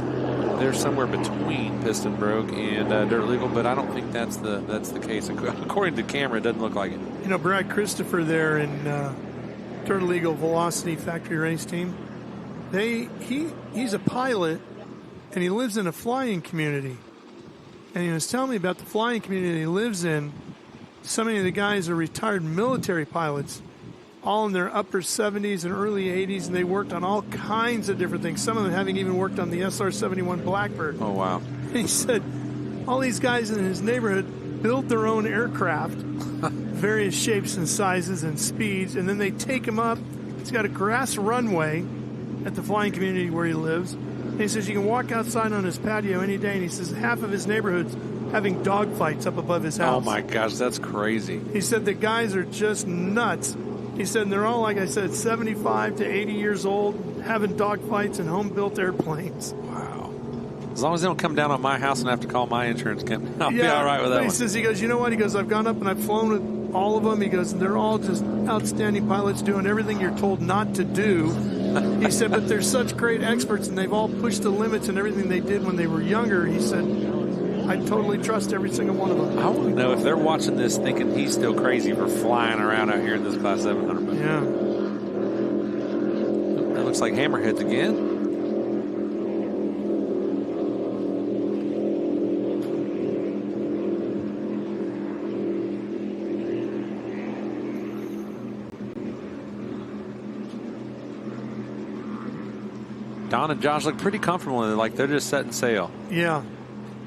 they're somewhere between Piston Broke and Dirt Legal, but I don't think that's the case. According to the camera, it doesn't look like it. Brad Christopher there in Dirt Legal Velocity Factory Race Team, he's a pilot, and he lives in a flying community. And he was telling me about the flying community he lives in. So many of the guys are retired military pilots, all in their upper 70s and early 80s, and they worked on all kinds of different things. Some of them having even worked on the SR-71 Blackbird. Oh, wow. And he said all these guys in his neighborhood build their own aircraft, various shapes and sizes and speeds, and then they take them up. He's got a grass runway at the flying community where he lives. And he says you can walk outside on his patio any day, and he says half of his neighborhood's having dogfights up above his house. Oh, my gosh, that's crazy. He said the guys are just nuts. He said they're all, like I said, 75 to 80 years old, having dogfights and home-built airplanes. Wow. As long as they don't come down on my house and I have to call my insurance company, I'll be all right with that He says, he goes, you know what? He goes, I've gone up and I've flown with all of them. He goes, they're all just outstanding pilots doing everything you're told not to do. He said, but they're such great experts, and they've all pushed the limits and everything they did when they were younger. He said, I totally trust every single one of them. I want to know if they're watching this thinking he's still crazy for flying around out here in this Class 700 boat. Yeah. That looks like hammerheads again. Don and Josh look pretty comfortable in it, like they're just setting sail. Yeah.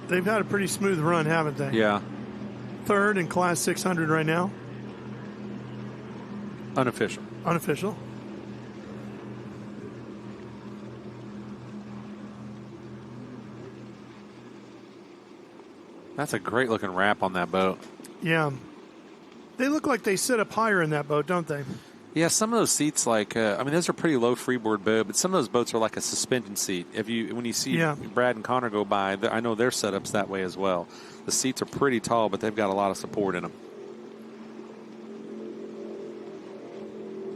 They've had a pretty smooth run, haven't they? Yeah. Third in Class 600 right now. Unofficial. Unofficial. That's a great looking wrap on that boat. Yeah. They look like they sit up higher in that boat, don't they? Yeah, some of those seats, like I mean, those are pretty low freeboard boat, but some of those boats are like a suspension seat. When you see Brad and Connor go by, I know their setup's that way as well. The seats are pretty tall, but they've got a lot of support in them.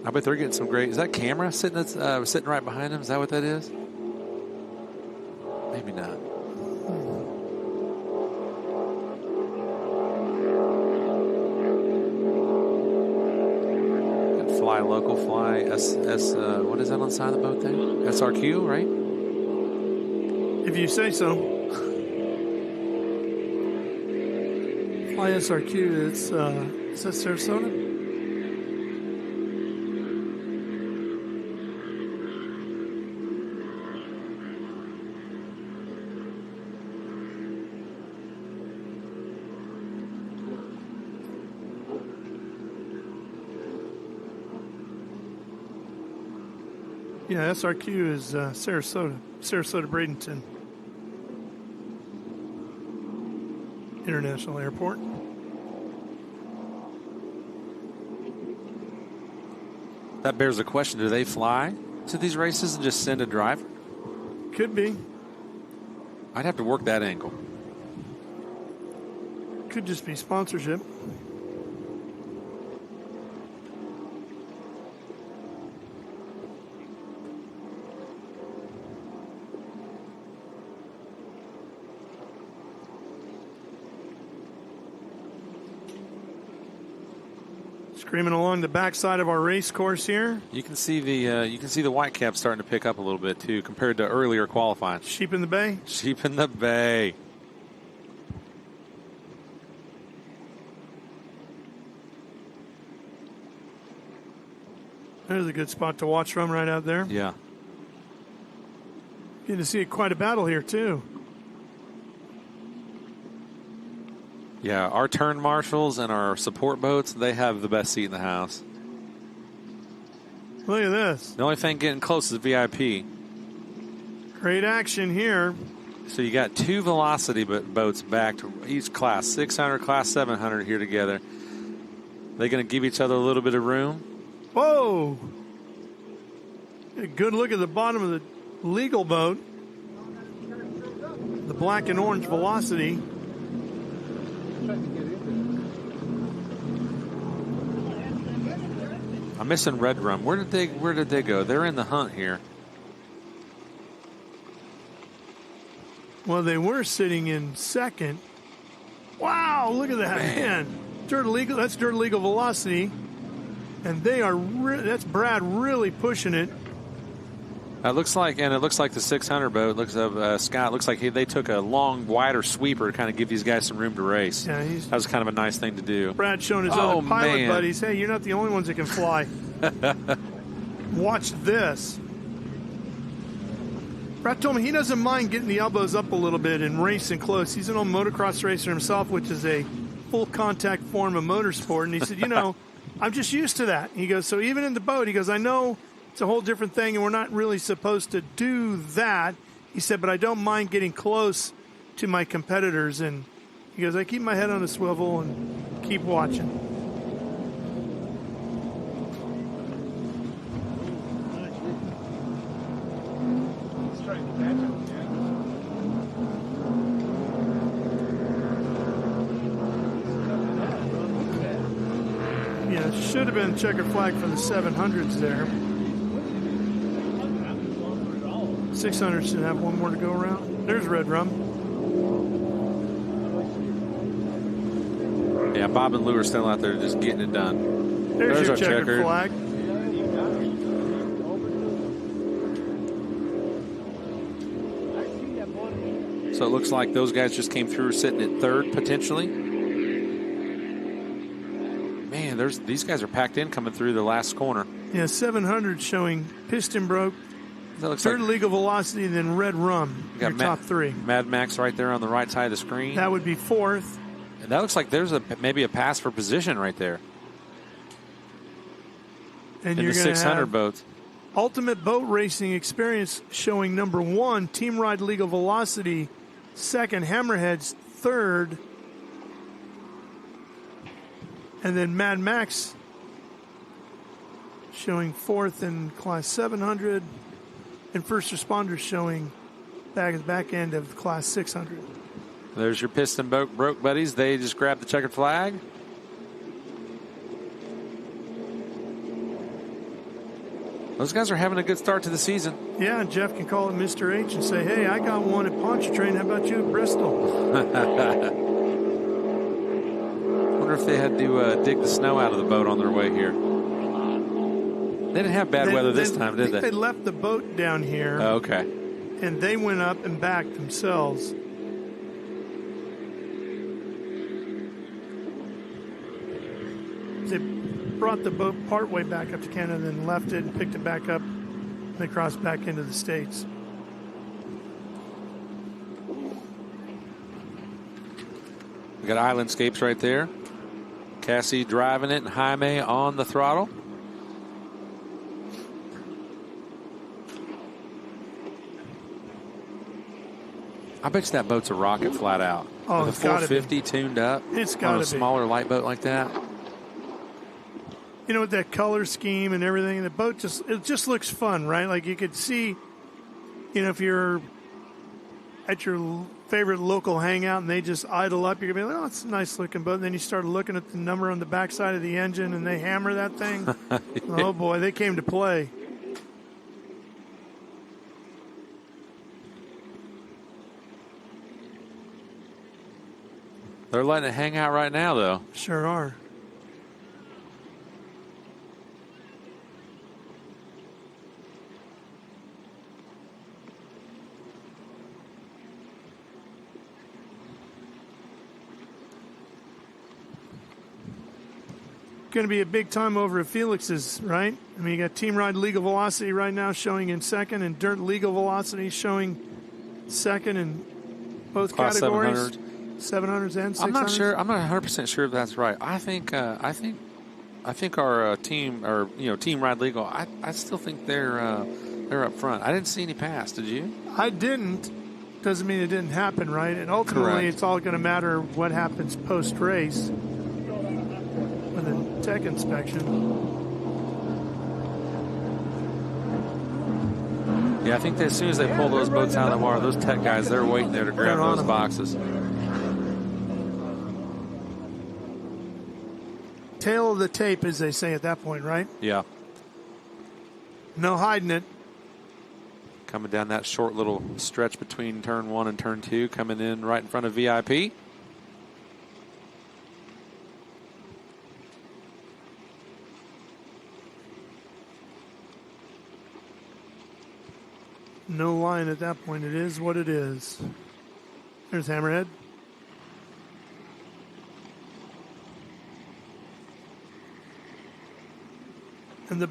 I bet they're getting some great. Is that camera sitting right behind them? Is that what that is? Maybe not. Fly local, fly what is that on the side of the boat there? SRQ, right? If you say so. Fly SRQ, it's, is that Sarasota? Yeah, SRQ is Sarasota Bradenton International Airport. That bears the question, do they fly to these races and just send a driver? Could be. I'd have to work that angle. Could just be sponsorship. Screaming along the backside of our race course here. You can see the white cap starting to pick up a little bit too compared to earlier qualifying. Sheep in the bay? Sheep in the bay. There's a good spot to watch from right out there. Yeah. Getting to see quite a battle here too. Yeah, our turn marshals and our support boats, they have the best seat in the house. Look at this. The only thing getting close is VIP. Great action here. So you got two Velocity boats back to each class, 600, class 700 here together. They going to give each other a little bit of room? Whoa. A good look at the bottom of the legal boat. The black and orange Velocity. I'm missing Red Rum. Where did they go? They're in the hunt here. Well, they were sitting in second. Wow, look at that, man. Dirt Illegal, that's Dirt Illegal Velocity. And they are that's Brad really pushing it. It looks like the 600 boat Scott looks like they took a long, wider sweeper to kind of give these guys some room to race. Yeah, that was kind of a nice thing to do. Brad showing his other pilot buddies, hey, you're not the only ones that can fly. Watch this. Brad told me he doesn't mind getting the elbows up a little bit and racing close. He's an old motocross racer himself, which is a full contact form of motorsport. And he said, I'm just used to that. He goes, so even in the boat, he goes, I know it's a whole different thing, and we're not really supposed to do that. He said, but I don't mind getting close to my competitors. And he goes, I keep my head on a swivel and keep watching. Yeah, it should have been checkered flag for the 700s there. 600 should have one more to go around. There's Red Rum. Yeah, Bob and Lou are still out there just getting it done. There's your our checkered flag. So it looks like those guys just came through sitting at third potentially. Man, these guys are packed in coming through the last corner. Yeah, 700 showing piston broke. Third like legal velocity, then red rum. Your top three. Mad Max right there on the right side of the screen. That would be fourth. And that looks like there's maybe a pass for position right there. And in you're the 600 boats. Ultimate Boat Racing Experience showing number 1, Team Ride Legal Velocity. Second, Hammerheads. Third. And then Mad Max showing fourth in Class 700. And First Responders showing back end of Class 600. There's your piston boat broke buddies. They just grabbed the checkered flag. Those guys are having a good start to the season. Yeah, and Jeff can call it Mr. H and say, hey, I got one at Pontchartrain. How about you at Bristol? I wonder if they had to dig the snow out of the boat on their way here. They didn't have bad weather this time, did they? They left the boat down here. Oh, okay. And they went up and back themselves. They brought the boat partway back up to Canada, then left it and picked it back up. And they crossed back into the States. We got Islandscapes right there. Cassie driving it and Jaime on the throttle. I bet you that boat's a rocket flat out. Oh, with a 450 tuned up. It's got to be. On a smaller light boat like that. You know, with that color scheme and everything, the boat just looks fun, right? Like you could see, you know, if you're at your favorite local hangout and they just idle up, you're going to be like, oh, it's a nice looking boat. And then you start looking at the number on the backside of the engine and they hammer that thing. Oh, boy, they came to play. They're letting it hang out right now, though. Sure are. Going to be a big time over at Felix's, right? I mean, you got Team Ride Legal Velocity right now showing in second, and Dirt Legal Velocity showing second in both Class categories. 700s and 600s. I'm not sure. I'm not 100% sure if that's right. I think our team, or Team Ride Legal. I still think they're up front. I didn't see any pass. Did you? I didn't. Doesn't mean it didn't happen, right? And ultimately, Correct. It's all going to matter what happens post race with a tech inspection. Yeah, I think that as soon as they pull those boats out of the water, those tech guys, they're waiting there to grab They're on those them. boxes. Tail of the tape, as they say at that point, right? Yeah. No hiding it. Coming down that short little stretch between turn 1 and turn 2, coming in right in front of VIP. No line at that point. It is what it is. There's Hammerhead. And the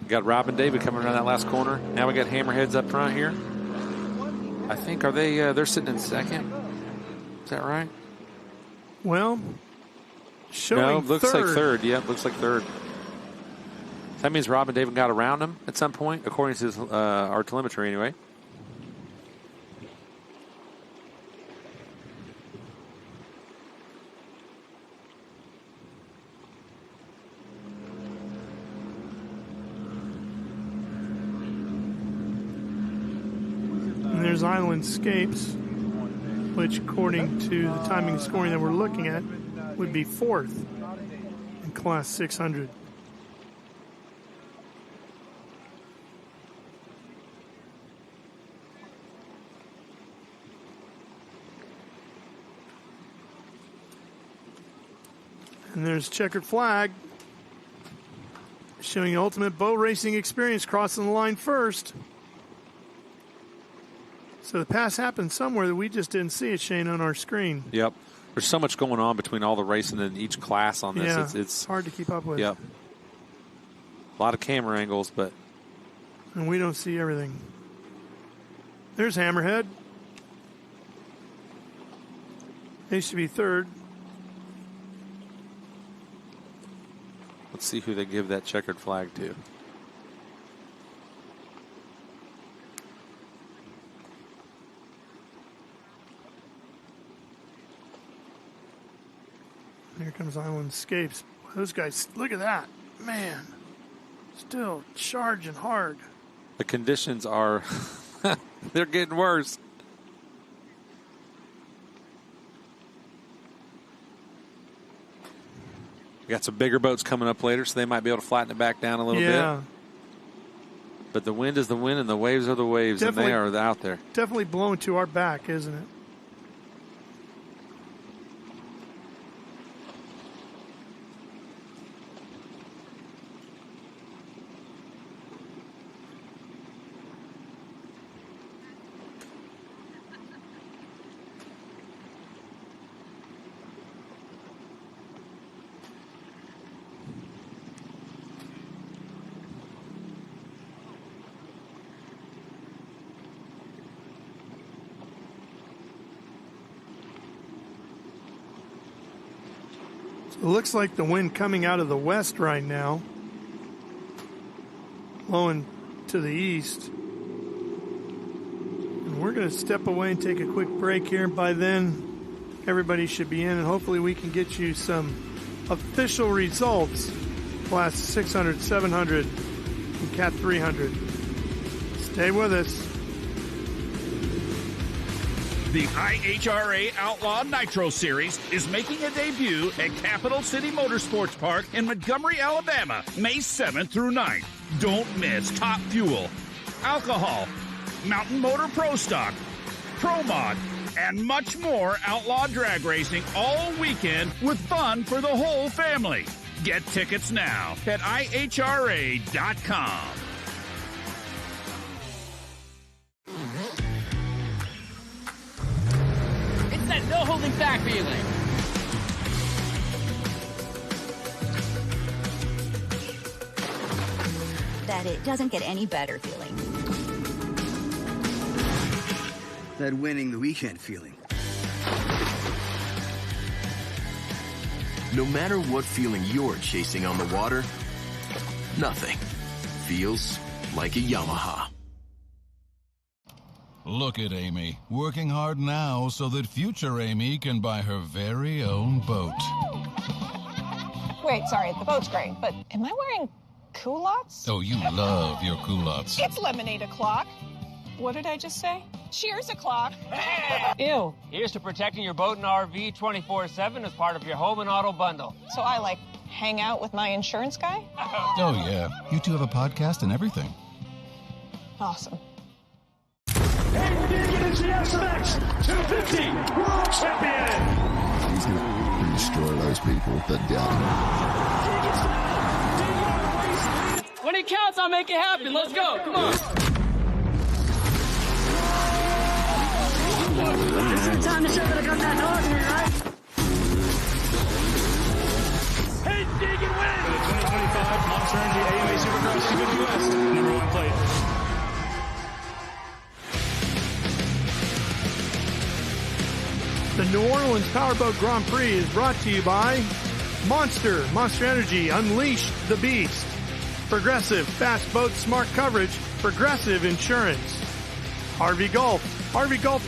Got Rob and David coming around that last corner. Now we got Hammerheads up front here. I think, are they, they're sitting in second? Is that right? Well, showing no, looks third. like third. Yeah, looks like third. That means Rob and David got around him at some point, according to our telemetry anyway. there's Islandscapes, which according to the timing scoring that we're looking at would be 4th in Class 600. And there's checkered flag showing ultimate boat racing experience crossing the line first. So the pass happened somewhere that we just didn't see it, Shane, on our screen. Yep. There's so much going on between all the racing and each class on this. Yeah, it's hard to keep up with. Yep. A lot of camera angles, but. And we don't see everything. There's Hammerhead. They should be 3rd. Let's see who they give that checkered flag to. Here comes Islandscapes. Those guys, look at that. Man, still charging hard. The conditions are, they're getting worse. We got some bigger boats coming up later, so they might be able to flatten it back down a little bit. But the wind is the wind and the waves are the waves, definitely, and they are out there. Definitely blowing to our back, isn't it? It looks like the wind coming out of the west right now, blowing to the east. And we're going to step away and take a quick break here. By then, everybody should be in, and hopefully we can get you some official results. Class 600, 700, and Cat 300. Stay with us. The IHRA Outlaw Nitro Series is making a debut at Capital City Motorsports Park in Montgomery, Alabama, May 7th through 9th. Don't miss Top Fuel, Alcohol, Mountain Motor Pro Stock, Pro Mod, and much more outlaw drag racing all weekend with fun for the whole family. Get tickets now at IHRA.com. That no holding back feeling. That it doesn't get any better feeling. That winning the weekend feeling. No matter what feeling you're chasing on the water, nothing feels like a Yamaha. Look at Amy, working hard now so that future Amy can buy her very own boat. Wait, sorry, the boat's great, but am I wearing culottes? Oh, you love your culottes. It's lemonade o'clock. What did I just say? Cheers o'clock. Ew. Here's to protecting your boat and RV 24/7 as part of your home and auto bundle. So I, like, hang out with my insurance guy? Oh, yeah. You two have a podcast and everything. Awesome. And digging into the SMX 250 World Champion. He's going to destroy those people that doubt him. When it counts, I'll make it happen. Let's go. Come on. It's your time to show that I got that dog here, right? Hey, dig and win. For the 2025 Monster Energy AMA Supercross US #1 plate. The New Orleans Powerboat Grand Prix is brought to you by Monster Energy, Unleash the Beast. Progressive, fast boat, smart coverage, Progressive Insurance. Harvey Gulf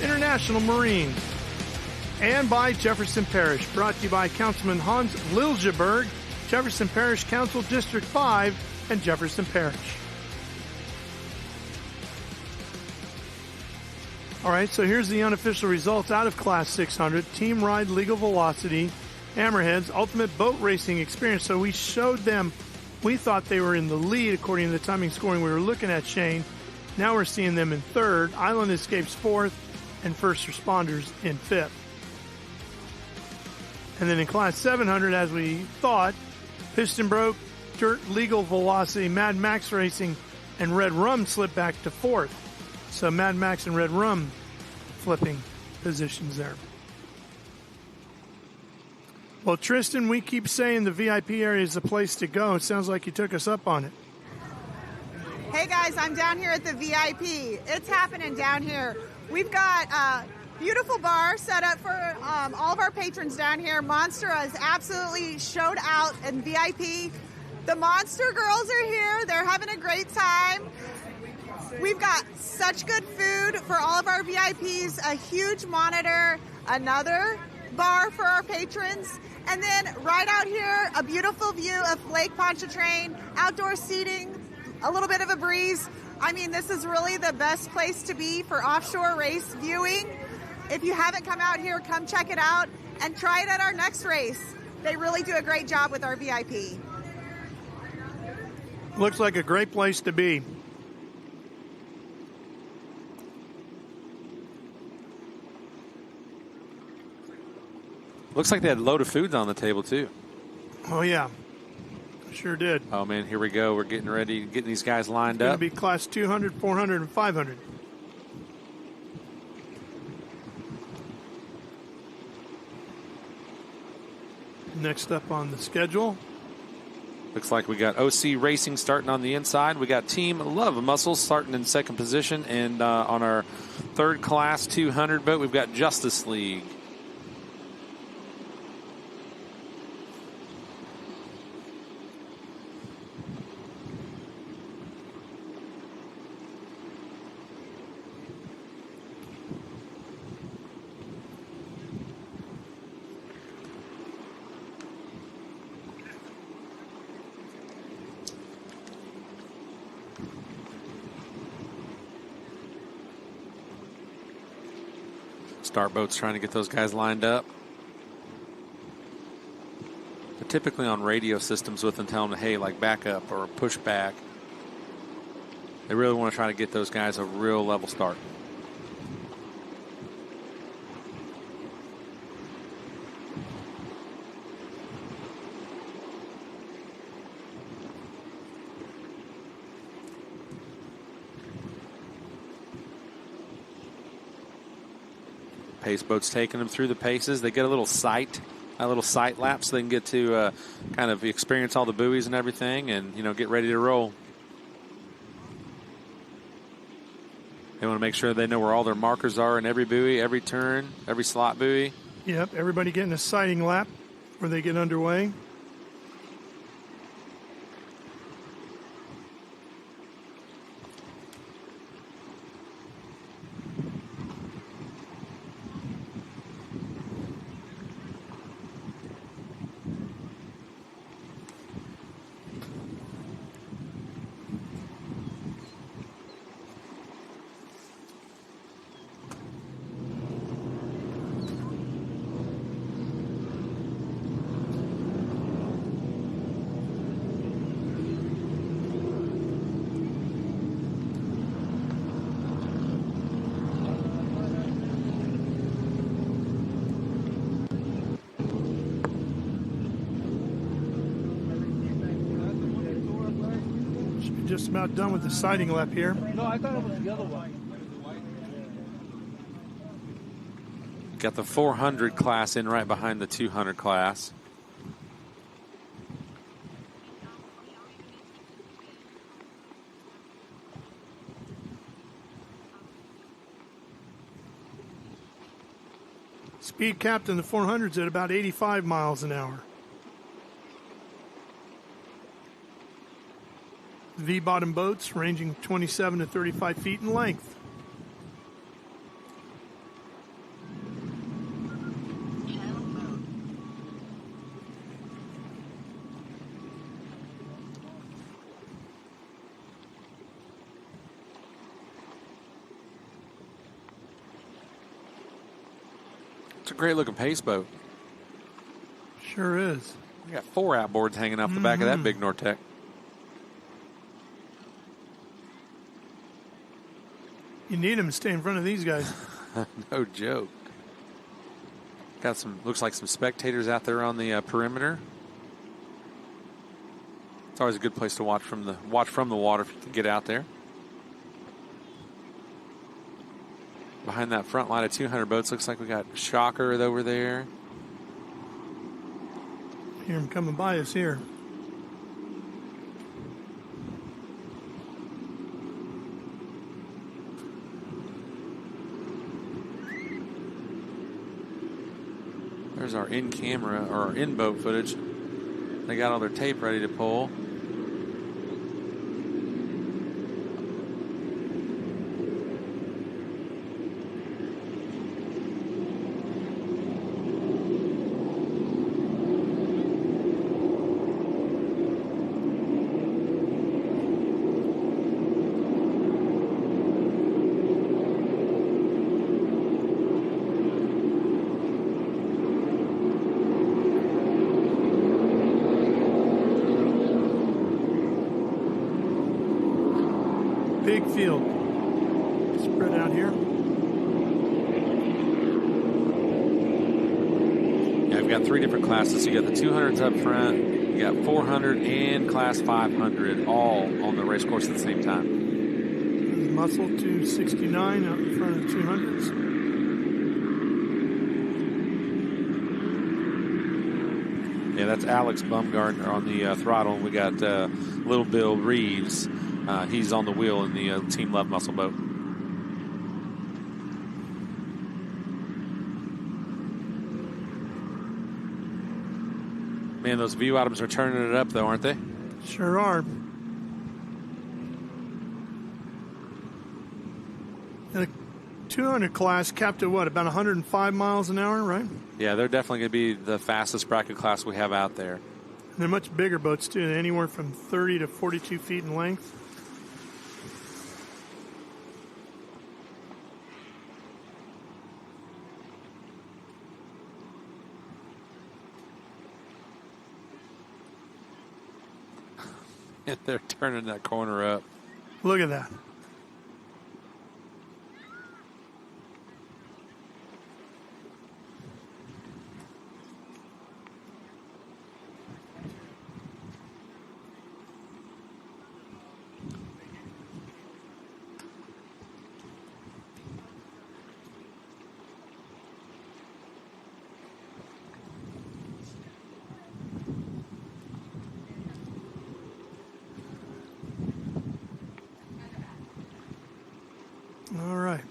International Marine. And by Jefferson Parish, brought to you by Councilman Hans Liljeberg, Jefferson Parish Council District 5, and Jefferson Parish. All right, so here's the unofficial results out of Class 600. Team Ride Legal Velocity, Hammerheads, Ultimate Boat Racing Experience. So we showed them, we thought they were in the lead according to the timing scoring we were looking at, Shane. Now we're seeing them in third, Island Escapes fourth, and First Responders in fifth. And then in Class 700, as we thought, Piston Broke, Dirt Legal Velocity, Mad Max Racing, and Red Rum slipped back to fourth. So Mad Max and Red Rum flipping positions there. Well, Tristan, we keep saying the VIP area is the place to go. It sounds like you took us up on it. Hey guys, I'm down here at the VIP. It's happening down here. We've got a beautiful bar set up for all of our patrons down here. Monster has absolutely showed out in VIP. The Monster girls are here. They're having a great time. We've got such good food for all of our VIPs, a huge monitor, another bar for our patrons, and then right out here, a beautiful view of Lake Pontchartrain, outdoor seating, a little bit of a breeze. I mean, this is really the best place to be for offshore race viewing. If you haven't come out here, come check it out and try it at our next race. They really do a great job with our VIP. Looks like a great place to be. Looks like they had a load of food on the table, too. Oh, yeah. Sure did. Oh, man, here we go. We're getting ready, getting these guys lined up. up. It's going to be Class 200, 400, and 500. Next up on the schedule. Looks like we got OC Racing starting on the inside. We got Team Love Muscles starting in second position. And on our third Class 200 boat, we've got Justice League. Start boats trying to get those guys lined up. They're typically on radio systems with them telling them, hey, like back up or push back. They really want to try to get those guys a real level start. Pace boats taking them through the paces. They get a little sight lap so they can get to kind of experience all the buoys and everything and, you know, get ready to roll. They want to make sure they know where all their markers are in every buoy, every turn, every slot buoy. Yep, everybody getting a sighting lap before they get underway. Just about done with the sighting lap here. No, I thought it was the other one. Got the 400 class in right behind the 200 class. Speed capped in the 400s at about 85 miles an hour. V-bottom boats ranging 27 to 35 feet in length. It's a great looking pace boat. Sure is. We got 4 outboards hanging off the back of that big Nortec. You need them to stay in front of these guys. No joke. Got some, looks like some spectators out there on the perimeter. It's always a good place to watch from the water if you can get out there. Behind that front line of 200 boats, looks like we got Shocker over there. Hear him coming by us here. There's our in-camera or our in-boat footage. They got all their tape ready to pull. Big field spread out here. Yeah, we've got 3 different classes. You got the 200s up front, you got 400 and class 500 all on the race course at the same time. Muscle 269 out in front of the 200s. Yeah, that's Alex Bumgardner on the throttle. And we got Little Bill Reeves. He's on the wheel in the Team Love Muscle boat. Man, those view items are turning it up, though, aren't they? Sure are. The 200 class capped at what, about 105 miles an hour, right? Yeah, they're definitely going to be the fastest bracket class we have out there. And they're much bigger boats, too, anywhere from 30 to 42 feet in length. And they're turning that corner up. Look at that. All right.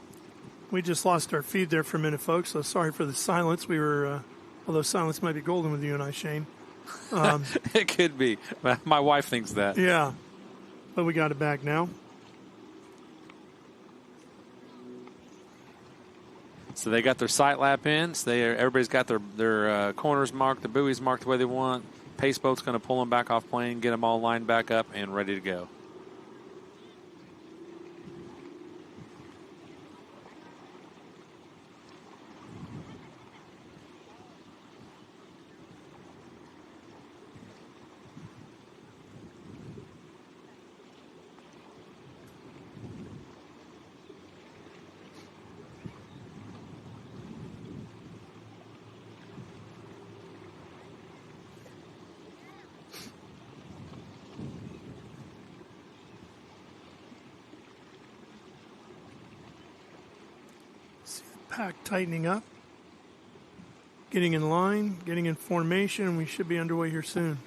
We just lost our feed there for a minute, folks, so sorry for the silence. We were, although silence might be golden with you and I, Shane. It could be. My wife thinks that. Yeah. But we got it back now. So they got their sight lap in. So everybody's got their corners marked, the buoys marked the way they want. Pace boat's going to pull them back off plane, get them all lined back up and ready to go. Pack tightening up, getting in line, getting in formation. We should be underway here soon.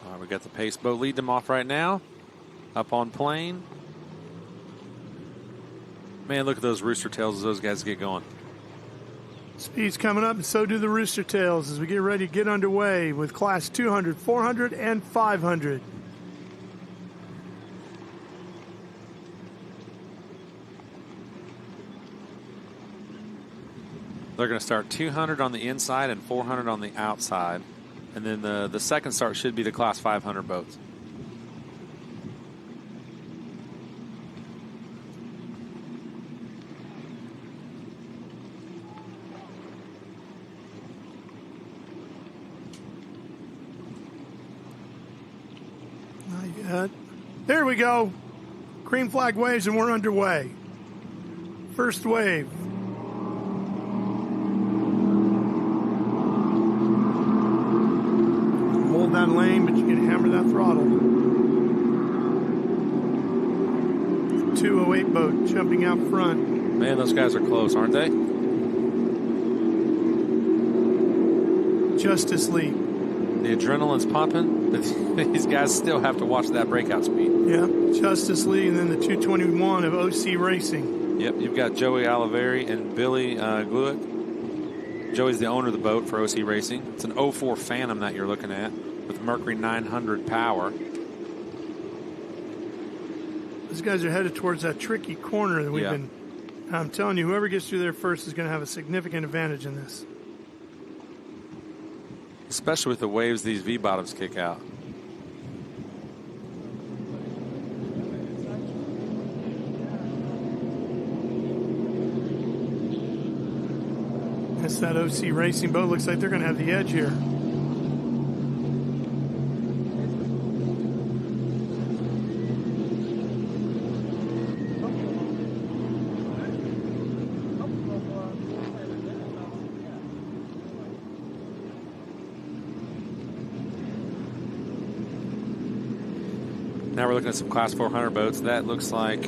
All right, we got the pace boat leading them off right now, up on plane. Man, look at those rooster tails as those guys get going. Speed's coming up, and so do the rooster tails as we get ready to get underway with class 200, 400, and 500. They're going to start 200 on the inside and 400 on the outside. And then the second start should be the Class 500 boats. Not yet. There we go. Green flag waves and we're underway. First wave. Hold that lane, but you can hammer that throttle. 208 boat jumping out front. Man, those guys are close, aren't they? Justice League. The adrenaline's pumping, but these guys still have to watch that breakout speed. Yeah, Justice League, and then the 221 of OC Racing. Yep, you've got Joey Oliveri and Billy Gluick. Joey's the owner of the boat for OC Racing. It's an 04 Phantom that you're looking at with Mercury 900 power. These guys are headed towards that tricky corner that we've been. I'm telling you, whoever gets through there first is going to have a significant advantage in this. Especially with the waves these V-bottoms kick out. That's that OC Racing boat. Looks like they're going to have the edge here. Now we're looking at some Class 400 boats. That looks like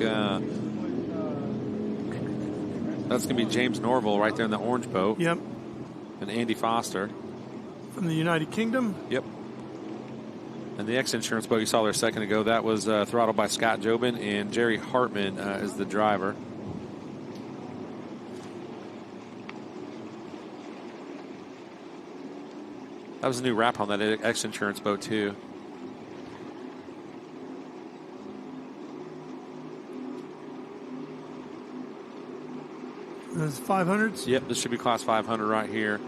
that's going to be James Norville right there in the orange boat. Yep. And Andy Foster. From the United Kingdom. Yep. And the X-Insurance boat you saw there a second ago, that was throttled by Scott Jobin, and Jerry Hartman is the driver. That was a new wrap on that X-Insurance boat, too. Those 500s? Yep, this should be Class 500 right here.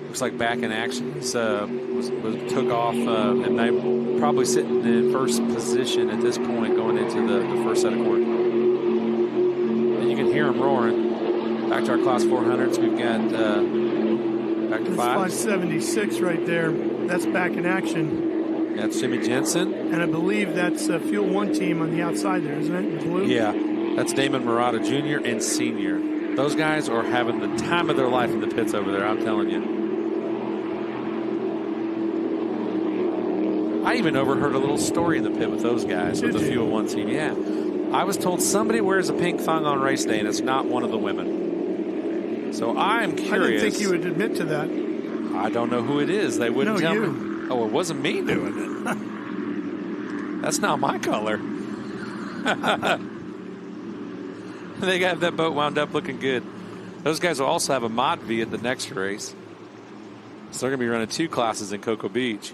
Looks like back in action. This took off, and they probably sitting in first position at this point going into the first set of quarters. And you can hear them roaring. Back to our Class 400s, we've got back to 576 right there. That's back in action. That's Jimmy Jensen. And I believe that's Fuel One team on the outside there, isn't it? In blue? Yeah, that's Damon Murata Jr. and Sr. Those guys are having the time of their life in the pits over there, I'm telling you. I even overheard a little story in the pit with those guys, with the Fuel One team. Yeah. I was told somebody wears a pink thong on race day, and it's not one of the women. So I'm curious. I didn't think you would admit to that. I don't know who it is. They wouldn't tell you. me. Oh, it wasn't me doing it. That's not my color. They got that boat wound up looking good. Those guys will also have a Mod V at the next race. So they're going to be running 2 classes in Cocoa Beach.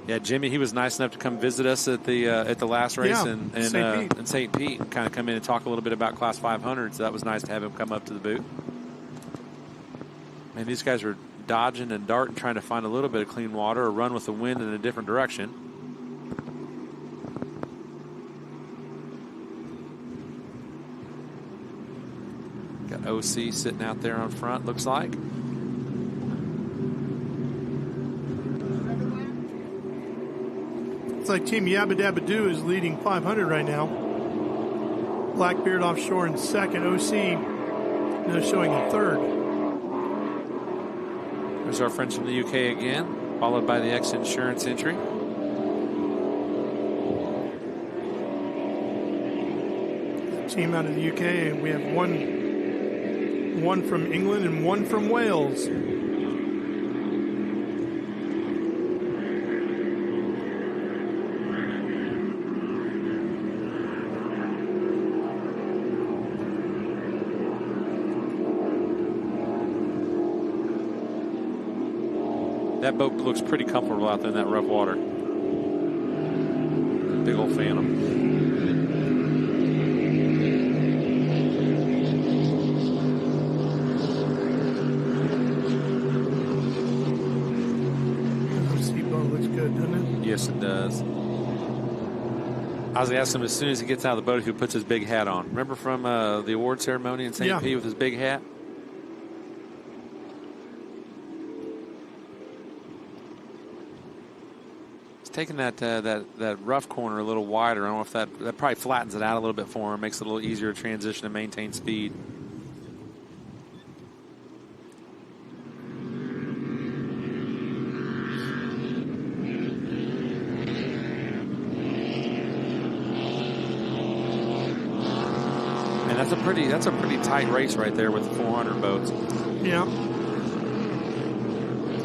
Yeah, Jimmy, he was nice enough to come visit us at the last race in St. Pete and kind of come in and talk a little bit about Class 500. So that was nice to have him come up to the booth. Man, these guys are dodging and darting, trying to find a little bit of clean water or run with the wind in a different direction. Got OC sitting out there on front, looks like. It's like Team Yabba Dabba Doo is leading 500 right now. Blackbeard Offshore in second. OC now showing in third. There's our friends from the UK again, followed by the X-Insurance entry. Team out of the UK, and we have one from England and one from Wales. That boat looks pretty comfortable out there in that rough water. Big old Phantom. Looks good, doesn't it? Yes, it does. I was asking him as soon as he gets out of the boat who puts his big hat on. Remember from the award ceremony in St. Pete with his big hat? He's taking that rough corner a little wider. I don't know if that probably flattens it out a little bit for him, makes it a little easier to transition and maintain speed. That's a pretty tight race right there with the 400 boats. Yeah.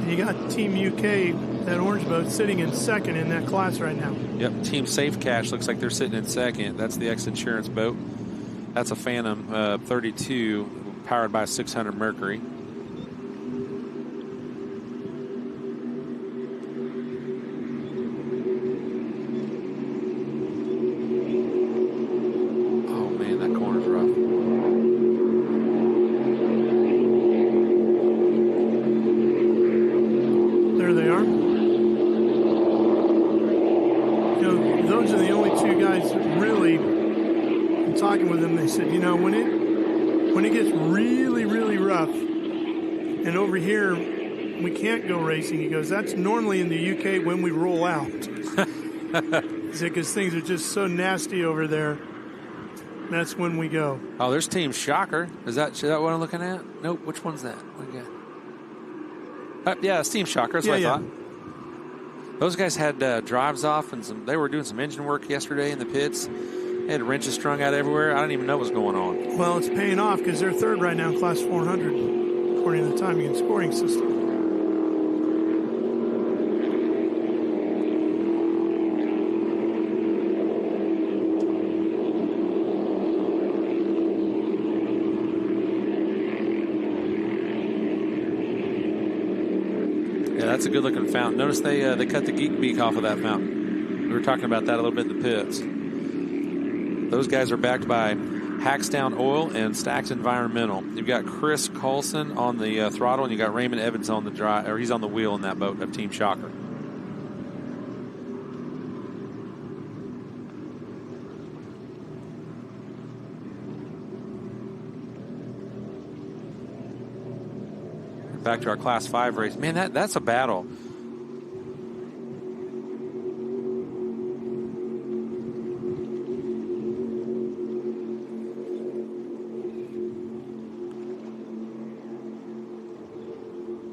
You got Team UK, that orange boat, sitting in second in that class right now. Yep. Team Safe Cash looks like they're sitting in second. That's the X-Insurance boat. That's a Phantom 32 powered by 600 Mercury. He goes, that's normally in the UK when we roll out. Because things are just so nasty over there. That's when we go. Oh, there's Team Shocker. Is that what I'm looking at? Nope. Which one's that? Yeah, it's Team Shocker. That's what I thought. Those guys had drives off and they were doing some engine work yesterday in the pits. They had wrenches strung out everywhere. I didn't even know what was going on. Well, it's paying off because they're third right now in Class 400, according to the timing and scoring system. That's a good-looking fountain. Notice they cut the geek beak off of that fountain. We were talking about that a little bit in the pits. Those guys are backed by Hackstown Oil and Stacks Environmental. You've got Chris Coulson on the throttle, and you got Raymond Evans on the drive, or he's on the wheel in that boat of Team Shocker. Back to our Class 5 race. Man, that's a battle.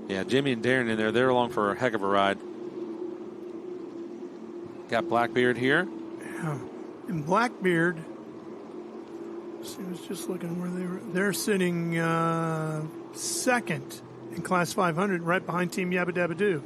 Yeah, Jimmy and Darren in there. They're along for a heck of a ride. Got Blackbeard here. Yeah. And Blackbeard, I was just looking where they're sitting second in Class 500, right behind Team Yabba Dabba Doo.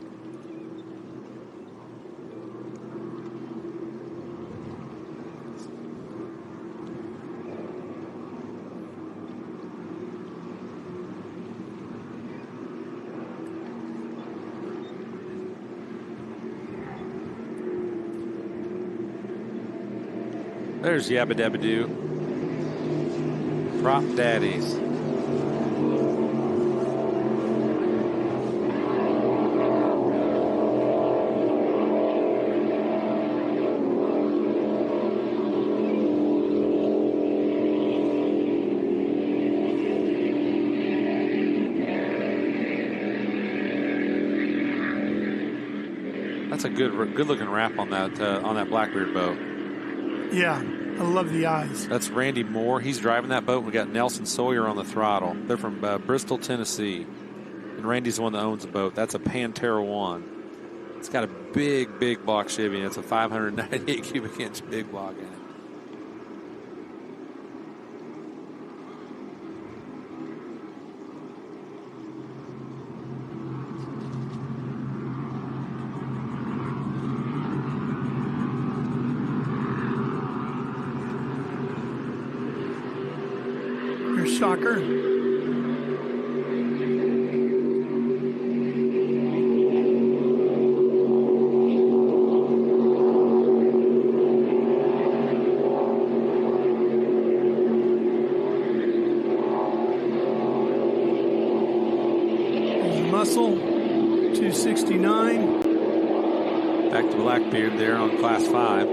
There's Yabba Dabba Doo. Prop Daddies. That's a good looking wrap on that Blackbeard boat. Yeah, I love the eyes. That's Randy Moore. He's driving that boat. We got Nelson Sawyer on the throttle. They're from Bristol, Tennessee, and Randy's the one that owns the boat. That's a Pantera 1. It's got a big block Chevy. It's a 598 cubic inch big block in it. Shocker. Muscle, 269. Back to Blackbeard there on Class 5.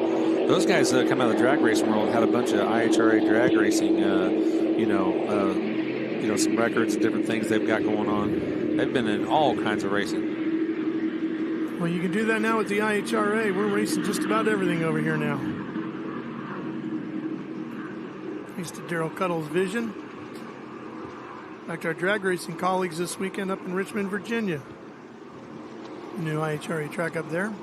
Those guys come out of the drag racing world, had a bunch of IHRA drag racing, some records and different things they've got going on. They've been in all kinds of racing. Well, you can do that now with the IHRA. We're racing just about everything over here now. Thanks to Daryl Cuddle's vision. In fact, our drag racing colleagues this weekend up in Richmond, Virginia. New IHRA track up there.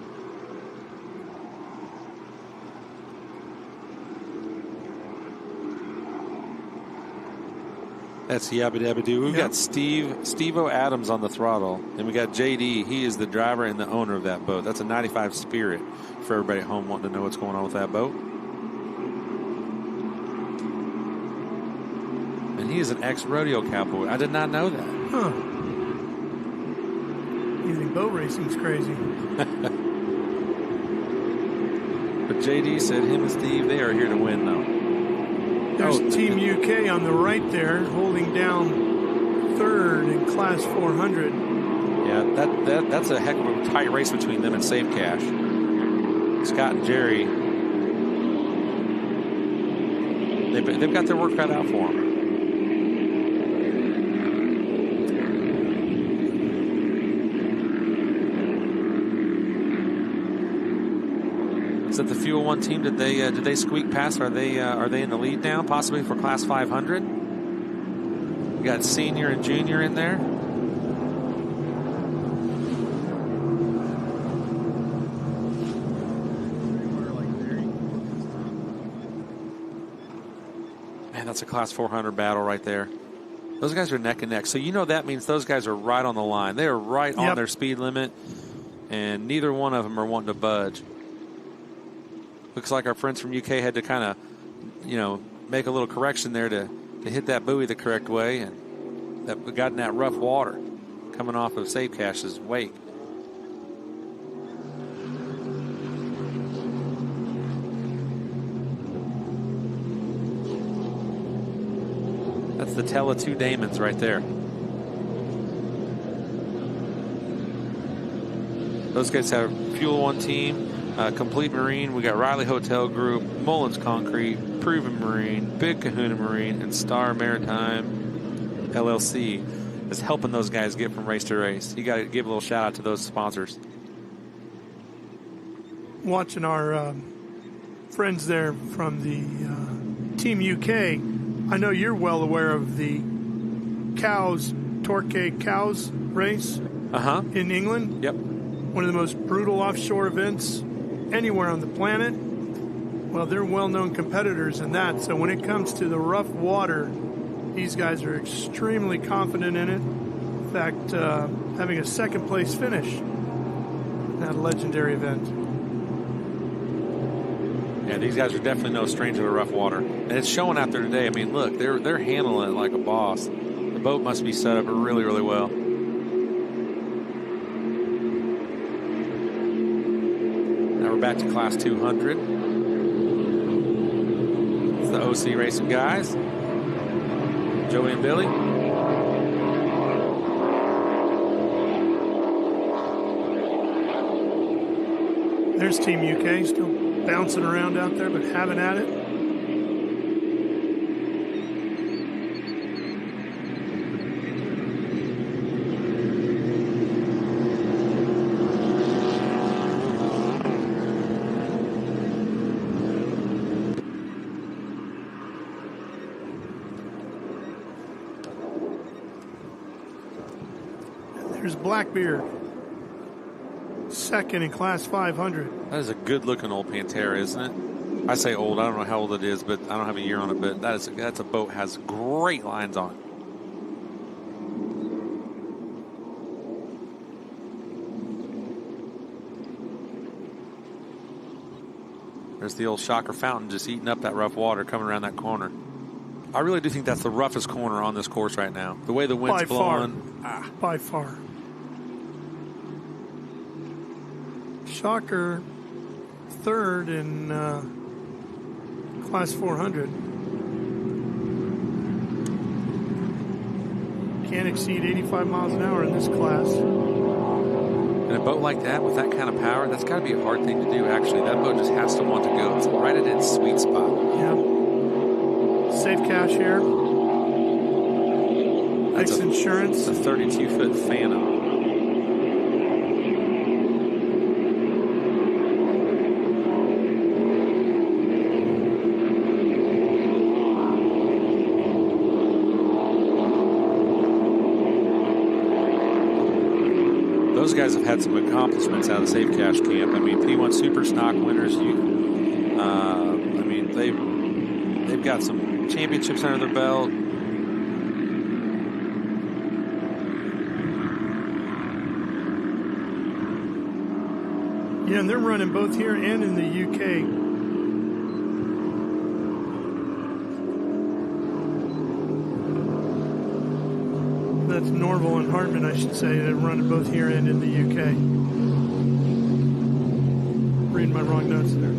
That's Yabba Dabba Doo. We've got Steve-O Adams on the throttle, and we got JD. He is the driver and the owner of that boat. That's a 95 Spirit for everybody at home wanting to know what's going on with that boat. And he is an ex-rodeo cowboy. I did not know that. Huh. You think boat racing's crazy. But JD said him and Steve, they are here to win, though. There's Team UK on the right there, holding down third in Class 400. Yeah, that's a heck of a tight race between them and Save Cash. Scott and Jerry, they've got their work cut out for them. Is that the Fuel One team? Did they squeak past? Are they in the lead now, possibly for Class 500? We got senior and junior in there. Man, that's a Class 400 battle right there. Those guys are neck and neck. So you know that means those guys are right on the line. They are right on their speed limit, and neither one of them are wanting to budge. Looks like our friends from UK had to kind of, make a little correction there to hit that buoy the correct way, and that got in that rough water coming off of Save Cash's wake. That's the tale of two Damons right there. Those guys have Fuel One team. Complete Marine, we got Riley Hotel Group, Mullins Concrete, Proven Marine, Big Kahuna Marine, and Star Maritime LLC is helping those guys get from race to race. You got to give a little shout out to those sponsors. Watching our friends there from the Team UK, I know you're well aware of the Torquay Cows race in England. Yep. One of the most brutal offshore events anywhere on the planet. Well, they're well-known competitors in that. So when it comes to the rough water, these guys are extremely confident in it. In fact, having a second-place finish in that legendary event. Yeah, these guys are definitely no stranger to rough water, and it's showing out there today. I mean, look, they're handling it like a boss. The boat must be set up really, really well. Back to Class 200. It's the OC Racing guys. Joey and Billy. There's Team UK still bouncing around out there, but having at it. There's Blackbeard, second in Class 500. That is a good-looking old Pantera, isn't it? I say old. I don't know how old it is, but I don't have a year on it. But that's a boat has great lines on it. There's the old Shocker Fountain just eating up that rough water coming around that corner. I really do think that's the roughest corner on this course right now. The way the wind's blowing. By far. Shocker third in Class 400. can't exceed 85 miles an hour in this class. And a boat like that with that kind of power, that's got to be a hard thing to do, actually. That boat just has to want to go. It's right at its sweet spot. Yeah. Safe cash here. Fixed insurance. It's a 32-foot Phantom. Those guys have had some accomplishments out of Safe Cash Camp. I mean, P1 Super Stock winners. They've got some championships under their belt. Yeah, and they're running both here and in the UK. That's Norval and Hartman, I should say. They're running both here and in the UK. Reading my wrong notes there.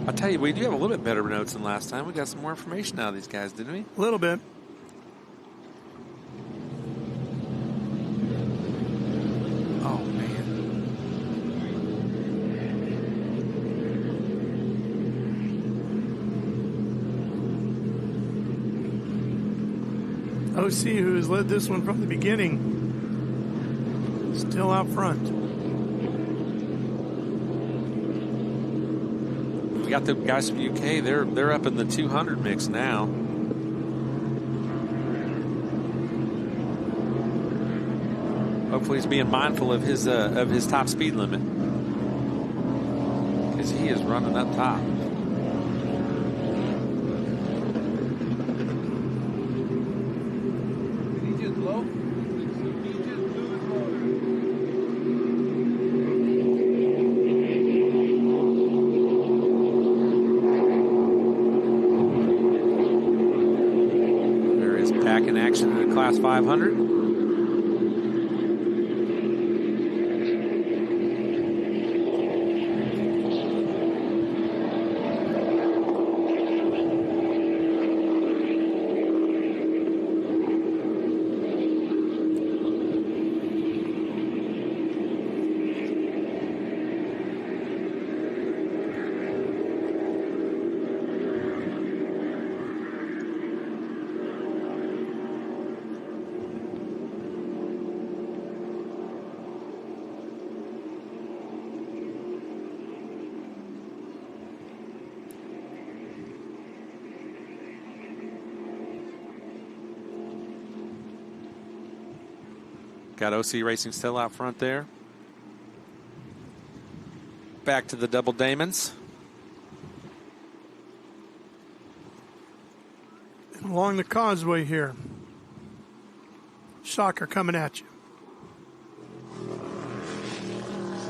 I'll tell you, we do have a little bit better notes than last time. We got some more information out of these guys, didn't we? A little bit. Oh, man. OC, who has led this one from the beginning, still out front. We got the guys from UK. They're up in the 200 mix now. Hopefully, he's being mindful of his top speed limit, because he is running up top. In action in the Class 500. Got OC Racing still out front there. Back to the double Damons. And along the causeway here. Shocker coming at you.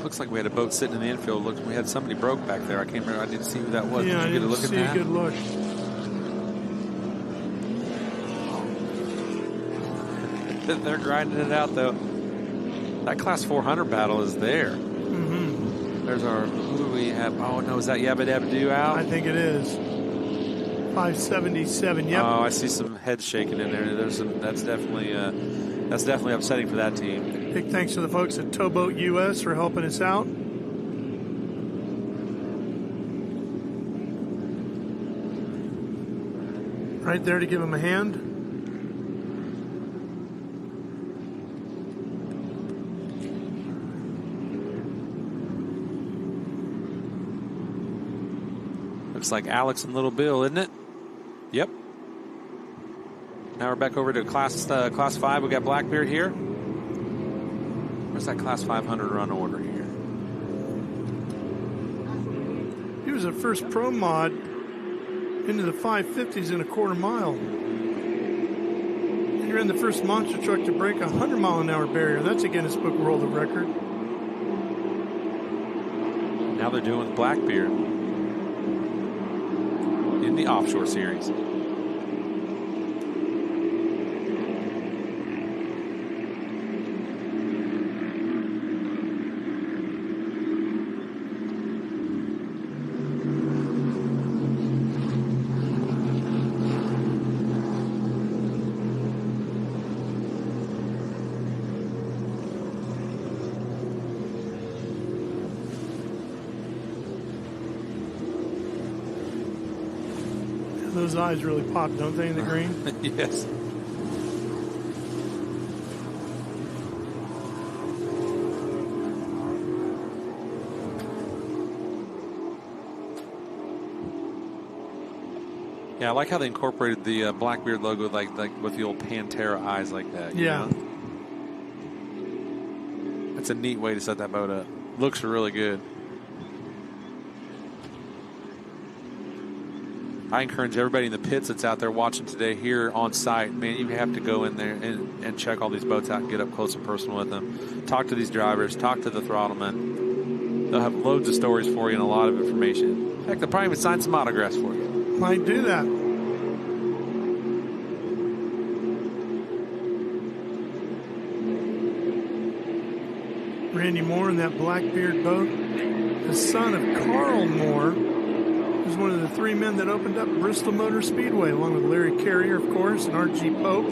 Looks like we had a boat sitting in the infield. Looks, we had somebody broke back there. I can't remember. I didn't see who that was. Yeah, Did you get a look at that? a good look. They're grinding it out, though. That Class 400 battle is there. Mm-hmm. There's our, who do we have? Oh, no, is that Yabba Dabba Doo out? I think it is. 577, yep. Oh, I see some heads shaking in there. There's some, that's definitely upsetting for that team. Big thanks to the folks at Towboat US for helping us out. Right there to give them a hand. Looks like Alex and Little Bill, isn't it? Yep. Now we're back over to Class 5. We got Blackbeard here. Where's that Class 500 run order here? He was the first pro mod into the 550s in a quarter mile. He ran the first monster truck to break a 100-mile-an-hour barrier. That's a Guinness Book World of Record. Now they're doing Blackbeard in the Offshore Series. Those eyes really pop, don't they, in the green? Yes. Yeah, I like how they incorporated the Blackbeard logo, like with the old Pantera eyes like that. You know? That's a neat way to set that boat up. Looks really good. I encourage everybody in the pits that's out there watching today here on site, man, you have to go in there and check all these boats out and get up close and personal with them. Talk to these drivers. Talk to the throttlemen. They'll have loads of stories for you and a lot of information. In fact, they'll probably even sign some autographs for you. Might do that. Randy Moore in that Blackbeard boat, the son of Carl Moore, who's one of the 3 men that opened up Bristol Motor Speedway, along with Larry Carrier, of course, and R.G. Pope,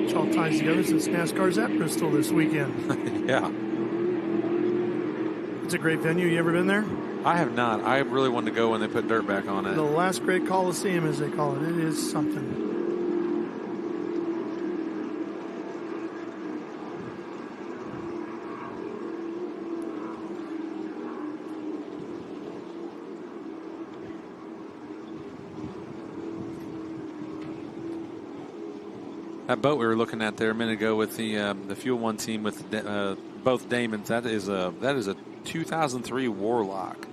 which all ties together since NASCAR's at Bristol this weekend. Yeah. It's a great venue. You ever been there? I have not. I really wanted to go when they put dirt back on it. The last great Coliseum, as they call it. It is something. That boat we were looking at there a minute ago with the Fuel One team with both Damons, that is a 2003 Warlock.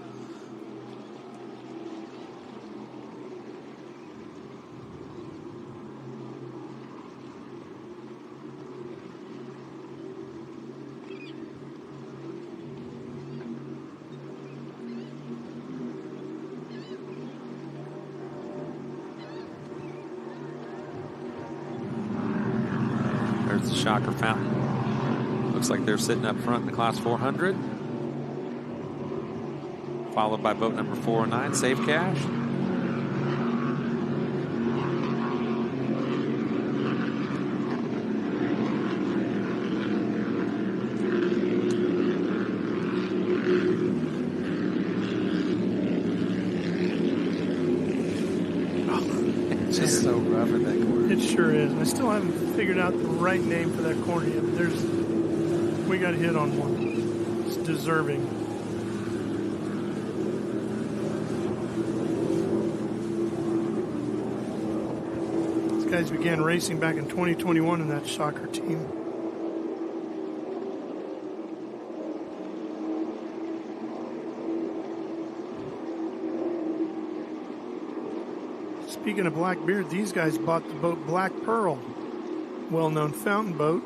There's the Shocker Fountain. Looks like they're sitting up front in the Class 400. Followed by boat number 409, Safe Cash. It's just so rough at that corner. It sure is. I still haven't figured out the right name for that corner yet. We got a hit on one. It's deserving. These guys began racing back in 2021 in that Shocker team. Speaking of Blackbeard, these guys bought the boat Black Pearl, well-known fountain boat.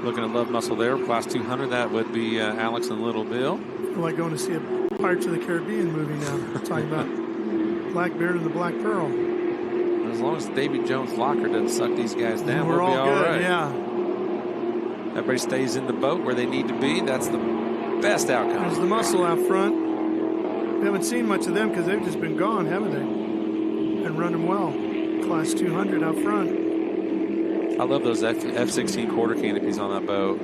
Looking at Love Muscle there, Class 200, that would be Alex and Little Bill. I feel like going to see a Pirates of the Caribbean movie now. We're talking about Blackbeard and the Black Pearl. As long as Davy Jones' locker doesn't suck these guys down, we'll we'll be all all good, right. Yeah. Everybody stays in the boat where they need to be. That's the best outcome. There's the Muscle out front. We haven't seen much of them because they've just been gone, haven't they? And running well. Class 200 out front. I love those F-16 quarter canopies on that boat.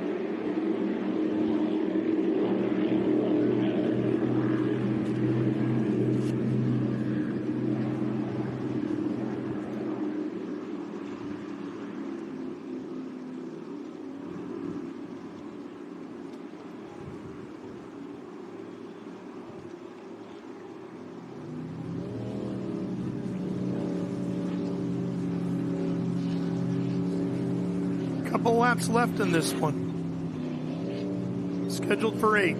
Couple laps left in this one. Scheduled for 8.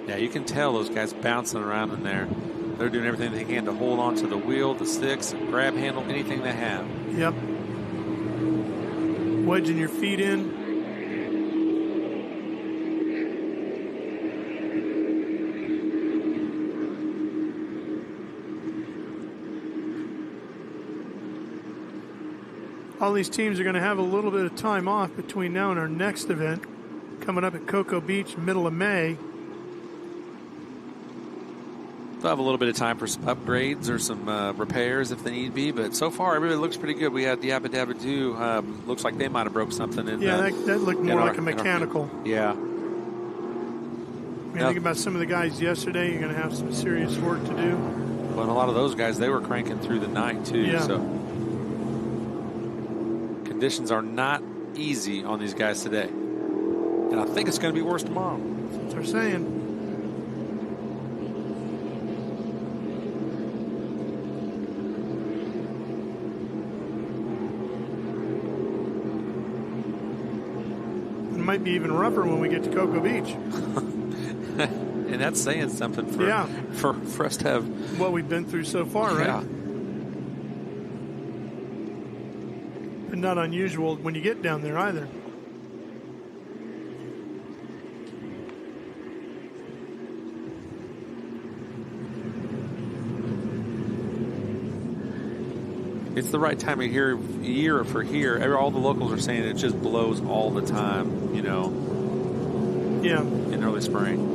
Yeah, you can tell those guys bouncing around in there. They're doing everything they can to hold on to the wheel, the sticks, grab handle, anything they have. Yep. Wedging your feet in. All these teams are going to have a little bit of time off between now and our next event coming up at Cocoa Beach, middle of May. They'll have a little bit of time for some upgrades or some repairs if they need be, but so far everybody looks pretty good. We had the Abba Dabba Doo. Looks like they might have broke something. That looked more like a mechanical. Yeah. Think about some of the guys yesterday. You're going to have some serious work to do. Well, a lot of those guys, they were cranking through the night too. Yeah. So conditions are not easy on these guys today. And I think it's going to be worse tomorrow. That's what they're saying. It might be even rougher when we get to Cocoa Beach. And that's saying something for us to have what we've been through so far, right? Yeah. And not unusual when you get down there either. It's the right time of year for here. All the locals are saying it just blows all the time, you know. Yeah. In early spring.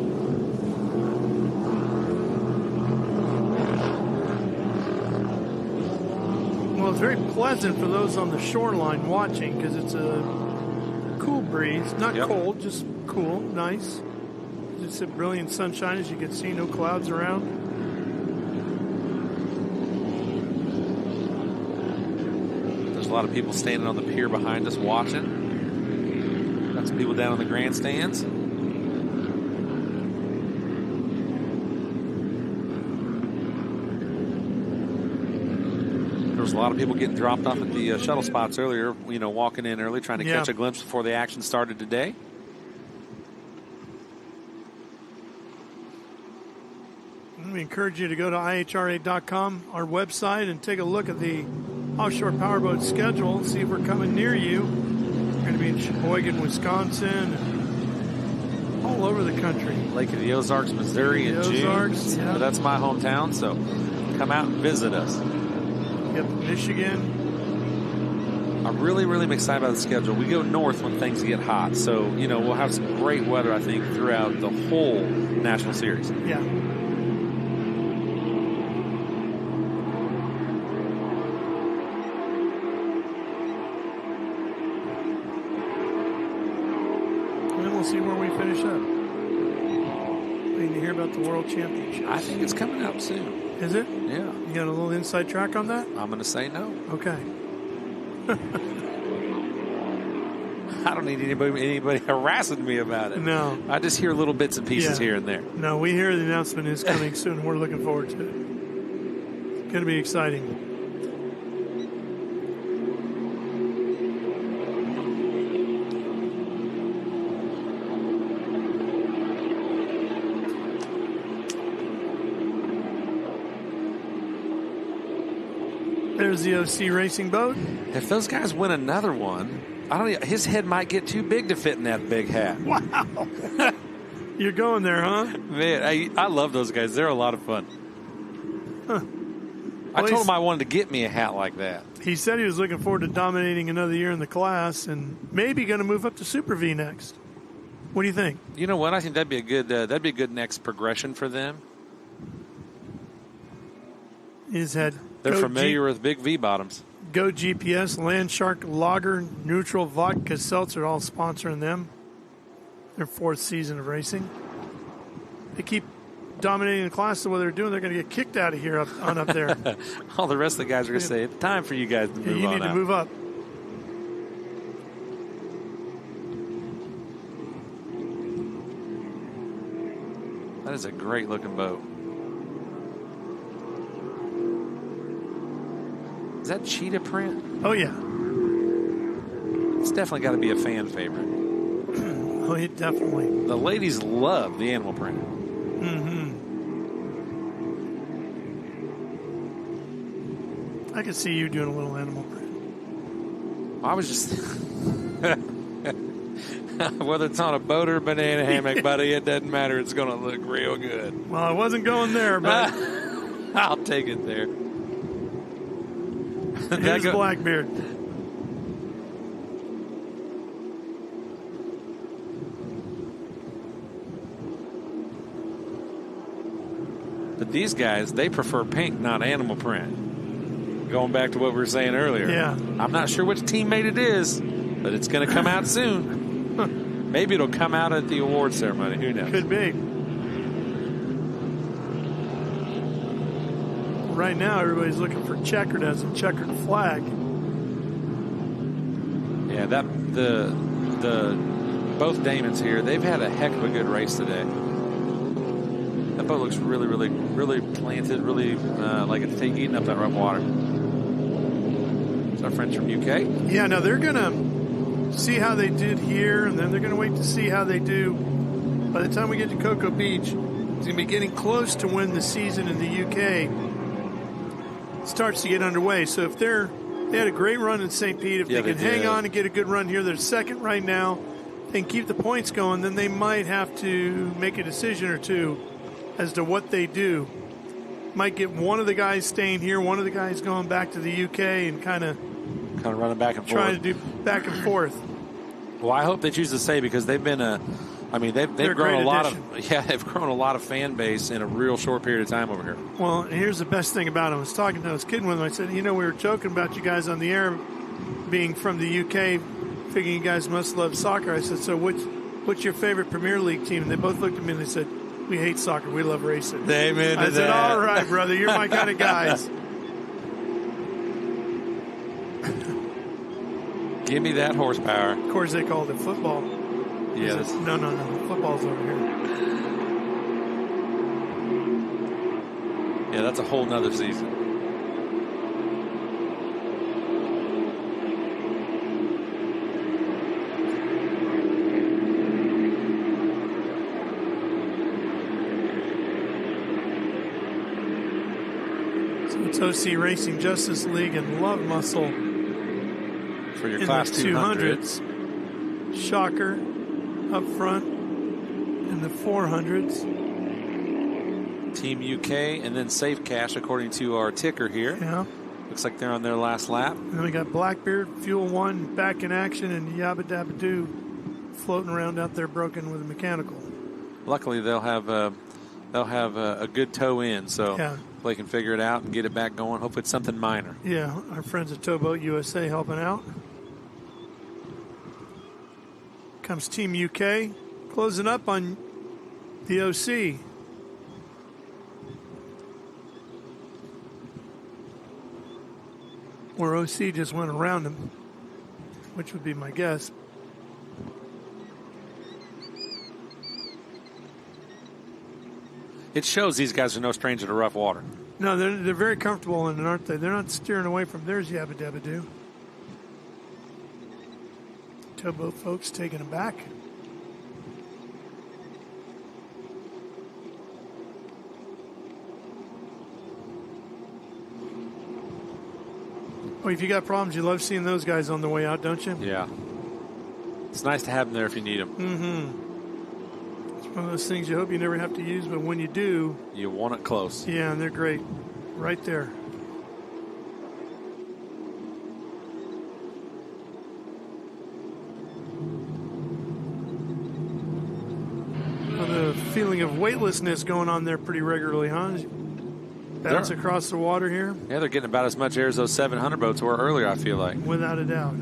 Well, it's very pleasant for those on the shoreline watching because it's a cool breeze. Not cold, just cool, nice. Just a brilliant sunshine, as you can see, no clouds around. There's a lot of people standing on the pier behind us watching. Got some people down on the grandstands. There was a lot of people getting dropped off at the shuttle spots earlier, you know, walking in early, trying to catch a glimpse before the action started today. We encourage you to go to ihra.com, our website, and take a look at the Offshore Powerboat schedule and see if we're coming near you. We're going to be in Sheboygan, Wisconsin, and all over the country. Lake of the Ozarks, Missouri in June. Yeah. That's my hometown, so come out and visit us. Yep, Michigan. I'm really excited about the schedule. We go north when things get hot, so, you know, we'll have some great weather, I think, throughout the whole National Series. Yeah. See where we finish up. Waiting to hear about the World Championship. I think it's coming up soon. Is it? Yeah. You got a little inside track on that? I'm going to say no. Okay. I don't need anybody harassing me about it. No. I just hear little bits and pieces here and there. No, we hear the announcement is coming soon, and we're looking forward to it. It's going to be exciting. There's the OC racing boat. If those guys win another one, his head might get too big to fit in that big hat. Wow. You're going there, huh? Man, I love those guys. They're a lot of fun. Huh. I told him I wanted to get me a hat like that. He said he was looking forward to dominating another year in the class and maybe going to move up to Super V next. What do you think? You know what? I think that'd be a good next progression for them. His head. They're familiar with big V bottoms. Go GPS, Landshark, Lager, Neutral, Vodka, Seltzer, all sponsoring them. Their fourth season of racing. They keep dominating the class, so what they're doing, they're going to get kicked out of here up there. All the rest of the guys are going to say, it's time for you guys to move on. You need to move up. That is a great looking boat. Is that cheetah print? Oh, yeah. It's definitely got to be a fan favorite. Oh, yeah, definitely. The ladies love the animal print. Mm-hmm. I could see you doing a little animal print. I was just... Whether it's on a boat or a banana hammock, buddy, it doesn't matter. It's going to look real good. Well, I wasn't going there, but... I'll take it there. Here's Blackbeard. But these guys, they prefer pink, not animal print. Going back to what we were saying earlier. Yeah. I'm not sure which teammate it is, but it's going to come out soon. Maybe it'll come out at the award ceremony. Who knows? Could be. Right now, everybody's looking for checkered as a checkered flag. Yeah, the both Damons here, they've had a heck of a good race today. That boat looks really, really, really planted, really like it's eating up that rough water. It's our friends from UK. Yeah, now they're going to see how they did here, and then they're going to wait to see how they do. By the time we get to Cocoa Beach, it's going to be getting close to when the season in the UK starts to get underway. So if they had a great run in St. Pete, if they can hang on and get a good run here, they're second right now, and keep the points going, then they might have to make a decision or two as to what they do. Might get one of the guys staying here, one of the guys going back to the UK and kind of running back and forth. Trying to do back and forth. Well, I hope they choose to stay because they've been they've grown a lot of fan base in a real short period of time over here. Well, here's the best thing about it. I was talking to I was kidding with them. I said, we were joking about you guys on the air being from the UK, figuring you guys must love soccer. I said, so what's your favorite Premier League team? And they both looked at me and they said, we hate soccer. We love racing. Amen to I said, all right, brother, you're my kind of guys. Give me that horsepower. Of course, they called it football. Yes. No. Football's over here. Yeah, that's a whole nother season. So it's OC Racing Justice League and Love Muscle. For your Class 200s. Shocker up front in the 400s. Team UK and then Safe Cash according to our ticker here. Yeah. Looks like they're on their last lap. And then we got Blackbeard, Fuel One back in action, and Yabba Dabba Doo floating around out there broken with a mechanical. Luckily they'll have a good tow in, so they can figure it out and get it back going. Hopefully it's something minor. Yeah, our friends at Towboat USA helping out. Comes Team UK, closing up on the OC. Where OC just went around him, which would be my guess. It shows these guys are no stranger to rough water. No, they're very comfortable in it, aren't they? They're not steering away from theirs, Yabba Dabba Doo. Towboat folks taking them back. Well, if you got problems, you love seeing those guys on the way out, don't you? Yeah. It's nice to have them there if you need them. Mm-hmm. It's one of those things you hope you never have to use, but when you do... You want it close. Yeah, and they're great. Right there. The feeling of weightlessness going on there pretty regularly, huh? Bounce across the water here. Yeah, they're getting about as much air as those 700 boats were earlier, I feel like. Without a doubt.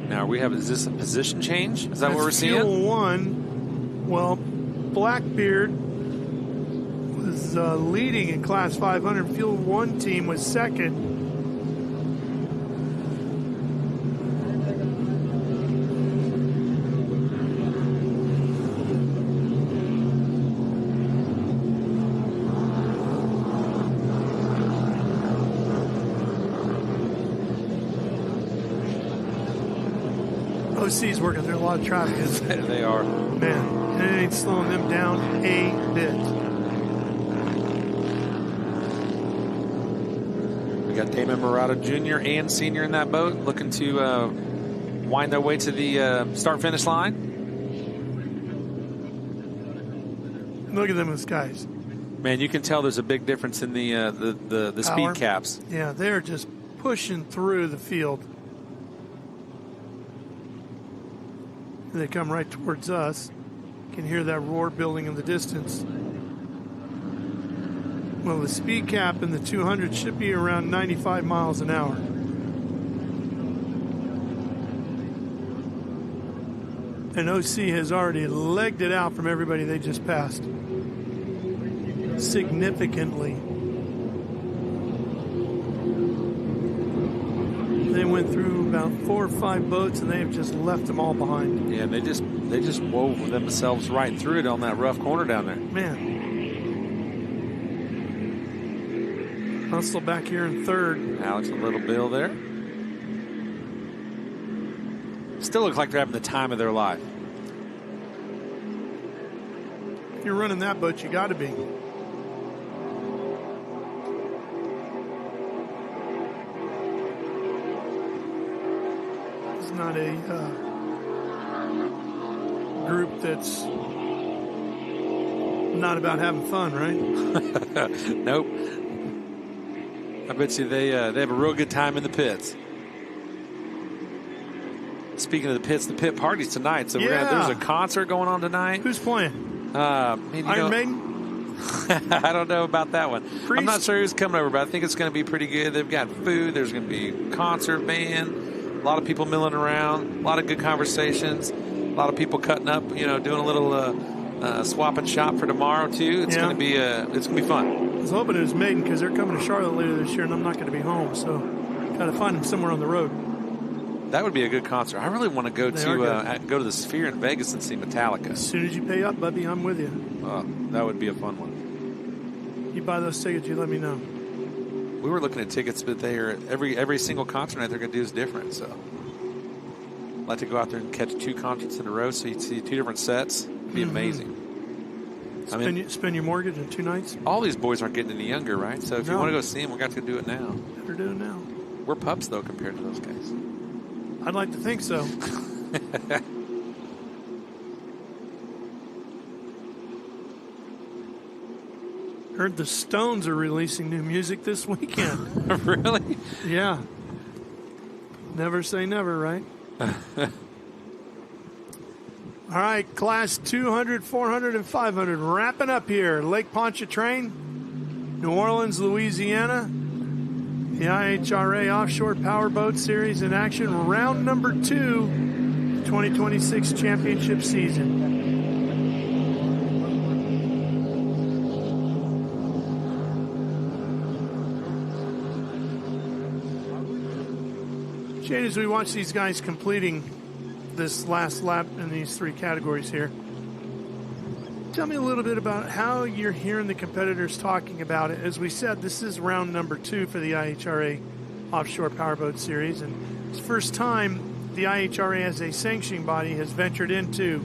Now, is this a position change? Is that what we're seeing? Fuel One. Well, Blackbeard was leading in Class 500. Fuel One team was second. OC's working through a lot of traffic. They are. Man, it ain't slowing them down a bit. We got Damon Murata Jr. and Sr. in that boat looking to wind their way to the start-finish line. Look at them as guys. Man, you can tell there's a big difference in the speed caps. Yeah, they're just pushing through the field. They come right towards us. You can hear that roar building in the distance. Well, the speed cap in the 200 should be around 95 miles an hour. And OC has already legged it out from everybody they just passed. Significantly. They went through about 4 or 5 boats, and they have just left them all behind. Yeah, they just wove themselves right through it on that rough corner down there. Man. Hustle back here in third. Alex and Little Bill there. Still look like they're having the time of their life. If you're running that boat, you got to be. It's not a group that's not about having fun, right? Nope. I bet you they have a real good time in the pits. Speaking of the pits, the pit party's tonight. So there's a concert going on tonight. Who's playing? Iron Maiden? I don't know about that one. Priest? I'm not sure who's coming over, but I think it's going to be pretty good. They've got food. There's going to be a concert band. A lot of people milling around. A lot of good conversations. A lot of people cutting up. Doing a little swap and shop for tomorrow too. It's going to be fun. I was hoping it was Maiden because they're coming to Charlotte later this year, and I'm not going to be home, so got to find them somewhere on the road. That would be a good concert. I really want to go to the Sphere in Vegas and see Metallica. As soon as you pay up, Bubby, I'm with you. That would be a fun one. You buy those tickets, you let me know. We were looking at tickets, but every single concert night they're going to do is different. So I'd like to go out there and catch 2 concerts in a row so you'd see 2 different sets. It'd be amazing. Spend your mortgage in 2 nights? All these boys aren't getting any younger, right? So if you want to go see them, we've got to do it now. Better do it now. We're pups, though, compared to those guys. I'd like to think so. Heard the Stones are releasing new music this weekend. Really? Yeah. Never say never, right? All right, class 200, 400, and 500 wrapping up here. Lake Pontchartrain, New Orleans, Louisiana. The IHRA Offshore Powerboat Series in action, round number 2, 2026 championship season. Shane, as we watch these guys completing this last lap in these 3 categories here, tell me a little bit about how you're hearing the competitors talking about it. As we said, this is round number 2 for the IHRA Offshore Powerboat Series, and it's the first time the IHRA as a sanctioning body has ventured into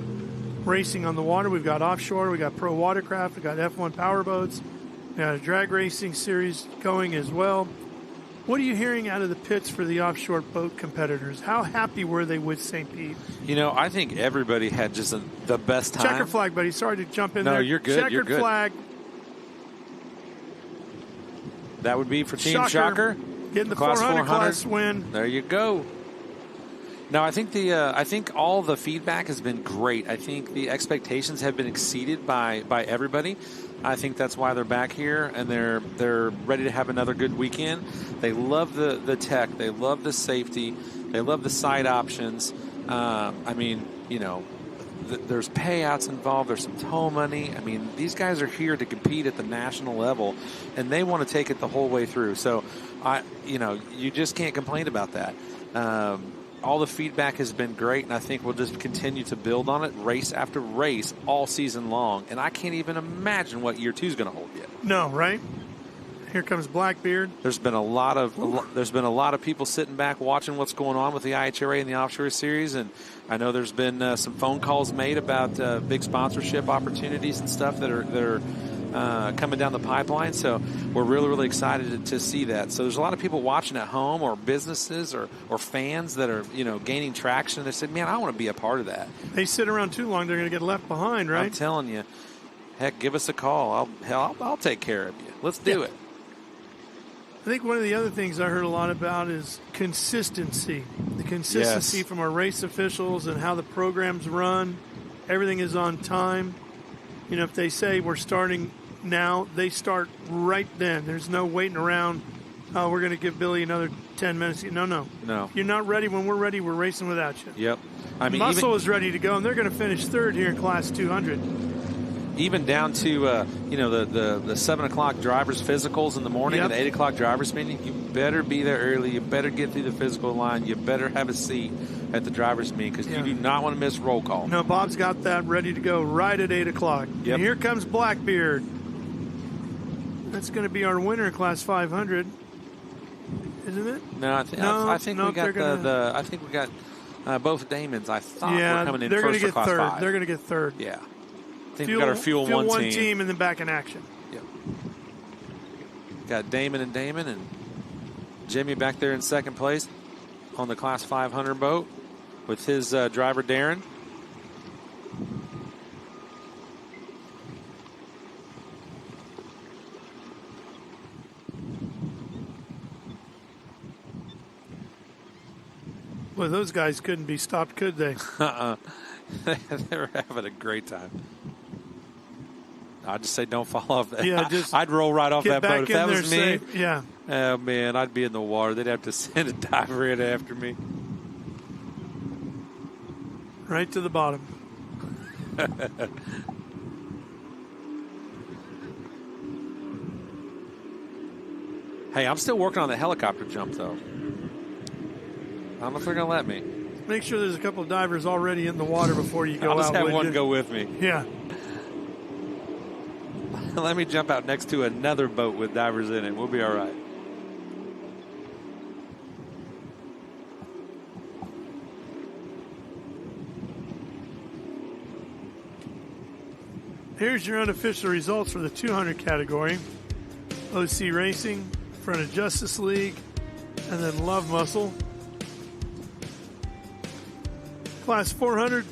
racing on the water. We've got offshore, we've got pro watercraft, we've got F1 powerboats, we've got a drag racing series going as well. What are you hearing out of the pits for the offshore boat competitors? How happy were they with St. Pete? I think everybody had just the best time. Checker flag, buddy. Sorry to jump in there. No, you're good. Checkered flag. That would be for Team Shocker. Getting the 400 class win. There you go. No, I think all the feedback has been great. I think the expectations have been exceeded by everybody. I think that's why they're back here, and they're ready to have another good weekend. They love the tech. They love the safety. They love the side options. There's payouts involved. There's some tow money. I mean, these guys are here to compete at the national level, and they want to take it the whole way through. So, you just can't complain about that. All the feedback has been great, and I think we'll just continue to build on it race after race all season long. And I can't even imagine what year 2 is going to hold yet. No, right? Here comes Blackbeard. There's been a lot of people sitting back watching what's going on with the IHRA and the Offshore Series, and I know there's been some phone calls made about big sponsorship opportunities and stuff that are coming down the pipeline. So we're really, really excited to see that. So there's a lot of people watching at home, or businesses or fans that are, gaining traction. They said, man, I want to be a part of that. They sit around too long, they're going to get left behind, right? I'm telling you. Heck, give us a call. I'll take care of you. Let's do it. I think one of the other things I heard a lot about is consistency. The consistency from our race officials and how the programs run. Everything is on time. You know, if they say we're starting now, they start right then. There's no waiting around. Oh, we're going to give Billy another 10 minutes. No. You're not ready. When we're ready, we're racing without you. Yep. I mean, Muscle is ready to go, and they're going to finish third here in Class 200. Even down to, the 7 o'clock driver's physicals in the morning and the 8 o'clock driver's meeting, you better be there early. You better get through the physical line. You better have a seat at the driver's meeting because you do not want to miss roll call. No, Bob's got that ready to go right at 8 o'clock. Yep. And here comes Blackbeard. That's going to be our winner in Class 500, isn't it? No, I think we got I think we got both Damons. I thought were coming in first for Class 5. They're going to get third. Yeah. I think we got our Fuel 1 team and then back in action. Yep. Got Damon and Jimmy back there in second place on the Class 500 boat with his driver Darren. Well, those guys couldn't be stopped, could they? They were having a great time. I'd just say don't fall off that. Yeah, I'd roll right off that boat. If that was me, yeah. Oh, man, I'd be in the water. They'd have to send a diver in after me. Right to the bottom. Hey, I'm still working on the helicopter jump, though. I don't know if they're going to let me. Make sure there's a couple of divers already in the water before you go out. I'll just have one go with me. Yeah. Let me jump out next to another boat with divers in it. We'll be all right. Here's your unofficial results for the 200 category. OC Racing, in front of Justice League, and then Love Muscle. Class 400,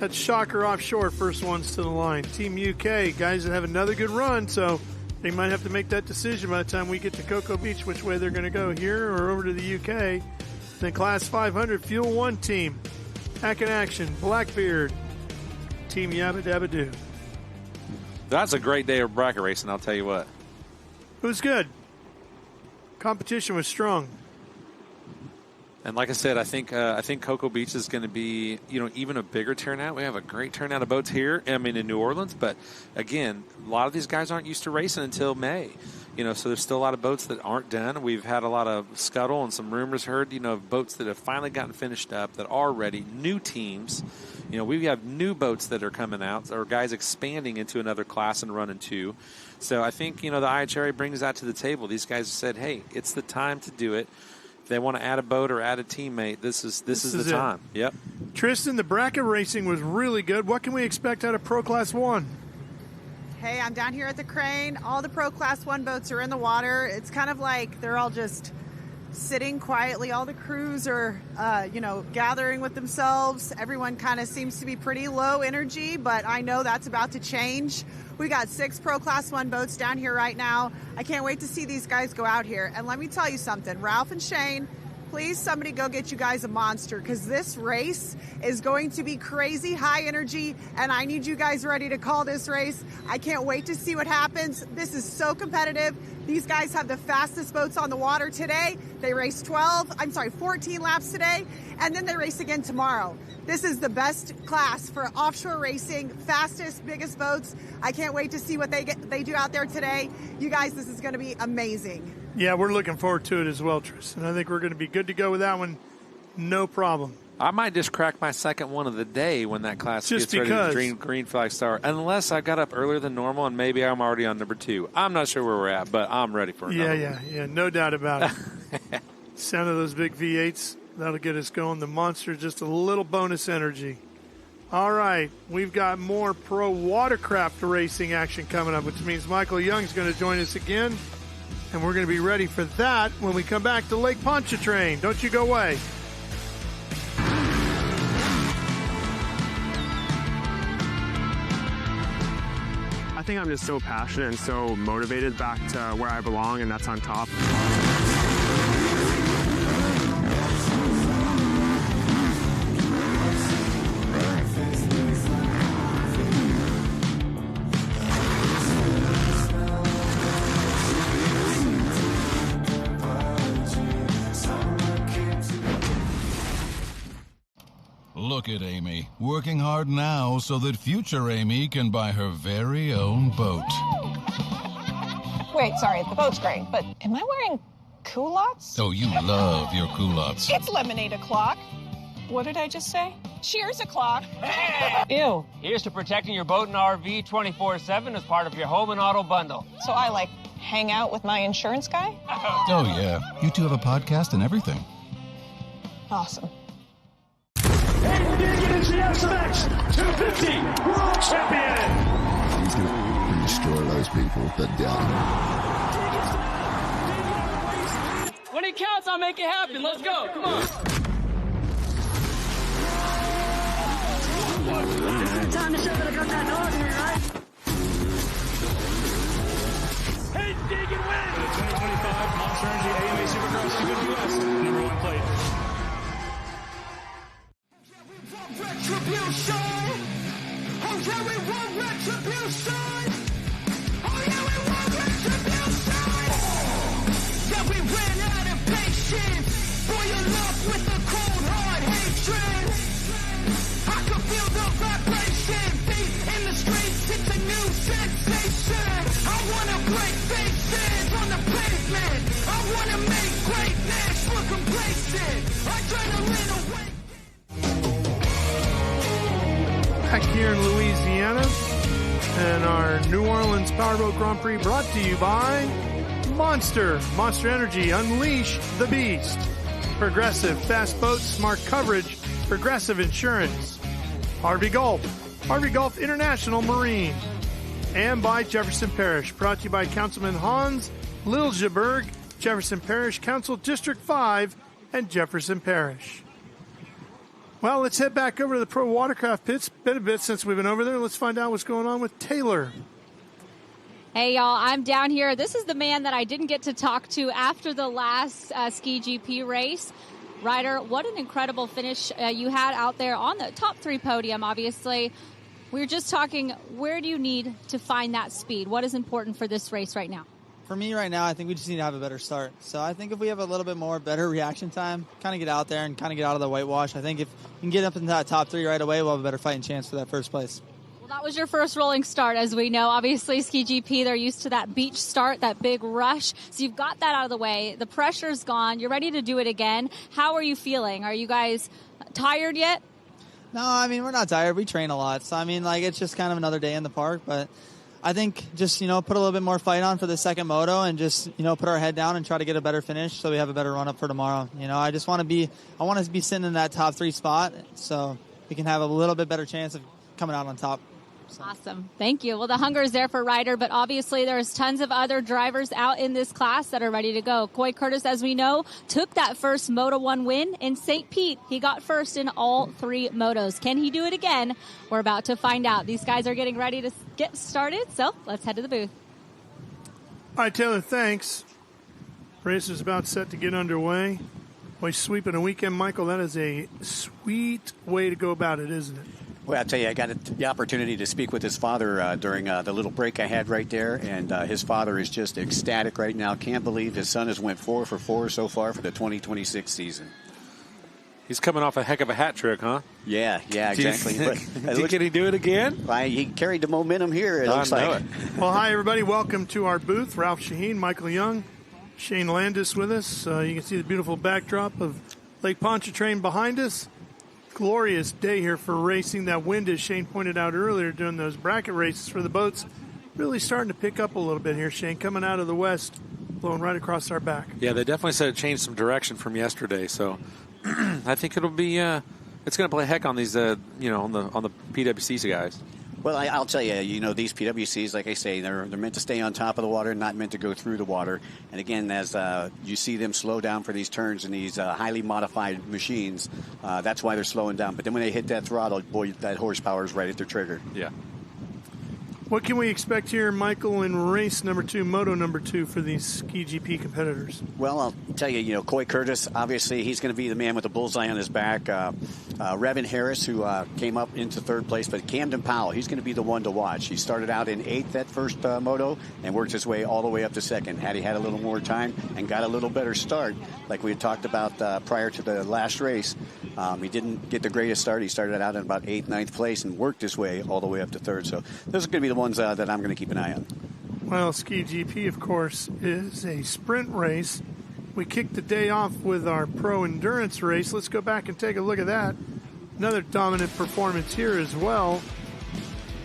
that's Shocker Offshore, first ones to the line. Team UK, guys that have another good run, so they might have to make that decision by the time we get to Cocoa Beach, which way they're going to go, here or over to the UK. Then Class 500, Fuel 1 team, Hack in Action, Blackbeard, Team Yabba Dabba Doo. That's a great day of bracket racing, I'll tell you what. It was good. Competition was strong. And like I said, I think Cocoa Beach is going to be, even a bigger turnout. We have a great turnout of boats here, in New Orleans. But, again, a lot of these guys aren't used to racing until May. So there's still a lot of boats that aren't done. We've had a lot of scuttle and some rumors heard, of boats that have finally gotten finished up that are ready, new teams. We have new boats that are coming out, or guys expanding into another class and running two. So I think, the IHRA brings that to the table. These guys said, hey, it's the time to do it. If they want to add a boat or add a teammate, this is the time. Yep. Tristan, the bracket racing was really good. What can we expect out of Pro Class 1? Hey, I'm down here at the crane. All the Pro Class 1 boats are in the water. It's kind of like they're all just sitting quietly. All the crews are, gathering with themselves. Everyone kind of seems to be pretty low energy, but I know that's about to change. We got 6 Pro Class 1 boats down here right now. I can't wait to see these guys go out here. And let me tell you something, Ralph and Shane, please somebody go get you guys a monster, because this race is going to be crazy high energy, and I need you guys ready to call this race. I can't wait to see what happens. This is so competitive. These guys have the fastest boats on the water today. They race 14 laps today, and then they race again tomorrow. This is the best class for offshore racing, fastest, biggest boats. I can't wait to see what they do out there today. You guys, this is going to be amazing. Yeah, we're looking forward to it as well, Tristan. I think we're going to be good to go with that one. No problem. I might just crack my second one of the day when that class gets ready to green flag start, unless I got up earlier than normal and maybe I'm already on number 2. I'm not sure where we're at, but I'm ready for another one. Yeah, no doubt about it. Sound of those big V8s, that'll get us going. The Monster, just a little bonus energy. All right, we've got more pro watercraft racing action coming up, which means Michael Young's going to join us again, and we're going to be ready for that when we come back to Lake Pontchartrain. Don't you go away. I think I'm just so passionate and so motivated back to where I belong, and that's on top. Look at Amy, working hard now so that future Amy can buy her very own boat. Wait, sorry, the boat's great, but am I wearing culottes? Oh, you love your culottes. It's lemonade o'clock. What did I just say? Cheers o'clock. Ew. Here's to protecting your boat and RV 24/7 as part of your home and auto bundle. So I, like, hang out with my insurance guy? Oh, yeah. You two have a podcast and everything. Awesome. Hayden Deegan is the SMX 250 World Champion. He's going to destroy those people that doubt him. When it counts, I'll make it happen. Let's go. Come on. It's your time to show that I got that dog here, right? Hayden Deegan wins the 2025 Monster Energy AMA Supercross 250 US #1 plate. Retribution. Oh yeah, we want retribution. Oh yeah, we want retribution. Yeah, we ran out of patience. Boil up with a cold hard hatred. I can feel the vibration. Feet in the streets, it's a new sensation. I wanna break faces on the pavement. I wanna make greatness look complacent. Adrenaline away. Back here in Louisiana, and our New Orleans Powerboat Grand Prix brought to you by Monster Energy, unleash the beast. Progressive, fast boats, smart coverage, Progressive Insurance. Harvey Gulf International Marine. And by Jefferson Parish, brought to you by Councilman Hans Liljeberg, Jefferson Parish Council District 5, and Jefferson Parish. Well, let's head back over to the Pro Watercraft pits. Been a bit since we've been over there. Let's find out what's going on with Taylor. Hey, y'all, I'm down here. This is the man that I didn't get to talk to after the last Ski GP race. Ryder, what an incredible finish you had out there on the top 3 podium, obviously. We were just talking, where do you need to find that speed? What is important for this race right now? For me right now, I think we just need to have a better start. So I think if we have a little bit more better reaction time, kind of get out there and kind of get out of the whitewash, I think if you can get up into that top 3 right away, we'll have a better fighting chance for that first place. Well, that was your first rolling start, as we know. Obviously, Ski GP, they're used to that beach start, that big rush. So you've got that out of the way. The pressure's gone. You're ready to do it again. How are you feeling? Are you guys tired yet? No, I mean, we're not tired. We train a lot. So, I mean, like, it's just kind of another day in the park. But I think just, put a little bit more fight on for the second moto and just, put our head down and try to get a better finish so we have a better run up for tomorrow. I just want to be sitting in that top 3 spot so we can have a little bit better chance of coming out on top. Awesome. Thank you. Well, the hunger is there for Ryder, but obviously there's tons of other drivers out in this class that are ready to go. Coy Curtis, as we know, took that first Moto 1 win in St. Pete. He got first in all 3 motos. Can he do it again? We're about to find out. These guys are getting ready to get started, so let's head to the booth. All right, Taylor, thanks. Race is about set to get underway. Boy, sweeping a weekend, Michael, that is a sweet way to go about it, isn't it? Well, I'll tell you, I got the opportunity to speak with his father during the little break I had right there, and his father is just ecstatic right now. Can't believe his son has went 4 for 4 so far for the 2026 season. He's coming off a heck of a hat trick, huh? Yeah, exactly. Can he do it again? He carried the momentum here, it looks like. Well, hi, everybody. Welcome to our booth. Ralph Shaheen, Michael Young, Shane Landis with us. You can see the beautiful backdrop of Lake Pontchartrain behind us. Glorious day here for racing. That wind, as Shane pointed out earlier, doing those bracket races for the boats, really starting to pick up a little bit here, Shane, coming out of the west, blowing right across our back. Yeah, they definitely said it changed some direction from yesterday, so I think it'll be it's going to play heck on these on the PWC guys. Well, I'll tell you, these PWCs, like I say, they're meant to stay on top of the water, not meant to go through the water. And again, as you see them slow down for these turns in these highly modified machines, that's why they're slowing down. But then when they hit that throttle, boy, that horsepower is right at their trigger. Yeah. What can we expect here, Michael, in race number 2, moto number 2 for these Ski GP competitors? Well, I'll tell you, Coy Curtis, obviously he's going to be the man with the bullseye on his back. Revin Harris, who came up into 3rd place, but Camden Powell, he's going to be the one to watch. He started out in 8th that first moto and worked his way all the way up to 2nd. Had he had a little more time and got a little better start, like we had talked about prior to the last race, He didn't get the greatest start. He started out in about 8th, 9th place and worked his way all the way up to 3rd. So those are going to be the ones that I'm going to keep an eye on. Well, Ski GP, of course, is a sprint race. We kicked the day off with our pro endurance race. Let's go back and take a look at that. Another dominant performance here as well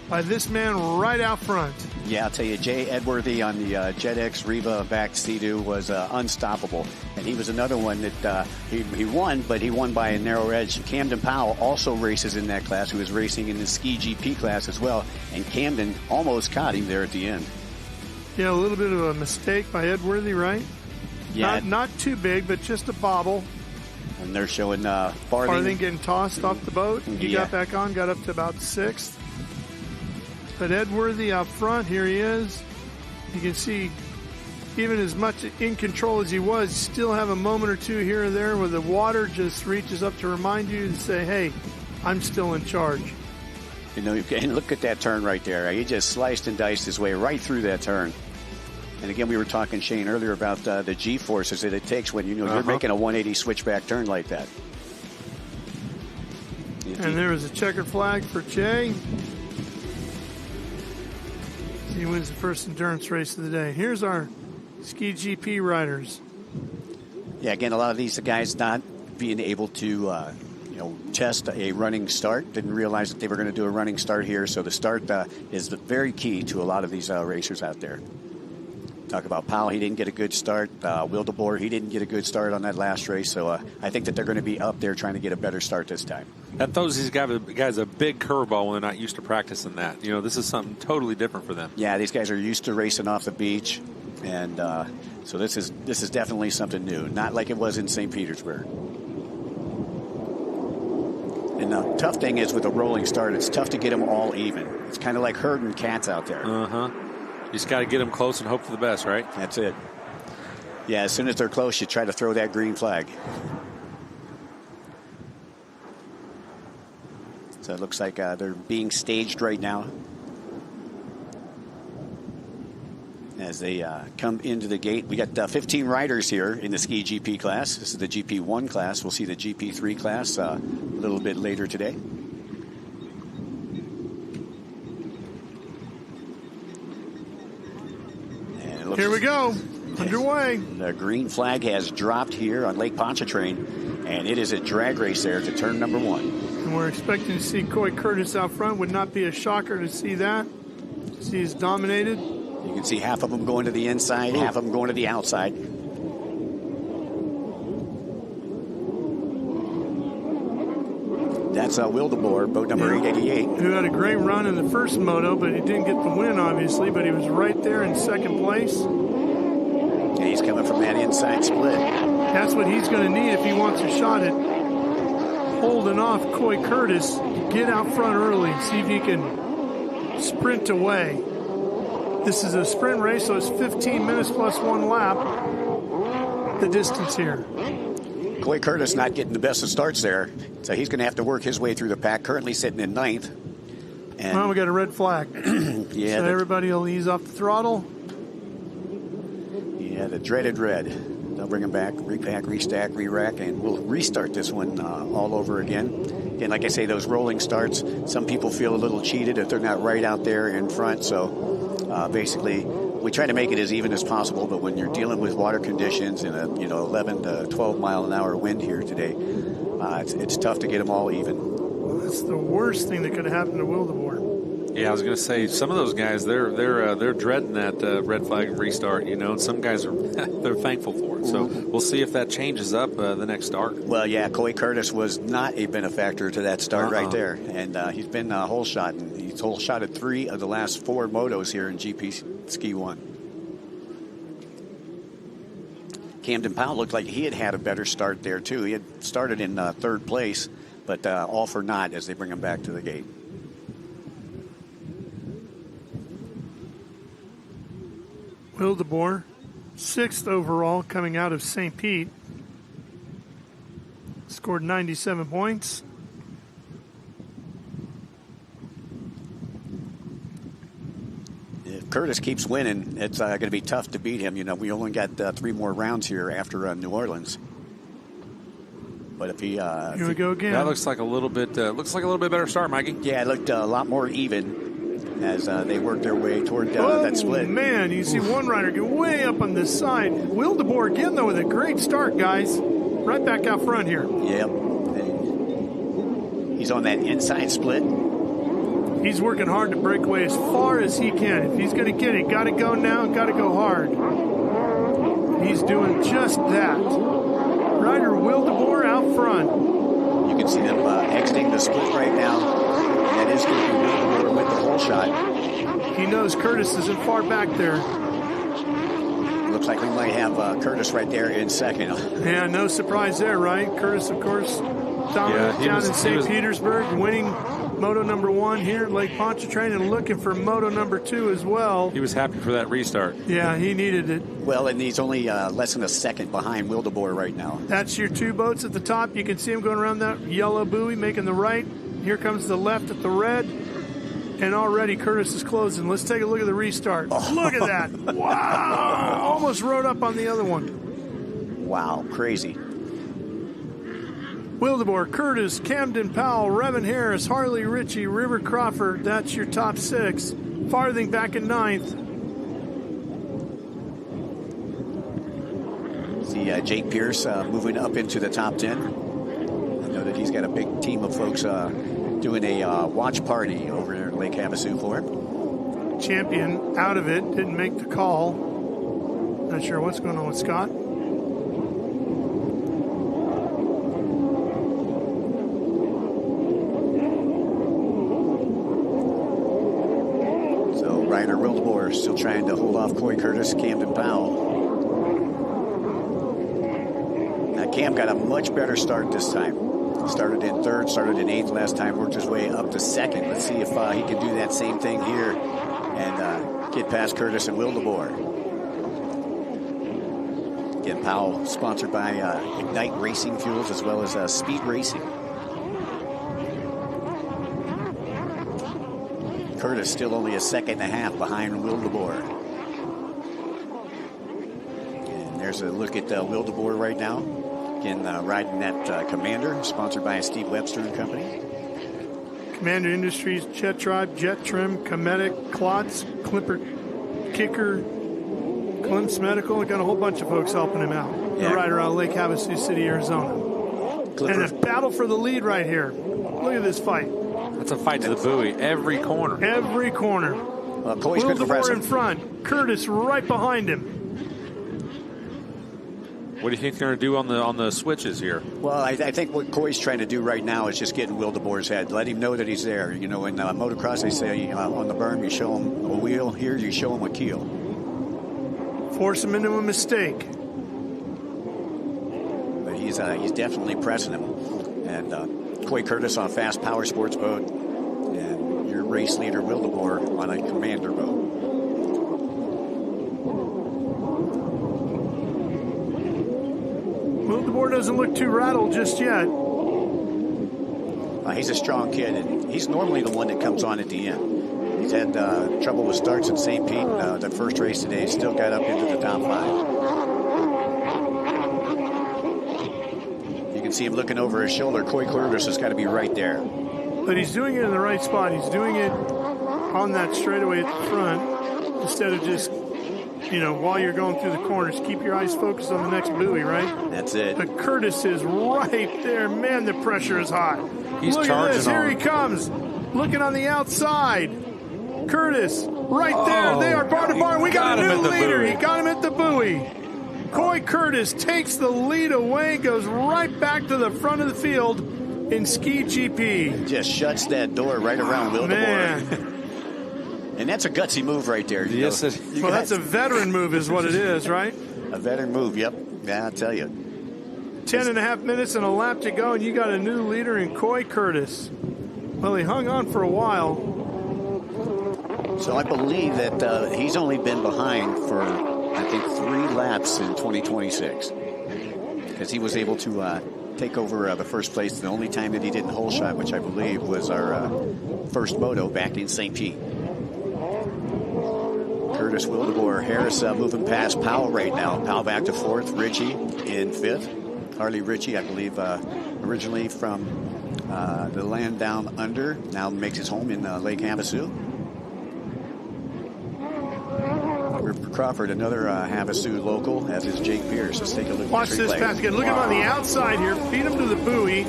by this man right out front. Yeah, I'll tell you, Jay Edworthy on the JetX Riva backed Sea-Doo was unstoppable. And he was another one that he won, but he won by a narrow edge. Camden Powell also races in that class, who is racing in the Ski GP class as well. And Camden almost caught him there at the end. Yeah, a little bit of a mistake by Edworthy, right? Yeah. Not too big, but just a bobble. And they're showing Farthing. Farthing getting tossed off the boat. He got back on, got up to about 6th. But Edworthy out front, here he is. You can see, even as much in control as he was, still have a moment or two here and there where the water just reaches up to remind you to say, hey, I'm still in charge. You know, and look at that turn right there. He just sliced and diced his way right through that turn. And again, we were talking, Shane, earlier about the G-forces that it takes when you're making a 180 switchback turn like that. And there was a checkered flag for Jay. He wins the first endurance race of the day. Here's our Ski GP riders. Yeah, again, a lot of these guys not being able to, test a running start. Didn't realize that they were going to do a running start here. So the start is very key to a lot of these racers out there. Talk about Powell, he didn't get a good start. Wildeboer, he didn't get a good start on that last race. So I think that they're going to be up there trying to get a better start this time. That throws these guys a big curveball when they're not used to practicing that. You know, this is something totally different for them. Yeah, these guys are used to racing off the beach. And so this is definitely something new. Not like it was in St. Petersburg. And the tough thing is with a rolling start, it's tough to get them all even. It's kind of like herding cats out there. You just got to get them close and hope for the best, right? That's it. Yeah, as soon as they're close, you try to throw that green flag. So it looks like they're being staged right now as they come into the gate. We got 15 riders here in the Ski GP class. This is the GP1 class. We'll see the GP3 class a little bit later today. Here we go. Underway. The green flag has dropped here on Lake Pontchartrain, and it is a drag race there to turn number 1. And we're expecting to see Coy Curtis out front. Would not be a shocker to see that. See he's dominated. You can see half of them going to the inside, half of them going to the outside. That's Wildeboer, boat number 888. Who had a great run in the first moto, but he didn't get the win, obviously, but he was right there in 2nd place. Yeah, he's coming from that inside split. That's what he's going to need if he wants a shot at holding off Coy Curtis. Get out front early, see if he can sprint away. This is a sprint race, so it's 15 minutes plus 1 lap, the distance here. Coy Curtis not getting the best of starts there, so he's going to have to work his way through the pack. Currently sitting in 9th. And well, we got a red flag. Yeah, so everybody will ease off the throttle. Yeah, the dreaded red. They'll bring him back, repack, restack, re-rack, and we'll restart this one all over again. And like I say, those rolling starts, some people feel a little cheated if they're not right out there in front. So basically, we try to make it as even as possible, but when you're dealing with water conditions and a 11 to 12 mile an hour wind here today, it's tough to get them all even. Well, that's the worst thing that could have happened to Wildeboer. Yeah, I was going to say some of those guys they're dreading that red flag restart. And some guys are they're thankful for it. So we'll see if that changes up the next start. Well, yeah, Coy Curtis was not a benefactor to that start right there, and he's been hole shot, and he's hole shotted 3 of the last 4 motos here in GP Ski 1. Camden Powell looked like he had a better start there too. He had started in 3rd place, but all for naught as they bring him back to the gate. Wildeboer, 6th overall coming out of St. Pete. Scored 97 points. If Curtis keeps winning, it's going to be tough to beat him. We only got 3 more rounds here after New Orleans. But if he here we go again. That looks like a little bit better start, Mikey. Yeah, it looked a lot more even as they worked their way toward that split. Man, you see one rider get way up on this side. Will DeBoer again, though, with a great start, guys. Right back out front here. Yep. He's on that inside split. He's working hard to break away as far as he can. If he's going to get it, got to go now, got to go hard. He's doing just that. Rider Will DeBoer out front. You can see them exiting the split right now. And that is going to be Will DeBoer with the hole shot. He knows Curtis isn't far back there. Looks like we might have Curtis right there in second. Yeah, no surprise there, right? Curtis, of course, dominant down in St. Petersburg, winning Moto number 1 here at Lake Pontchartrain and looking for Moto number 2 as well. He was happy for that restart. Yeah, he needed it. Well, and he's only less than a second behind Will DeBoer right now. That's your 2 boats at the top. You can see him going around that yellow buoy, making the right. Here comes the left at the red. And already Curtis is closing. Let's take a look at the restart. Oh. Look at that. Wow. Almost rode up on the other one. Wow, crazy. Will DeBoer, Curtis, Camden Powell, Revan Harris, Harley Ritchie, River Crawford. That's your top 6. Farthing back in 9th. See Jake Pierce moving up into the top 10. I know that he's got a big team of folks doing a watch party over there at Lake Havasu for him. Champion out of it, didn't make the call. Not sure what's going on with Scott. So rider Will DeBoer still trying to hold off Coy Curtis, Camden Powell. Now Cam got a much better start this time. Started in 3rd, started in 8th last time, worked his way up to 2nd. Let's see if he can do that same thing here and get past Curtis and Will DeBoer. Again, Powell sponsored by Ignite Racing Fuels as well as Speed Racing. Curtis still only a second and a half behind Will DeBoer. And there's a look at Will DeBoer right now. Again, riding that Commander, sponsored by Steve Webster and Company. Commander Industries, Jet Tribe, Jet Trim, Cometic, Klotz, Clipper, Kicker, Clem's Medical. We got a whole bunch of folks helping him out. Yeah. The rider out of Lake Havasu City, Arizona. Clipper. And a battle for the lead right here. Look at this fight. That's a fight to the buoy. Every corner. Every corner. Will DeBoer in front. Curtis right behind him. What do you think they're going to do on the switches here? Well, I think what Coy's trying to do right now is just get in Will DeBoer's head. Let him know that he's there. You know, in motocross, they say on the berm, you show him a wheel. Here, you show him a keel. Force him into a mistake. But he's definitely pressing him. And Coy Curtis on a fast power sports boat. And your race leader, Will DeBoer, on a Commander boat. Will DeBoer doesn't look too rattled just yet. He's a strong kid, and he's normally the one that comes on at the end. He's had trouble with starts in St. Pete. The first race today, still got up into the top 5. You can see him looking over his shoulder. Coy Curtis has got to be right there. But he's doing it in the right spot. He's doing it on that straightaway at the front instead of just, you know, while you're going through the corners. Keep your eyes focused on the next buoy, right? That's it. But Curtis is right there. Man, the pressure is high. He's Look at this. Here he comes. Looking on the outside. Curtis, right there. They are bar to bar. We got a new leader. He got him at the buoy. Coy Curtis takes the lead away, goes right back to the front of the field in Ski GP. Just shuts that door right around Will DeBoer. And that's a gutsy move right there. Yes, well, that's a veteran move is what it is, right? A veteran move, yep. Yeah, I'll tell you. 10.5 minutes and a lap to go, and you got a new leader in Coy Curtis. Well, he hung on for a while. So I believe that he's only been behind for, I think, 3 laps in 2026. Because he was able to take over the first place. The only time that he didn't hole shot, which I believe was our first moto back in St. Pete. Curtis, Will DeBoer, Harris moving past Powell right now. Powell back to 4th, Ritchie in 5th. Harley Ritchie, I believe, originally from the land down under, now makes his home in Lake Havasu. Crawford, another Havasu local, as is Jake Pierce. Let's take a look. Watch this pass again. Look at him on the outside here. Feed him to the buoy.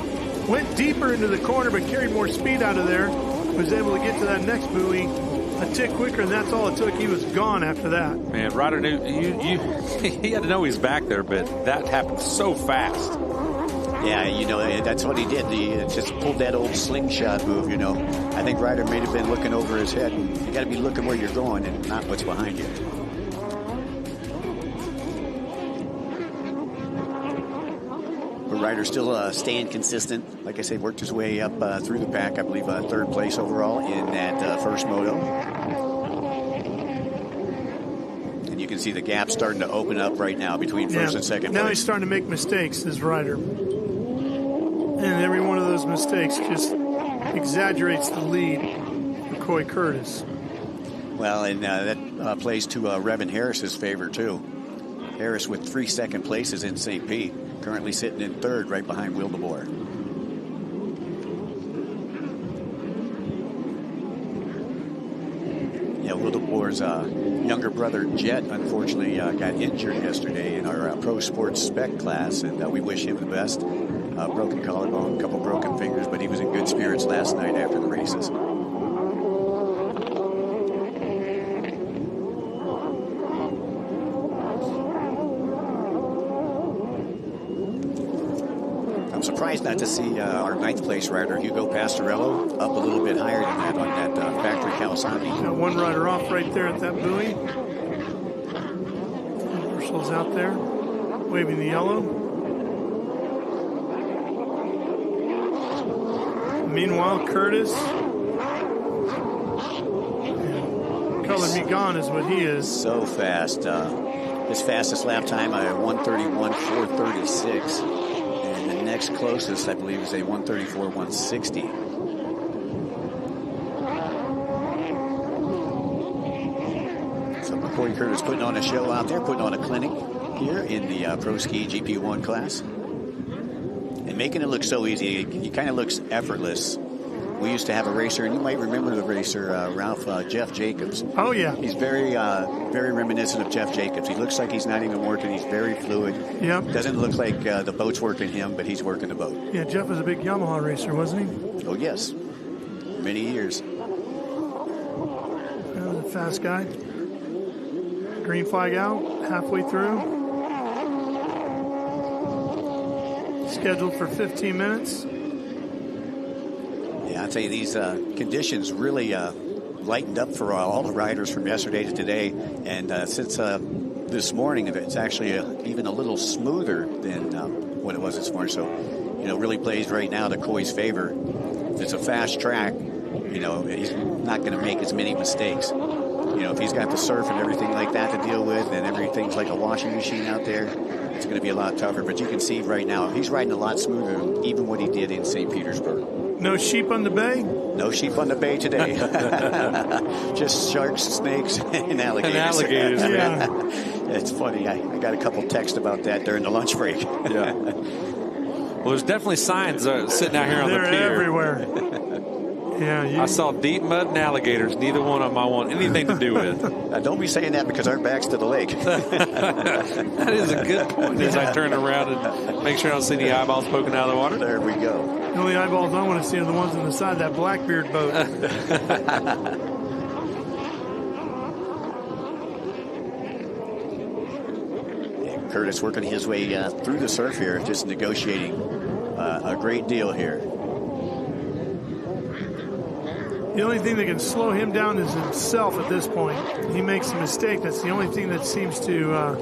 Went deeper into the corner, but carried more speed out of there. Was able to get to that next buoy a tick quicker, and that's all it took. He was gone after that. Man, Ryder knew he had to know he's back there, but that happened so fast. Yeah, you know, that's what he did. He just pulled that old slingshot move, you know. I think Ryder may have been looking over his head, and you got to be looking where you're going and not what's behind you. Ryder still staying consistent. Like I said, worked his way up through the pack. I believe third place overall in that first moto. And you can see the gap starting to open up right now between first and second place. Now he's starting to make mistakes, this Ryder. And every one of those mistakes just exaggerates the lead for Coy Curtis. Well, and that plays to Revan Harris's favor, too. Harris with 3 second places in St. Pete. Currently sitting in third right behind Will DeBoer. Yeah, Will DeBoer's younger brother, Jet, unfortunately got injured yesterday in our pro sports spec class, and we wish him the best. Broken collarbone, a couple broken fingers, but he was in good spirits last night after the races. Surprised not to see our ninth place rider, Hugo Pastorello, up a little bit higher than that on that factory Kawasaki. Got one rider off right there at that buoy. Marshall's out there waving the yellow. Meanwhile, Curtis, color me gone is what he is. So fast. His fastest lap time, 1:31.436. Next closest, I believe, is a 1:34.160. So McCoy Curtis putting on a show out there, putting on a clinic here in the Pro Ski GP1 class. And making it look so easy. He kind of looks effortless. We used to have a racer, and you might remember the racer, Ralph Jeff Jacobs. Oh, yeah. He's very reminiscent of Jeff Jacobs. He looks like he's not even working. He's very fluid. Yep. Doesn't look like the boat's working him, but he's working the boat. Yeah, Jeff was a big Yamaha racer, wasn't he? Oh, yes. Many years. A fast guy. Green flag out, halfway through. Scheduled for 15 minutes. Yeah, I'd say these conditions really lightened up for all the riders from yesterday to today. And since this morning, it's actually even a little smoother than what it was this morning. So, you know, really plays right now to Coy's favor. If it's a fast track, you know, he's not going to make as many mistakes. You know, if he's got the surf and everything like that to deal with, and everything's like a washing machine out there, it's going to be a lot tougher. But you can see right now, he's riding a lot smoother than even what he did in St. Petersburg. No sheep on the bay? No sheep on the bay today. Just sharks, snakes, and alligators. And alligators, yeah. It's funny. I got a couple texts about that during the lunch break. Yeah. Well, there's definitely signs sitting out here on the pier. They're everywhere. Yeah, I saw deep mud and alligators. Neither one of them I want anything to do with. Don't be saying that because our back's to the lake. That is a good point. As I turn around and make sure I don't see any eyeballs poking out of the water. There we go. The only eyeballs I want to see are the ones on the side of that Blackbeard boat. Curtis working his way through the surf here, just negotiating a great deal here. The only thing that can slow him down is himself at this point. He makes a mistake. That's the only thing that seems to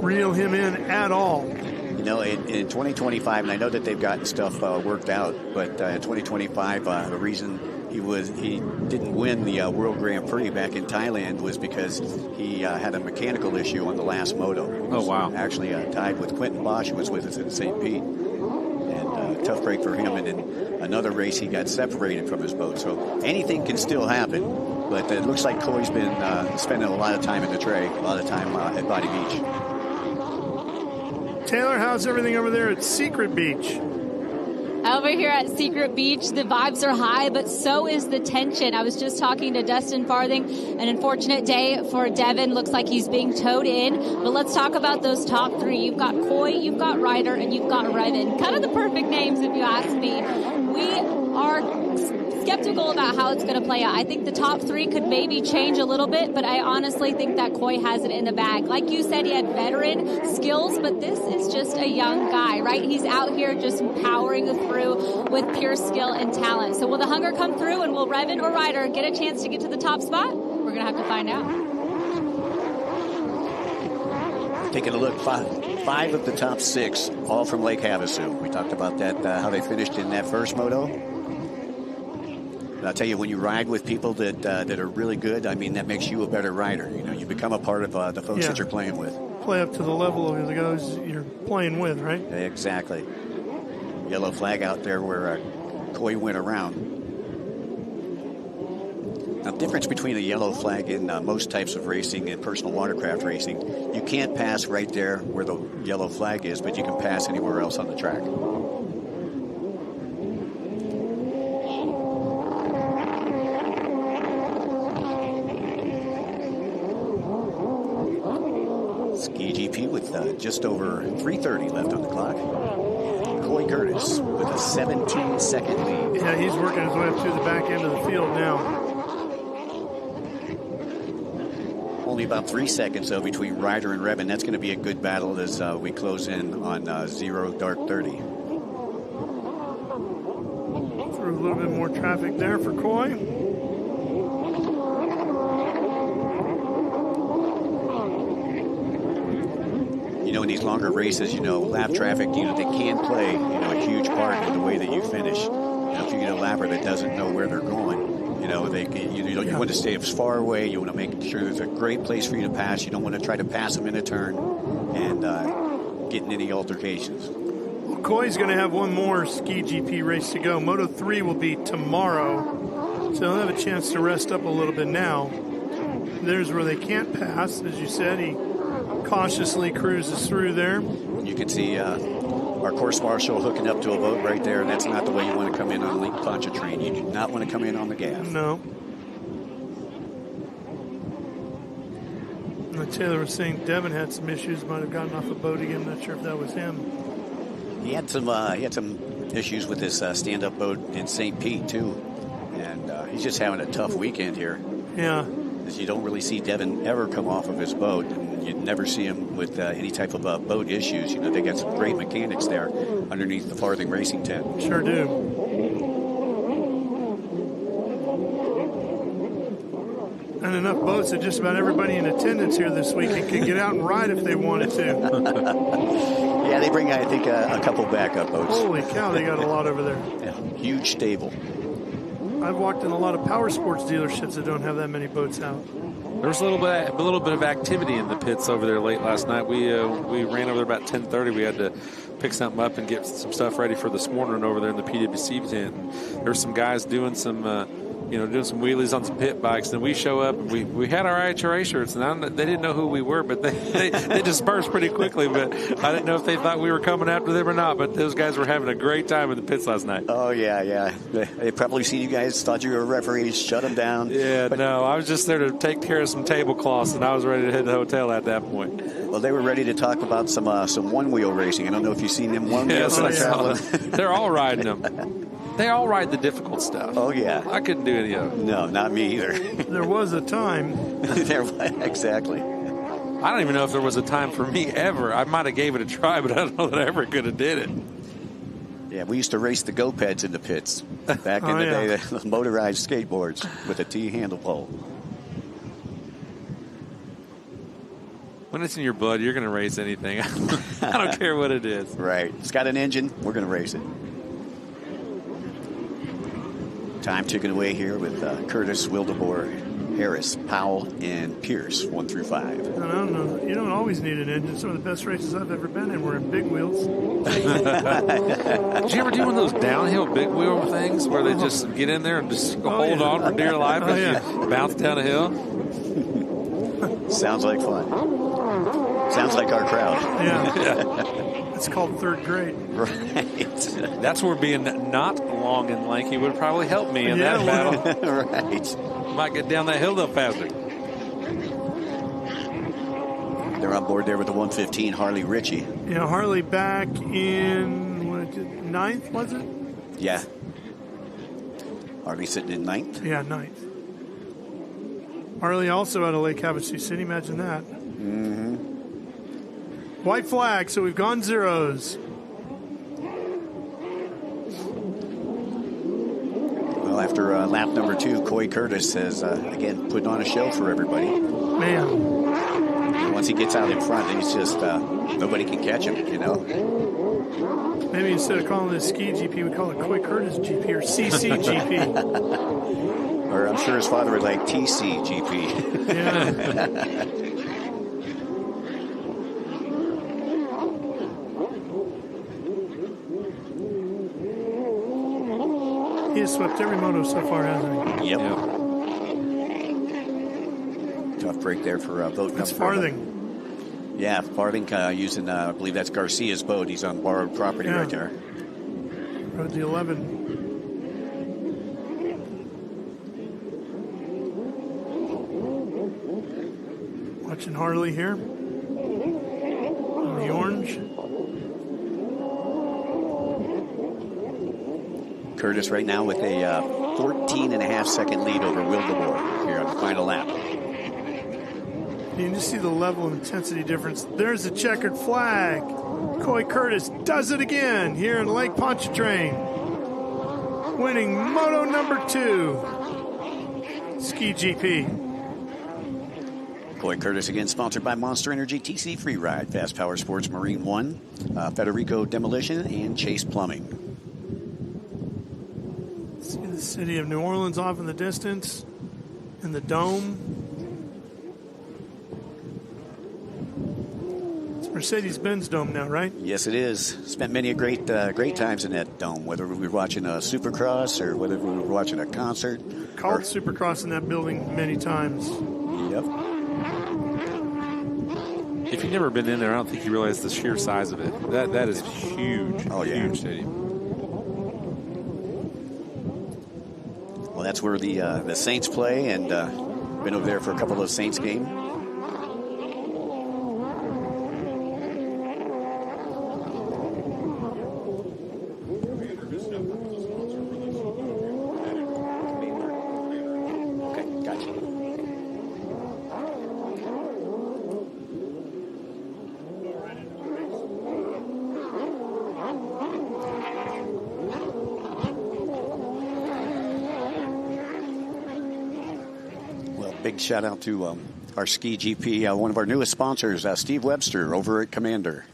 reel him in at all. You know, in 2025, and I know that they've gotten stuff worked out, but in 2025, the reason he didn't win the World Grand Prix back in Thailand was because he had a mechanical issue on the last moto. Oh, wow. Actually tied with Quentin Bosch, who was with us in St. Pete. And tough break for him. And in another race, he got separated from his boat. So anything can still happen. But it looks like Coy's been spending a lot of time in the tray, a lot of time at Body Beach. Taylor, how's everything over there at Secret Beach? Over here at Secret Beach, the vibes are high, but so is the tension. I was just talking to Dustin Farthing. An unfortunate day for Devin. Looks like he's being towed in. But let's talk about those top three. You've got Coy, you've got Ryder, and you've got Revan. Kind of the perfect names, if you ask me. We are skeptical about how it's going to play out. I think the top three could maybe change a little bit, but I honestly think that Coy has it in the bag. Like you said, he had veteran skills, but this is just a young guy, right? He's out here just powering through with pure skill and talent. So will the hunger come through, and will Revan or Ryder get a chance to get to the top spot? We're going to have to find out. Taking a look, five of the top 6, all from Lake Havasu. We talked about that, how they finished in that first moto. I'll tell you, when you ride with people that are really good, I mean, that makes you a better rider. You know, you become a part of the folks that you're playing with. Play up to the level of the guys you're playing with, right? Exactly. Yellow flag out there where Coy went around. Now, the difference between a yellow flag in most types of racing and personal watercraft racing, you can't pass right there where the yellow flag is, but you can pass anywhere else on the track. Ski GP with just over 3:30 left on the clock. Coy Curtis with a 17-second lead. Yeah, he's working his way up to the back end of the field now. Only about 3 seconds, though, between Ryder and Revan. That's going to be a good battle as we close in on 0 dark 30. Through a little bit more traffic there for Coy. You know, in these longer races, you know, lap traffic, you know, they can play, you know, a huge part in the way that you finish. You know, if you get a lapper that doesn't know where they're going, you know, you want to stay as far away. You want to make sure there's a great place for you to pass. You don't want to try to pass them in a turn and get in any altercations. Well, Coy's going to have one more Ski GP race to go. Moto 3 will be tomorrow, so he'll have a chance to rest up a little bit now. There's where they can't pass, as you said. He cautiously cruises through there. You can see our course marshal hooking up to a boat right there, and that's not the way you want to come in on Lake Pontchartrain. You do not want to come in on the gaff. No. Taylor was saying Devin had some issues, might have gotten off a boat again. Not sure if that was him. He had some issues with his stand-up boat in St. Pete too, and he's just having a tough weekend here. Yeah. As you don't really see Devin ever come off of his boat, and you never see him with any type of boat issues. You know, they got some great mechanics there underneath the Farthing Racing tent. Sure do. And enough boats that just about everybody in attendance here this weekend could get out and ride if they wanted to. Yeah, they bring, I think, a couple backup boats. Holy cow, they got a lot over there. Yeah, huge stable. I've walked in a lot of power sports dealerships that don't have that many boats out. There was a little bit of activity in the pits over there late last night. We ran over there about 10:30. We had to pick something up and get some stuff ready for this morning over there in the PWC tent. And there were some guys doing some wheelies on some pit bikes. And we show up. We had our IHRA shirts, and they didn't know who we were, but they dispersed pretty quickly. But I didn't know if they thought we were coming after them or not. But those guys were having a great time in the pits last night. Oh yeah. They probably seen you guys, thought you were referees, shut them down. Yeah, but no, I was just there to take care of some tablecloths, and I was ready to head to the hotel at that point. Well, they were ready to talk about some one-wheel racing. I don't know if you've seen them one-wheels. They're all riding them. They all ride the difficult stuff. Oh, yeah. I couldn't do any of it. No, not me either. There was a time. Exactly. I don't even know if there was a time for me ever. I might have gave it a try, but I don't know that I ever could have did it. Yeah, we used to race the go-peds in the pits. Back in the day, the motorized skateboards with a T-handle pole. When it's in your blood, you're going to race anything. I don't care what it is. Right. It's got an engine. We're going to race it. Time ticking away here with Curtis, Wildeboer, Harris, Powell, and Pierce, 1 through 5. I don't know. You don't always need an engine. Some of the best races I've ever been in were in big wheels. Did you ever do one of those downhill big wheel things where they just get in there and just hold on for dear life as you bounce down a hill? Sounds like fun. Sounds like our crowd. Yeah. It's called third grade. Right. That's where being not long and lanky would probably help me in that battle. Right. Might get down that hill a little faster. They're on board there with the 115 Harley Ritchie. Yeah, Harley back in, ninth, was it? Yeah. Harley sitting in ninth. Yeah, ninth. Harley also out of Lake Havasu City. Imagine that. Mm-hmm. White flag, so we've gone zeros. Well, after lap number 2, Coy Curtis has, again, put on a show for everybody. Man. Once he gets out in front, he's just, nobody can catch him, you know. Maybe instead of calling this Ski GP, we call it Coy Curtis GP or CCGP. Or I'm sure his father would like TCGP. Yeah. He has swept every moto so far, hasn't he? Yep. Tough break there for boat That's number. Farthing. Yeah, Farthing using, I believe that's Garcia's boat. He's on borrowed property right there. Rode the 11. Watching Harley here. On the orange. Curtis right now with a 14.5-second lead over Wildeboer here on the final lap. You can just see the level of intensity difference. There's the checkered flag. Coy Curtis does it again here in Lake Pontchartrain. Winning moto number 2. Ski GP. Coy Curtis again, sponsored by Monster Energy, TC Free Ride, Fast Power Sports, Marine One, Federico Demolition, and Chase Plumbing. See the city of New Orleans off in the distance, and the dome. It's Mercedes-Benz Dome now, right? Yes, it is. Spent many great times in that dome, whether we were watching a Supercross or whether we were watching a concert. Called Supercross in that building many times. Yep. If you've never been in there, I don't think you realize the sheer size of it. That is huge. Oh, yeah. Huge stadium. Well, that's where the Saints play, and been over there for a couple of Saints games. Big shout out to our Ski GP, one of our newest sponsors, Steve Webster over at Commander.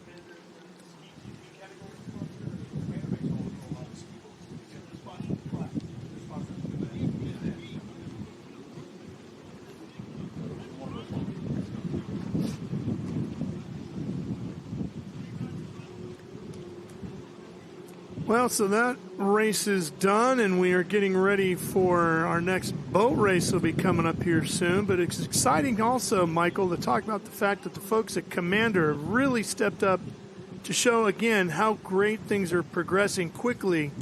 Well, so that race is done, and we are getting ready for our next boat race will be coming up here soon. But it's exciting also, Michael, to talk about the fact that the folks at Commander have really stepped up to show, again, how great things are progressing quickly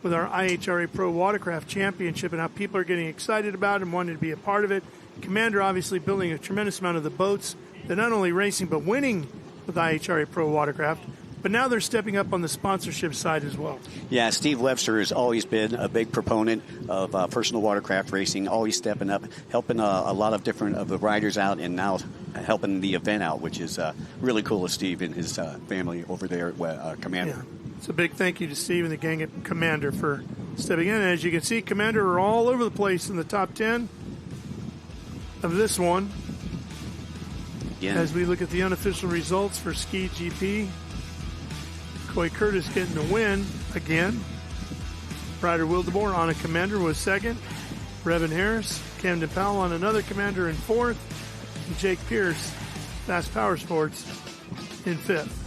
with our IHRA Pro Watercraft Championship and how people are getting excited about it and wanting to be a part of it. Commander obviously building a tremendous amount of the boats. They're not only racing but winning with IHRA Pro Watercraft. But now they're stepping up on the sponsorship side as well. Yeah, Steve Webster has always been a big proponent of personal watercraft racing, always stepping up, helping a lot of different of the riders out, and now helping the event out, which is really cool of Steve and his family over there at Commander. Yeah. It's a big thank you to Steve and the gang at Commander for stepping in. And as you can see, Commander are all over the place in the top 10 of this one. Again. As we look at the unofficial results for Ski GP, Coy Curtis getting the win again. Ryder Wildeboer on a Commander was second. Brevin Harris, Camden Powell on another Commander in fourth. And Jake Pierce, Fast Power Sports, in fifth.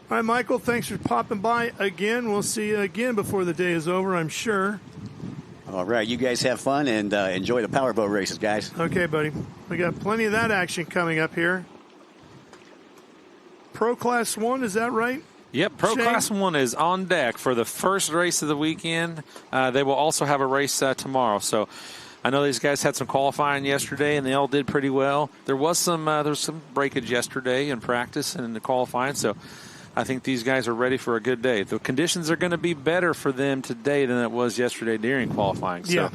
All right, Michael, thanks for popping by again. We'll see you again before the day is over, I'm sure. All right, you guys have fun and enjoy the powerboat races, guys. Okay, buddy. We got plenty of that action coming up here. Pro Class 1, is that right? Yep, Pro Shane? Class 1 is on deck for the first race of the weekend. They will also have a race tomorrow. So I know these guys had some qualifying yesterday, and they all did pretty well. There was some breakage yesterday in practice and in the qualifying, so I think these guys are ready for a good day. The conditions are going to be better for them today than it was yesterday during qualifying. So Yeah.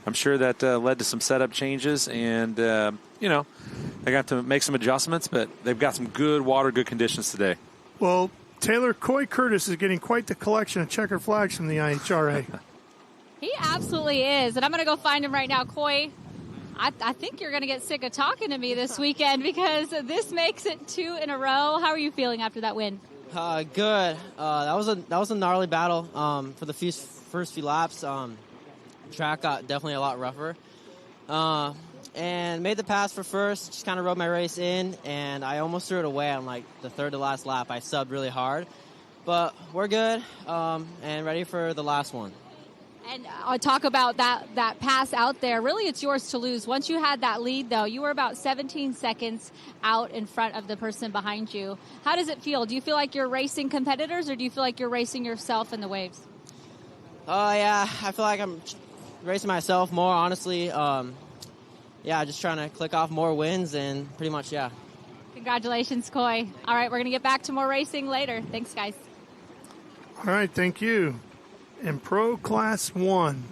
I'm sure that led to some setup changes, and, they got to make some adjustments, but they've got some good water, good conditions today. Well, Taylor Coy Curtis is getting quite the collection of checkered flags from the IHRA. He absolutely is. And I'm going to go find him right now. Coy, I think you're going to get sick of talking to me this weekend because this makes it 2 in a row. How are you feeling after that win? Good. That was a gnarly battle for the first few laps. Track got definitely a lot rougher. And made the pass for first, just kind of rode my race in, and I almost threw it away on like the third to last lap. I subbed really hard. But we're good and ready for the last one. And I'll talk about that pass out there. Really, it's yours to lose. Once you had that lead, though, you were about 17 seconds out in front of the person behind you. How does it feel? Do you feel like you're racing competitors, or do you feel like you're racing yourself in the waves? Yeah, I feel like I'm racing myself more, honestly. Just trying to click off more wins and pretty much, yeah. Congratulations, Coy. All right, we're going to get back to more racing later. Thanks, guys. All right, thank you. And Pro Class 1.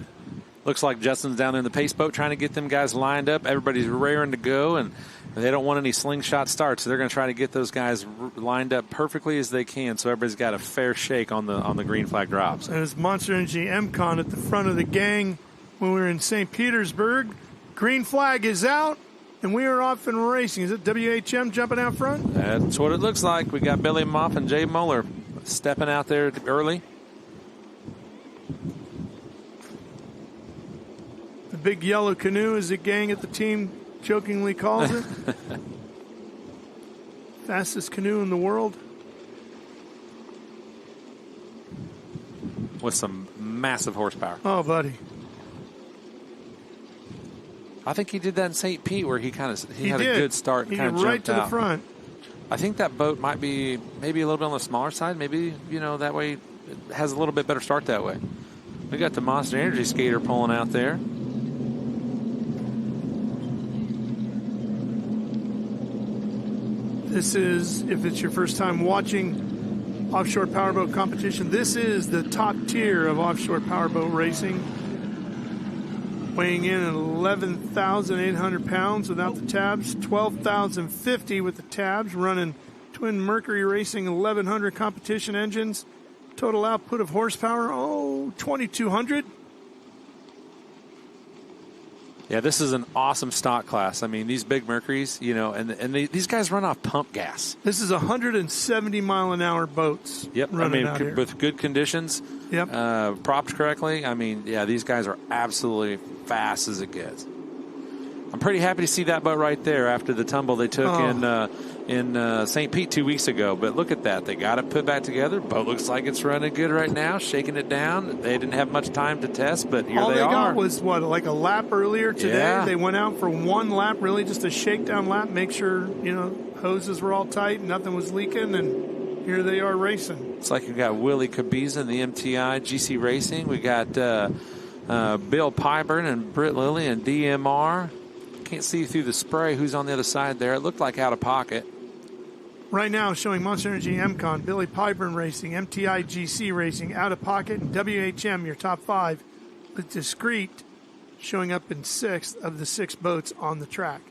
Looks like Justin's down there in the pace boat trying to get them guys lined up. Everybody's raring to go, and they don't want any slingshot starts. So they're going to try to get those guys lined up perfectly as they can so everybody's got a fair shake on the green flag drops. It was Monster Energy MCon at the front of the gang when we were in St. Petersburg. Green flag is out, and we are off and racing. Is it WHM jumping out front? That's what it looks like. We got Billy Moff and Jay Muller stepping out there early. The big yellow canoe is the gang at the team jokingly calls it. Fastest canoe in the world. With some massive horsepower. Oh, buddy. I think he did that in St. Pete where he had a good start and he kind of jumped jumped right to out. the front. I think that boat might be maybe a little bit on the smaller side. Maybe, that way it has a little bit better start that way. We got the Monster Energy skater pulling out there. This is, if it's your first time watching offshore powerboat competition, this is the top tier of offshore powerboat racing. Weighing in at 11,800 pounds without the tabs, 12,050 with the tabs, running twin Mercury Racing 1,100 competition engines. Total output of horsepower, 2,200. Yeah, this is an awesome stock class. I mean, these big Mercuries, these guys run off pump gas. This is 170-mile-an-hour boats. Yep, with good conditions, propped correctly. I mean, yeah, these guys are absolutely fast as it gets. I'm pretty happy to see that boat right there after the tumble they took in St. Pete 2 weeks ago. But look at that. They got it put back together. Boat looks like it's running good right now, shaking it down. They didn't have much time to test, but here they are. All they got was, like a lap earlier today? Yeah. They went out for one lap, really just a shakedown lap, make sure, hoses were all tight and nothing was leaking, and here they are racing. It's like you got Willie Cabiza in the MTI GC Racing. We got Bill Pyburn and Britt Lilly and DMR. Can't see through the spray who's on the other side there. It looked like out of pocket. Right now showing Monster Energy MCon, Billy Pyburn Racing, MTI GC Racing, Out of Pocket, and WHM, your top 5, with Discreet showing up in 6th of the 6 boats on the track.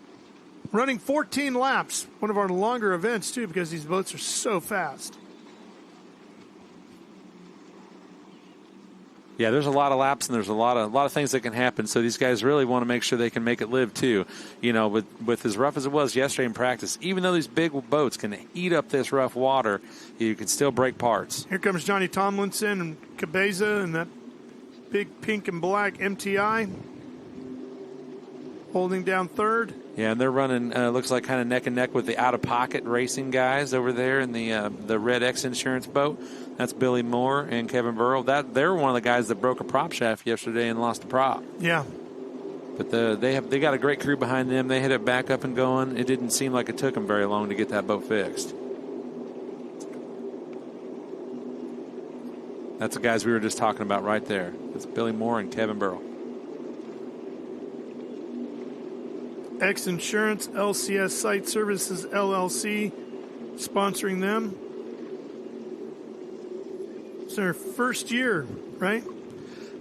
Running 14 laps, one of our longer events too, because these boats are so fast. Yeah, there's a lot of laps and there's a lot of things that can happen. So these guys really want to make sure they can make it live too. With as rough as it was yesterday in practice, even though these big boats can eat up this rough water, you can still break parts. Here comes Johnny Tomlinson and Cabeza and that big pink and black MTI holding down third. Yeah, and they're running, looks like kind of neck and neck with the out-of-pocket racing guys over there in the Red X Insurance boat. That's Billy Moore and Kevin Burrow. They're one of the guys that broke a prop shaft yesterday and lost a prop. Yeah. But they got a great crew behind them. They had it back up and going. It didn't seem like it took them very long to get that boat fixed. That's the guys we were just talking about right there. It's Billy Moore and Kevin Burrow. X Insurance, LCS Site Services, LLC, sponsoring them. It's their first year, right?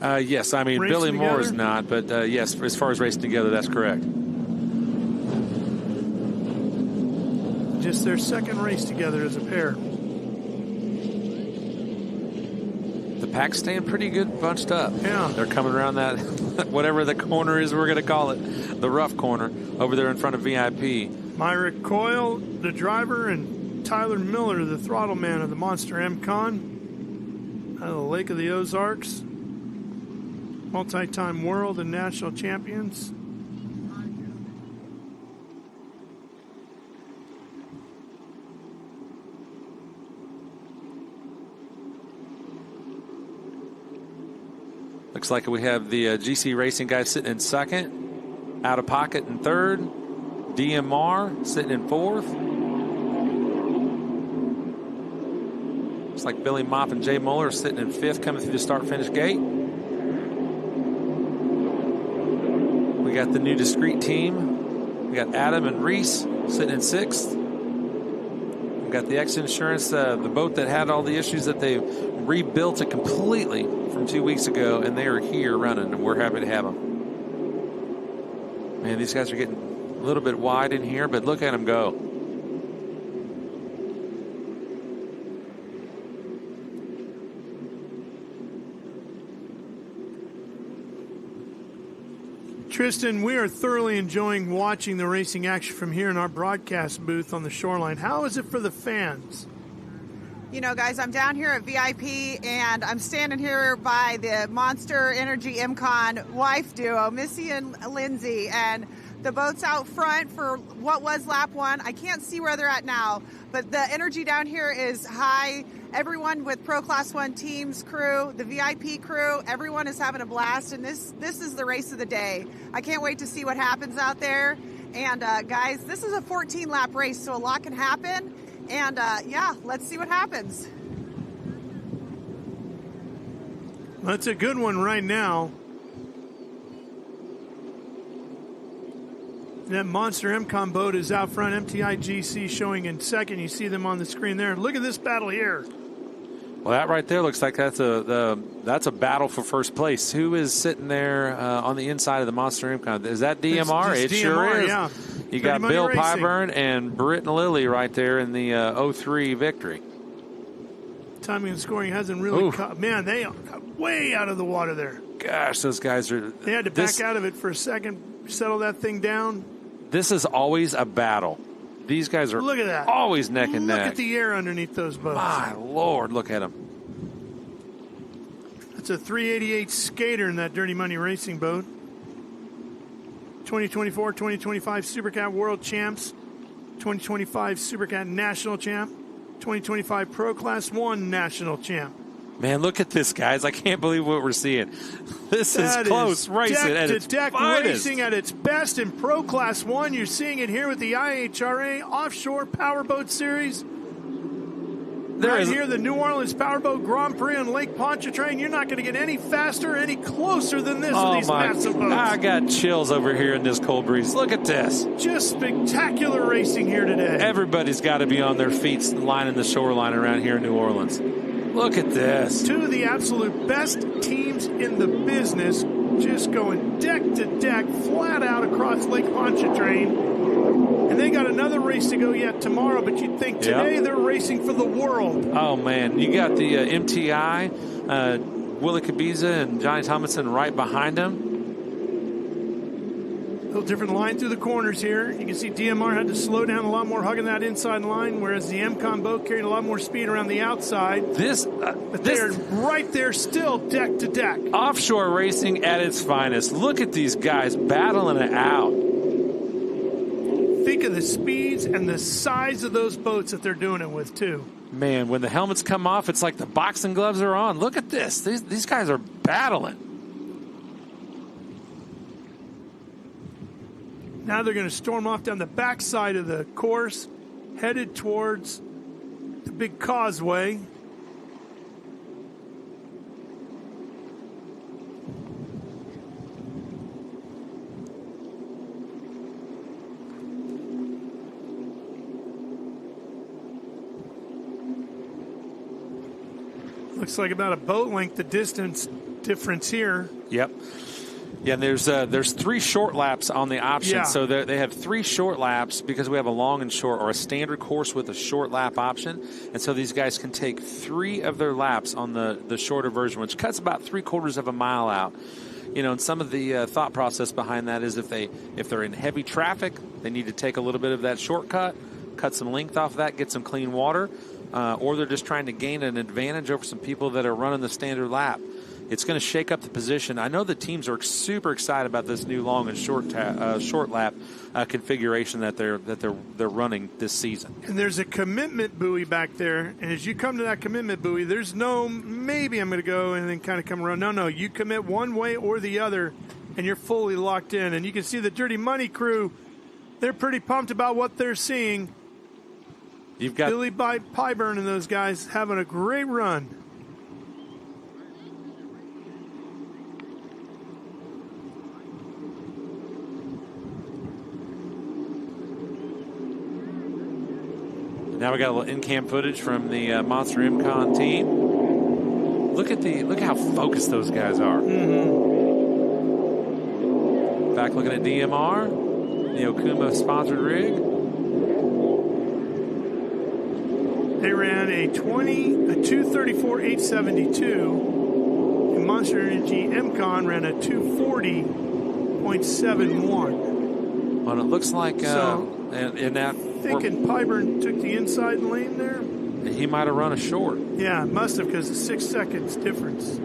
Yes, I mean, Racing Billy Moore together? is not, but yes, as far as racing together, that's correct. Just their second race together as a pair. The pack's staying pretty good bunched up. Yeah. They're coming around that, whatever the corner is we're going to call it, the rough corner, over there in front of VIP. Myrick Coyle, the driver, and Tyler Miller, the throttle man of the Monster MCon, out of the Lake of the Ozarks. Multi-time world and national champions. Looks like we have the GC Racing guys sitting in second, Out of Pocket in third, DMR sitting in fourth. Looks like Billy Mopp and Jay Muller are sitting in fifth, coming through the start-finish gate. We got the new discrete team. We got Adam and Reese sitting in sixth. We got the X Insurance, the boat that had all the issues that they rebuilt it completely from 2 weeks ago, and they are here running, and we're happy to have them. Man, these guys are getting a little bit wide in here, but look at them go. Tristan, we are thoroughly enjoying watching the racing action from here in our broadcast booth on the shoreline. How is it for the fans? You know, guys, I'm down here at VIP, and I'm standing here by the Monster Energy MCon wife duo, Missy and Lindsay, and the boat's out front for what was lap one. I can't see where they're at now, but the energy down here is high. Everyone with Pro Class 1 teams, crew, the VIP crew, everyone is having a blast, and this is the race of the day. I can't wait to see what happens out there. And, guys, this is a 14-lap race, so a lot can happen. And, yeah, let's see what happens. That's a good one right now. That Monster MCon boat is out front. MTI GC showing in second. You see them on the screen there. Look at this battle here. Well, that right there looks like that's a battle for first place. Who is sitting there on the inside of the Monster MCon? Is that DMR? It's it DMR, sure is. Yeah. You got Pretty Bill Money Racing. Pyburn and Britt and Lilly right there in the 03 victory. Timing and scoring hasn't really caught. Man, they are way out of the water there. Gosh, those guys are. They had to back out of it for a second, settle that thing down. This is always a battle. These guys are Look at that. always neck and neck. Look at the air underneath those boats. My Lord, look at them. That's a 388 Skater in that Dirty Money Racing boat. 2024, 2025 Supercat World Champs, 2025 Supercat National Champ, 2025 Pro Class 1 National Champ. Man, look at this, guys. I can't believe what we're seeing. This is close racing at its deck finest. racing at its best in Pro Class 1. You're seeing it here with the IHRA Offshore Powerboat Series. Here, the New Orleans Powerboat Grand Prix on Lake Pontchartrain. You're not going to get any faster, any closer than this in these massive boats. I got chills over here in this cold breeze. Look at this. Just spectacular racing here today. Everybody's got to be on their feet lining the shoreline around here in New Orleans. Look at this. Two of the absolute best teams in the business just going deck to deck, flat out across Lake Pontchartrain. And they got another race to go yet tomorrow, but you'd think today they're racing for the world. Oh, man. You got the MTI, Willie Cabiza and Johnny Tomlinson right behind them. A little different line through the corners here. You can see DMR had to slow down a lot more, hugging that inside line, whereas the MCon boat carried a lot more speed around the outside. But they're right there still deck to deck. Offshore racing at its finest. Look at these guys battling it out. Think of the speeds and the size of those boats that they're doing it with, too. Man, when the helmets come off, it's like the boxing gloves are on. Look at this. These guys are battling. Now they're going to storm off down the backside of the course, headed towards the big causeway. looks like about a boat length, the distance difference here. Yep. Yeah, and there's 3 short laps on the option. Yeah. So they have 3 short laps because we have a long and short, or a standard course with a short lap option. And so these guys can take 3 of their laps on the shorter version, which cuts about 3/4 of a mile out. You know, and some of the thought process behind that is if they're in heavy traffic, they need to take a little bit of that shortcut, cut some length off of that, get some clean water, or they're just trying to gain an advantage over some people that are running the standard lap. It's going to shake up the position. I know the teams are super excited about this new long and short lap configuration that they're running this season. And there's a commitment buoy back there, and as you come to that commitment buoy, there's no maybe I'm going to go and then kind of come around. No, you commit one way or the other, and you're fully locked in. And you can see the Dirty Money crew; they're pretty pumped about what they're seeing. You've got Billy Pyburn and those guys having a great run. Now we got a little in-cam footage from the Monster MCon team. Look how focused those guys are. Mm-hmm. Back looking at DMR, the Okuma sponsored rig. They ran a 234.872, and Monster Energy MCon ran a 240.71. Well, it looks like in that. Thinking Pyburn took the inside lane there. He might have run a short. Yeah, must have, because it's 6 seconds difference.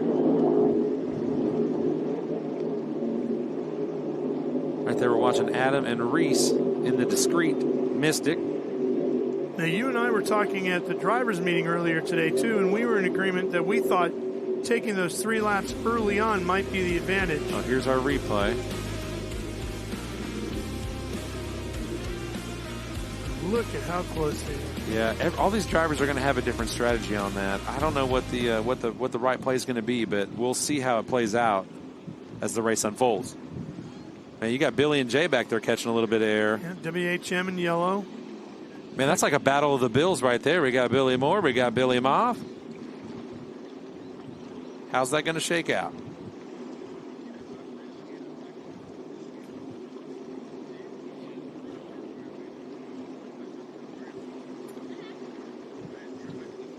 Right there, we're watching Adam and Reese in the discreet Mystic. Now, you and I were talking at the drivers' meeting earlier today, too, and we were in agreement that we thought taking those 3 laps early on might be the advantage. Oh, here's our replay. Look at how close they are. Yeah, all these drivers are going to have a different strategy on that. I don't know what the right play is going to be, but we'll see how it plays out as the race unfolds. Man, you got Billy and Jay back there catching a little bit of air. Yeah, WHM in yellow. Man, that's like a battle of the Bills right there. We got Billy Moore, we got Billy Moff. How's that going to shake out?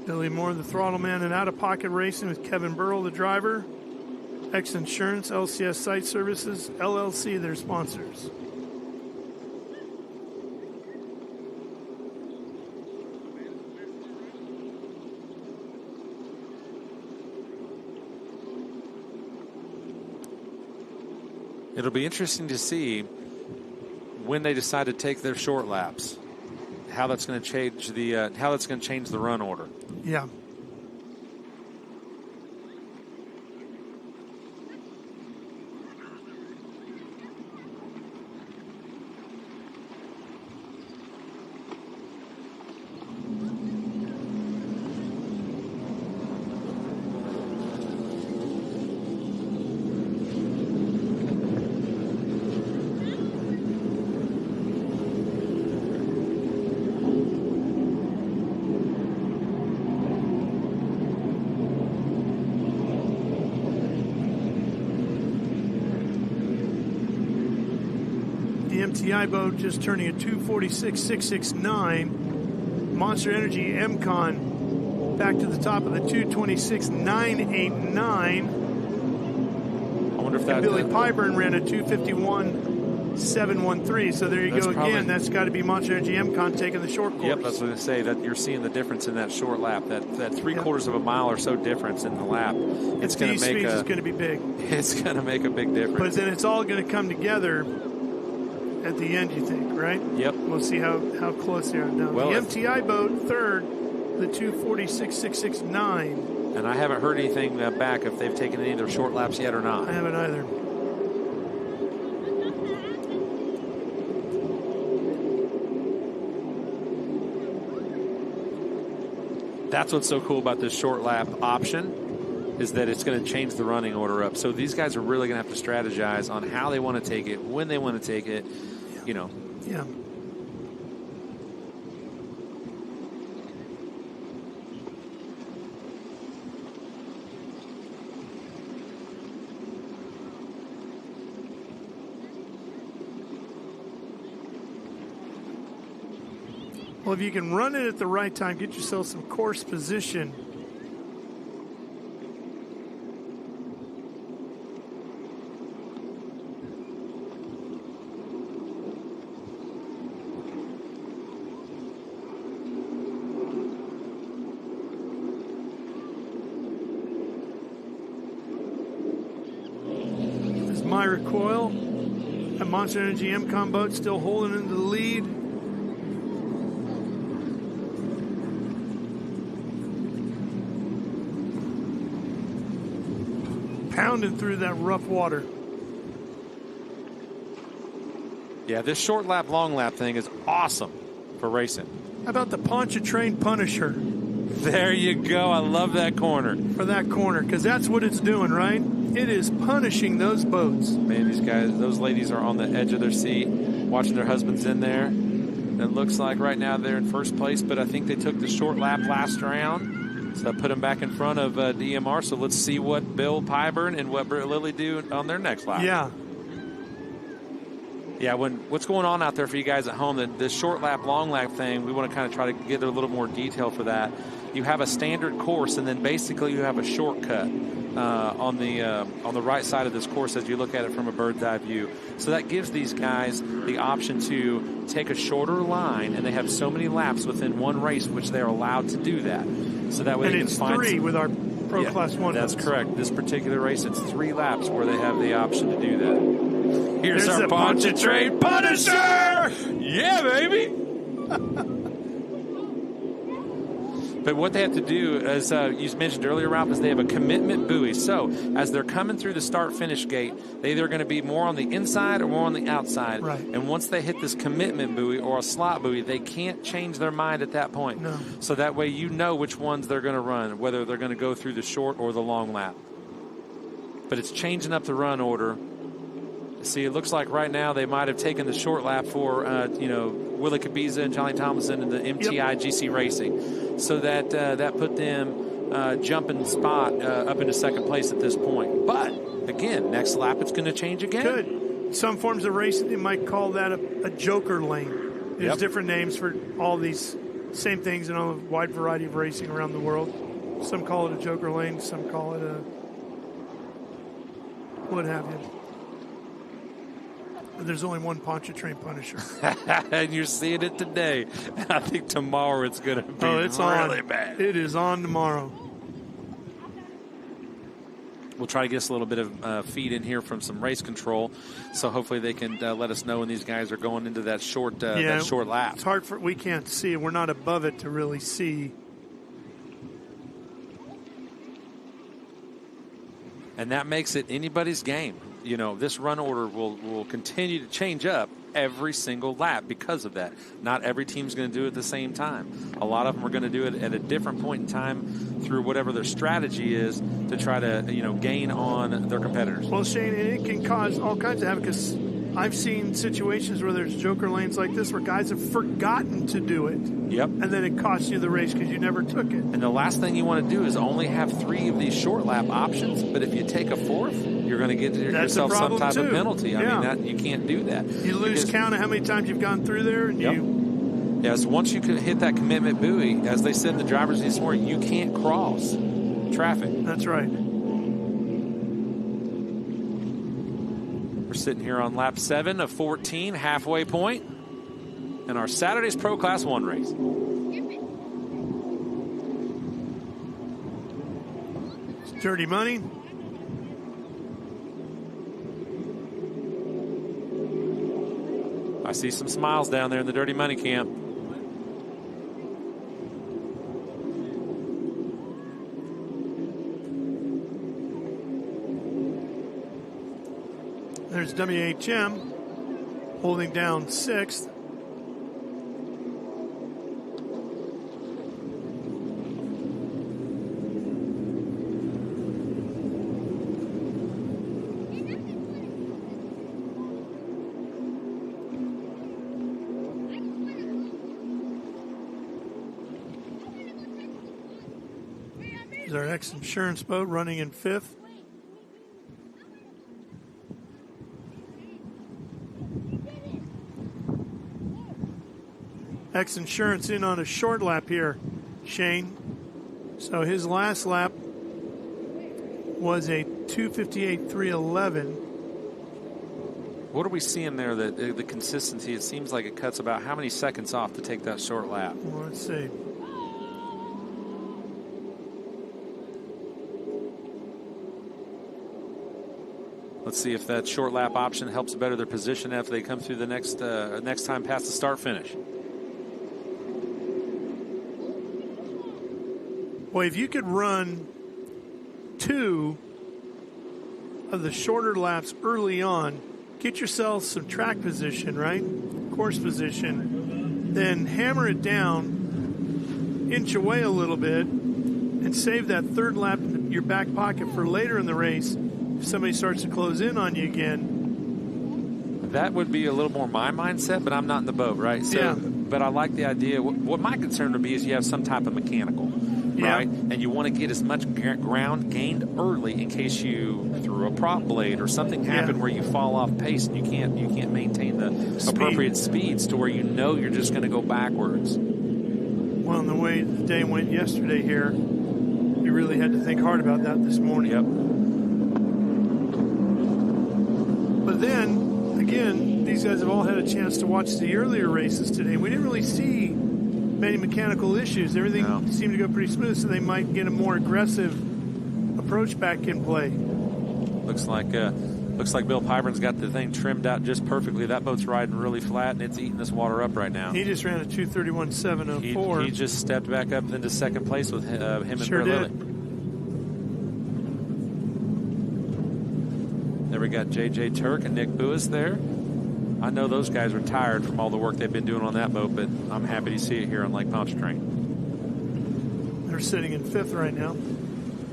Billy Moore, the throttle man, and out-of-pocket racing with Kevin Burrell, the driver. X Insurance, LCS Site Services, LLC, their sponsors. It'll be interesting to see when they decide to take their short laps. How that's going to change the run order. Yeah. MTI boat just turning a 246.669. Monster Energy MCon back to the top of the 226.989. I wonder if that Billy Pyburn ran a 251.713. So there you go again. That's got to be Monster Energy MCon taking the short course. Yep, that's what I say. That you're seeing the difference in that short lap. That 3/4 of a mile or so difference in the lap. It's going to make it's going to be big. It's going to make a big difference. But then it's all going to come together at the end, you think, right? Yep. We'll see how close they are now. Well, the MTI boat third, the 246.669. And I haven't heard anything back if they've taken any of their short laps yet or not. I haven't either. That's what's so cool about this short lap option, is that it's going to change the running order up. So these guys are really going to have to strategize on how they want to take it, when they want to take it, you know. Yeah. Well, if you can run it at the right time, get yourself some course position. There's Myra Coyle. That Monster Energy MCOM boat still holding into the lead. Pounding through that rough water. Yeah, this short lap, long lap thing is awesome for racing. How about the Pontchartrain Punisher? There you go. I love that corner. For that corner, because that's what it's doing, right? It is punishing those boats. Man, these guys, those ladies are on the edge of their seat, watching their husbands in there. It looks like right now they're in first place, but I think they took the short lap last round. So that put them back in front of DMR. So let's see what Bill Pyburn and what Britt Lilly do on their next lap. Yeah. Yeah, what's going on out there for you guys at home, the short lap, long lap thing, we want to kind of try to get a little more detail for that. You have a standard course, and then basically you have a shortcut on the right side of this course as you look at it from a bird's eye view. So that gives these guys the option to take a shorter line, and they have so many laps within one race, which they're allowed to do that. So that way and they can it's find 3 with our Pro Class 1. That's correct. This particular race, it's 3 laps where they have the option to do that. Here's our Pontchartrain Punisher! Yeah, baby! But what they have to do, as you mentioned earlier, Ralph, is they have a commitment buoy. So as they're coming through the start-finish gate, they either going to be more on the inside or more on the outside. Right. And once they hit this commitment buoy or a slot buoy, they can't change their mind at that point. No. So that way you know which ones they're going to run, whether they're going to go through the short or the long lap. But it's changing up the run order. See, it looks like right now they might have taken the short lap for, Willie Cabiza and Johnny Thomason in the MTI GC Racing. So that put them jumping spot up into second place at this point. But, again, next lap it's going to change again. Good. Some forms of racing, they might call that a joker lane. There's different names for all these same things in a wide variety of racing around the world. Some call it a joker lane. Some call it a what have you. There's only one Pontchartrain Punisher. And you're seeing it today. I think tomorrow it's going to be really bad. It is on tomorrow. We'll try to get us a little bit of feed in here from some race control. So hopefully they can let us know when these guys are going into that short lap. It's hard we can't see it. We're not above it to really see. And that makes it anybody's game. You know, this run order will continue to change up every single lap because of that. Not every team's going to do it at the same time. A lot of them are going to do it at a different point in time through whatever their strategy is to try to, gain on their competitors. Well, Shane, it can cause all kinds of havoc because I've seen situations where there's joker lanes like this where guys have forgotten to do it. Yep. And then it costs you the race because you never took it. And the last thing you want to do is only have 3 of these short lap options. But if you take a 4th, you're going to get yourself some type of penalty. I mean, you can't do that. You lose count of how many times you've gone through there. And Yes, once you can hit that commitment buoy, as they said in the driver's this morning, you can't cross traffic. That's right. We're sitting here on lap 7 of 14, halfway point, in our Saturday's Pro Class 1 race. It's Dirty Money. I see some smiles down there in the Dirty Money camp. There's WHM holding down 6th. There's our ex-insurance boat running in 5th. Ex-Insurance in on a short lap here, Shane. So his last lap was a 2:58.311. What are we seeing there? The consistency, it seems like it cuts about how many seconds off to take that short lap? Well, let's see. Let's see if that short lap option helps better their position after they come through the next time past the start finish. Boy, if you could run 2 of the shorter laps early on, get yourself some track position, right? Course position, then hammer it down, inch away a little bit, and save that third lap in your back pocket for later in the race if somebody starts to close in on you again. That would be a little more my mindset, but I'm not in the boat, right? So, yeah. But I like the idea. What my concern would be is you have some type of mechanical. Yeah. Right? And you want to get as much ground gained early in case you threw a prop blade or something happened where you fall off pace and you can't maintain the appropriate speeds to where you know you're just going to go backwards. Well, and the way the day went yesterday here, you really had to think hard about that this morning. Yep. But then, again, these guys have all had a chance to watch the earlier races today. We didn't really see many mechanical issues. Everything seemed to go pretty smooth, so they might get a more aggressive approach back in play. Looks like Bill Pyburn's got the thing trimmed out just perfectly. That boat's riding really flat, and it's eating this water up right now. He just ran a 2:31.704. He just stepped back up into second place with him and Sure Brett did. Lilly. There we got J.J. Turk and Nick Buis there. I know those guys are tired from all the work they've been doing on that boat, but I'm happy to see it here on Lake Pontchartrain. They're sitting in 5th right now.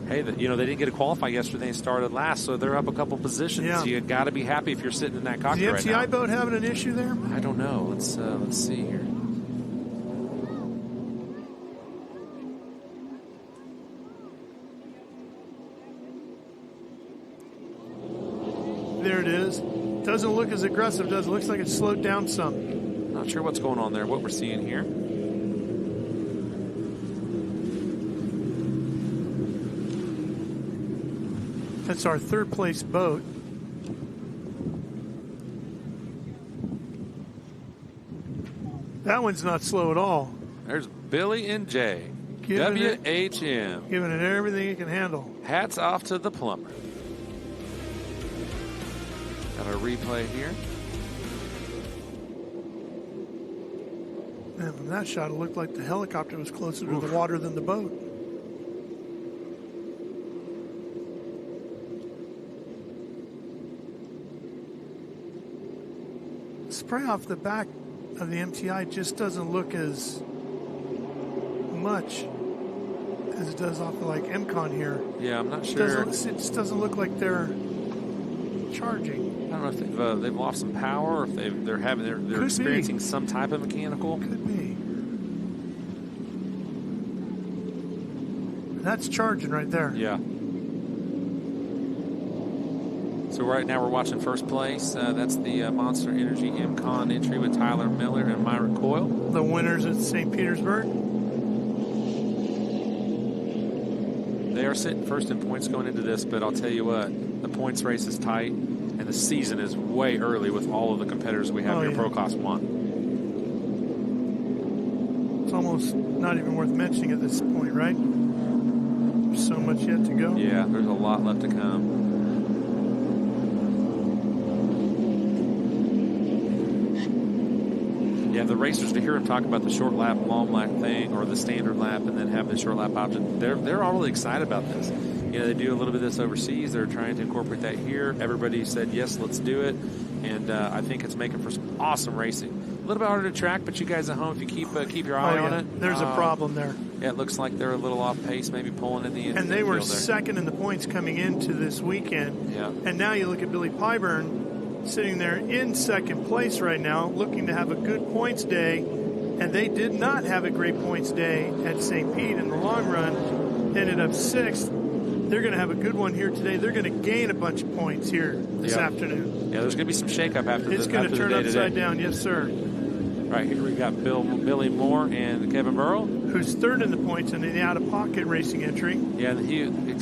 Hey, they didn't get to qualify yesterday and started last, so they're up a couple positions. Yeah. You got to be happy if you're sitting in that cockpit right Is the now. MTI boat having an issue there? I don't know. Let's see here. There it is. Doesn't look as aggressive, does it? Looks like it's slowed down some. Not sure what's going on there, what we're seeing here. That's our 3rd place boat. That one's not slow at all. There's Billy and Jay. WHM. Giving it everything it can handle. Hats off to the plumber. Got a replay here. Man, from that shot, it looked like the helicopter was closer to the water than the boat. Spray off the back of the MTI just doesn't look as much as it does off of like MCON here. Yeah, I'm not sure. It just doesn't look like they're charging. I don't know if they've lost some power, or if they're experiencing some type of mechanical. Could be. That's charging right there. Yeah. So right now we're watching first place. That's the Monster Energy MCON entry with Tyler Miller and Myra Coyle. The winners at St. Petersburg. They are sitting first in points going into this, but I'll tell you what, the points race is tight, and the season is way early with all of the competitors we have here in Pro Class 1. It's almost not even worth mentioning at this point, right? There's so much yet to go. Yeah, there's a lot left to come. Yeah, the racers, to hear them talk about the short lap, long lap thing, or the standard lap, and then have the short lap option, they're all really excited about this. You know, they do a little bit of this overseas. They're trying to incorporate that here. Everybody said, yes, let's do it. And I think it's making for some awesome racing. A little bit harder to track, but you guys at home, if you keep your eye on it. There's a problem there. Yeah, it looks like they're a little off pace, maybe pulling in the end. And they were second in the points coming into this weekend. Yeah. And now you look at Billy Pyburn sitting there in second place right now, looking to have a good points day. And they did not have a great points day at St. Pete in the long run. Ended up 6th. They're going to have a good one here today. They're going to gain a bunch of points here this afternoon. Yeah, there's going to be some shakeup after It's going to turn upside down, yes, sir. All Right here we got Billy Moore and Kevin Burrow, who's third in the points in the out-of-pocket racing entry. Yeah,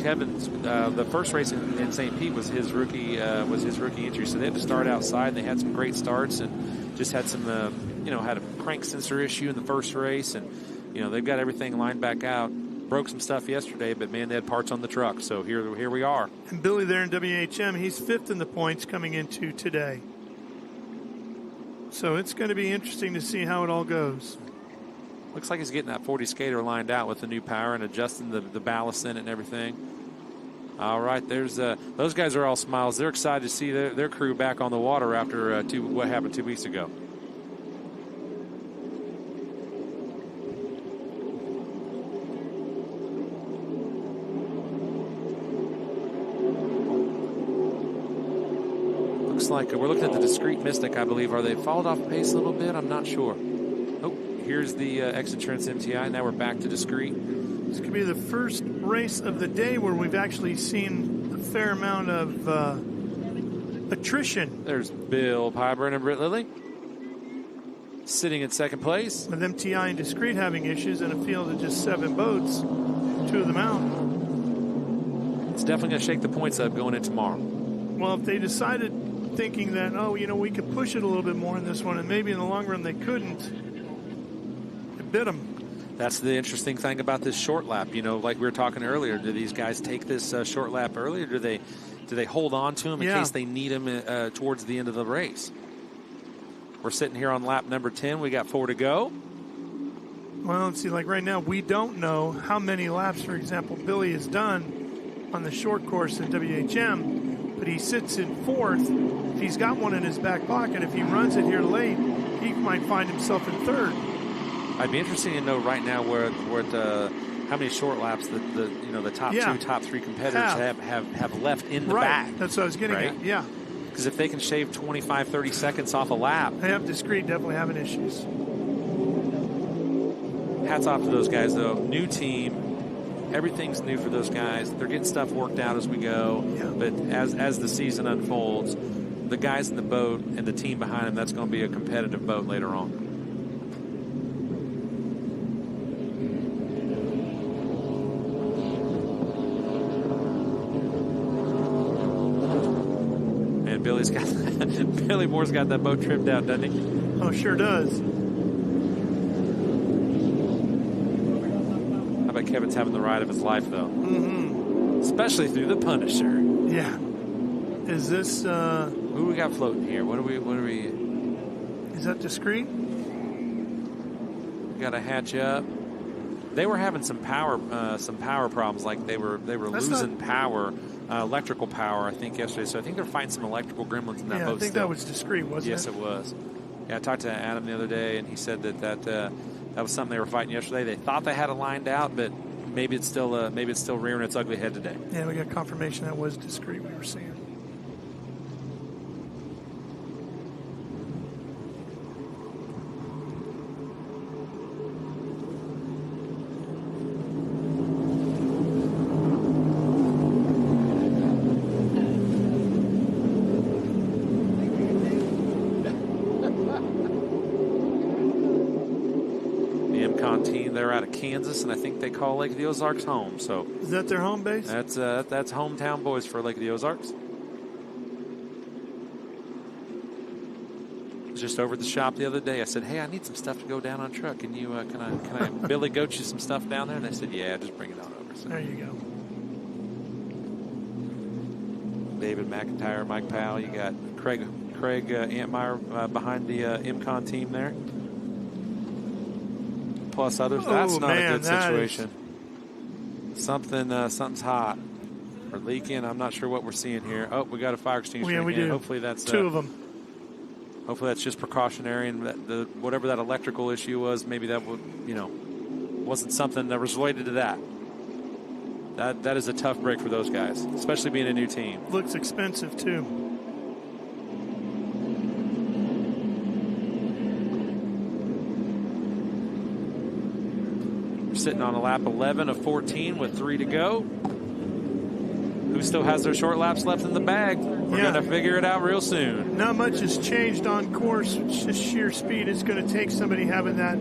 Kevin's the first race in St. Pete was his rookie entry. So they had to start outside. They had some great starts and just had some had a crank sensor issue in the first race, and they've got everything lined back out. Broke some stuff yesterday, but man, they had parts on the truck. So here we are. And Billy there in WHM, he's fifth in the points coming into today. So it's going to be interesting to see how it all goes. Looks like he's getting that 40 skater lined out with the new power and adjusting the ballast in it and everything. All right, there's those guys are all smiles. They're excited to see their crew back on the water after what happened 2 weeks ago. Like we're looking at the Discreet Mystic, I believe. Are they fallen off pace a little bit? I'm not sure. Oh, here's the X-Insurance MTI. Now we're back to Discreet. This could be the first race of the day where we've actually seen a fair amount of attrition. There's Bill Pyburn and Britt Lilly sitting in second place. With MTI and Discreet having issues in a field of just 7 boats, 2 of them out. It's definitely going to shake the points up going in tomorrow. Well, if they decided thinking that, we could push it a little bit more in this one, and maybe in the long run they couldn't, it bit them. That's the interesting thing about this short lap. Like we were talking earlier, do these guys take this short lap early, or do they hold on to them in case they need them towards the end of the race? We're sitting here on lap number 10. We got 4 to go. Well, let's see, like right now, we don't know how many laps, for example, Billy has done on the short course in WHM. But he sits in 4th. If he's got one in his back pocket, if he runs it here late, he might find himself in 3rd. I'd be interested to know right now how many short laps the top 2, top 3 competitors have left in the back. That's what I was getting at. Yeah. Because if they can shave 25, 30 seconds off a lap. They have Discreet definitely having issues. Hats off to those guys, though. New team. Everything's new for those guys. They're getting stuff worked out as we go. Yeah. But as the season unfolds, the guys in the boat and the team behind them, that's going to be a competitive boat later on. And Billy Moore's got that boat trimmed out, doesn't he? Oh, sure does. Kevin's having the ride of his life, though. Mm-hmm. Especially through the Punisher. Yeah. Is this... Who we got floating here? What are we... Is that Discreet? Got to hatch up. They were having some power problems. Like they were losing power, electrical power, I think, yesterday. So I think they're fighting some electrical gremlins in that boat. I think that was Discreet, wasn't it? Yes, it was. Yeah, I talked to Adam the other day, and he said that was something they were fighting yesterday. They thought they had it lined out, but maybe it's still rearing its ugly head today. Yeah, we got confirmation that was Discreet we were seeing. Kansas, and I think they call Lake of the Ozarks home. So is that their home base? That's hometown boys for Lake of the Ozarks. I was just over at the shop the other day. I said, "Hey, I need some stuff to go down on truck. Can you can I Billy goat you some stuff down there?" And they said, "Yeah, just bring it on over." So there you go. David McIntyre, Mike Powell. You got Craig Antmeyer behind the IMCON team there. Plus others. That's not a good situation. Something's hot or leaking. I'm not sure what we're seeing here. Oh, we got a fire extinguisher. Yeah, we do. Hopefully that's 2 of them. Hopefully that's just precautionary, and that whatever that electrical issue was, maybe that wasn't something that was related to that. That is a tough break for those guys, especially being a new team. Looks expensive too. Sitting on a lap 11 of 14 with 3 to go. Who who still has their short laps left in the bag. We're going to figure it out real soon. Not much has changed on course. It's just sheer speed. It's going to take somebody having that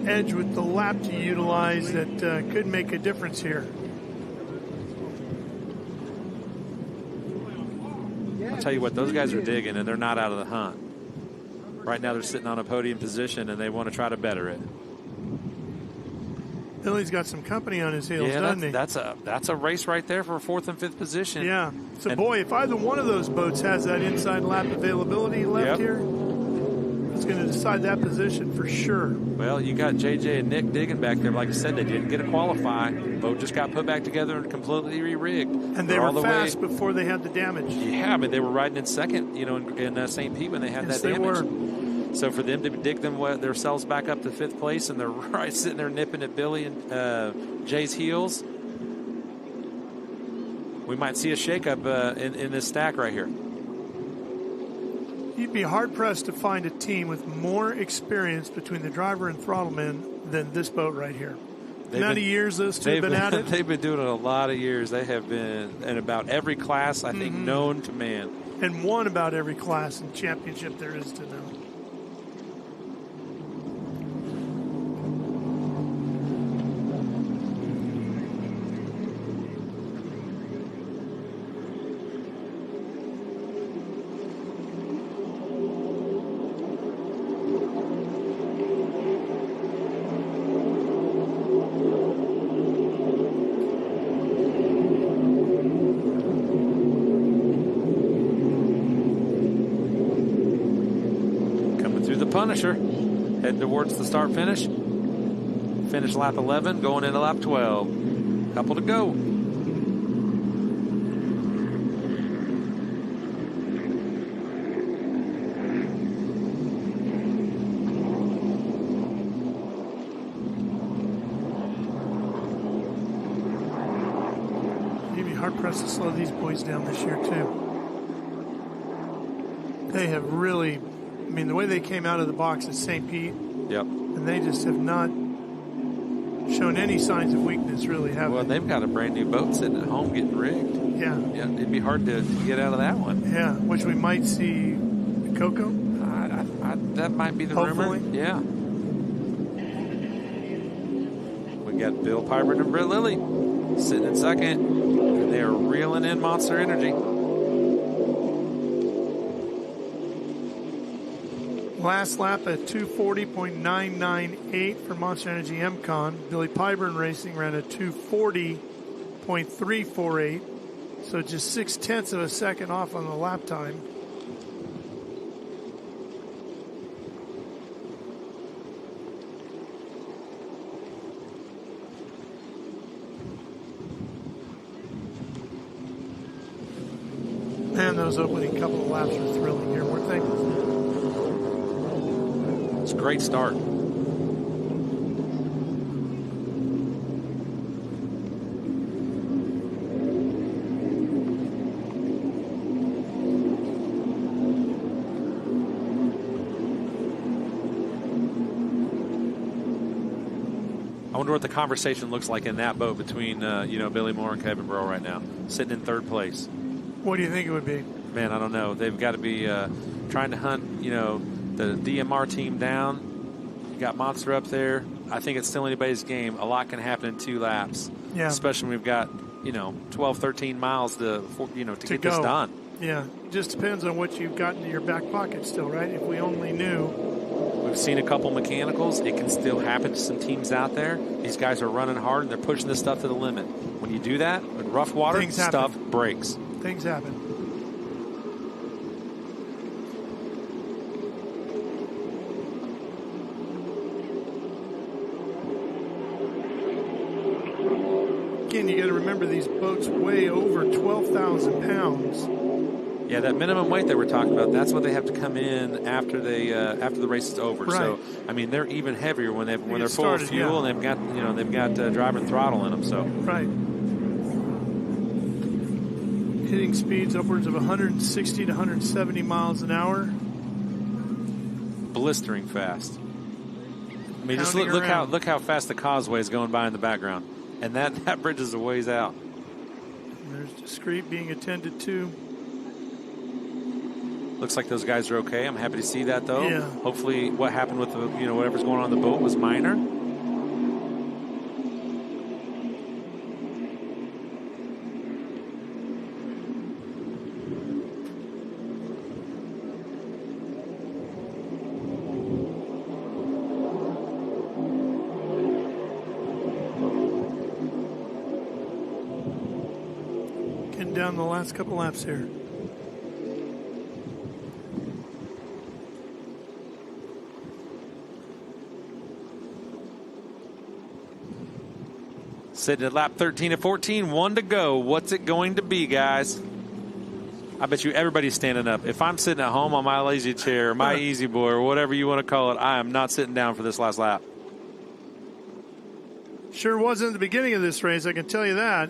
edge with the lap to utilize that could make a difference here. I'll tell you what, those guys are digging, and they're not out of the hunt. Right now they're sitting on a podium position, and they want to try to better it. Billy's got some company on his heels, doesn't he? That's a race right there for 4th and 5th position. Yeah. So, boy, if either one of those boats has that inside lap availability left here, it's going to decide that position for sure. Well, you got JJ and Nick digging back there. Like I said, they didn't get a qualify. Boat just got put back together and completely re-rigged. And they were fast before they had the damage. Yeah, but they were riding in second, in St. Pete when they had that damage. They were. So for them to dig themselves back up to 5th place, and they're right sitting there nipping at Billy and Jay's heels, we might see a shakeup in this stack right here. You'd be hard-pressed to find a team with more experience between the driver and throttleman than this boat right here. The amount of years those two have been at it. They've been doing it a lot of years. They have been in about every class, I think, known to man. And won about every class and championship there is to know. Punisher, heading towards the start finish. Finish lap 11, going into lap 12. Couple to go. You'd be hard pressed to slow these boys down this year too. They have really, I mean, the way they came out of the box at St. Pete, and they just have not shown any signs of weakness, really, have well, they? They've got a brand new boat sitting at home getting rigged. Yeah. Yeah, it'd be hard to get out of that one. Yeah, which we might see Coco. That might be the Hopefully. rumor. Yeah. We got Bill Piper and Britt Lilly sitting in second, and they are reeling in Monster Energy. Last lap at 240.998 for Monster Energy MCon. Billy Pyburn Racing ran at 240.348. So just 0.6 of a second off on the lap time. Man, those opening couple of laps were thrilling here, weren't they? It's a great start. I wonder what the conversation looks like in that boat between, Billy Moore and Kevin Burrow right now, sitting in third place. What do you think it would be? Man, I don't know. They've got to be trying to hunt, the DMR team down. You got Monster up there. I think it's still anybody's game. A lot can happen in 2 laps. Yeah. Especially when we've got, 12, 13 miles to get this done. Yeah. Just depends on what you've got in your back pocket still, right? If we only knew. We've seen a couple mechanicals. It can still happen to some teams out there. These guys are running hard and they're pushing this stuff to the limit. When you do that, in rough water, stuff breaks. Things happen. Again, you got to remember these boats weigh over 12,000 pounds. Yeah, that minimum weight that we're talking about, that's what they have to come in after the race is over. Right. So, I mean, they're even heavier when they're full of fuel and they've got drive and throttle in them. So right. Hitting speeds upwards of 160 to 170 miles an hour. Blistering fast. I mean, just look how fast the causeway is going by in the background. And that bridge is a ways out. And there's Discreet being attended to. Looks like those guys are okay. I'm happy to see that, though. Yeah. Hopefully what happened with the, whatever's going on the boat was minor. Getting down the last couple laps here. Sitting at lap 13 of 14, 1 to go. What's it going to be, guys? I bet you everybody's standing up. If I'm sitting at home on my lazy chair, my easy boy, or whatever you want to call it, I am not sitting down for this last lap. Sure wasn't at the beginning of this race, I can tell you that.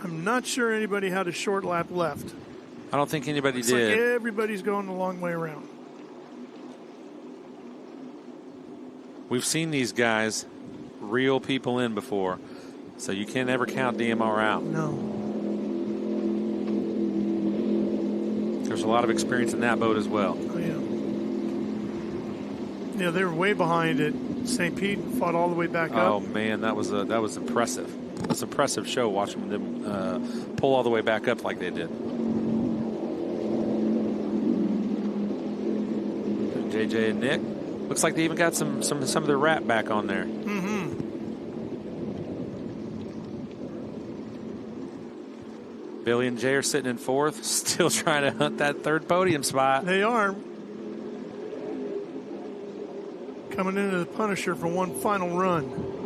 I'm not sure anybody had a short lap left. I don't think anybody Looks did. like everybody's going a long way around. We've seen these guys reel people in before, so you can't ever count DMR out. No. There's a lot of experience in that boat as well. Oh, yeah. Yeah, they were way behind at St. Pete and fought all the way back up. Oh, man, that was impressive. It was an impressive show watching them pull all the way back up like they did. JJ and Nick. Looks like they even got some of their rap back on there. Mm-hmm. Billy and Jay are sitting in fourth, still trying to hunt that third podium spot. They are. Coming into the Punisher for one final run.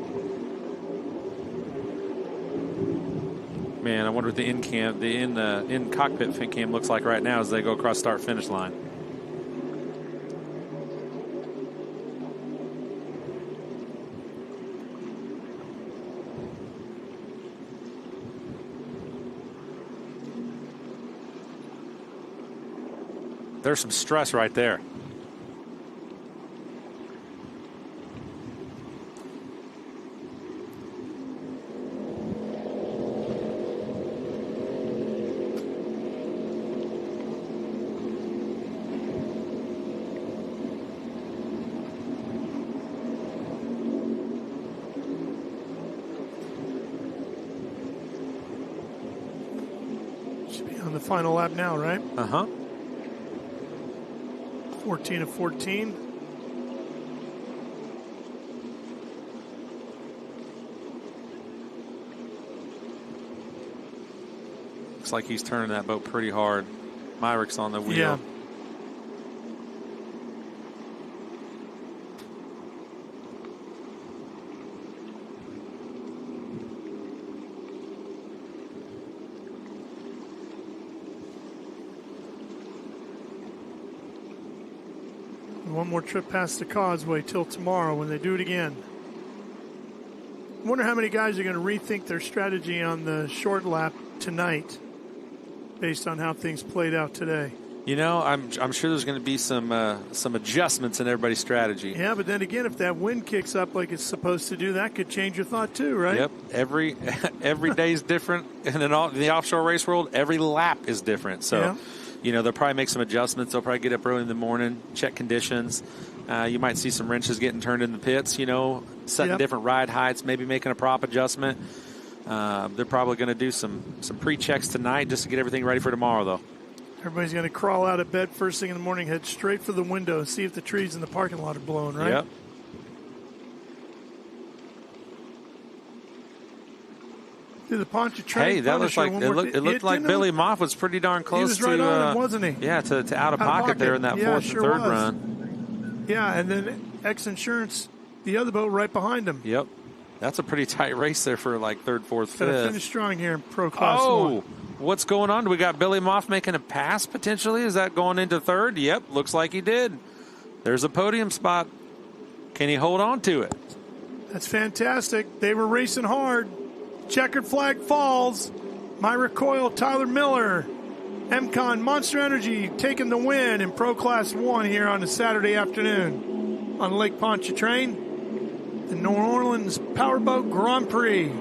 Man, I wonder what the in cockpit cam looks like right now as they go across start finish line. There's some stress right there. Should be on the final lap now, right? Uh-huh. 14 of 14. Looks like he's turning that boat pretty hard. Myrick's on the wheel. Yeah. One more trip past the causeway till tomorrow when they do it again. I wonder how many guys are going to rethink their strategy on the short lap tonight based on how things played out today. You know, I'm sure there's going to be some adjustments in everybody's strategy. Yeah, but then again, if that wind kicks up like it's supposed to do, that could change your thought too, right? Yep. Every day is different. And in the offshore race world, every lap is different. So, yeah. You know, they'll probably make some adjustments. They'll probably get up early in the morning, check conditions. You might see some wrenches getting turned in the pits, you know, setting different ride heights, maybe making a prop adjustment. They're probably going to do some pre-checks tonight just to get everything ready for tomorrow, though. Everybody's going to crawl out of bed first thing in the morning, head straight for the window, see if the trees in the parking lot are blowing, right? Yep. Through the Pontchartrain. Hey, that looks like it looked like Billy Moff was pretty darn close. He was right on him, wasn't he? Yeah, to out of pocket there in that fourth and third run. Yeah, and then X Insurance, the other boat right behind him. Yep. That's a pretty tight race there for like third, fourth, fifth. Got to finish strong here in Pro Class 1. What's going on? Do we got Billy Moff making a pass potentially? Is that going into third? Yep, looks like he did. There's a podium spot. Can he hold on to it? That's fantastic. They were racing hard. Checkered flag falls. My Recoil, Tyler Miller. MCon Monster Energy taking the win in Pro Class 1 here on a Saturday afternoon on Lake Pontchartrain. The New Orleans Powerboat Grand Prix.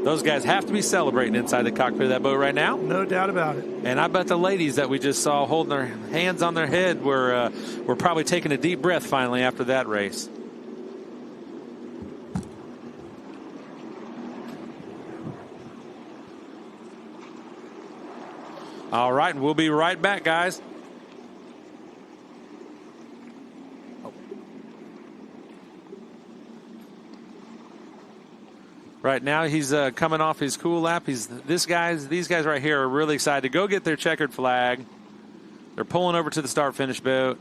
Those guys have to be celebrating inside the cockpit of that boat right now. No doubt about it. And I bet the ladies that we just saw holding their hands on their head were probably taking a deep breath finally after that race. All right, we'll be right back, guys. Right now, he's coming off his cool lap. These guys right here are really excited to go get their checkered flag. They're pulling over to the start-finish boat.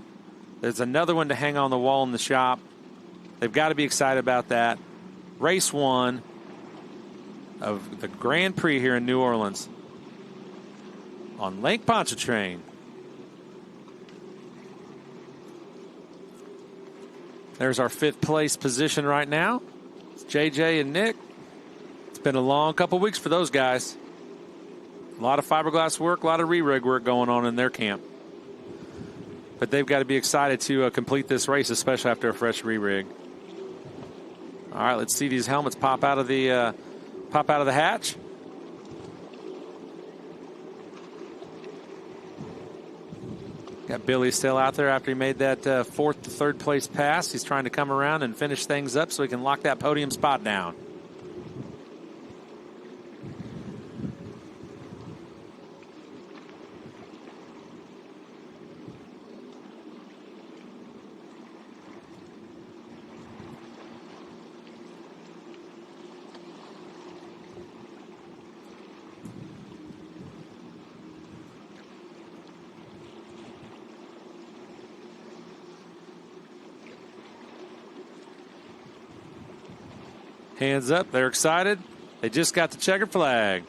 There's another one to hang on the wall in the shop. They've got to be excited about that. Race 1 of the Grand Prix here in New Orleans on Lake Pontchartrain. There's our 5th place position right now. It's JJ and Nick. It's been a long couple weeks for those guys. A lot of fiberglass work, a lot of re-rig work going on in their camp. But they've got to be excited to complete this race, especially after a fresh re-rig. All right, let's see these helmets pop out of the hatch. Got Billy still out there after he made that 4th to 3rd place pass. He's trying to come around and finish things up so he can lock that podium spot down. Hands up. They're excited. They just got the checkered flag.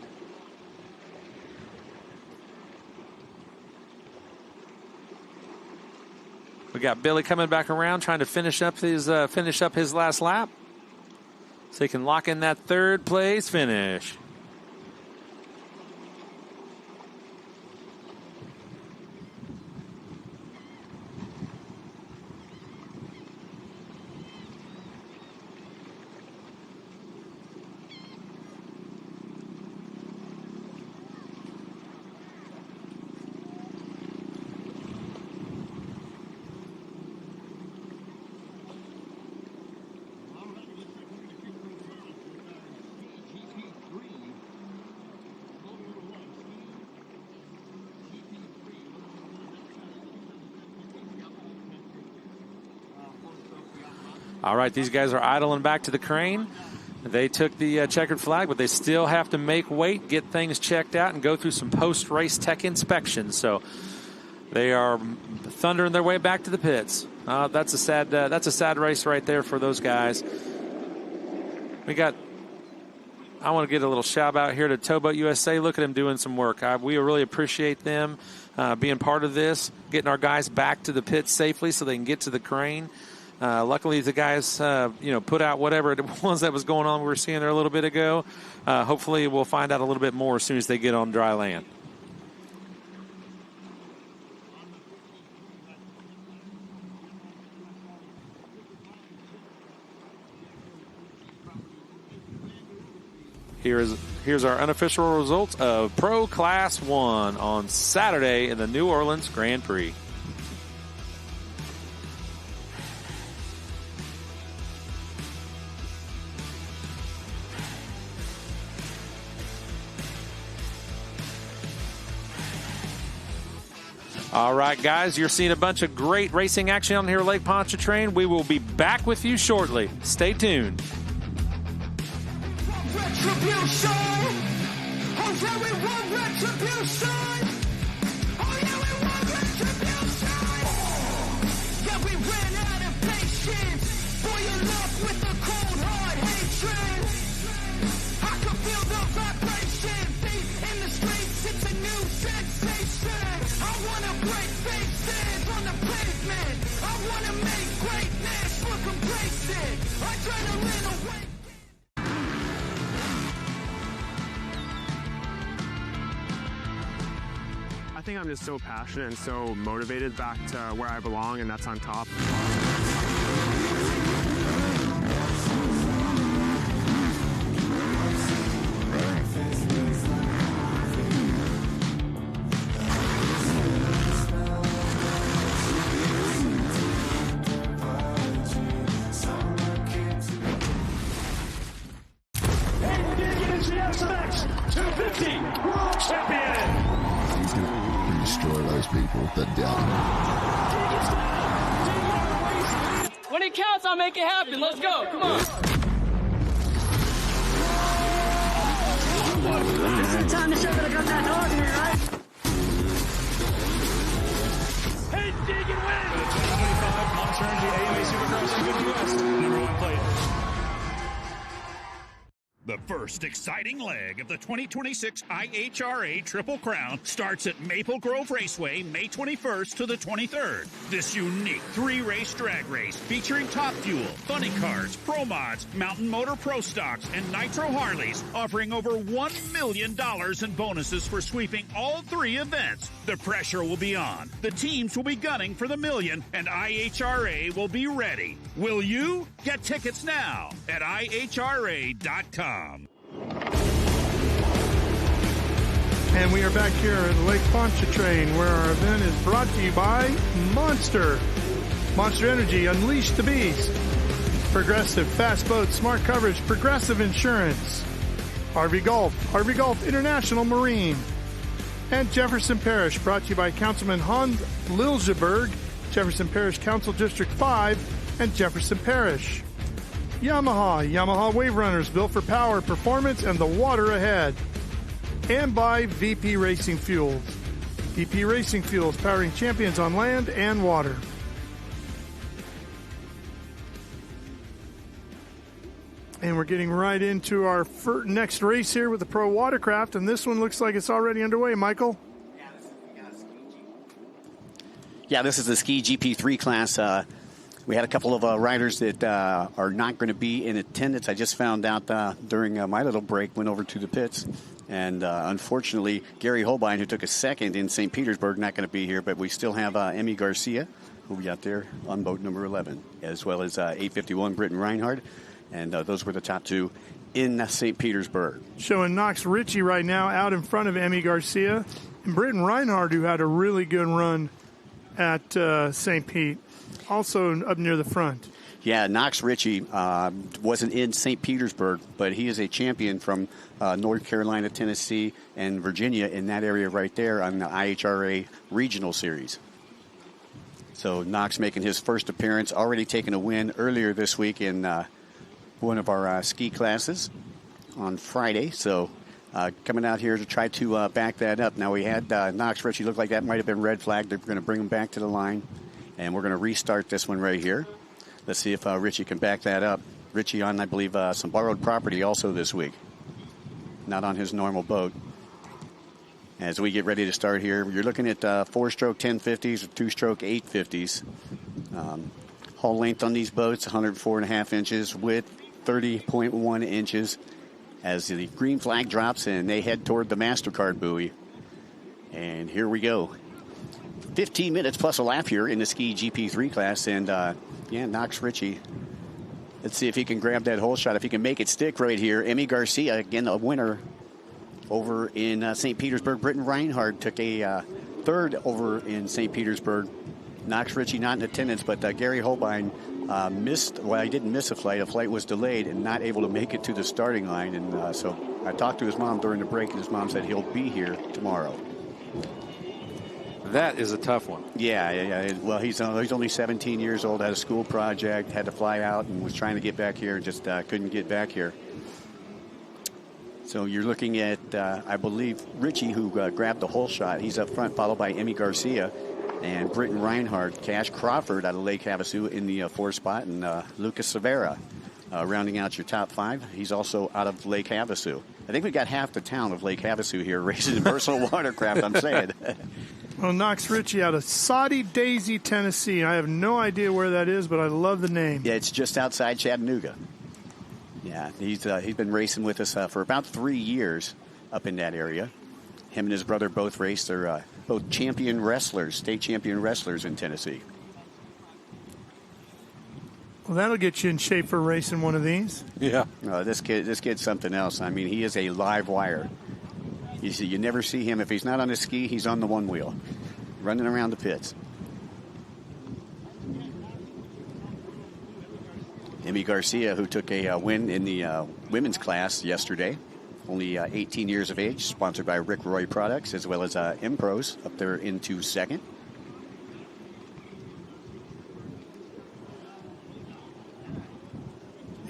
We got Billy coming back around trying to finish up his last lap so he can lock in that 3rd place finish. All right, these guys are idling back to the crane. They took the checkered flag, but they still have to make weight, get things checked out, and go through some post-race tech inspections. So they are thundering their way back to the pits. That's a sad race right there for those guys. I want to get a little shout out here to Towboat USA. Look at them doing some work. We really appreciate them being part of this, getting our guys back to the pits safely so they can get to the crane. Luckily, the guys, put out whatever it was that was going on we were seeing there a little bit ago. Hopefully, we'll find out a little bit more as soon as they get on dry land. Here's our unofficial results of Pro Class 1 on Saturday in the New Orleans Grand Prix. All right, guys, you're seeing a bunch of great racing action on here at Lake Pontchartrain. We will be back with you shortly. Stay tuned. Retribution! Oh yeah, we want retribution! Oh yeah, we want retribution! Yeah, we ran out of patience. Boil up with the cold hard hatred. I can feel the vibration. Feet in the streets, it's a new sensation. I wanna break faces on the pavement. I wanna make greatness look complacent. Adrenaline away. think I'm just so passionate and so motivated back to where I belong, and that's on top. People that doubt him. When it counts, I'll make it happen. Let's go. Come on. This is the time to show that I got that dog in here, right? Hey, dig and win. The 2025 Pontchartrain AMA Supercross Number 1 plate. The first exciting leg of the 2026 IHRA Triple Crown starts at Maple Grove Raceway May 21st to the 23rd. This unique 3-race drag race featuring Top Fuel, Funny Cars, Pro Mods, Mountain Motor Pro Stocks, and Nitro Harleys, offering over $1 million in bonuses for sweeping all 3 events. The pressure will be on. The teams will be gunning for the million, and IHRA will be ready. Will you? Get tickets now at IHRA.com. And we are back here at Lake Pontchartrain, where our event is brought to you by Monster. Monster Energy, unleash the beast. Progressive, fast boats, smart coverage, Progressive Insurance. Harvey Golf International Marine. And Jefferson Parish, brought to you by Councilman Hans Liljeberg, Jefferson Parish Council District 5, and Jefferson Parish. Yamaha Wave Runners, built for power, performance, and the water ahead. And by VP Racing Fuels. VP Racing Fuels, powering champions on land and water. And we're getting right into our next race here with the Pro Watercraft, and this one looks like it's already underway, Michael. Yeah, this is the Ski GP3 class. We had a couple of riders that are not going to be in attendance. I just found out during my little break, went over to the pits. And unfortunately, Gary Holbein, who took a second in St. Petersburg, not going to be here. But we still have Emmy Garcia, who will be out there on boat number 11, as well as 851 Britton Reinhardt. And those were the top 2 in St. Petersburg. Showing Knox Ritchie right now out in front of Emmy Garcia. And Britton Reinhardt, who had a really good run at St. Pete. Also up near the front. Yeah, Knox Ritchie wasn't in St. Petersburg, but he is a champion from North Carolina, Tennessee, and Virginia in that area right there on the IHRA Regional Series. So Knox making his first appearance, already taking a win earlier this week in one of our ski classes on Friday. So coming out here to try to back that up. Now we had Knox Ritchie look like that might have been red flag. They're going to bring him back to the line. And we're going to restart this one right here. Let's see if Ritchie can back that up. Ritchie on, I believe, some borrowed property also this week. Not on his normal boat. As we get ready to start here, you're looking at 4-stroke 1050s or 2-stroke 850s. Hull length on these boats, 104.5 inches, width 30.1 inches. As the green flag drops and they head toward the MasterCard buoy. And here we go. 15 minutes plus a lap here in the Ski GP3 class. And, Knox Ritchie. Let's see if he can grab that hole shot. If he can make it stick right here. Emmy Garcia, again, a winner over in St. Petersburg. Britton Reinhardt took a third over in St. Petersburg. Knox Ritchie not in attendance, but Gary Holbein missed. Well, he didn't miss a flight. A flight was delayed and not able to make it to the starting line. And so I talked to his mom during the break, and his mom said he'll be here tomorrow. That is a tough one. Yeah. Well, he's only 17 years old, had a school project, had to fly out, and was trying to get back here and just couldn't get back here. So you're looking at, I believe, Ritchie, who grabbed the hole shot. He's up front, followed by Emmy Garcia and Britton Reinhardt. Cash Crawford out of Lake Havasu in the 4th spot, and Lucas Severa rounding out your top 5. He's also out of Lake Havasu. I think we got half the town of Lake Havasu here racing in personal watercraft, I'm saying. Well, Knox Ritchie out of Soddy Daisy, Tennessee. I have no idea where that is, but I love the name. Yeah, it's just outside Chattanooga. Yeah, he's been racing with us for about 3 years up in that area. Him and his brother both raced. They're both champion wrestlers, state champion wrestlers in Tennessee. Well, that'll get you in shape for racing one of these. Yeah. This kid's something else. I mean, he is a live wire. You never see him. If he's not on a ski, he's on the one wheel, running around the pits. Emmy Garcia, who took a win in the women's class yesterday, only 18 years of age, sponsored by Rick Roy Products, as well as M-Pros up there into second.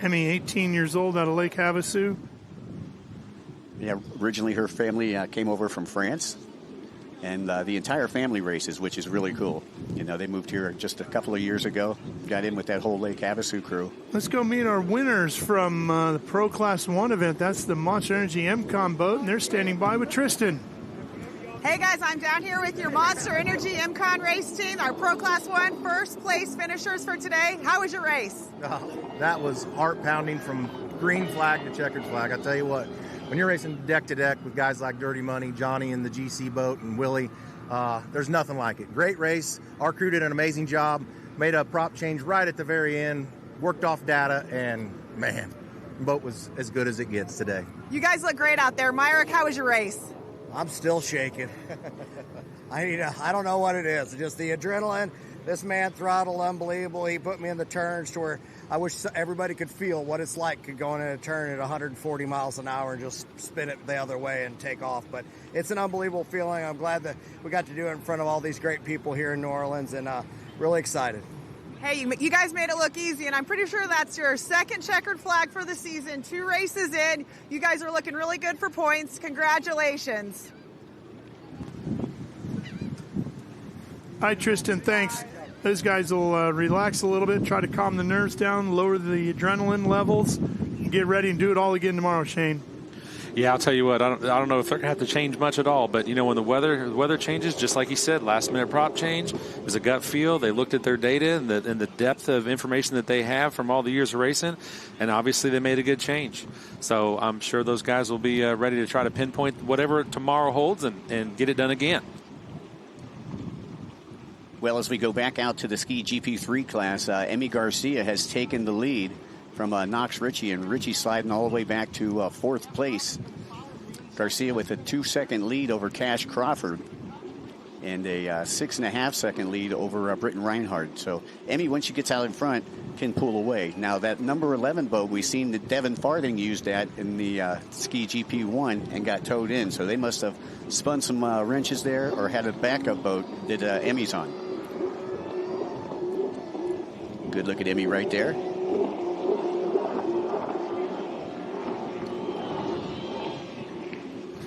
Emmy, 18 years old, out of Lake Havasu. Yeah, originally her family came over from France, and the entire family races, which is really cool. You know, they moved here just a couple of years ago, got in with that whole Lake Havasu crew. Let's go meet our winners from the Pro Class 1 event. That's the Monster Energy MCON boat, and they're standing by with Tristan. Hey guys, I'm down here with your Monster Energy MCON race team, our Pro Class 1 first place finishers for today. How was your race? That was heart-pounding from green flag to checkered flag. I tell you what, when you're racing deck to deck with guys like Dirty Money, Johnny in the GC boat, and Willie, there's nothing like it. Great race. Our crew did an amazing job, made a prop change right at the very end, worked off data, and man, the boat was as good as it gets today. You guys look great out there. Myrick, how was your race? I'm still shaking. I don't know what it is. Just the adrenaline. This man throttled unbelievable. He put me in the turns to where I wish everybody could feel what it's like going in a turn at 140 miles an hour and just spin it the other way and take off. But it's an unbelievable feeling. I'm glad that we got to do it in front of all these great people here in New Orleans, and really excited. Hey, you guys made it look easy, and I'm pretty sure that's your second checkered flag for the season. 2 races in. You guys are looking really good for points. Congratulations. Hi, Tristan. Thanks. Those guys will relax a little bit, try to calm the nerves down, lower the adrenaline levels, and get ready and do it all again tomorrow, Shane. Yeah, I'll tell you what, I don't know if they're going to have to change much at all, but, you know, when the weather changes, just like he said, last-minute prop change, it was a gut feel. They looked at their data and the depth of information that they have from all the years of racing, and obviously they made a good change. So I'm sure those guys will be ready to try to pinpoint whatever tomorrow holds and get it done again. Well, as we go back out to the Ski GP3 class, Emmy Garcia has taken the lead from Knox Ritchie, and Ritchie sliding all the way back to 4th place. Garcia with a 2-second lead over Cash Crawford and a 6.5-second lead over Britton Reinhardt. So Emmy, once she gets out in front, can pull away. Now that number 11 boat we've seen that Devin Farthing used that in the Ski GP1 and got towed in. So they must have spun some wrenches there or had a backup boat that Emmy's on. Good look at Emmy right there.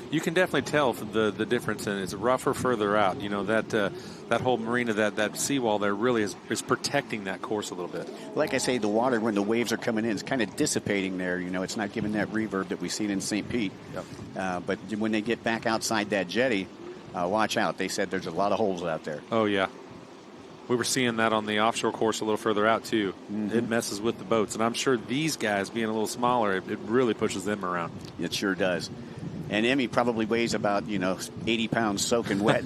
You can definitely tell the difference, and it's rougher further out. You know, that whole marina, that seawall there really is protecting that course a little bit. Like I say, the water, when the waves are coming in, it's kind of dissipating there. You know, it's not giving that reverb that we've seen in St. Pete. Yep. But when they get back outside that jetty, watch out. They said there's a lot of holes out there. Oh, yeah. We were seeing that on the offshore course a little further out, too. Mm-hmm. It messes with the boats. And I'm sure these guys, being a little smaller, it really pushes them around. It sure does. And Emmy probably weighs about, 80 pounds soaking wet.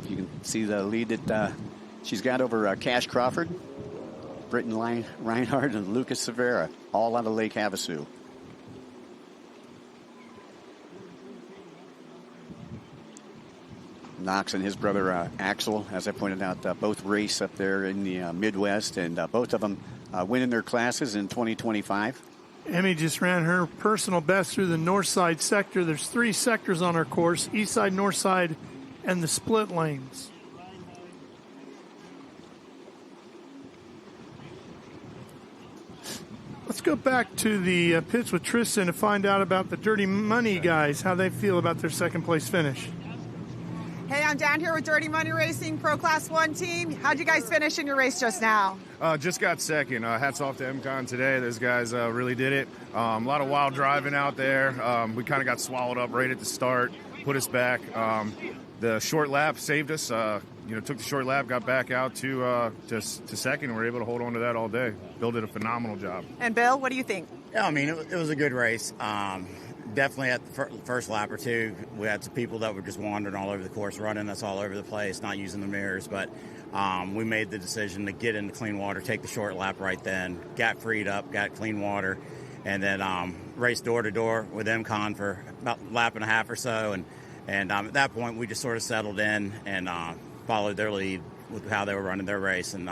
You can see the lead that she's got over Cash Crawford, Britton Reinhardt, and Lucas Severa, all out of Lake Havasu. Knox and his brother Axel, as I pointed out, both race up there in the Midwest, and both of them winning their classes in 2025. Emmy just ran her personal best through the north side sector. There's 3 sectors on our course, east side, north side, and the split lanes. Let's go back to the pits with Tristan to find out about the Dirty Money guys, how they feel about their second place finish. Hey, I'm down here with Dirty Money Racing Pro Class 1 team. How'd you guys finish in your race just now? Just got second. Hats off to MCON today. Those guys really did it. A lot of wild driving out there. We kind of got swallowed up right at the start, put us back. The short lap saved us. Took the short lap, got back out to second, and we were able to hold on to that all day. Bill did a phenomenal job. And Bill, what do you think? Yeah, I mean, it was a good race. Definitely at the first lap or two, we had some people that were just wandering all over the course, running us all over the place, not using the mirrors. But we made the decision to get into clean water, take the short lap right then, got freed up, got clean water, and then raced door to door with MCon for about a lap and a half or so. And at that point, we just sort of settled in and followed their lead with how they were running their race, and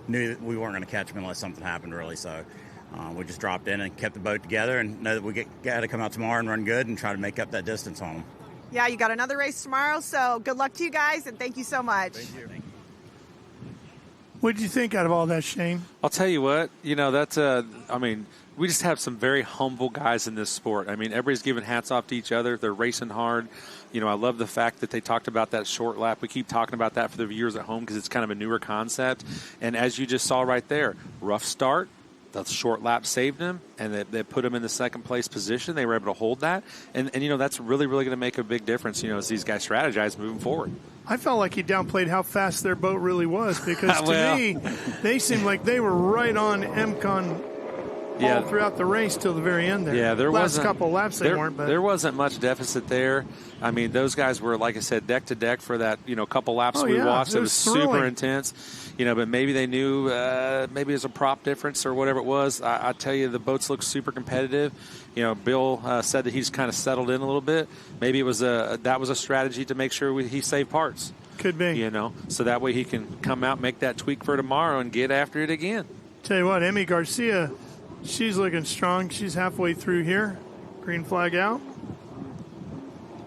knew that we weren't going to catch them unless something happened, really. So we just dropped in and kept the boat together and know that we got to come out tomorrow and run good and try to make up that distance on them. Yeah, you got another race tomorrow, so good luck to you guys, and thank you so much. Thank you. What did you think out of all that, Shane? I'll tell you what, that's I mean, we just have some very humble guys in this sport. I mean, everybody's giving hats off to each other. They're racing hard. I love the fact that they talked about that short lap. We keep talking about that for the viewers at home because it's kind of a newer concept. And as you just saw right there, rough start. The short lap saved them, and they put them in the second place position. They were able to hold that. And that's really, really going to make a big difference, as these guys strategize moving forward. I felt like he downplayed how fast their boat really was because to me, they seemed like they were right on MCon all throughout the race till the very end there. Yeah, there last couple laps they weren't. But there wasn't much deficit there. I mean, those guys were, like I said, deck to deck for that couple laps we watched. It was super intense. But maybe they knew maybe it was a prop difference or whatever it was. I tell you, the boats look super competitive. Bill said that he's kind of settled in a little bit. Maybe it was that was a strategy to make sure he saved parts. Could be. So that way he can come out, make that tweak for tomorrow, and get after it again. Tell you what, Emmy Garcia, she's looking strong. She's halfway through here. Green flag out.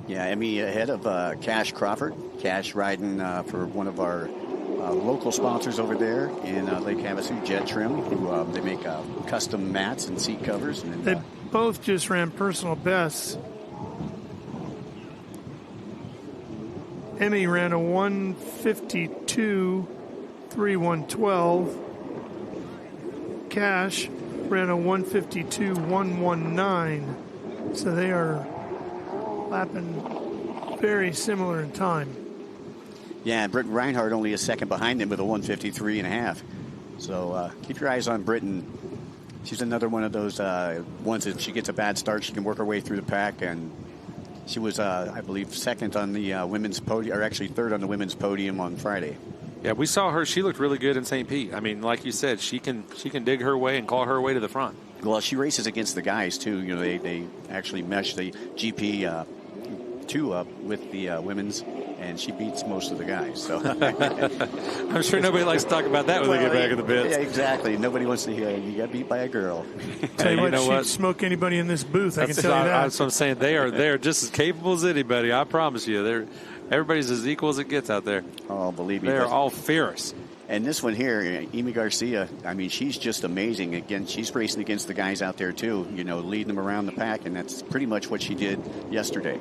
Yeah, Emmy ahead of Cash Crawford. Cash riding for one of our local sponsors over there in Lake Havasu, Jet Trim, who they make custom mats and seat covers. And, they both just ran personal bests. Emmy ran a 152.3112. Cash ran a 152.119. So they are lapping very similar in time. Yeah, Britton Reinhardt only a second behind him with a 153.5. So keep your eyes on Britton. She's another one of those ones that if she gets a bad start, she can work her way through the pack. And she was, I believe, second on the women's podium, or actually third on the women's podium on Friday. Yeah, we saw her. She looked really good in St. Pete. I mean, like you said, she can dig her way and claw her way to the front. Well, she races against the guys, too. They actually mesh the GP 2 up with the women's, and she beats most of the guys. So I'm sure nobody likes to talk about that when they get back in the pits. Yeah, exactly. Nobody wants to hear you got beat by a girl. Tell you what, she'd smoke anybody in this booth. I can tell you that. That's what I'm saying. They are just as capable as anybody. I promise you. Everybody's as equal as it gets out there. Oh, believe me. They're all fierce. And this one here, Amy Garcia, I mean, she's just amazing. Again, she's racing against the guys out there, too, leading them around the pack, and that's pretty much what she did yesterday.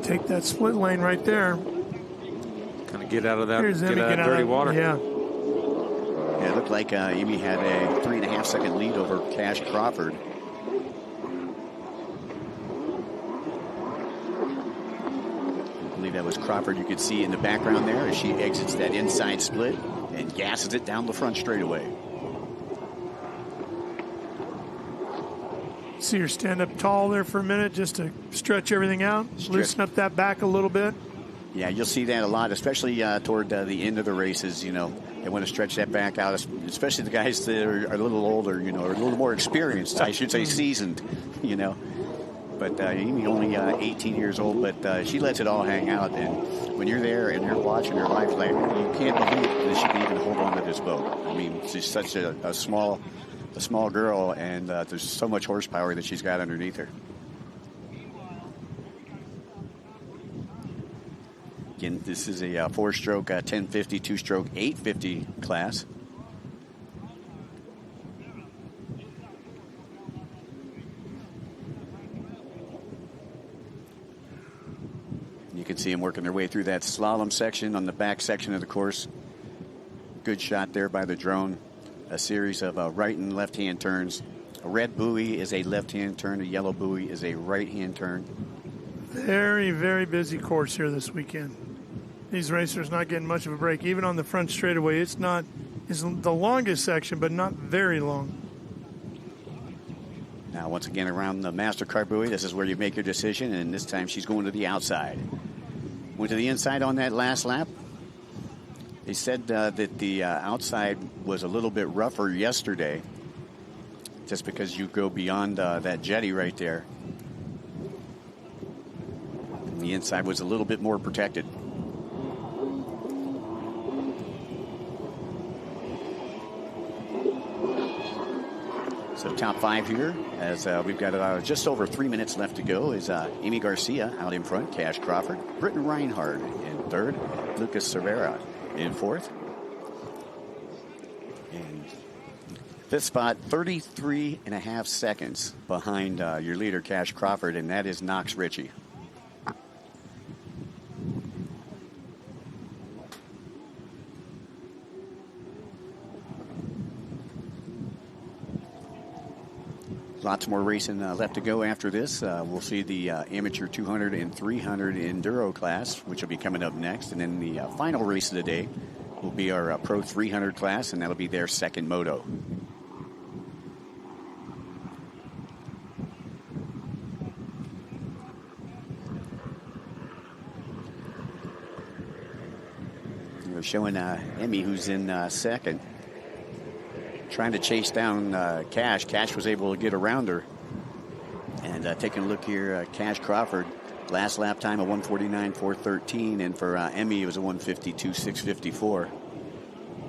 Take that split lane right there. Kind of get out of that, dirty water. Yeah. Yeah, it looked like Amy had a 3.5-second lead over Cash Crawford. I believe that was Crawford. You could see in the background there as she exits that inside split and gasses it down the front straightaway. See her stand up tall there for a minute just to stretch everything out, loosen up that back a little bit. Yeah, you'll see that a lot, especially toward the end of the races. They want to stretch that back out, especially the guys that are a little older, or a little more experienced. I should say seasoned, But Amy only 18 years old, but she lets it all hang out. And when you're there and you're watching her life, like, you can't believe that she can even hold on to this boat. I mean, she's such a small girl, and there's so much horsepower that she's got underneath her. Again, this is a 4-stroke 1050, 2-stroke 850 class. You can see them working their way through that slalom section on the back section of the course. Good shot there by the drone. A series of right and left-hand turns. A red buoy is a left-hand turn. A yellow buoy is a right-hand turn. Very, very busy course here this weekend. These racers not getting much of a break. Even on the front straightaway, it's not is the longest section, but not very long. Now, once again, around the MasterCard buoy, this is where you make your decision, and this time she's going to the outside. Went to the inside on that last lap. They said that the outside was a little bit rougher yesterday, just because you go beyond that jetty right there. And the inside was a little bit more protected. So top 5 here, as we've got just over 3 minutes left to go, is Amy Garcia out in front, Cash Crawford, Britton Reinhardt in third, Lucas Cervera in fourth. And fifth spot, 33.5 seconds behind your leader, Cash Crawford, and that is Knox Ritchie. Lots more racing left to go after this. We'll see the amateur 200 and 300 enduro class, which will be coming up next. And then the final race of the day will be our Pro 300 class, and that'll be their second moto. We're showing Emmy, who's in second, trying to chase down Cash. Cash was able to get around her. And taking a look here, Cash Crawford, last lap time of 1:49.413, and for Emmy it was a 1:52.654.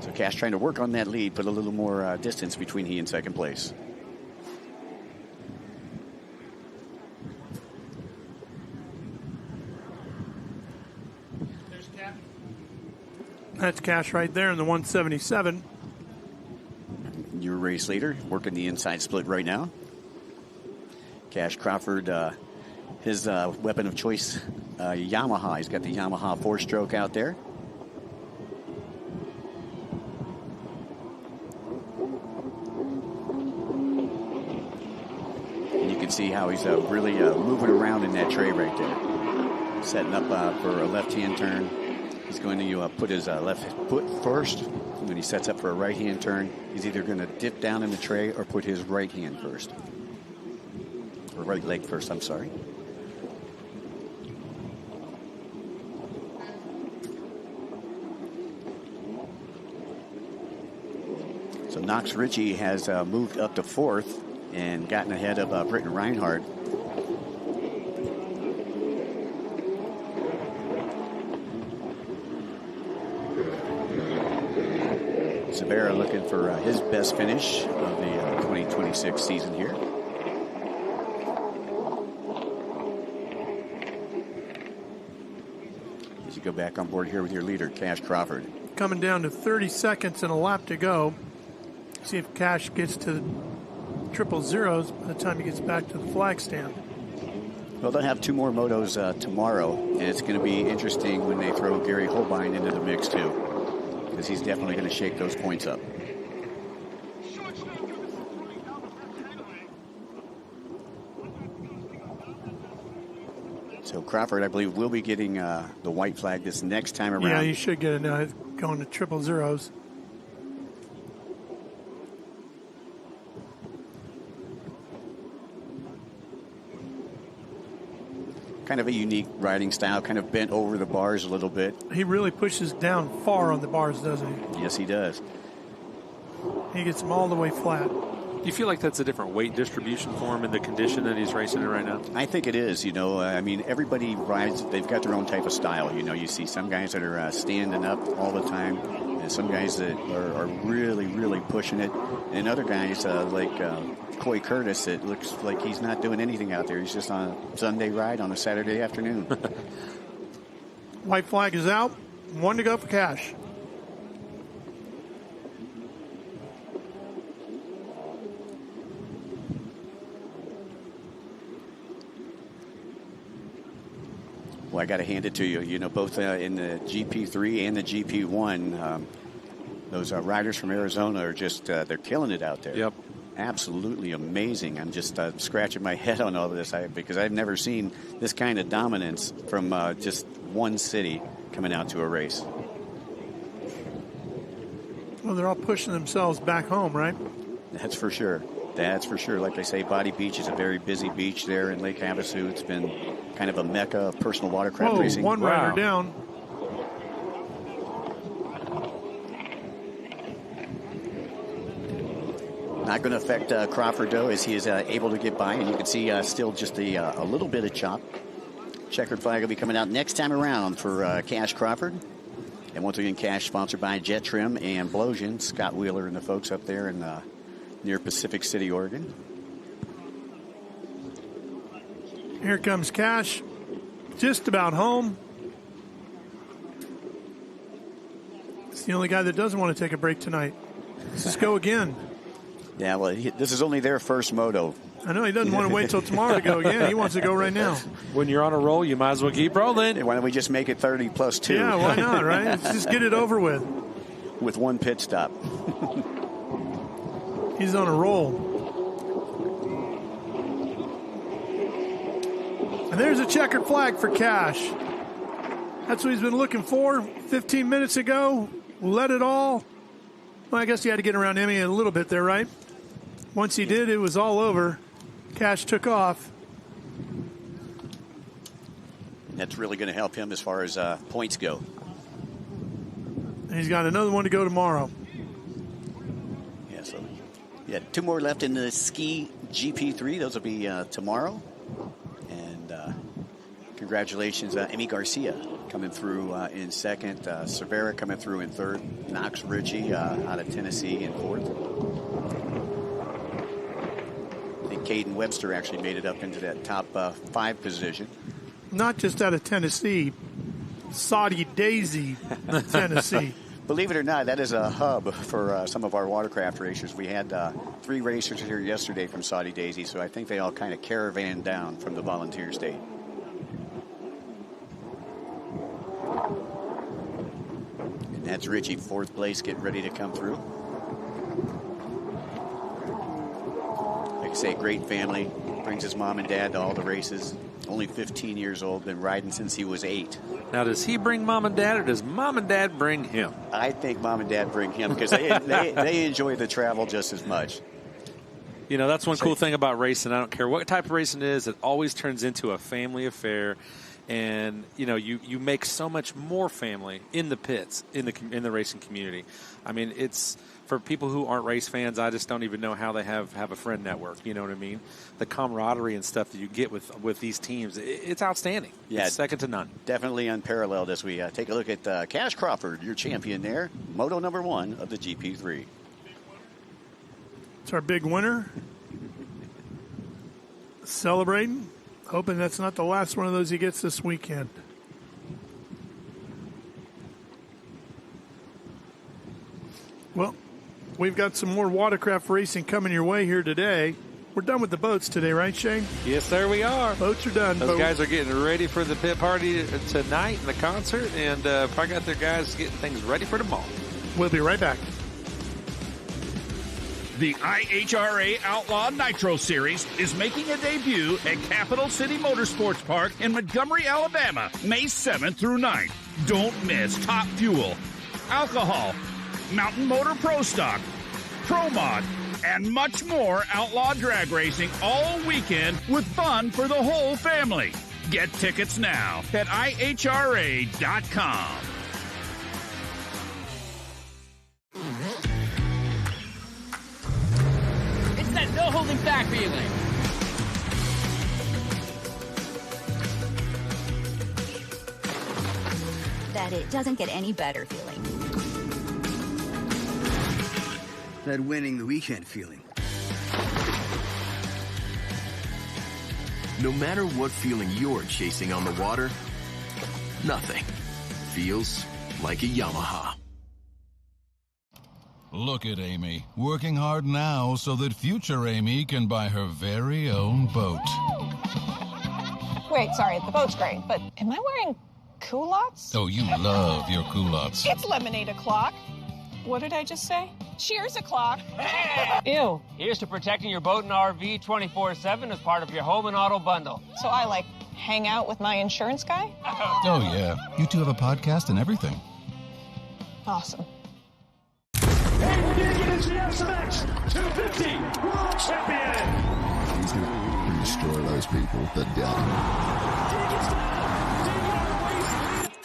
So Cash trying to work on that lead, put a little more distance between he and second place. That's Cash right there in the 177. Your race leader working the inside split right now. Cash Crawford, his weapon of choice, Yamaha. He's got the Yamaha 4-stroke out there. And you can see how he's really moving around in that tray right there. Setting up for a left-hand turn. He's going to put his left foot first. When he sets up for a right-hand turn, he's either going to dip down in the tray or put his right hand first. Or right leg first, I'm sorry. So Knox Ritchie has moved up to fourth and gotten ahead of Britton Reinhardt. Cervera looking for his best finish of the 2026 season here. As you go back on board here with your leader, Cash Crawford. Coming down to 30 seconds and a lap to go. See if Cash gets to triple zeros by the time he gets back to the flag stand. Well, they'll have 2 more motos tomorrow, and it's going to be interesting when they throw Gary Holbein into the mix too, because he's definitely going to shake those points up. So Crawford, I believe, will be getting the white flag this next time around. Yeah, you should get it going to triple zeros. Kind of a unique riding style, kind of bent over the bars a little bit. He really pushes down far on the bars, doesn't he? Yes, he does. He gets them all the way flat. Do you feel like that's a different weight distribution for him in the condition that he's racing in right now? I think it is. You know, I mean, everybody rides, they've got their own type of style. You know, you see some guys that are standing up all the time, and some guys that are really, really pushing it, and other guys like Coy Curtis, it looks like he's not doing anything out there. He's just on a Sunday ride on a Saturday afternoon. White flag is out. 1 to go for Cash. Well, I got to hand it to you. You know, both in the GP3 and the GP1, those riders from Arizona are just, they're killing it out there. Yep. Absolutely amazing. I'm just scratching my head on all of this because I've never seen this kind of dominance from just one city coming out to a race. Well, they're all pushing themselves back home, right? That's for sure. That's for sure. Like I say, Body Beach is a very busy beach there in Lake Havasu. It's been kind of a mecca of personal watercraft racing. One rider down. Not going to affect Crawford, though, as he is able to get by. And you can see still just a little bit of chop. Checkered flag will be coming out next time around for Cash Crawford. And once again, Cash sponsored by Jet Trim and Blosian, Scott Wheeler and the folks up there in near Pacific City, Oregon. Here comes Cash, just about home. It's the only guy that doesn't want to take a break tonight. Let's go again. Yeah, well, this is only their first moto. I know he doesn't want to wait till tomorrow to go again. He wants to go right now. When you're on a roll, you might as well keep rolling. Why don't we just make it 30 plus 2? Yeah, why not, right? Let's just get it over with. With one pit stop. He's on a roll. And there's a checkered flag for Cash. That's what he's been looking for 15 minutes ago. Let it all. Well, I guess he had to get around Emmy a little bit there, right? Once he did, it was all over. Cash took off. That's really going to help him as far as points go. And he's got another one to go tomorrow. Yeah, so yeah, 2 more left in the Ski GP3. Those will be tomorrow. And congratulations, Emmy Garcia coming through in second. Cervera coming through in third. Knox Ritchie out of Tennessee in fourth. I think Caden Webster actually made it up into that top 5 position. Not just out of Tennessee, Saudi Daisy, Tennessee. Believe it or not, that is a hub for some of our watercraft racers. We had 3 racers here yesterday from Saudi Daisy, so I think they all kind of caravan down from the volunteer state. And that's Richie, 4th place, getting ready to come through. Like I say, great family. Brings his mom and dad to all the races. Only 15 years old, been riding since he was 8. Now, does he bring mom and dad, or does mom and dad bring him? I think mom and dad bring him because they enjoy the travel just as much. You know, that's one cool thing about racing. I don't care what type of racing it is, it always turns into a family affair. And, you know, you make so much more family in the pits, in the racing community. I mean, it's for people who aren't race fans, I just don't even know how they have a friend network. You know what I mean? The camaraderie and stuff that you get with these teams, it's outstanding. Yeah, it's second to none. Definitely unparalleled as we take a look at Cash Crawford, your champion there, moto number 1 of the GP3. It's our big winner. Celebrating. Hoping that's not the last one of those he gets this weekend. Well, we've got some more watercraft racing coming your way here today. We're done with the boats today, right, Shane? Yes, sir, we are. Boats are done. Those guys are getting ready for the pit party tonight and the concert, and probably got their guys getting things ready for tomorrow. We'll be right back. The IHRA Outlaw Nitro Series is making a debut at Capital City Motorsports Park in Montgomery, Alabama, May 7th through 9th. Don't miss Top Fuel, Alcohol, Mountain Motor Pro Stock, Pro Mod, and much more outlaw drag racing all weekend with fun for the whole family. Get tickets now at IHRA.com. That no holding back feeling. That it doesn't get any better feeling. That winning the weekend feeling. No matter what feeling you're chasing on the water, nothing feels like a Yamaha. Look at Amy, working hard now so that future Amy can buy her very own boat. Wait, sorry, the boat's great, but am I wearing culottes? Oh, you love your culottes. It's lemonade o'clock. What did I just say? Cheers o'clock. Ew. Here's to protecting your boat and RV 24/7 as part of your home and auto bundle. So I, like, hang out with my insurance guy? Oh, yeah. You two have a podcast and everything. Awesome. is the SMX 250 World Champion. He's going to destroy those people that doubt him.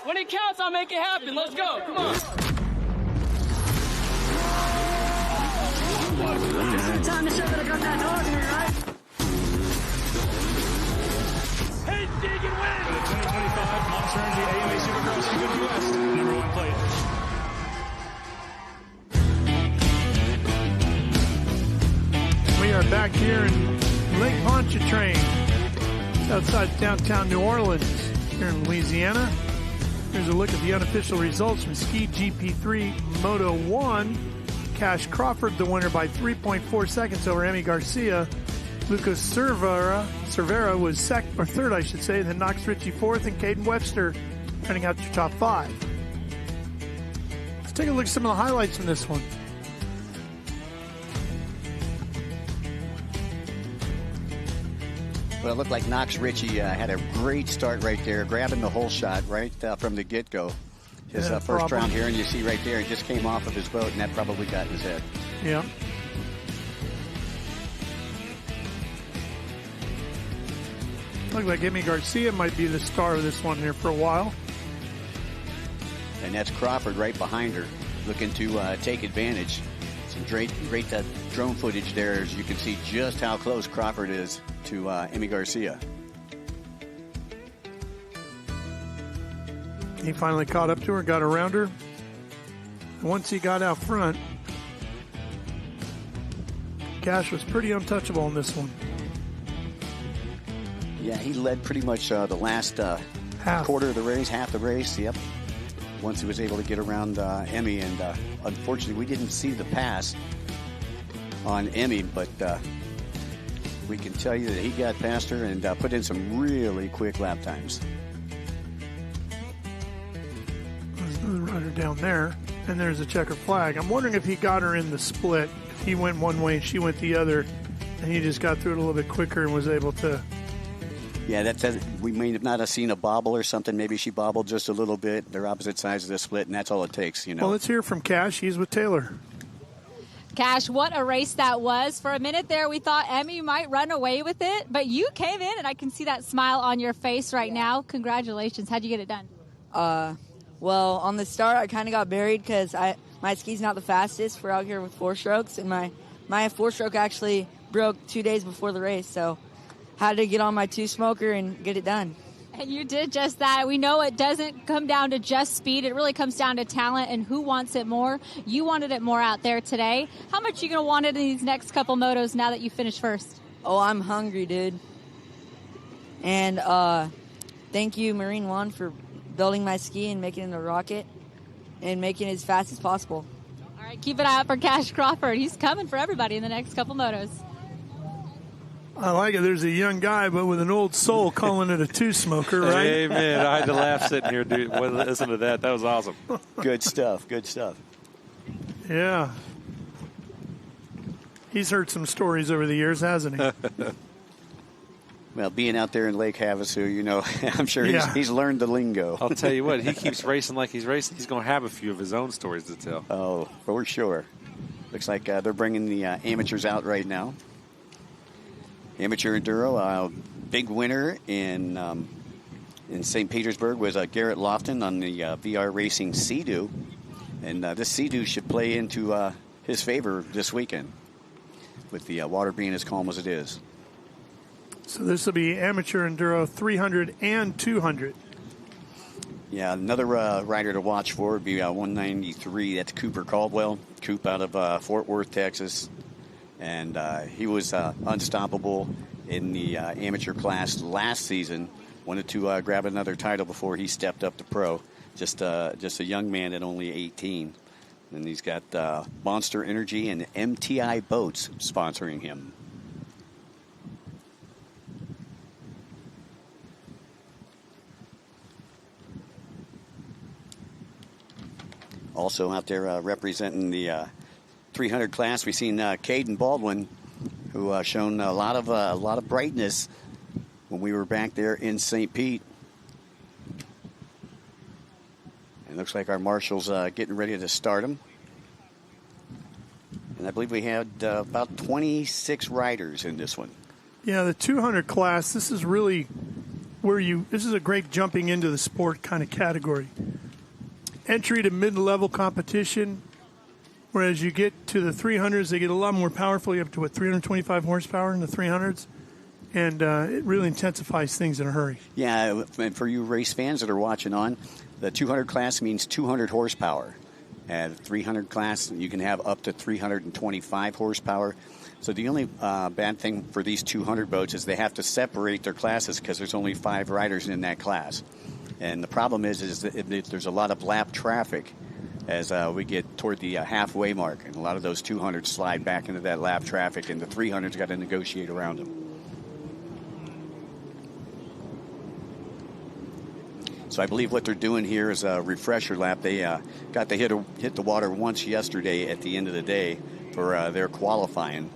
When it counts, I'll make it happen. Let's go. Come on. This is the time to show that I got that dog here, right? Hey, Deegan wins! For the 2025 Monster Energy AMA Supercross US #1 plate. We are back here in Lake Pontchartrain, outside downtown New Orleans, here in Louisiana. Here's a look at the unofficial results from Ski GP3 Moto 1. Cash Crawford, the winner by 3.4 seconds over Emmy Garcia. Lucas Cervera was third, I should say. Then Knox Ritchie fourth, and Caden Webster turning out your top 5. Let's take a look at some of the highlights from this one. Well, it looked like Knox Ritchie had a great start right there, grabbing the whole shot right from the get-go. His first round here, and you see right there, he just came off of his boat, and that probably got in his head. Yeah. Looked like Emmy Garcia might be the star of this one here for a while. And that's Crawford right behind her, looking to take advantage. Some great drone footage there, as you can see just how close Crawford is to Emmy Garcia. He finally caught up to her, got around her. And once he got out front, Cash was pretty untouchable in this one. Yeah, he led pretty much the last quarter of the race, half the race, yep. Once he was able to get around Emmy, and unfortunately we didn't see the pass on Emmy, but we can tell you that he got past her and put in some really quick lap times. There's another rider down there, and there's a checker flag. I'm wondering if he got her in the split. He went one way and she went the other, and he just got through it a little bit quicker and was able to. Yeah, that says we may not have seen a bobble or something. Maybe she bobbled just a little bit. They're opposite sides of the split, and that's all it takes, you know. Well, let's hear from Cash. He's with Taylor. Cash, what a race that was. For a minute there, we thought Emmy might run away with it, but you came in, and I can see that smile on your face right now. Congratulations. How'd you get it done? Well, on the start, I kind of got buried because my ski's not the fastest. We're out here with 4 strokes, and my 4-stroke actually broke 2 days before the race, so had to get on my 2-smoker and get it done. And you did just that. We know it doesn't come down to just speed. It really comes down to talent and who wants it more. You wanted it more out there today. How much are you going to want it in these next couple motos now that you finished first? Oh, I'm hungry, dude. And thank you, Marine One, for building my ski and making it into a rocket and making it as fast as possible. All right, keep an eye out for Cash Crawford. He's coming for everybody in the next couple motos. I like it. There's a young guy, but with an old soul, calling it a 2-smoker, right? Amen. I had to laugh sitting here, dude. Listen to that. That was awesome. Good stuff. Good stuff. Yeah. He's heard some stories over the years, hasn't he? Well, being out there in Lake Havasu, you know, I'm sure he's learned the lingo. I'll tell you what, he keeps racing like he's racing. He's going to have a few of his own stories to tell. Oh, for sure. Looks like they're bringing the amateurs out right now. Amateur Enduro, big winner in St. Petersburg was Garrett Lofton on the VR Racing Sea-Doo. And this Sea-Doo should play into his favor this weekend with the water being as calm as it is. So this will be Amateur Enduro 300 and 200. Yeah, another rider to watch for would be 193. That's Cooper Caldwell. Coop out of Fort Worth, Texas. And he was unstoppable in the amateur class last season. Wanted to grab another title before he stepped up to pro. Just a young man at only 18. And he's got Monster Energy and MTI Boats sponsoring him. Also out there representing the 300 class, we've seen Caden Baldwin, who shown a lot of brightness when we were back there in St. Pete. And it looks like our marshal's getting ready to start him. And I believe we had about 26 riders in this one. Yeah, the 200 class, this is really this is a great jumping into the sport kind of category. Entry to mid-level competition, whereas you get to the 300s, they get a lot more powerful. You have to 325 horsepower in the 300s, and it really intensifies things in a hurry. Yeah, and for you race fans that are watching on, the 200 class means 200 horsepower. At 300 class, you can have up to 325 horsepower. So the only bad thing for these 200 boats is they have to separate their classes because there's only 5 riders in that class. And the problem is that there's a lot of lap traffic as we get toward the halfway mark. And a lot of those 200s slide back into that lap traffic, and the 300s got to negotiate around them. So I believe what they're doing here is a refresher lap. They got to hit the water once yesterday at the end of the day for their qualifying.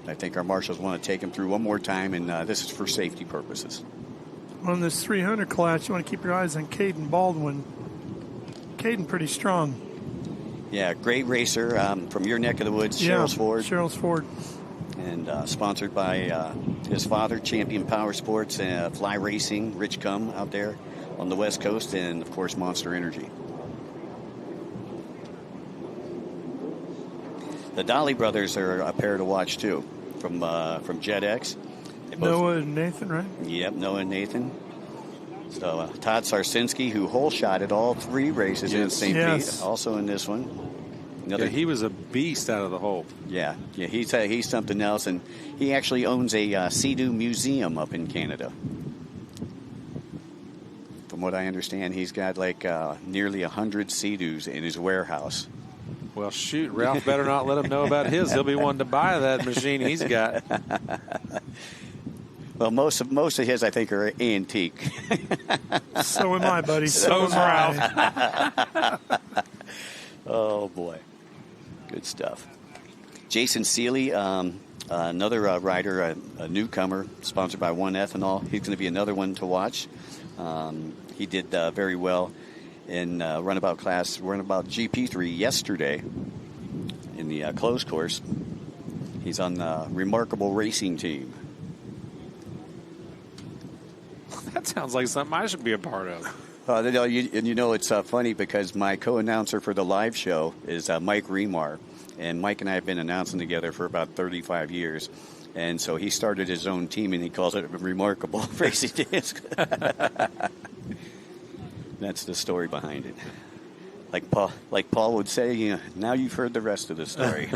I think our marshals want to take them through one more time, and this is for safety purposes. On this 300 class, you want to keep your eyes on Caden Baldwin. Caden pretty strong. Yeah, great racer from your neck of the woods, Cheryl's Ford. Cheryl's Ford. And sponsored by his father, Champion Power Sports, Fly Racing, Rich Cum out there on the West Coast, and, of course, Monster Energy. The Dolly brothers are a pair to watch, too, from JetX. Noah and Nathan, right? Yep, Noah and Nathan. So Todd Sarsinski, who hole-shotted all 3 races in St. Pete, also in this one. He was a beast out of the hole. Yeah, he's something else, and he actually owns a Sea-Doo museum up in Canada. From what I understand, he's got like nearly 100 Sea-Doos in his warehouse. Well, shoot, Ralph better not let him know about his. He'll be wanting to buy that machine he's got. Well, most of his, I think, are antique. So am I, buddy. So am Ralph. Oh, boy. Good stuff. Jason Seeley, another rider, a newcomer, sponsored by One Ethanol. He's going to be another one to watch. He did very well in runabout GP3 yesterday in the closed course. He's on the Remarkable Racing team. That sounds like something I should be a part of. It's funny because my co-announcer for the live show is Mike Remar, and Mike and I have been announcing together for about 35 years. And so he started his own team, and he calls it Remarkable Racing Team. That's the story behind it. Like Paul would say, now you've heard the rest of the story.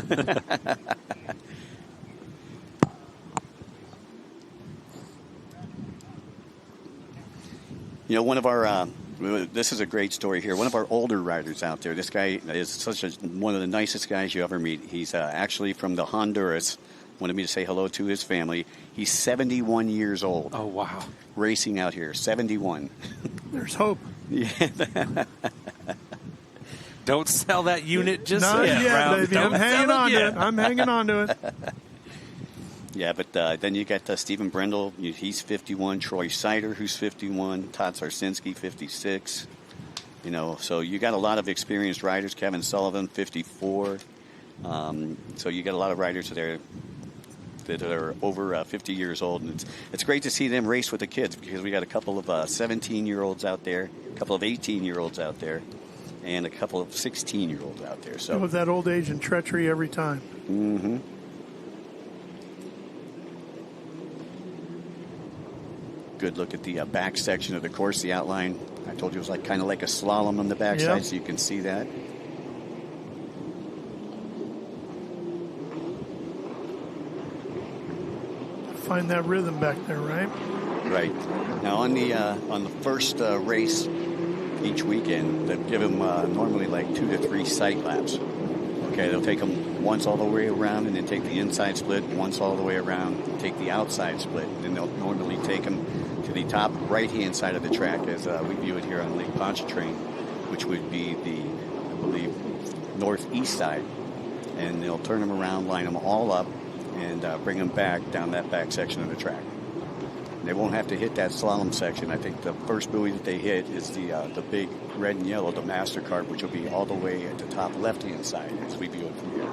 One of our this is a great story here. One of our older riders out there. This guy is one of the nicest guys you ever meet. He's actually from the Honduras. Wanted me to say hello to his family. He's 71 years old. Oh, wow. Racing out here, 71. There's hope. Yeah. Don't sell that unit just Not yet, yet, Ralph. baby. I'm hanging on to it. I'm hanging on to it. Yeah, but then you got Stephen Brendel. He's 51. Troy Sider, who's 51. Todd Sarsinski, 56. So you got a lot of experienced riders. Kevin Sullivan, 54. So you got a lot of riders there that are over 50 years old, and it's great to see them race with the kids because we got a couple of 17-year-olds out there, a couple of 18-year-olds out there, and a couple of 16-year-olds out there. So with that old age and treachery every time. Mm-hmm. Good look at the back section of the course, the outline. I told you it was kind of like a slalom on the backside, so you can see that. Find that rhythm back there, right? Right. Now on the first race each weekend, they give them normally like 2 to 3 sight laps. Okay, they'll take them once all the way around, and then take the inside split once all the way around, take the outside split, and then they'll normally take them to the top right-hand side of the track as we view it here on Lake Pontchartrain, which would be the, I believe, northeast side. And they'll turn them around, line them all up, and bring them back down that back section of the track. They won't have to hit that slalom section. I think the first buoy that they hit is the big red and yellow, the MasterCard, which will be all the way at the top left-hand side as we view it from here.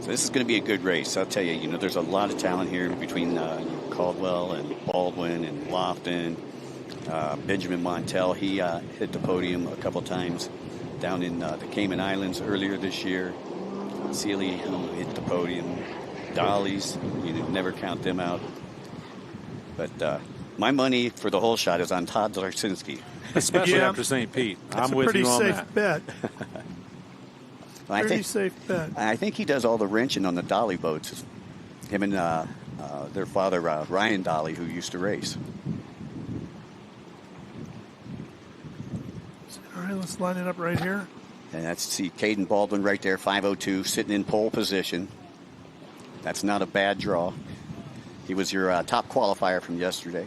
So this is going to be a good race. I'll tell you, you know, there's a lot of talent here between Caldwell and Baldwin and Lofton. Benjamin Montel, he hit the podium a couple times down in the Cayman Islands earlier this year. Sealy hit the podium. Dollies, you never count them out. But my money for the whole shot is on Todd Zarsinski. Especially after St. Pete. That's I'm with you on that. a pretty safe bet. Pretty safe bet. I think he does all the wrenching on the dolly boats. Him and their father, Ryan Dolly, who used to race. All right, let's line it up right here. And that's, see, Caden Baldwin right there, 5:02, sitting in pole position. That's not a bad draw. He was your top qualifier from yesterday.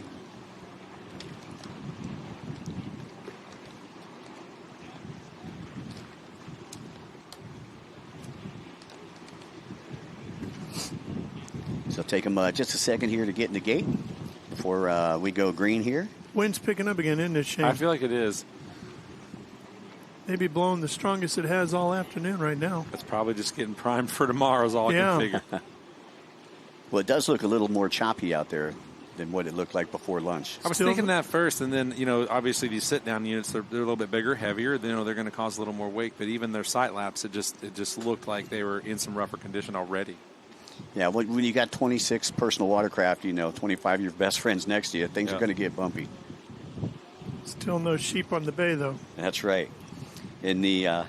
So take him just a second here to get in the gate before we go green here. Wind's picking up again, isn't it, Shane? I feel like it is. Maybe blowing the strongest it has all afternoon right now. It's probably just getting primed for tomorrow is all I can figure. Well, it does look a little more choppy out there than what it looked like before lunch. I was thinking that first, and then, you know, obviously these sit-down units, they're a little bit bigger, heavier. You know, they're going to cause a little more weight, but even their sight laps, it just looked like they were in some rougher condition already. Yeah, when you got 26 personal watercraft, you know, 25 of your best friends next to you, things are going to get bumpy. Still no sheep on the bay, though. That's right. In the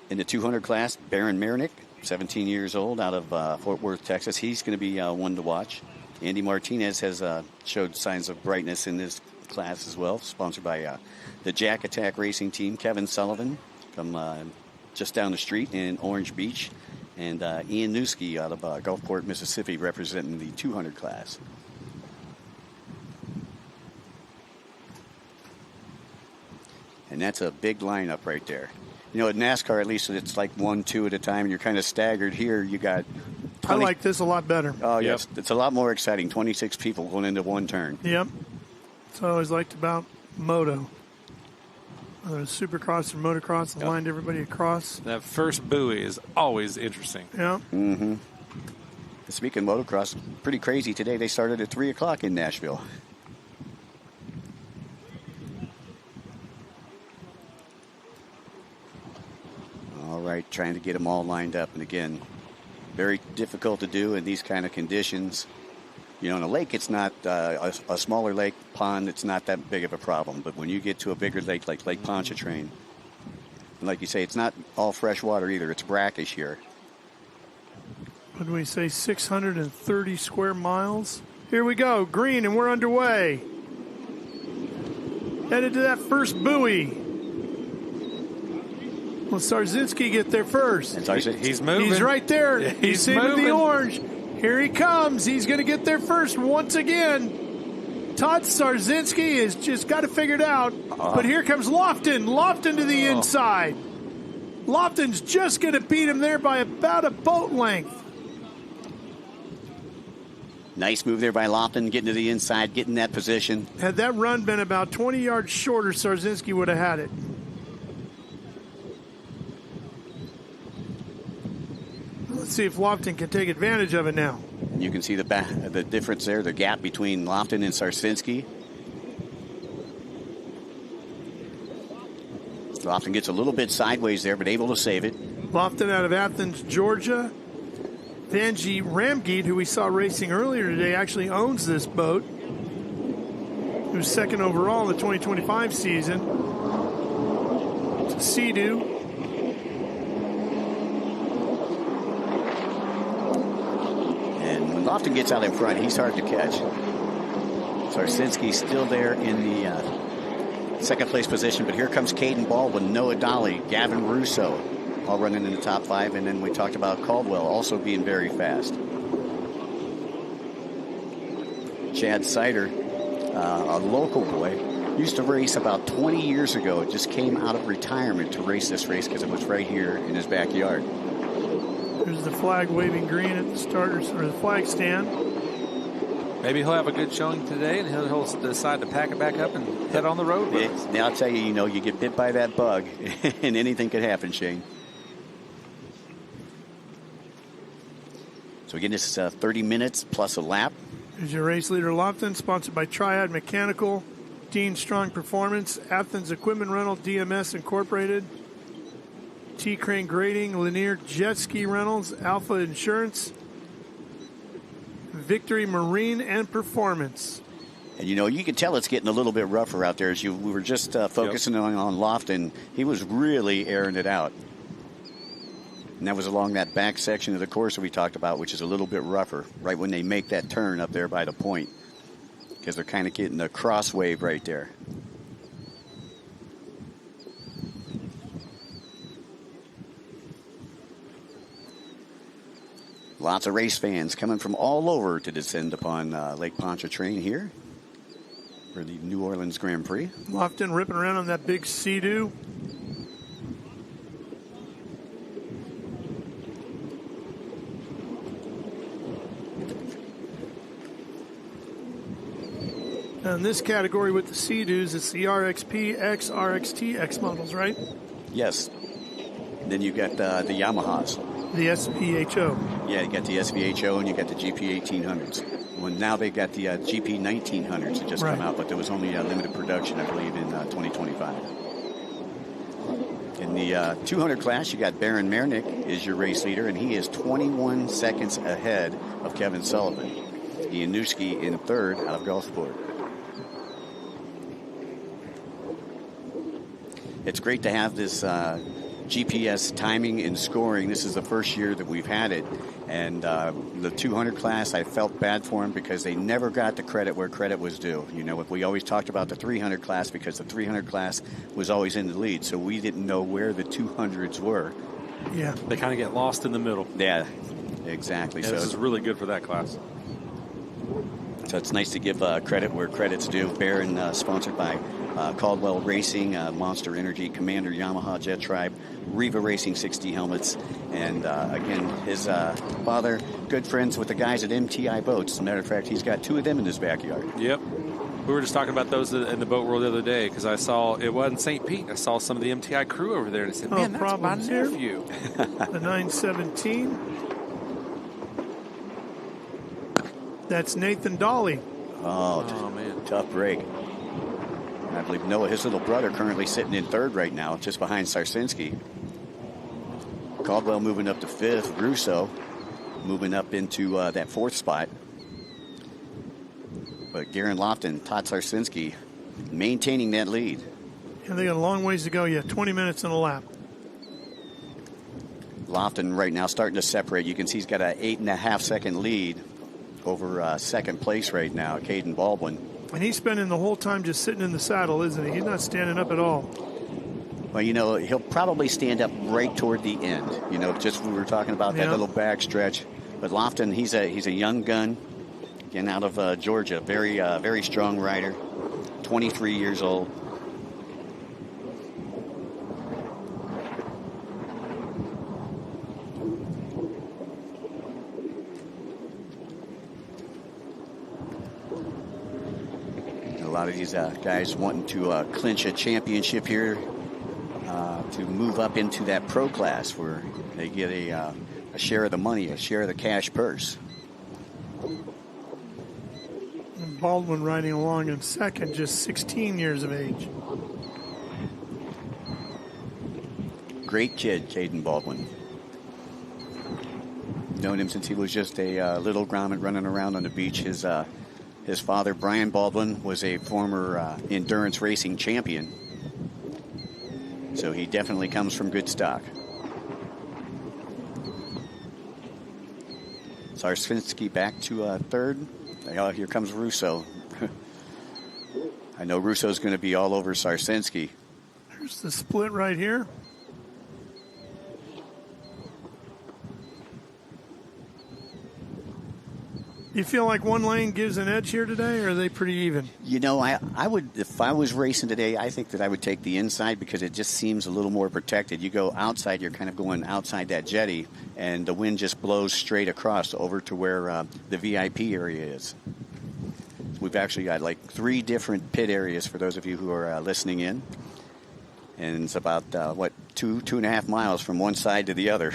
200 class, Baron Marinick, 17 years old, out of Fort Worth, Texas. He's going to be one to watch. Andy Martinez has showed signs of brightness in this class as well, sponsored by the Jack Attack Racing Team. Kevin Sullivan from just down the street in Orange Beach. And Ian Newski out of Gulfport, Mississippi, representing the 200 class. And that's a big lineup right there. You know, at NASCAR, at least it's like 1, 2 at a time, and you're kind of staggered. Here, you got 20. I like this a lot better. Oh, yes. It's a lot more exciting. 26 people going into one turn. Yep. That's what I always liked about moto. Supercross or motocross and lined everybody across. That first buoy is always interesting. Yeah. Mm-hmm. Speaking of motocross, pretty crazy today. They started at 3 o'clock in Nashville. All right, trying to get them all lined up. And again, very difficult to do in these kind of conditions. You know, in a lake, it's not a smaller lake, pond, it's not that big of a problem. But when you get to a bigger lake like Lake Pontchartrain, like you say, it's not all fresh water either. It's brackish here. What do we say, 630 square miles? Here we go, green, and we're underway. Headed to that first buoy. Will Sarzinski get there first? He's moving. He's right there. Yeah, he's in the orange. Here he comes. He's going to get there first once again. Todd Sarzinski has just got it figured out. But here comes Lofton. Lofton to the inside. Lofton's just going to beat him there by about a boat length. Nice move there by Lofton, getting to the inside, getting that position. Had that run been about 20 yards shorter, Sarzinski would have had it. Let's see if Lofton can take advantage of it now. And you can see the difference there, the gap between Lofton and Sarzinski. Lofton gets a little bit sideways there, but able to save it. Lofton out of Athens, Georgia. Vanjie Ramgeet, who we saw racing earlier today, actually owns this boat. He was second overall in the 2025 season. Sea-Doo. Lofton gets out in front. He's hard to catch. Sarzinski's still there in the second place position, but here comes Caden Baldwin, Noah Dolly, Gavin Russo, all running in the top 5, and then we talked about Caldwell also being very fast. Chad Sider, a local boy, used to race about 20 years ago. Just came out of retirement to race this race because it was right here in his backyard. There's the flag waving green at the starters, or the flag stand. Maybe he'll have a good showing today, and he'll decide to pack it back up and head on the road with us. Now, I'll tell you, you know, you get bit by that bug, and anything could happen, Shane. So again, this is 30 minutes plus a lap. Here's your race leader, Lofton, sponsored by Triad Mechanical, Dean Strong Performance, Athens Equipment Rental, DMS Incorporated, T-Crane Grading, Lanier Jet Ski Rentals, Alpha Insurance, Victory Marine and Performance. And, you know, you can tell it's getting a little bit rougher out there. As we were just focusing on Lofton, he was really airing it out. And that was along that back section of the course that we talked about, which is a little bit rougher, right when they make that turn up there by the point. Because they're kind of getting a cross wave right there. Lots of race fans coming from all over to descend upon Lake Pontchartrain here for the New Orleans Grand Prix. Lofton ripping around on that big Sea-Doo. Now in this category with the Sea-Doos, it's the RXP X, RXT X models, right? Yes. Then you got the Yamahas. The SVHO. Yeah, you got the SVHO and you got the GP 1800s. Well, now they got the GP 1900s that just come out, but there was only a limited production, I believe, in 2025. In the 200 class, you got Baron Mernick is your race leader, and he is 21 seconds ahead of Kevin Sullivan. Ian Newski in third out of Gulfport. It's great to have this GPS timing and scoring. This is the first year that we've had it. And the 200 class, I felt bad for them because they never got the credit where credit was due. You know, we always talked about the 300 class because the 300 class was always in the lead. So we didn't know where the 200s were. Yeah. They kind of get lost in the middle. Yeah, exactly. Yeah, so this is really good for that class. So it's nice to give credit where credit's due. Baron, sponsored by Caldwell Racing, Monster Energy, Commander Yamaha Jet Tribe, Riva Racing 60 helmets, and again, his father, good friends with the guys at MTI Boats. As a matter of fact, he's got 2 of them in his backyard. Yep. We were just talking about those in the boat world the other day because I saw, it wasn't St. Pete, I saw some of the MTI crew over there and I said, man, that's my nephew. The 917. That's Nathan Dolly. Oh man, tough break. I believe Noah, his little brother, currently sitting in third right now, just behind Sarsinski. Caldwell moving up to fifth. Russo moving up into that fourth spot. But Garen Lofton, Todd Sarsinski, maintaining that lead. And they got a long ways to go yet. 20 minutes in a lap. Lofton right now starting to separate. You can see he's got an 8.5 second lead over second place right now, Caden Baldwin. And he's spending the whole time just sitting in the saddle, isn't he? He's not standing up at all. Well, you know, he'll probably stand up right toward the end. You know, just we were talking about that little back stretch. But Lofton, he's a young gun, again out of Georgia. Very strong rider, 23 years old. A lot of these guys wanting to clinch a championship here to move up into that pro class where they get a share of the money, a share of the cash purse. And Baldwin riding along in second, just 16 years of age. Great kid, Caden Baldwin. Known him since he was just a little grommet running around on the beach. His father, Brian Baldwin, was a former endurance racing champion. So he definitely comes from good stock. Sarsinski back to third. Oh, here comes Russo. I know Russo's going to be all over Sarsinski. There's the split right here. Do you feel like one lane gives an edge here today, or are they pretty even? You know, I would, if I was racing today, I think that I would take the inside because it just seems a little more protected. You go outside, you're kind of going outside that jetty, and the wind just blows straight across over to where the VIP area is. We've actually got like 3 different pit areas for those of you who are listening in. And it's about, 2.5 miles from one side to the other.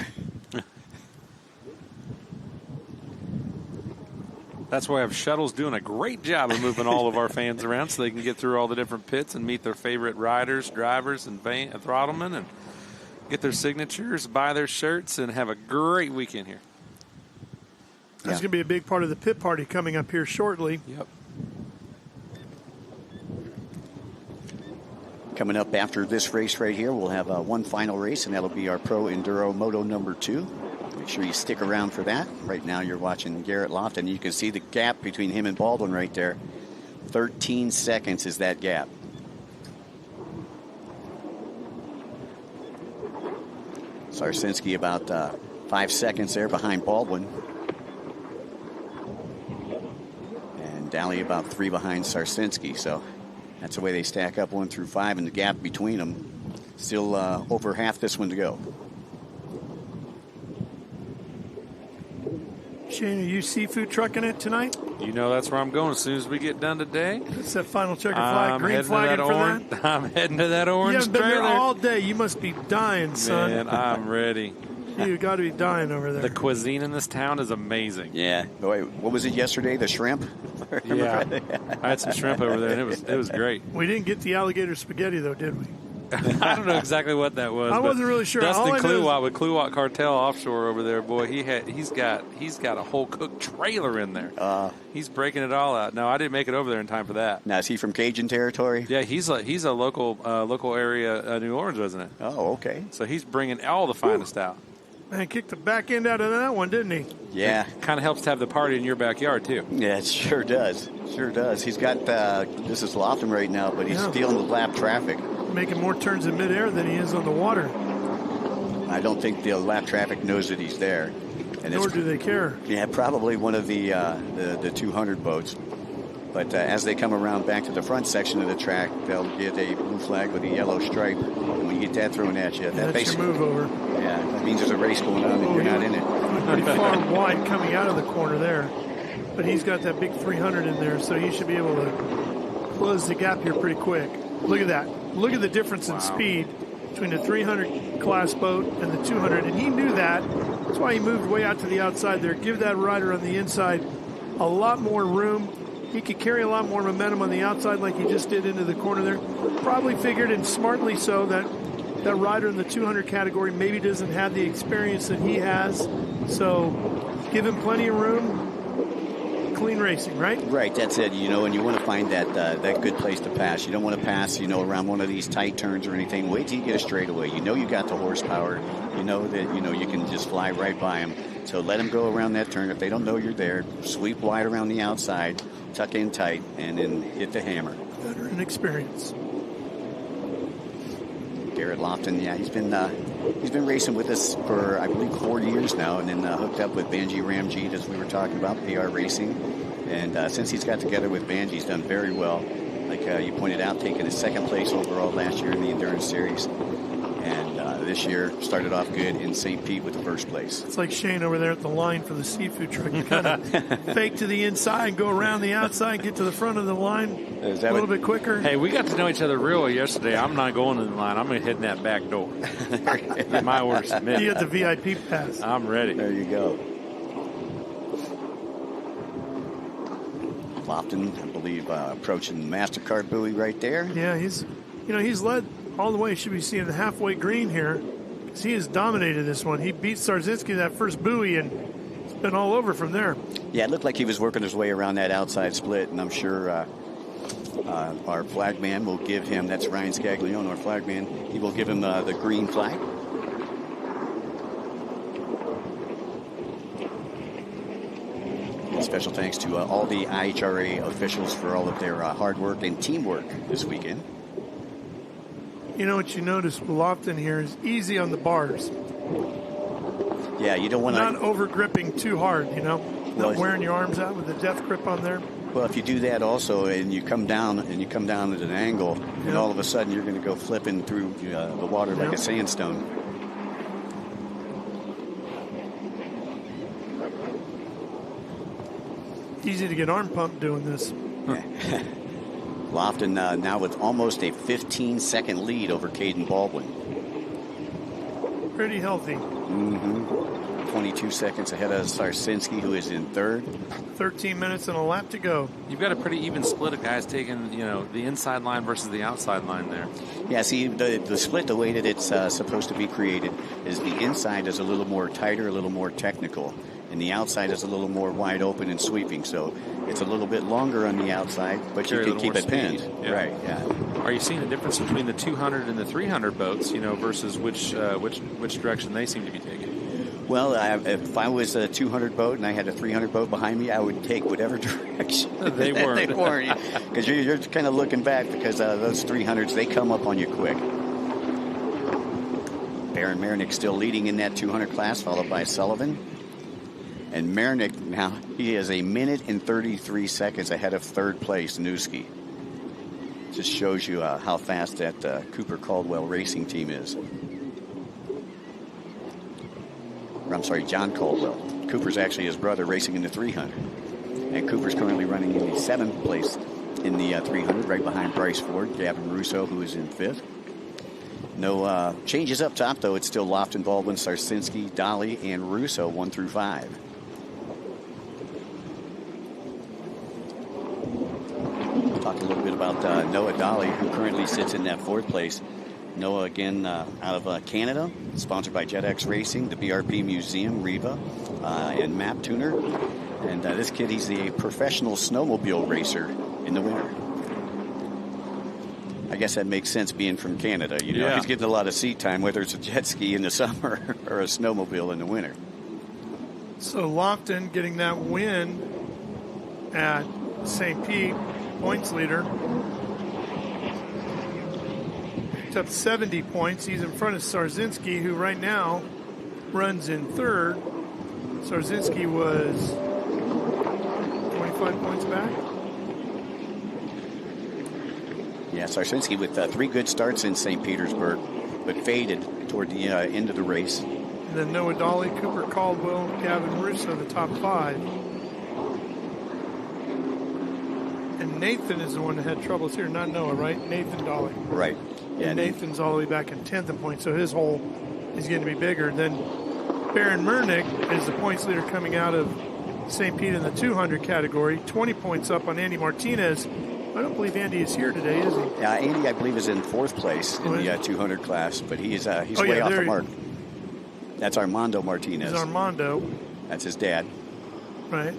That's why we have shuttles doing a great job of moving all of our fans around so they can get through all the different pits and meet their favorite riders, drivers, and throttlemen, and get their signatures, buy their shirts, and have a great weekend here. That's going to be a big part of the pit party coming up here shortly. Yep. Coming up after this race right here, we'll have one final race, and that'll be our Pro Enduro Moto number 2. Make sure you stick around for that. Right now you're watching Garrett Lofton. You can see the gap between him and Baldwin right there. 13 seconds is that gap. Sarsinski about 5 seconds there behind Baldwin. And Daly about 3 behind Sarsinski. So that's the way they stack up 1 through 5, and the gap between them still over half this one to go. Shane, are you seafood trucking it tonight? You know that's where I'm going as soon as we get done today. It's that final checker flag, green flag for that? I'm heading to that orange You haven't been trailer. there all day. You must be dying, son. Man, I'm ready. You got to be dying over there. The cuisine in this town is amazing. Yeah. Wait, what was it yesterday? The shrimp? Yeah. I had some shrimp over there, and it was great. We didn't get the alligator spaghetti, though, did we? I don't know exactly what that was. I wasn't really sure. Dustin Kluwat with Kluwat Cartel Offshore over there, boy, he's got a whole cooked trailer in there. He's breaking it all out. No, I didn't make it over there in time for that. Now, is he from Cajun territory? Yeah, he's a local area, New Orleans resident. Oh, okay. So he's bringing all the finest out. Man, kicked the back end out of that one, didn't he? Yeah. Kind of helps to have the party in your backyard, too. Yeah, it sure does. Sure does. He's got, this is Lofton right now, but he's stealing the lap traffic. Making more turns in midair than he is on the water. I don't think the lap traffic knows that he's there. And Nor do they care. Yeah, probably one of the 200 boats. But as they come around back to the front section of the track, they'll get a blue flag with a yellow stripe. And when you get that thrown at you, that that's your move over. Yeah, that means there's a race going on and you're not in it. Pretty far wide coming out of the corner there. But he's got that big 300 in there, so he should be able to close the gap here pretty quick. Look at that. Look at the difference in speed between the 300 class boat and the 200. And he knew that. That's why he moved way out to the outside there. Give that rider on the inside a lot more room. He could carry a lot more momentum on the outside like he just did into the corner there. Probably figured, and smartly so, that rider in the 200 category maybe doesn't have the experience that he has. So give him plenty of room. Clean racing, right? Right, that's it. And you want to find that good place to pass. You don't want to pass, around one of these tight turns or anything. Wait till you get a straightaway. You got the horsepower. You know that, you can just fly right by them. So let them go around that turn. If they don't know you're there, sweep wide around the outside, tuck in tight, and then hit the hammer. Veteran experience. Garrett Lofton, yeah, he's been racing with us for, I believe, 4 years now, and then hooked up with Banji Ramjeet, as we were talking about, PR Racing. And since he's got together with Banji, he's done very well. Like you pointed out, taking his second place overall last year in the Endurance Series. And this year started off good in St. Pete with the first place. It's like Shane over there at the line for the seafood truck. You kind of fake to the inside, go around the outside, get to the front of the line a little bit quicker. Hey, we got to know each other real well yesterday. I'm not going to the line. I'm going to hit in that back door. My orders submitted. You got the VIP pass. I'm ready. There you go. Lofton, I believe, approaching the MasterCard buoy right there. Yeah, he's led all the way. Should be seeing the halfway green here. He has dominated this one. He beat Sarzinski that first buoy, and it's been all over from there. Yeah, it looked like he was working his way around that outside split, and I'm sure our flagman will give him, that's Ryan Scaglione, our flagman, he will give him the green flag. And special thanks to all the IHRA officials for all of their hard work and teamwork this weekend. You know what you notice Lofton here is easy on the bars. Yeah, you don't want to... Not over gripping too hard, Not wearing your arms out with the death grip on there. Well, if you do that also and you come down at an angle, and all of a sudden you're going to go flipping through the water like a sandstone. Easy to get arm pumped doing this. Lofton now with almost a 15-second lead over Caden Baldwin. Pretty healthy. 22 seconds ahead of Sarsinski, who is in third. 13 minutes and a lap to go. You've got a pretty even split of guys taking, the inside line versus the outside line there. Yeah, see, the split, the way that it's supposed to be created is the inside is a little more tighter, a little more technical, and the outside is a little more wide open and sweeping. So it's a little bit longer on the outside, but you can keep it pinned. Yeah. Right, yeah. Are you seeing a difference between the 200 and the 300 boats, versus which direction they seem to be taking? Well, if I was a 200 boat and I had a 300 boat behind me, I would take whatever direction they weren't. They weren't, because you're kind of looking back, because those 300s, they come up on you quick. Baron Marinick still leading in that 200 class, followed by Sullivan. And Marinick now, he is a minute and 33 seconds ahead of third place, Newski. Just shows you how fast that Cooper Caldwell racing team is. I'm sorry, John Caldwell. Cooper's actually his brother, racing in the 300. And Cooper's currently running in the 7th place in the 300, right behind Bryce Ford, Gavin Russo, who is in 5th. No changes up top, though. It's still Lofton, Baldwin, Sarsinski, Dolly, and Russo, 1 through 5. Talk a little bit about Noah Dolly, who currently sits in that 4th place. Noah, again, out of Canada, sponsored by JetX Racing, the BRP Museum, Riva, and Map Tuner. And this kid, he's a professional snowmobile racer in the winter. I guess that makes sense being from Canada. Yeah. He's getting a lot of seat time, whether it's a jet ski in the summer or a snowmobile in the winter. So Lofton getting that win at St. Pete, points leader. Picked up 70 points. He's in front of Sarzinski, who right now runs in 3rd. Sarzinski was 25 points back. Yeah, Sarsinski with 3 good starts in St. Petersburg, but faded toward the end of the race. And then Noah Dolly, Cooper Caldwell, Gavin Russo, the top 5. And Nathan is the one that had troubles here, not Noah, right? Nathan Dolly. Right. Yeah, and Nathan's all the way back in 10th in points, so his hole is going to be bigger. Then Baron Mernick is the points leader coming out of St. Pete in the 200 category, 20 points up on Andy Martinez. I don't believe Andy is here today, is he? Yeah, Andy, I believe, is in 4th place in the 200 class, but he's way off the mark. That's Armando Martinez. It's Armando. That's his dad. Right.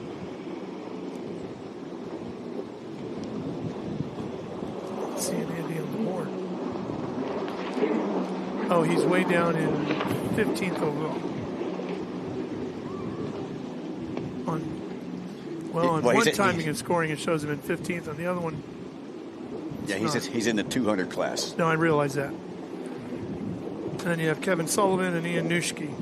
Let's see Andy on the board. Oh, he's way down in 15th overall. On one timing and scoring, it shows him in 15th. On the other one, yeah, he's in the 200 class. No, I realize that. And then you have Kevin Sullivan and Ian Nuschke.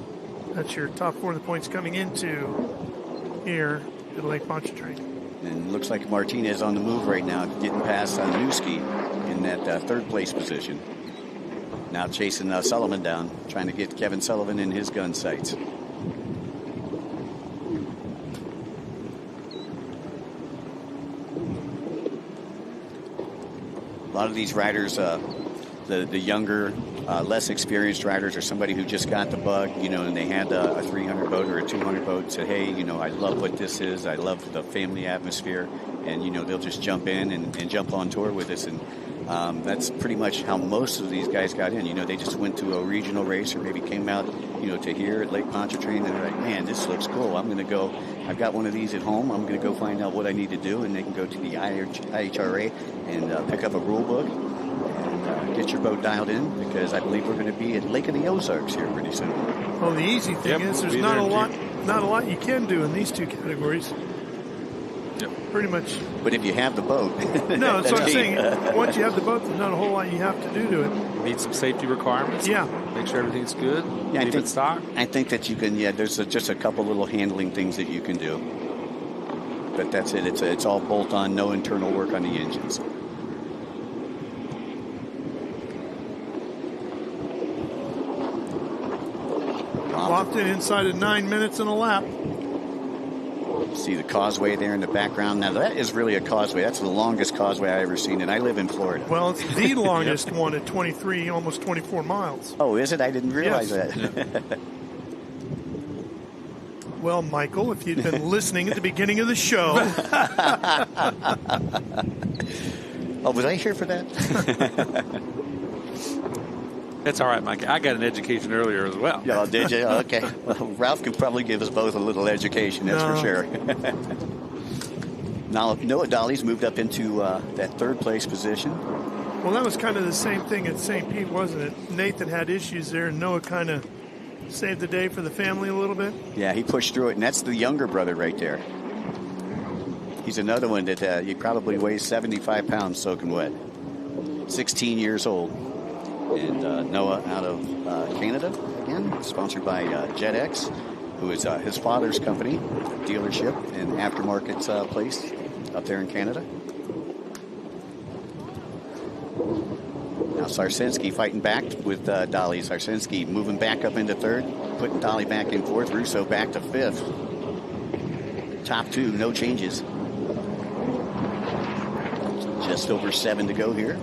That's your top 4 of the points coming into here at Lake Pontchartrain. And looks like Martinez on the move right now, getting past Nuschke in that 3rd place position. Now chasing Sullivan down, trying to get Kevin Sullivan in his gun sights. A lot of these riders, the younger, less experienced riders, or somebody who just got the bug, and they had a 300 boat or a 200 boat, and said, hey, I love what this is. I love the family atmosphere. And, they'll just jump in and jump on tour with us. And that's pretty much how most of these guys got in. They just went to a regional race or maybe came out, to here at Lake Pontchartrain, and they're like, man, this looks cool. I'm going to go. I've got one of these at home. I'm going to go find out what I need to do. And they can go to the IHRA and pick up a rule book and get your boat dialed in, because I believe we're going to be at Lake of the Ozarks here pretty soon. Well, the easy thing is there's not a lot you can do in these 2 categories. Yep. Pretty much. But if you have the boat. No, that's what I'm saying. Once you have the boat, there's not a whole lot you have to do to it. Meet some safety requirements. Yeah. Make sure everything's good. Yeah, Keep it stock. I think that you can, there's just a couple little handling things that you can do. But that's it. It's all bolt-on, no internal work on the engines. Lofton inside of 9 minutes and a lap. See the causeway there in the background. Now, that is really a causeway. That's the longest causeway I've ever seen, and I live in Florida. Well, it's the longest one at 23, almost 24 miles. Oh, is it? I didn't realize that. Well, Michael, if you'd been listening at the beginning of the show. Oh, was I here for that? That's all right, Mike. I got an education earlier as well. Oh, did you? Okay. Well, Ralph can probably give us both a little education, that's for sure. Now, Noah Dolly's moved up into that third place position. Well, that was kind of the same thing at St. Pete, wasn't it? Nathan had issues there, and Noah kind of saved the day for the family a little bit. Yeah, he pushed through it, and that's the younger brother right there. He's another one that he probably weighs 75 pounds soaking wet. 16 years old. And Noah out of Canada, again, sponsored by JetX, who is his father's company, dealership and aftermarket place up there in Canada. Now Sarsinski fighting back with Dolly. Sarsinski moving back up into third, putting Dolly back in fourth. Russo back to fifth. Top two, no changes. Just over 7 to go here.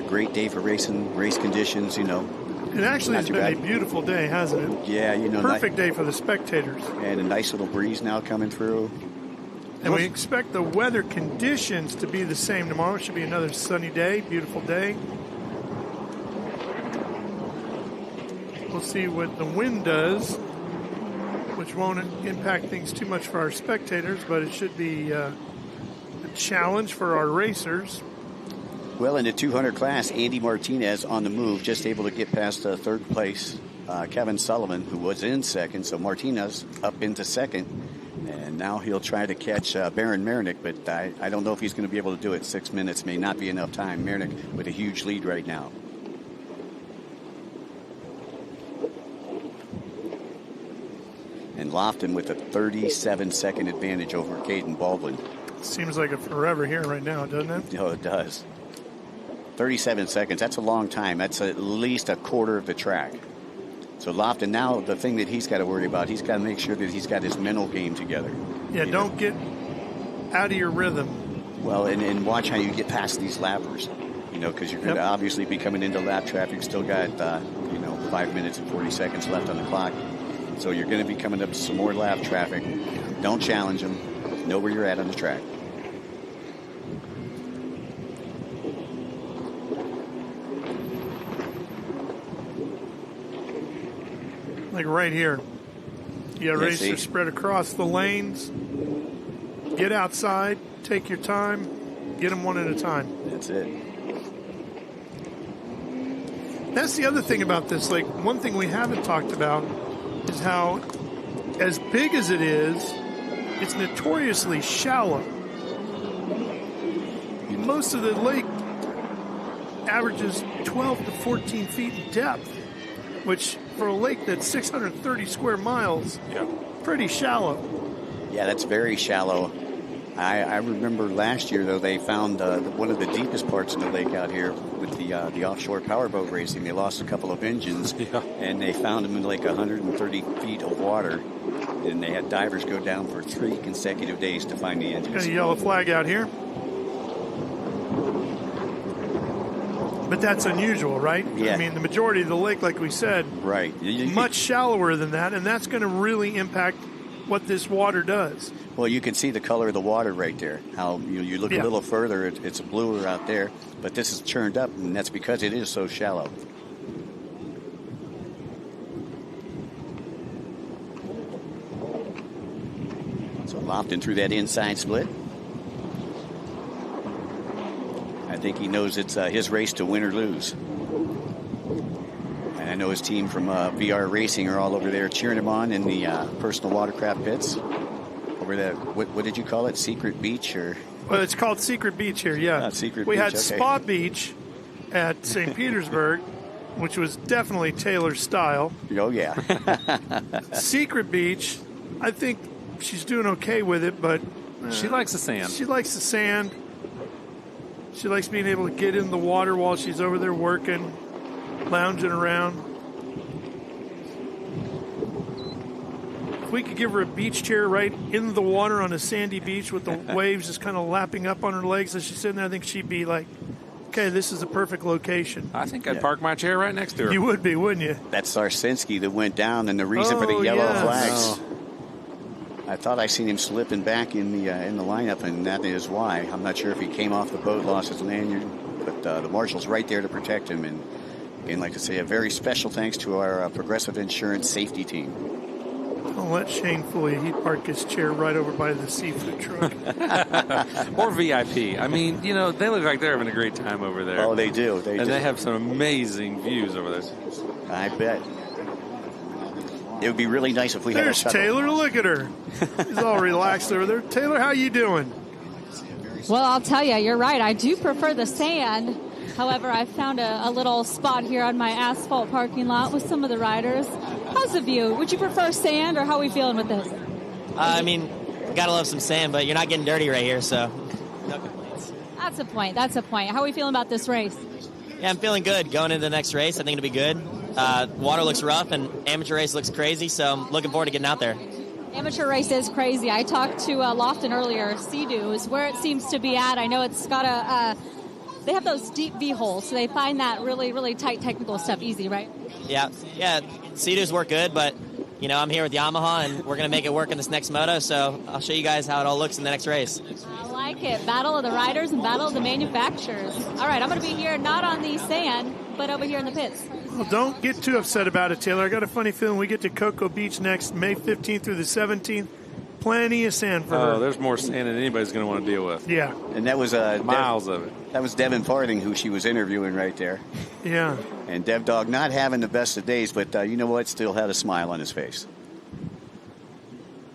Great day for racing, race conditions, you know. It actually has been a beautiful day, hasn't it? Yeah, you know. Perfect day for the spectators. And a nice little breeze now coming through. And we expect the weather conditions to be the same tomorrow. It should be another sunny day, beautiful day. We'll see what the wind does, which won't impact things too much for our spectators, but it should be a challenge for our racers. Well, in the 200 class, Andy Martinez on the move, just able to get past third place. Kevin Sullivan, who was in second, so Martinez up into second. And now he'll try to catch Baron Marinick, but I don't know if he's going to be able to do it. 6 minutes may not be enough time. Marinick with a huge lead right now. And Lofton with a 37-second advantage over Caden Baldwin. Seems like a forever here right now, doesn't it? Oh, it does. 37 seconds, that's a long time. That's at least a quarter of the track. So Lofton, now the thing that he's got to worry about, he's got to make sure that he's got his mental game together. Yeah, don't get out of your rhythm. Well, and watch how you get past these lappers, you know, because you're going to obviously be coming into lap traffic. Still got, 5 minutes and 40 seconds left on the clock. So you're going to be coming up to some more lap traffic. Don't challenge them. Know where you're at on the track. Like right here. You got racers spread across the lanes. Get outside. Take your time. Get them one at a time. That's it. That's the other thing about this. Like, one thing we haven't talked about is how, as big as it is, it's notoriously shallow. Most of the lake averages 12 to 14 feet in depth, which for a lake that's 630 square miles, pretty shallow. Yeah, that's very shallow. I remember last year, though, they found one of the deepest parts of the lake out here with the offshore powerboat racing. They lost a couple of engines, and they found them in like 130 feet of water, and they had divers go down for 3 consecutive days to find the engines. Got a yellow flag out here. But that's unusual, right? Yeah. I mean, the majority of the lake, like we said, right, much shallower than that, and that's going to really impact what this water does. Well, you can see the color of the water right there. How you look a little further, it's bluer out there, but this is churned up, and that's because it is so shallow. So Lofton through that inside split. I think he knows it's his race to win or lose. And I know his team from VR Racing are all over there cheering him on in the personal watercraft pits. Over the, what did you call it? Secret Beach? Or? Well, it's called Secret Beach here, yeah. Secret we Beach, had Spa Beach at St. Petersburg, which was definitely Taylor's style. Oh, yeah. Secret Beach, I think she's doing okay with it, but... she likes the sand. She likes the sand. She likes being able to get in the water while she's over there working. lounging around. If we could give her a beach chair right in the water on a sandy beach with the waves just kind of lapping up on her legs as she's sitting there, I think she'd be like, okay, this is a perfect location. I think I'd park my chair right next to her. You would be, wouldn't you? That's Sarsinski that went down, and the reason for the yellow flags. I thought I seen him slipping back in the lineup, and that is why. I'm not sure if he came off the boat, lost his lanyard, but the marshal's right there to protect him. And again, like to say, a very special thanks to our Progressive Insurance safety team. Don't let Shane fool you. He'd park his chair right over by the seafood truck. Or VIP. I mean, you know, they look like they're having a great time over there. Oh, they do. They have some amazing views over there. I bet. It would be really nice if we had a There's Taylor. Look at her. He's all relaxed over there. Taylor, how you doing? Well, I'll tell you, you're right. I do prefer the sand. However, I found a little spot here on my asphalt parking lot with some of the riders. How's the view? Would you prefer sand, or how are we feeling with this? I mean, gotta love some sand, but you're not getting dirty right here, so no complaints. That's a point. That's a point. How are we feeling about this race? Yeah, I'm feeling good going into the next race. I think it'll be good. Water looks rough, and amateur race looks crazy, so I'm looking forward to getting out there. Amateur race is crazy. I talked to Lofton earlier. Sea-Doo is where it seems to be at. I know it's got they have those deep V-holes, so they find that really, really tight technical stuff easy, right? Yeah. Sea-Doos work good, but, you know, I'm here with Yamaha, and we're going to make it work in this next moto, so I'll show you guys how it all looks in the next race. I like it. Battle of the riders and battle of the manufacturers. All right, I'm going to be here not on the sand, but over here in the pits. Well, don't get too upset about it, Taylor. I got a funny feeling we get to Cocoa Beach next May 15th through the 17th. Plenty of sand for her. Oh, there's more sand than anybody's going to want to deal with. Yeah. And that was miles of it. That was Devin Farthing who she was interviewing right there. Yeah. And Dev Dog not having the best of days, but you know what? Still had a smile on his face.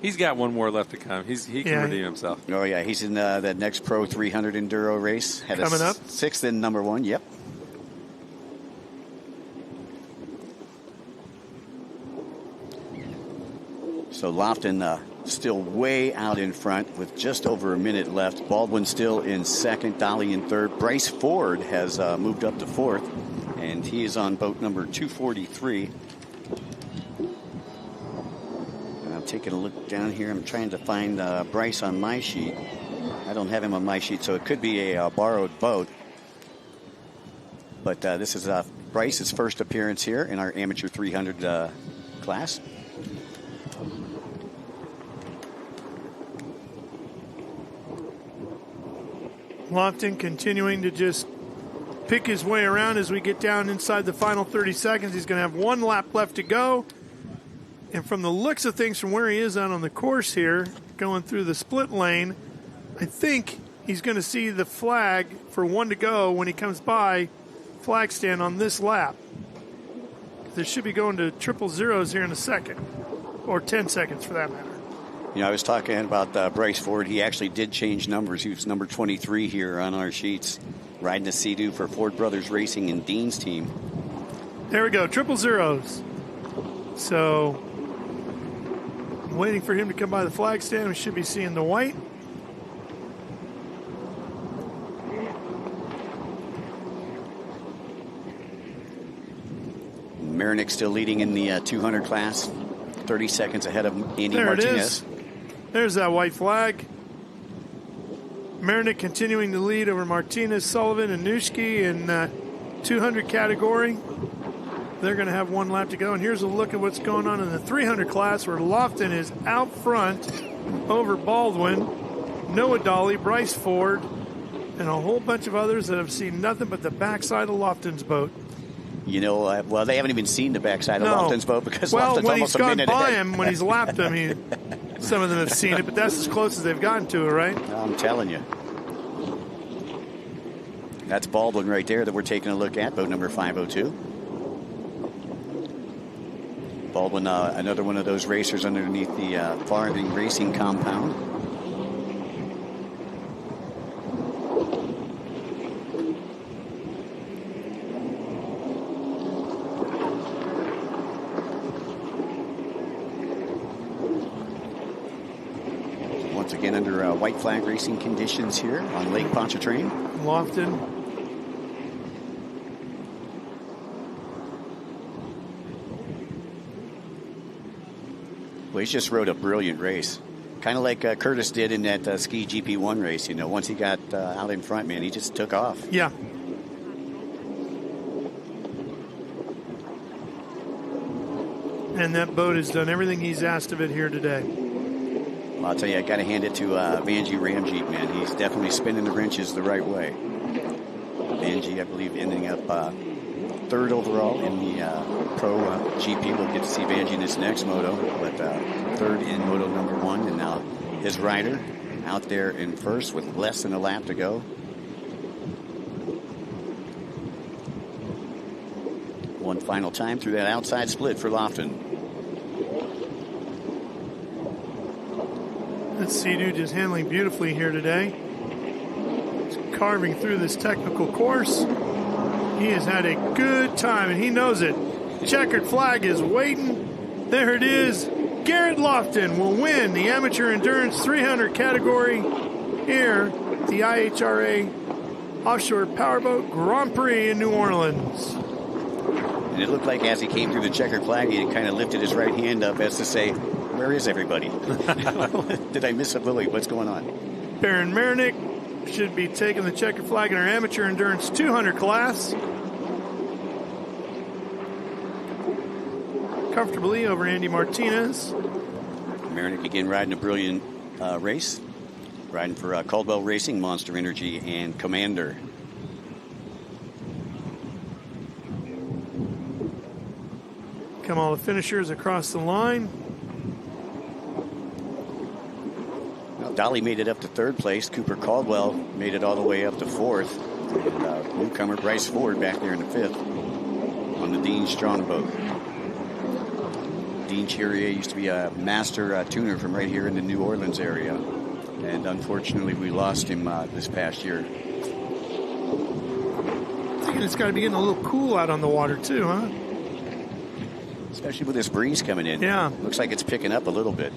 He's got one more left to come. He can redeem himself. Oh, yeah. He's in that next Pro 300 Enduro race. Had Coming up. 6th in number 1. Yep. So Lofton still way out in front with just over a minute left. Baldwin still in second, Dolly in third. Bryce Ford has moved up to fourth, and he is on boat number 243. And I'm taking a look down here. I'm trying to find Bryce on my sheet. I don't have him on my sheet, so it could be a borrowed boat. But this is Bryce's first appearance here in our Amateur 300 class. Lofton continuing to just pick his way around as we get down inside the final 30 seconds. He's going to have one lap left to go. And from the looks of things, from where he is out on the course here, going through the split lane, I think he's going to see the flag for one to go when he comes by flag stand on this lap. This should be going to triple zeros here in a second, or 10 seconds for that matter. You know, I was talking about Bryce Ford. He actually did change numbers. He was number 23 here on our sheets, riding a Sea-Doo for Ford Brothers Racing and Dean's team. There we go, triple zeros. So, waiting for him to come by the flag stand. We should be seeing the white. Marinick still leading in the 200 class, 30 seconds ahead of Andy there Martinez. It is. There's that white flag. Marinick continuing to lead over Martinez, Sullivan, and Nuschke in 200 category. They're going to have one lap to go. And here's a look at what's going on in the 300 class, where Lofton is out front over Baldwin, Noah Dolly, Bryce Ford, and a whole bunch of others that have seen nothing but the backside of Lofton's boat. You know, well, they haven't even seen the backside of Lofton's boat because Lofton's when almost he's a minute gone by ahead. him, when he's lapped him, some of them have seen it, but that's as close as they've gotten to it, right? I'm telling you. That's Baldwin right there that we're taking a look at, boat number 502. Baldwin, another one of those racers underneath the Farthing Racing compound. Once again under white flag racing conditions here on Lake Pontchartrain. Lofton Well, he's just rode a brilliant race. Kind of like Curtis did in that Ski GP1 race. You know, once he got out in front, man, he just took off. Yeah. And that boat has done everything he's asked of it here today. Well, I'll tell you, I got to hand it to Vanjie Ramjeet, man. He's definitely spinning the wrenches the right way. Vanjie, I believe, ending up third overall in the Pro GP. We'll get to see Vanjie in this next moto, but third in moto number 1. And now his rider out there in first with less than a lap to go. One final time through that outside split for Lofton. That Sea-Doo just handling beautifully here today. He's carving through this technical course. He has had a good time, and he knows it. Checkered flag is waiting. There it is. Garrett Lofton will win the Amateur Endurance 300 category here at the IHRA Offshore Powerboat Grand Prix in New Orleans. And it looked like as he came through the checkered flag, he kind of lifted his right hand up as to say, where is everybody? Did I miss a Lily? What's going on? Baron Marinick should be taking the checkered flag in our Amateur Endurance 200 class. Comfortably over Andy Martinez. Marinick again riding a brilliant race. Riding for Caldwell Racing, Monster Energy, and Commander. Come all the finishers across the line. Well, Dolly made it up to third place. Cooper Caldwell made it all the way up to fourth. And newcomer Bryce Ford back there in the fifth on the Dean Strong boat. Dean Chirier used to be a master tuner from right here in the New Orleans area. And unfortunately, we lost him this past year. I think it's got to be getting a little cool out on the water too, huh? Especially with this breeze coming in. Yeah. Looks like it's picking up a little bit.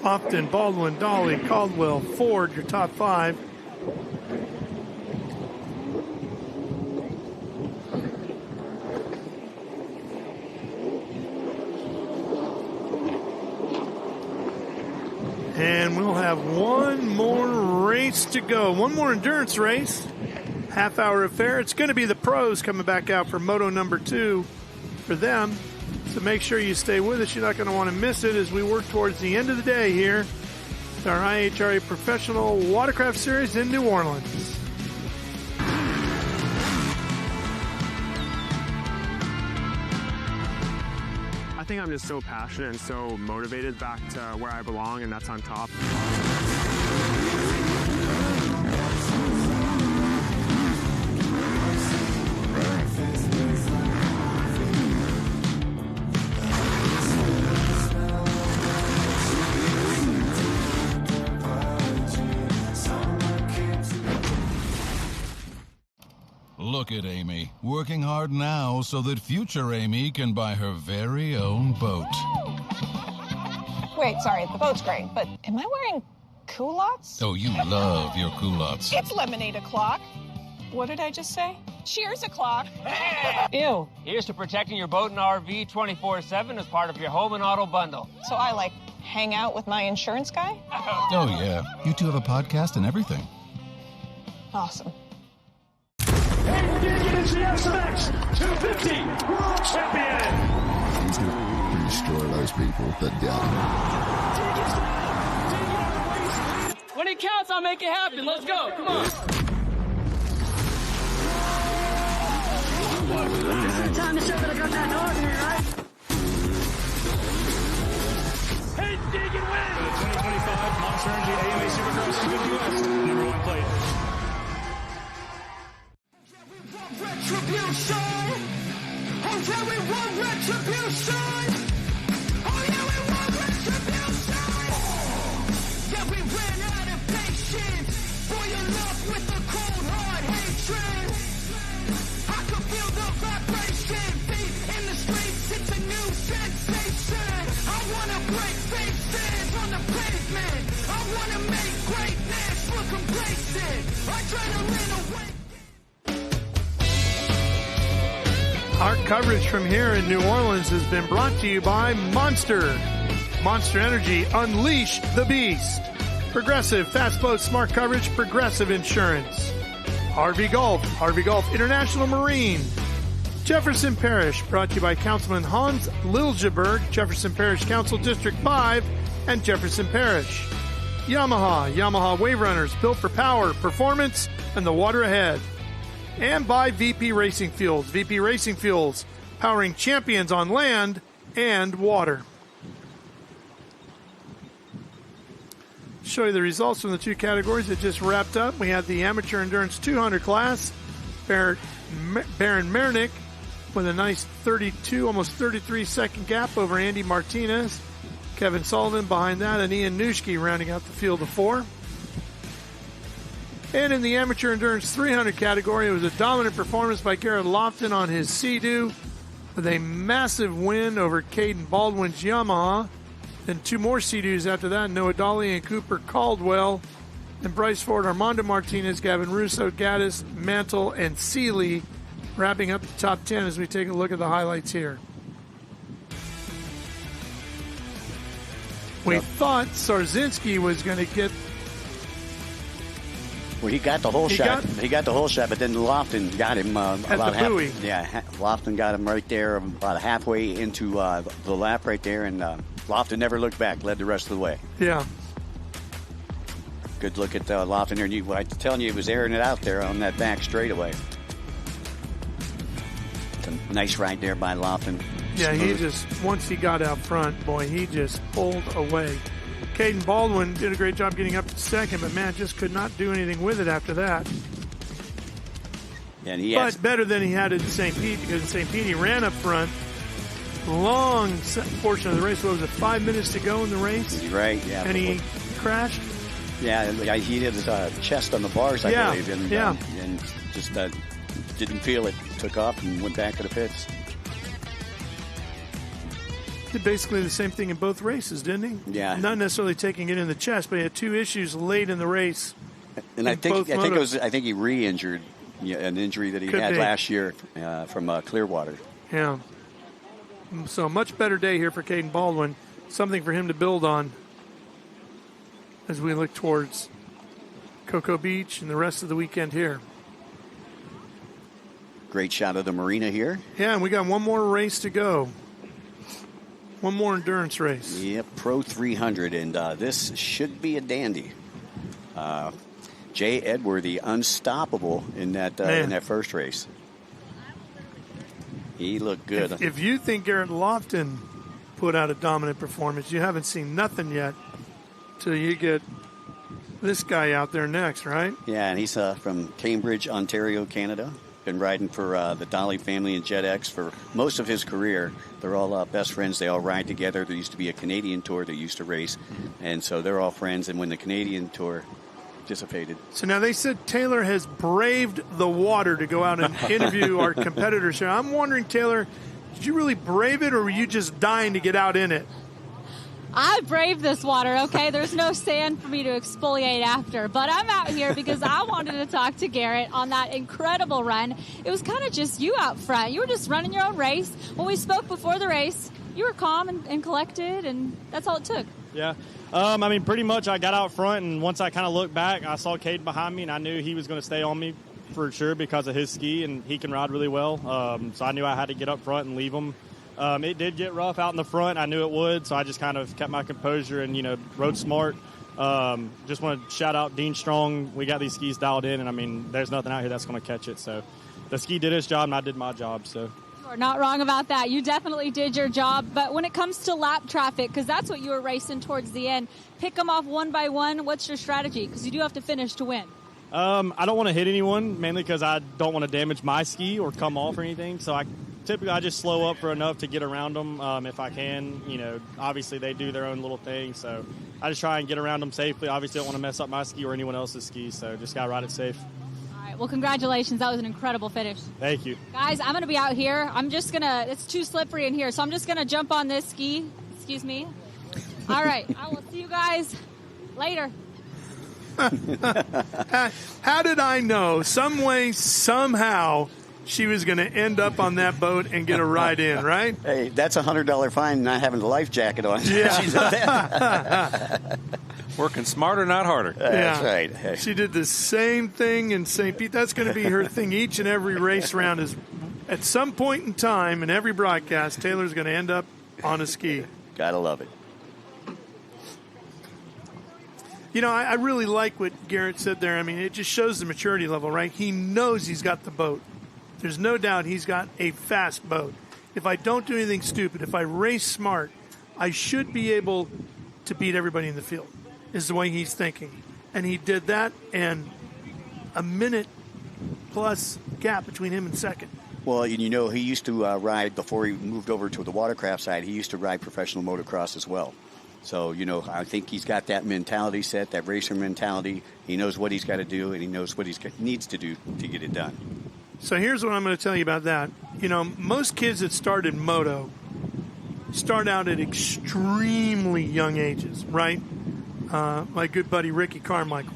Lofton, Baldwin, Dolly, Caldwell, Ford, your top 5. And we'll have one more race to go. One more endurance race. Half-hour affair. It's going to be the pros coming back out for moto number 2 for them. So make sure you stay with us. You're not going to want to miss it as we work towards the end of the day here with our IHRA Professional Watercraft Series in New Orleans. I think I'm just so passionate and so motivated back to where I belong, and that's on top. Look at Amy, working hard now so that future Amy can buy her very own boat. Wait, sorry, the boat's great, but am I wearing culottes? Oh, you love your culottes. It's lemonade o'clock. What did I just say? Cheers o'clock. Ew. Here's to protecting your boat and RV 24/7 as part of your home and auto bundle. So I, like, hang out with my insurance guy? Oh, yeah. You two have a podcast and everything. Awesome. It's the SMX 250 World Champion. He's going to destroy those people that doubt him. When it counts, I'll make it happen. Let's go. Come on. It's the time to show that I got that dog here, right? Hey, dig and win. The 2025 Monster Energy AMA Supercross 250 US #1 plate. Retribution. Oh yeah, we want retribution. Oh yeah, we want retribution. Yeah, we ran out of patience. Boil up with the cold hard hatred. I can feel the vibration. Beat in the streets, it's a new sensation. I wanna break faces on the pavement. I wanna make great Our coverage from here in New Orleans has been brought to you by Monster. Monster Energy, unleash the beast. Progressive, fast boat, smart coverage, Progressive Insurance. Harvey Gulf International Marine. Jefferson Parish, brought to you by Councilman Hans Liljeberg, Jefferson Parish Council District 5, and Jefferson Parish. Yamaha Wave Runners, built for power, performance, and the water ahead. And by VP Racing Fuels. VP Racing Fuels, powering champions on land and water. Show you the results from the two categories that just wrapped up. We had the Amateur Endurance 200 class. Baron Mernick with a nice 32, almost 33-second gap over Andy Martinez. Kevin Sullivan behind that, and Ian Nuschke rounding out the field of four. And in the Amateur Endurance 300 category, it was a dominant performance by Garrett Lofton on his Sea-Doo with a massive win over Caden Baldwin's Yamaha. Then two more Sea-Doos after that, Noah Dolly and Cooper Caldwell. Then Bryce Ford, Armando Martinez, Gavin Russo, Gaddis, Mantle, and Seeley wrapping up the top 10 as we take a look at the highlights here. We thought Sarzinski was going to get... Well, he got the whole shot. He got the whole shot, but then Lofton got him about the buoy. Lofton got him right there, about halfway into the lap right there, and Lofton never looked back, led the rest of the way. Yeah. Good look at Lofton there. And I'm telling you, he was airing it out there on that back straightaway. It's a nice ride there by Lofton. Yeah, Smooth. he just, once he got out front, boy, he just pulled away. Caden Baldwin did a great job getting up to second, but man, just could not do anything with it after that. And but better than he had in St. Pete, because in St. Pete he ran up front. Long portion of the race. What was it, 5 minutes to go in the race? Right, yeah. And he crashed? Yeah, he hit his chest on the bars, I believe. And, and just didn't feel it. Took off and went back to the pits. Did basically the same thing in both races, didn't he? Yeah. Not necessarily taking it in the chest, but he had two issues late in the race. And I think he re-injured an injury that he had last year from Clearwater. Yeah. So a much better day here for Caden Baldwin. Something for him to build on as we look towards Cocoa Beach and the rest of the weekend here. Great shot of the marina here. Yeah, and we got one more race to go. One more endurance race. Yep, Pro 300, and this should be a dandy. Jay Edworthy, unstoppable in that first race. He looked good. If you think Garrett Lofton put out a dominant performance, you haven't seen nothing yet till you get this guy out there next, right? Yeah, and he's from Cambridge, Ontario, Canada. Been riding for the Dolly family and JetX for most of his career. They're all best friends. They all ride together. There used to be a Canadian tour that used to race, and so they're all friends. And when the Canadian tour dissipated. So now they said Taylor has braved the water to go out and interview our competitors here. I'm wondering, Taylor, did you really brave it, or were you just dying to get out in it? I braved this water, okay? There's no sand for me to exfoliate after, but I'm out here because I wanted to talk to Garrett on that incredible run. It was kind of just you out front. You were just running your own race. When we spoke before the race, you were calm and collected, and that's all it took. Yeah. I mean, pretty much I got out front, and once I kind of looked back, I saw Caden behind me, and I knew he was going to stay on me for sure because of his ski, and he can ride really well. So I knew I had to get up front and leave him. It did get rough out in the front. I knew it would, so I just kind of kept my composure and, rode smart. Just want to shout out Dean Strong. We got these skis dialed in, and, I mean, there's nothing out here that's going to catch it. So the ski did its job, and I did my job. So You are not wrong about that. You definitely did your job. But when it comes to lap traffic, because that's what you were racing towards the end, pick them off one by one. What's your strategy? Because you do have to finish to win. I don't want to hit anyone, mainly because I don't want to damage my ski or come off or anything. So I just slow up for enough to get around them if I can. Obviously they do their own little thing, so I just try and get around them safely. Obviously don't want to mess up my ski or anyone else's ski, so just got to ride it safe. All right, well, congratulations. That was an incredible finish. Thank you. Guys, I'm going to be out here. It's too slippery in here, so I'm just going to jump on this ski. Excuse me. All right, I will see you guys later. How did I know? Some way, somehow, she was going to end up on that boat and get a ride in, right? Hey, that's $100 fine not having the life jacket on. Yeah. Working smarter, not harder. That's right. Hey. She did the same thing in St. Pete. That's going to be her thing each and every race round is at some point in time in every broadcast, Taylor's going to end up on a ski. Gotta love it. You know, I really like what Garrett said there. I mean, it just shows the maturity level, right? He knows he's got the boat. There's no doubt he's got a fast boat. If I don't do anything stupid, if I race smart, I should be able to beat everybody in the field, is the way he's thinking. And he did that, and a minute plus gap between him and second. Well, you know, he used to ride, before he moved over to the watercraft side, he used to ride professional motocross as well. So, you know, I think he's got that mentality set, that racer mentality. He knows what he's got to do, and he knows what he needs to do to get it done. So here's what I'm going to tell you about that. You know, most kids that start in moto start out at extremely young ages, right? My good buddy Ricky Carmichael.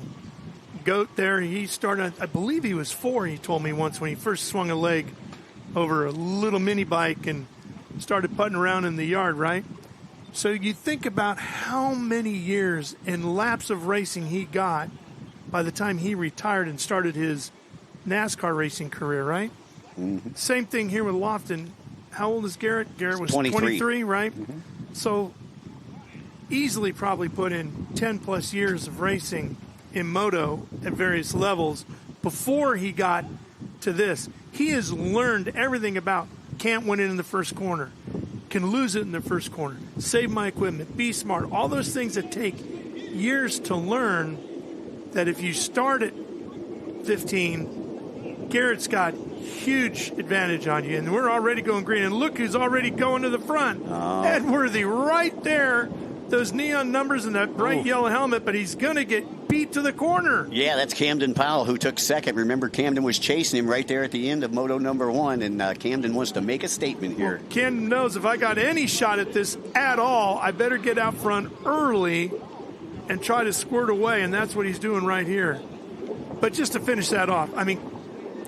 Goat there, he started, I believe he was 4, he told me once, when he first swung a leg over a little mini bike and started putting around in the yard, right? So you think about how many years and laps of racing he got by the time he retired and started his NASCAR racing career, right? Mm-hmm. Same thing here with Lofton. How old is Garrett? Garrett was 23, right? Mm-hmm. So easily probably put in 10 plus years of racing in moto at various levels before he got to this. He has learned everything about can't win it in the first corner, can lose it in the first corner, save my equipment, be smart, all those things that take years to learn, that if you start at 15, Garrett's got huge advantage on you. And we're already going green. And look who's already going to the front. Edworthy right there. Those neon numbers and that bright yellow helmet, but he's going to get beat to the corner. Yeah, that's Camden Powell, who took second. Remember, Camden was chasing him right there at the end of Moto number 1, and Camden wants to make a statement here. Well, Camden knows if I got any shot at this at all, I better get out front early and try to squirt away, and that's what he's doing right here. But just to finish that off, I mean,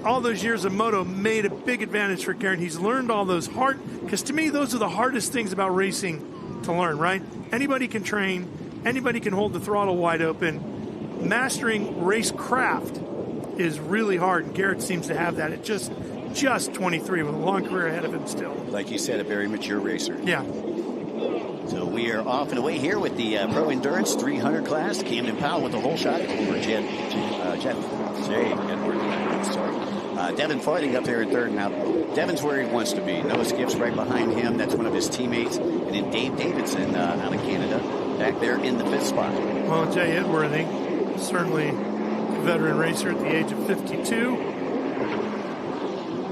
all those years of moto made a big advantage for Garrett. He's learned all those because to me, those are the hardest things about racing to learn, right? Anybody can train. Anybody can hold the throttle wide open. Mastering racecraft is really hard, and Garrett seems to have that at just 23 with a long career ahead of him still. Like you said, a very mature racer. Yeah. So we are off and away here with the Pro Endurance 300 class. Camden Powell with the whole shot over Jay Edward. Sorry. Devin Farthing up there in third. Now, Devin's where he wants to be. Noah Skipp's right behind him. That's one of his teammates. And then Dave Davidson out of Canada back there in the 5th spot. Well, Jay Edworthy, certainly a veteran racer at the age of 52.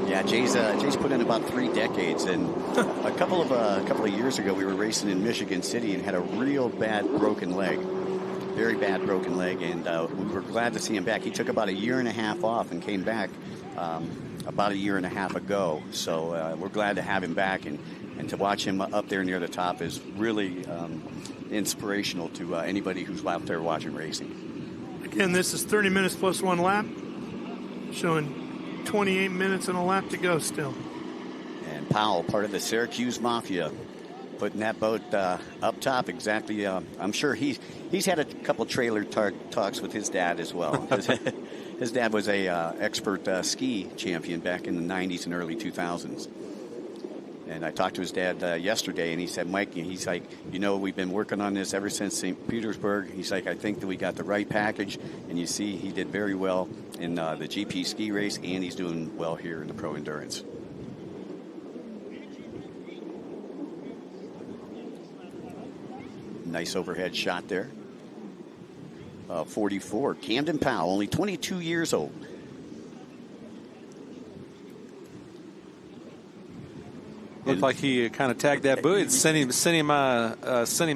Yeah, Jay's put in about 3 decades, and a couple of years ago we were racing in Michigan City and had a real bad broken leg, very bad broken leg, and we were glad to see him back. He took about a year and a half off and came back about a year and a half ago. So we're glad to have him back, and to watch him up there near the top is really inspirational to anybody who's out there watching racing. Again, this is 30 minutes plus 1 lap, showing 28 minutes and a lap to go still. And Powell, part of the Syracuse Mafia, putting that boat up top exactly. I'm sure he's had a couple trailer talks with his dad as well. His dad was a expert ski champion back in the 90s and early 2000s. And I talked to his dad yesterday, and he said, Mike, he's like, you know, we've been working on this ever since St. Petersburg. He's like, I think that we got the right package. And you see, he did very well in the GP ski race, and he's doing well here in the Pro Endurance. Nice overhead shot there. 44, Camden Powell, only 22 years old. Looked like he kind of tagged that buoy and sent him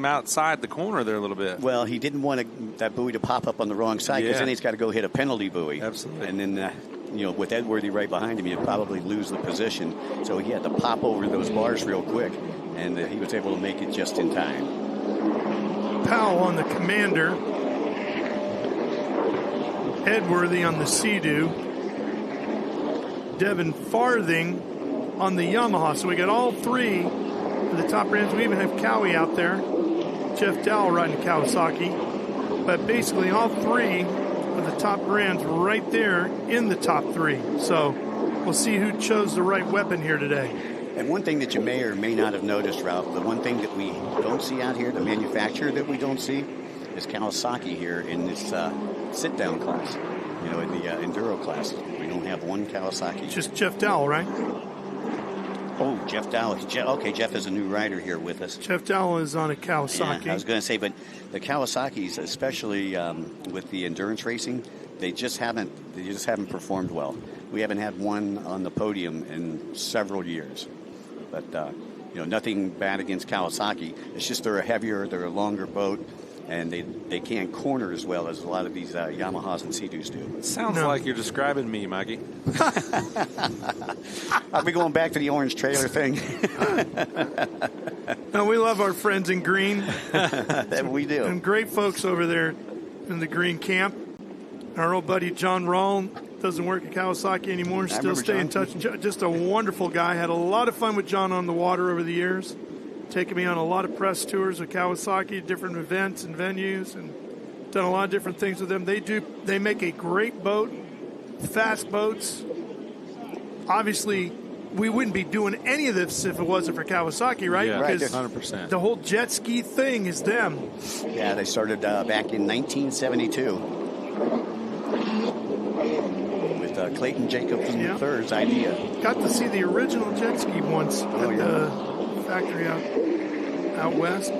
outside the corner there a little bit. Well, he didn't want that buoy to pop up on the wrong side, because then he's got to go hit a penalty buoy. Absolutely. And then, you know, with Edworthy right behind him, he'd probably lose the position. So he had to pop over those bars real quick, and he was able to make it just in time. Powell on the Commander. Edworthy on the Sea-Doo. Devin Farthing on the Yamaha. So we got all three of the top brands. We even have Cowie out there. Jeff Dowell riding Kawasaki. But basically all three of the top brands right there in the top three. So we'll see who chose the right weapon here today. And one thing that you may or may not have noticed, Ralph, the one thing that we don't see out here, the manufacturer that we don't see, is Kawasaki here in this sit-down class. You know, in the Enduro class. We don't have one Kawasaki. Just Jeff Dowell, right? Oh, Jeff Dowell. Okay, Jeff is a new rider here with us. Jeff Dowell is on a Kawasaki. Yeah, I was going to say, but the Kawasaki's, especially with the endurance racing, they just haven't performed well. We haven't had one on the podium in several years. But you know, nothing bad against Kawasaki. It's just they're a heavier, they're a longer boat, and they can't corner as well as a lot of these Yamahas and Sea-Doos do. Sounds like you're describing me, Mikey. Are we going back to the orange trailer thing? No, we love our friends in green. That we do. And great folks over there in the green camp. Our old buddy John Rawl doesn't work at Kawasaki anymore. Still stay in touch. Just a wonderful guy. Had a lot of fun with John on the water over the years. Taking me on a lot of press tours with Kawasaki, different events and venues, and done a lot of different things with them. They make a great boat, fast boats. Obviously, we wouldn't be doing any of this if it wasn't for Kawasaki, right? Yeah, because 100%. The whole jet ski thing is them. Yeah, they started back in 1972 with Clayton Jacobson III's idea. Got to see the original jet ski once at the factory out west.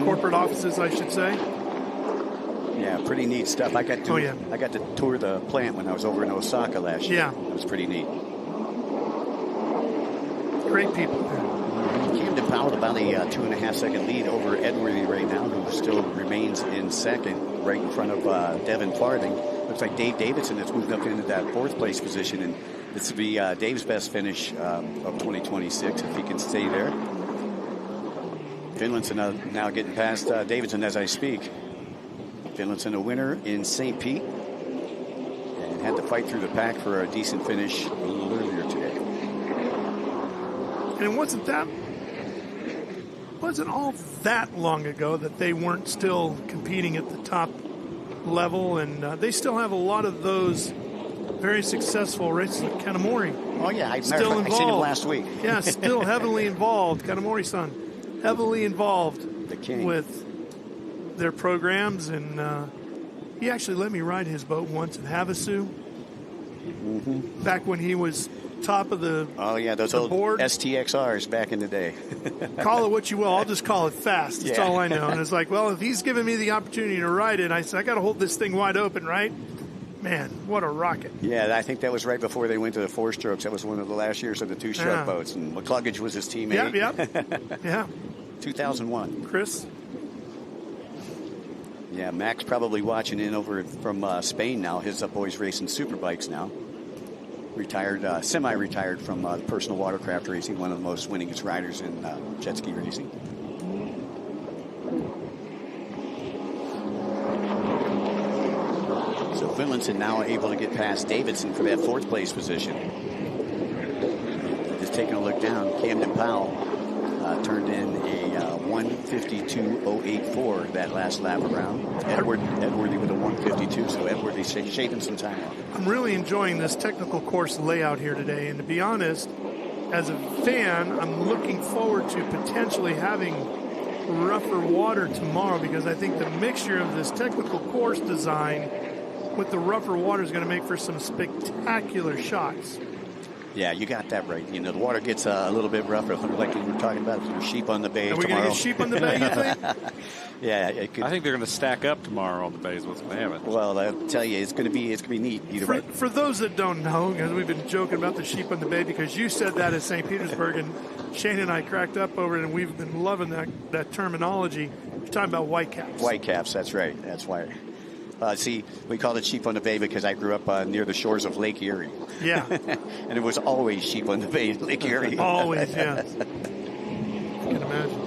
Corporate offices, I should say. Yeah, pretty neat stuff. I got to tour the plant when I was over in Osaka last year. Yeah. It was pretty neat. Great people. Camden Powell about a 2.5 second lead over Edworthy right now, who still remains in second, right in front of Devin Farthing. Looks like Dave Davidson has moved up into that fourth place position, and this will be Dave's best finish of 2026 if he can stay there. Finlandson now getting past Davidson as I speak. Finlandson a winner in St. Pete and had to fight through the pack for a decent finish a little earlier today. And it wasn't all that long ago that they weren't still competing at the top level, and they still have a lot of those very successful races like Kanamori. Oh yeah, I still involved. I seen him last week. Yeah, still heavily involved. Kanamori-san, heavily involved with their programs, and he actually let me ride his boat once in Havasu. Back when he was top of the those old board. STXRs back in the day. Call it what you will. I'll just call it fast. That's all I know. And it's like, well, if he's giving me the opportunity to ride it, I said, I got to hold this thing wide open, right? Man, what a rocket. Yeah, I think that was right before they went to the four strokes. That was one of the last years of the two-stroke boats. And McCluggage was his teammate. Yep. Yeah. 2001. Chris? Yeah, Mac's probably watching in over from Spain now. His boys racing superbikes now. Retired, semi-retired from personal watercraft racing, one of the most winningest riders in jet ski racing. So Finlandson now able to get past Davidson for that fourth place position. Just taking a look down, Camden Powell turned in a 1:52.084 that last lap around. Edworthy with a 1:52, so Edworthy's shaving some time off. I'm really enjoying this technical course layout here today, and to be honest, as a fan, I'm looking forward to potentially having rougher water tomorrow, because I think the mixture of this technical course design with the rougher water is going to make for some spectacular shots. Yeah, you got that right. You know, the water gets a little bit rougher, like you were talking about. There's sheep on the bay tomorrow. Are we going to get sheep on the bay, you think? Yeah, it could. I think they're going to stack up tomorrow on the bay is what's going to happen. Well, I'll tell you, it's going to be neat. Either way. For those that don't know, because we've been joking about the sheep on the bay, because you said that at St. Petersburg, and Shane and I cracked up over it, and we've been loving that terminology. You're talking about whitecaps. Whitecaps, that's right. That's why. See, we called it sheep on the bay because I grew up near the shores of Lake Erie. Yeah. And it was always sheep on the bay in Lake Erie. Always, yeah. I can imagine.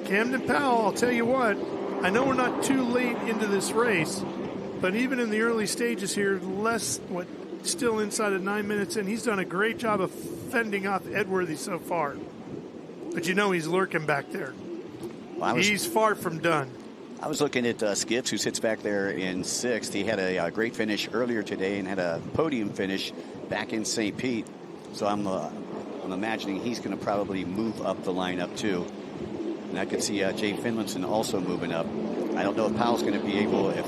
Camden Powell, I'll tell you what, I know we're not too late into this race, But even in the early stages here, still inside of 9 minutes in, he's done a great job of fending off Edworthy so far. But you know he's lurking back there. Well, he's far from done. I was looking at Skips, who sits back there in 6th. He had a great finish earlier today and had a podium finish back in St. Pete. So I'm imagining he's going to probably move up the lineup too. And I could see Jay Finlinson also moving up. I don't know if Powell's going to be able, if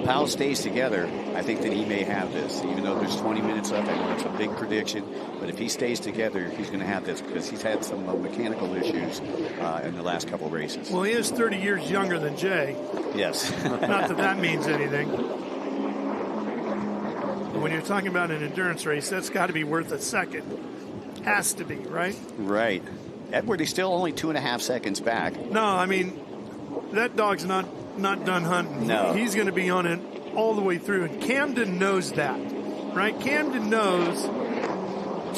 Powell stays together, I think that he may have this. Even though there's 20 minutes left, I know it's a big prediction. But if he stays together, he's going to have this because he's had some mechanical issues in the last couple races. Well, he is 30 years younger than Jay. Yes. Not that means anything. But when you're talking about an endurance race, that's got to be worth a second. Has to be, right? Right. Edward, still only 2.5 seconds back. No, I mean, that dog's not done hunting. No. He's going to be on it all the way through. And Camden knows that, right? Camden knows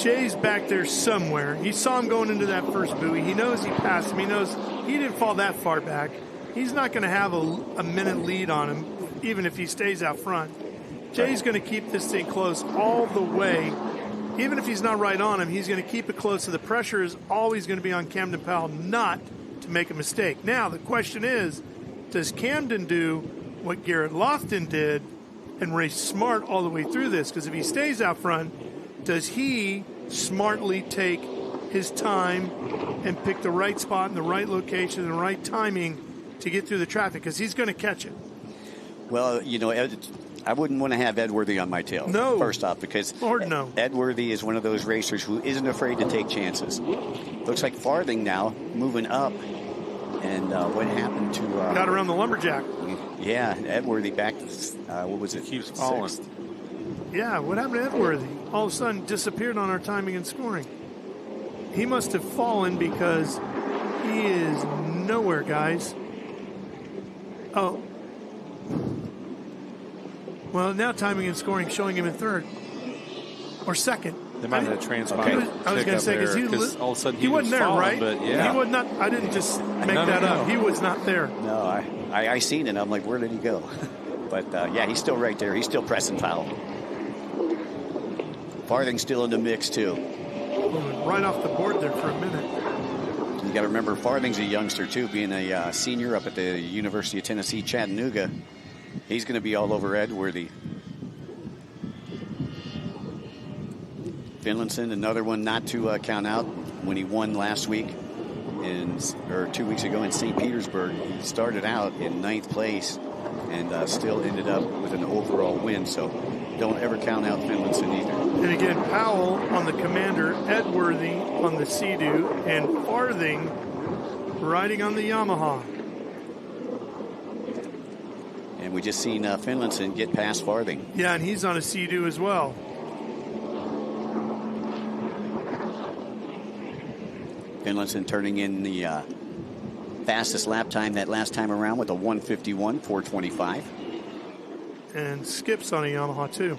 Jay's back there somewhere. He saw him going into that first buoy. He knows he passed him. He knows he didn't fall that far back. He's not going to have a minute lead on him, even if he stays out front. Jay's going to keep this thing close all the way. Even if he's not right on him, he's going to keep it close. So the pressure is always going to be on Camden Powell not to make a mistake. Now, the question is, does Camden do what Garrett Lofton did and race smart all the way through this? Because if he stays out front, does he smartly take his time and pick the right spot and the right location and the right timing to get through the traffic? Because he's going to catch it. Well, you know, I wouldn't want to have Edworthy on my tail. No. First off, because no. Edworthy is one of those racers who isn't afraid to take chances. Looks like Farthing now moving up. And what happened to... got around the lumberjack. Yeah, Edworthy back, what was it? Keeps falling. Yeah, what happened to Edworthy? All of a sudden disappeared on our timing and scoring. He must have fallen because he is nowhere, guys. Oh. Well, now timing and scoring showing him in 3rd. Or 2nd. They might have a transponder. I was going to say, because all of a sudden he wasn't there, falling, right? But yeah. He was not. I didn't just make that up. He was not there. No, I seen it. I'm like, where did he go? But, yeah, he's still right there. He's still pressing Powell. Farthing's still in the mix, too. Right off the board there for a minute. You got to remember, Farthing's a youngster, too, being a senior up at the University of Tennessee, Chattanooga. He's going to be all over Edworthy. Finlinson, another one not to count out when he won last week or 2 weeks ago in St. Petersburg. He started out in 9th place and still ended up with an overall win. So don't ever count out Finlinson either. And again, Powell on the Commander, Edworthy on the Sea-Doo, and Farthing riding on the Yamaha. And we just seen Finlinson get past Farthing. Yeah, and he's on a Sea-Doo as well. Finlinson turning in the fastest lap time that last time around with a 1:51.425. And Skip's on a Yamaha too.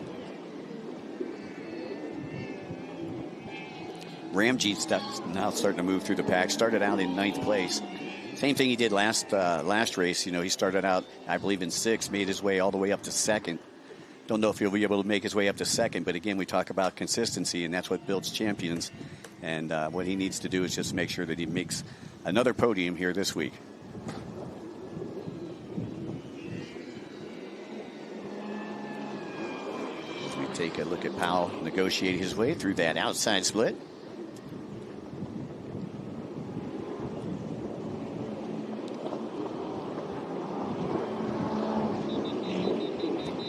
Ramjeet's now starting to move through the pack. Started out in 9th place. Same thing he did last race. You know, he started out, I believe, in 6th, made his way all the way up to 2nd. Don't know if he'll be able to make his way up to 2nd, but again, we talk about consistency, and that's what builds champions. And what he needs to do is just make sure that he makes another podium here this week. As we take a look at Powell negotiate his way through that outside split.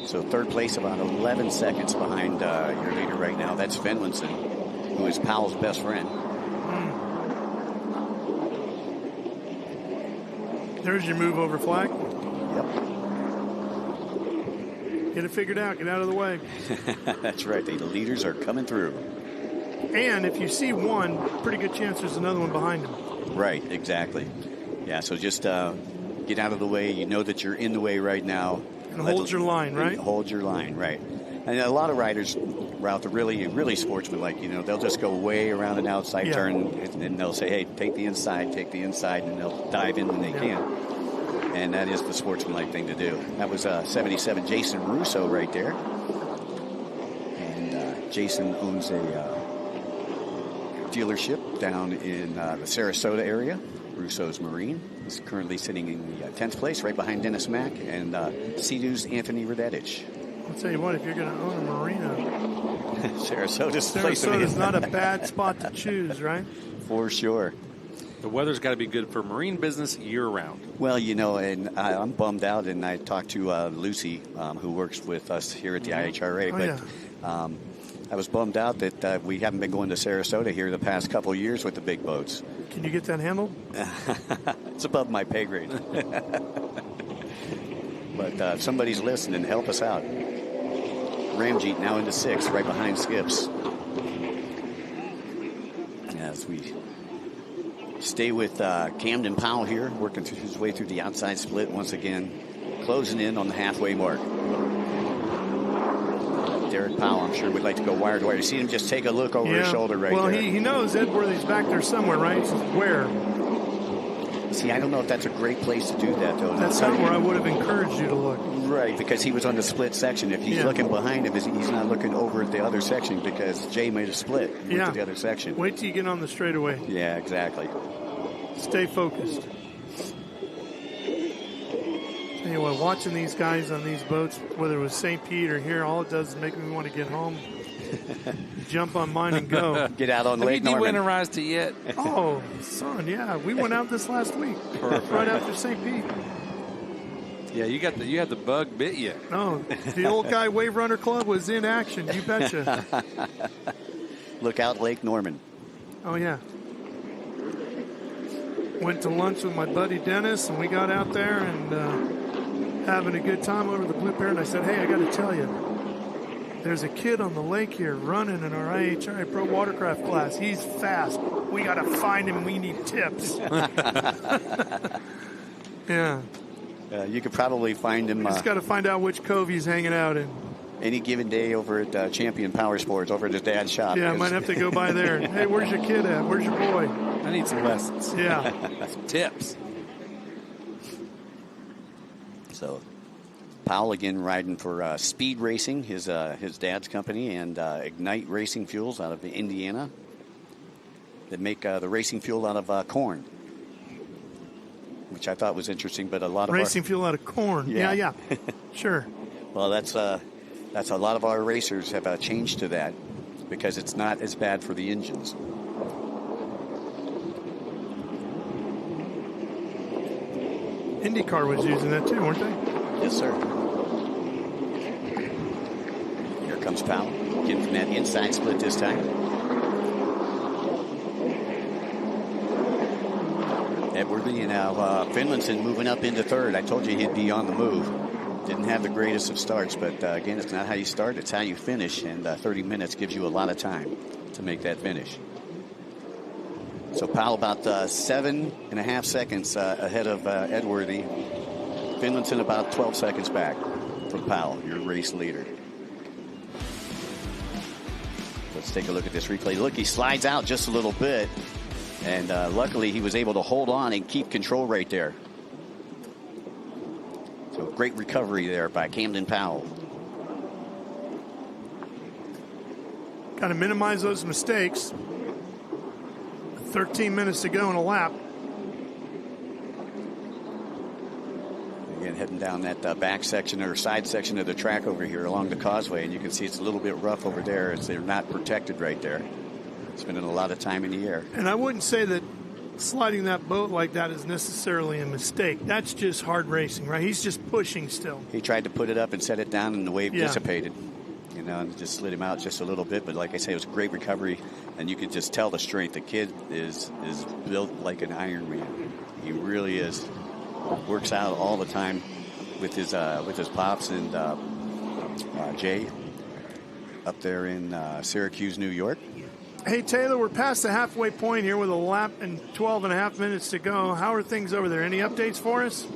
So 3rd place, about 11 seconds behind your leader right now. That's Finlinson, who is Powell's best friend. There's your move over flag. Yep. Get it figured out. Get out of the way. That's right. The leaders are coming through. And if you see one, pretty good chance there's another one behind him. Right, exactly. Yeah, so just get out of the way. You know that you're in the way right now. And hold your line, right? Hold your line, right. And a lot of riders are out there really sportsmanlike. You know, they'll just go way around an outside turn, and they'll say, hey, take the inside, and they'll dive in when they can. and that is the sportsmanlike thing to do. That was 77 Jason Russo right there. And Jason owns a dealership down in the Sarasota area, Russo's Marine. He's currently sitting in the 10th place right behind Dennis Mack and Sea-Doo's Anthony Radetich. I'll tell you what, if you're going to own a marina, Sarasota's not a bad spot to choose, right? For sure. The weather's got to be good for marine business year-round. Well, you know, and I'm bummed out, and I talked to Lucy, who works with us here at the IHRA, I was bummed out that we haven't been going to Sarasota here the past couple of years with the big boats. Can you get that handled? It's above my pay grade. But if somebody's listening, help us out. Ramjeet now into 6th, right behind Skips. As we stay with Camden Powell here, working through his way through the outside split once again, closing in on the halfway mark. Derek Powell, I'm sure, would like to go wire to wire. You see him just take a look over his shoulder right there. Well, he knows Edworthy's back there somewhere, right? Where? See, I don't know if that's a great place to do that, though. That's somewhere I would have encouraged you to look. Right, because he was on the split section. If he's looking behind him, he's not looking over at the other section because Jay made a split to the other section. Wait till you get on the straightaway. Yeah, exactly. Stay focused. Tell you what, watching these guys on these boats, whether it was St. Pete or here, all it does is make me want to get home, jump on mine and go. Get out on Lake Norman. Have you winterized it yet? Oh, son, yeah. We went out this last week, right after St. Pete. Yeah, you had the bug bit you. No, the old guy Wave Runner Club was in action. You betcha. Look out, Lake Norman. Oh, yeah. Went to lunch with my buddy Dennis, and we got out there and having a good time over the Blue Bear. And I said, hey, I got to tell you, there's a kid on the lake here running in our IHRA Pro Watercraft class. He's fast. We got to find him. We need tips. Yeah. You could probably find him. Just got to find out which cove he's hanging out in. Any given day over at Champion Power Sports, over at his dad's shop. Yeah, I might have to go by there. And, hey, where's your kid at? Where's your boy? I need some lessons. Yeah. Some tips. So Powell again riding for Speed Racing, his dad's company, and Ignite Racing Fuels out of Indiana that make the racing fuel out of corn, which I thought was interesting. But a lot of racing fuel out of corn. Yeah. Sure. Well, that's a lot of our racers have changed to that because it's not as bad for the engines. IndyCar was using that too, weren't they? Yes, sir. Here comes Powell, getting from that inside split this time. Edworthy and now Finlayson moving up into 3rd. I told you he'd be on the move. Didn't have the greatest of starts, but again, it's not how you start, it's how you finish, and 30 minutes gives you a lot of time to make that finish. So Powell about 7.5 seconds ahead of Edworthy. Finlayson about 12 seconds back from Powell, your race leader. Let's take a look at this replay. Look, he slides out just a little bit, and luckily he was able to hold on and keep control right there. So great recovery there by Camden Powell. Got to minimize those mistakes. 13 minutes to go in a lap. Again, heading down that back section or side section of the track over here along the causeway, and you can see it's a little bit rough over there as they're not protected right there. Spending a lot of time in the air. And I wouldn't say that sliding that boat like that is necessarily a mistake. That's just hard racing, right? He's just pushing still. He tried to put it up and set it down, and the wave dissipated. You know, and just slid him out just a little bit. But like I say, it was a great recovery, and you could just tell the strength. The kid is built like an Iron Man. He really is. Works out all the time with his pops and Jay up there in Syracuse, New York. Hey, Taylor, we're past the halfway point here with a lap and 12.5 minutes to go. How are things over there? Any updates for us?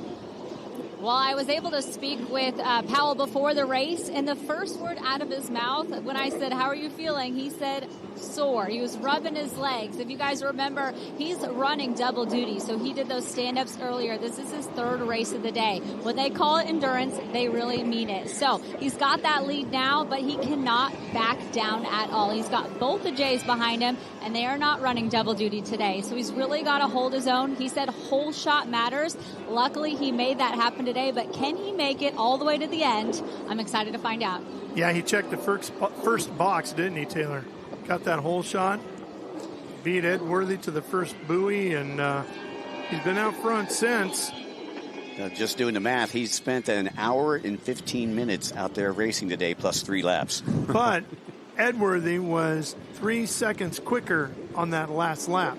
Well, I was able to speak with Powell before the race, and the first word out of his mouth when I said, "How are you feeling?" he said, "Sore." He was rubbing his legs. If you guys remember, he's running double duty, so he did those stand-ups earlier. This is his third race of the day. When they call it endurance, they really mean it. So he's got that lead now, but he cannot back down at all. He's got both the Jays behind him, and they are not running double duty today. So he's really got to hold his own. He said whole shot matters. Luckily, he made that happen today, but can he make it all the way to the end? I'm excited to find out. Yeah, he checked the first box, didn't he, Taylor? Got that whole shot, beat Ed Worthy to the first buoy, and he's been out front since. Just doing the math, he's spent an hour and 15 minutes out there racing today, plus 3 laps. But Ed Worthy was 3 seconds quicker on that last lap.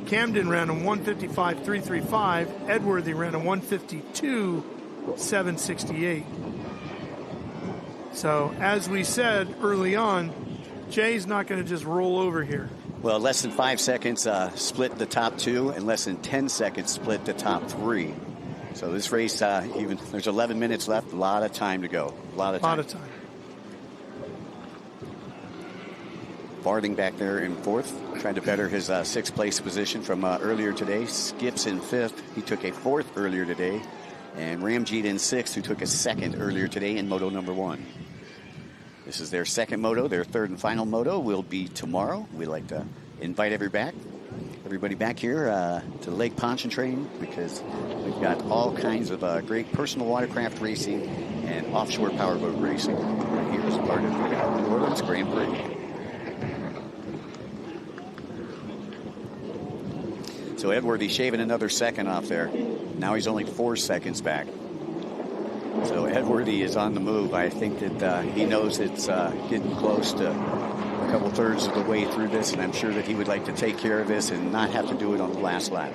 Camden ran a 1:55.335. Ed Worthy ran a 1:52.768. So, as we said early on, Jay's not going to just roll over here. Well, less than 5 seconds split the top 2, and less than 10 seconds split the top 3. So this race, even there's 11 minutes left, a lot of time to go. A lot of time. Farthing back there in 4th, trying to better his 6th place position from earlier today. Skips in 5th. He took a 4th earlier today. And Ramjeet in 6th, who took a 2nd earlier today in Moto number 1. This is their 2nd moto. Their 3rd and final moto will be tomorrow. We'd like to invite everybody back here to Lake Pontchartrain, because we've got all kinds of great personal watercraft racing and offshore powerboat racing right here as part of the Orleans Grand Prix. So Ed Worthy shaving another second off there. Now he's only 4 seconds back. So Ed Worthy is on the move. I think that he knows it's getting close to a couple thirds of the way through this, and I'm sure that he would like to take care of this and not have to do it on the last lap.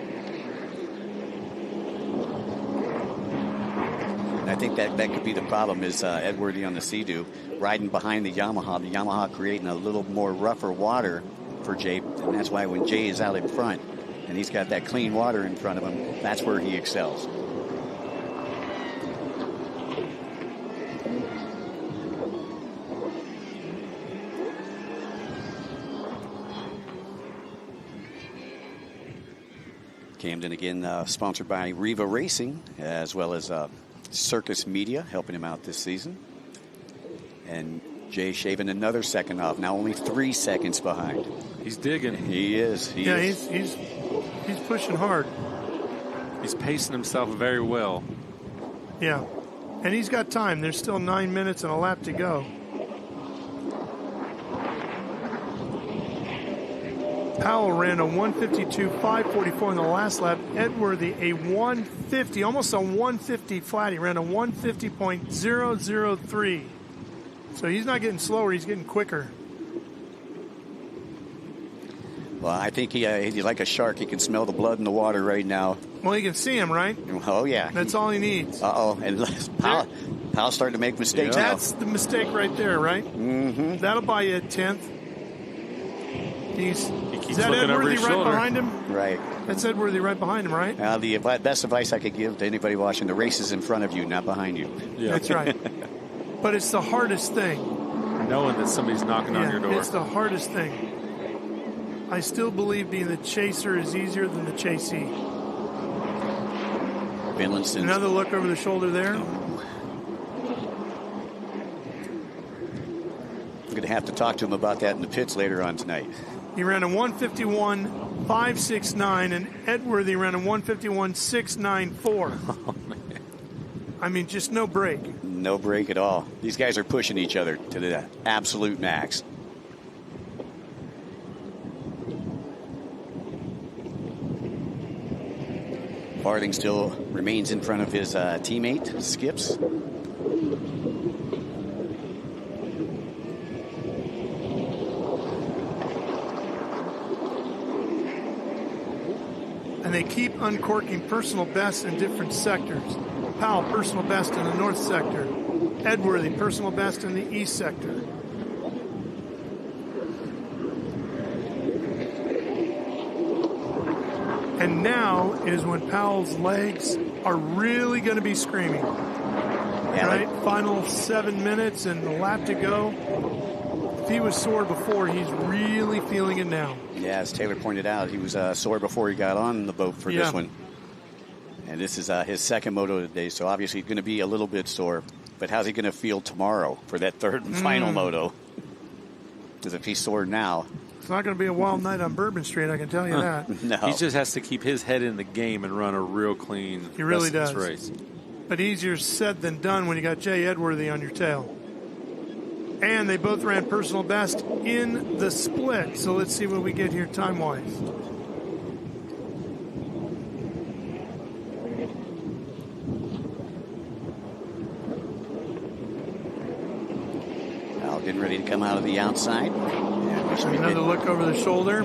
And I think that could be the problem, is Ed Worthy on the Sea-Doo riding behind the Yamaha creating a little more rougher water for Jay, and that's why when Jay is out in front and he's got that clean water in front of him, that's where he excels. Camden again sponsored by Riva Racing, as well as Circus Media, helping him out this season. And Jay shaving another second off, now only 3 seconds behind. He's digging. He is. He's pushing hard. He's pacing himself very well. Yeah, and he's got time. There's still 9 minutes and a lap to go. Powell ran a 1:52.544 in the last lap. Ed Worthy a 1:50, almost a 1:50 flat. He ran a 1:50.003. So he's not getting slower, he's getting quicker. Well, I think he's like a shark. He can smell the blood in the water right now. Well, he can see him, right? Oh, yeah. That's all he needs. Uh-oh, and Powell's starting to make mistakes now. That's the mistake right there, right? Mm-hmm. That'll buy you a 10th. He keeps is that looking Ed over Worthy his right shoulder. behind him? Right. That's Ed Worthy right behind him, right? The best advice I could give to anybody watching, the race is in front of you, not behind you. Yeah. That's right. But it's the hardest thing. Knowing that somebody's knocking on your door. It's the hardest thing. I still believe being the chaser is easier than the chasee. Finlayson. Another look over the shoulder there. I'm going to have to talk to him about that in the pits later on tonight. He ran a 1:51.569, and Ed Worthy ran a 1:51.694. Oh, man. I mean, just no break. No break at all. These guys are pushing each other to the absolute max. Farthing still remains in front of his teammate, Skips. And they keep uncorking personal bests in different sectors. Powell, personal best in the north sector. Ed Worthy, personal best in the east sector. And now is when Powell's legs are really going to be screaming. Yeah, right? Final 7 minutes and a lap to go. If he was sore before, he's really feeling it now. Yeah, as Taylor pointed out, he was sore before he got on the boat for this one. And this is his second moto today, so obviously he's going to be a little bit sore. But how's he going to feel tomorrow for that third and final moto? Because if he's sore now... It's not going to be a wild night on Bourbon Street, I can tell you that. No. He just has to keep his head in the game and run a real clean He really does. race. But easier said than done when you got Jay Edworthy on your tail. And they both ran personal best in the split. So let's see what we get here time-wise. Al getting ready to come out of the outside. Another look over the shoulder.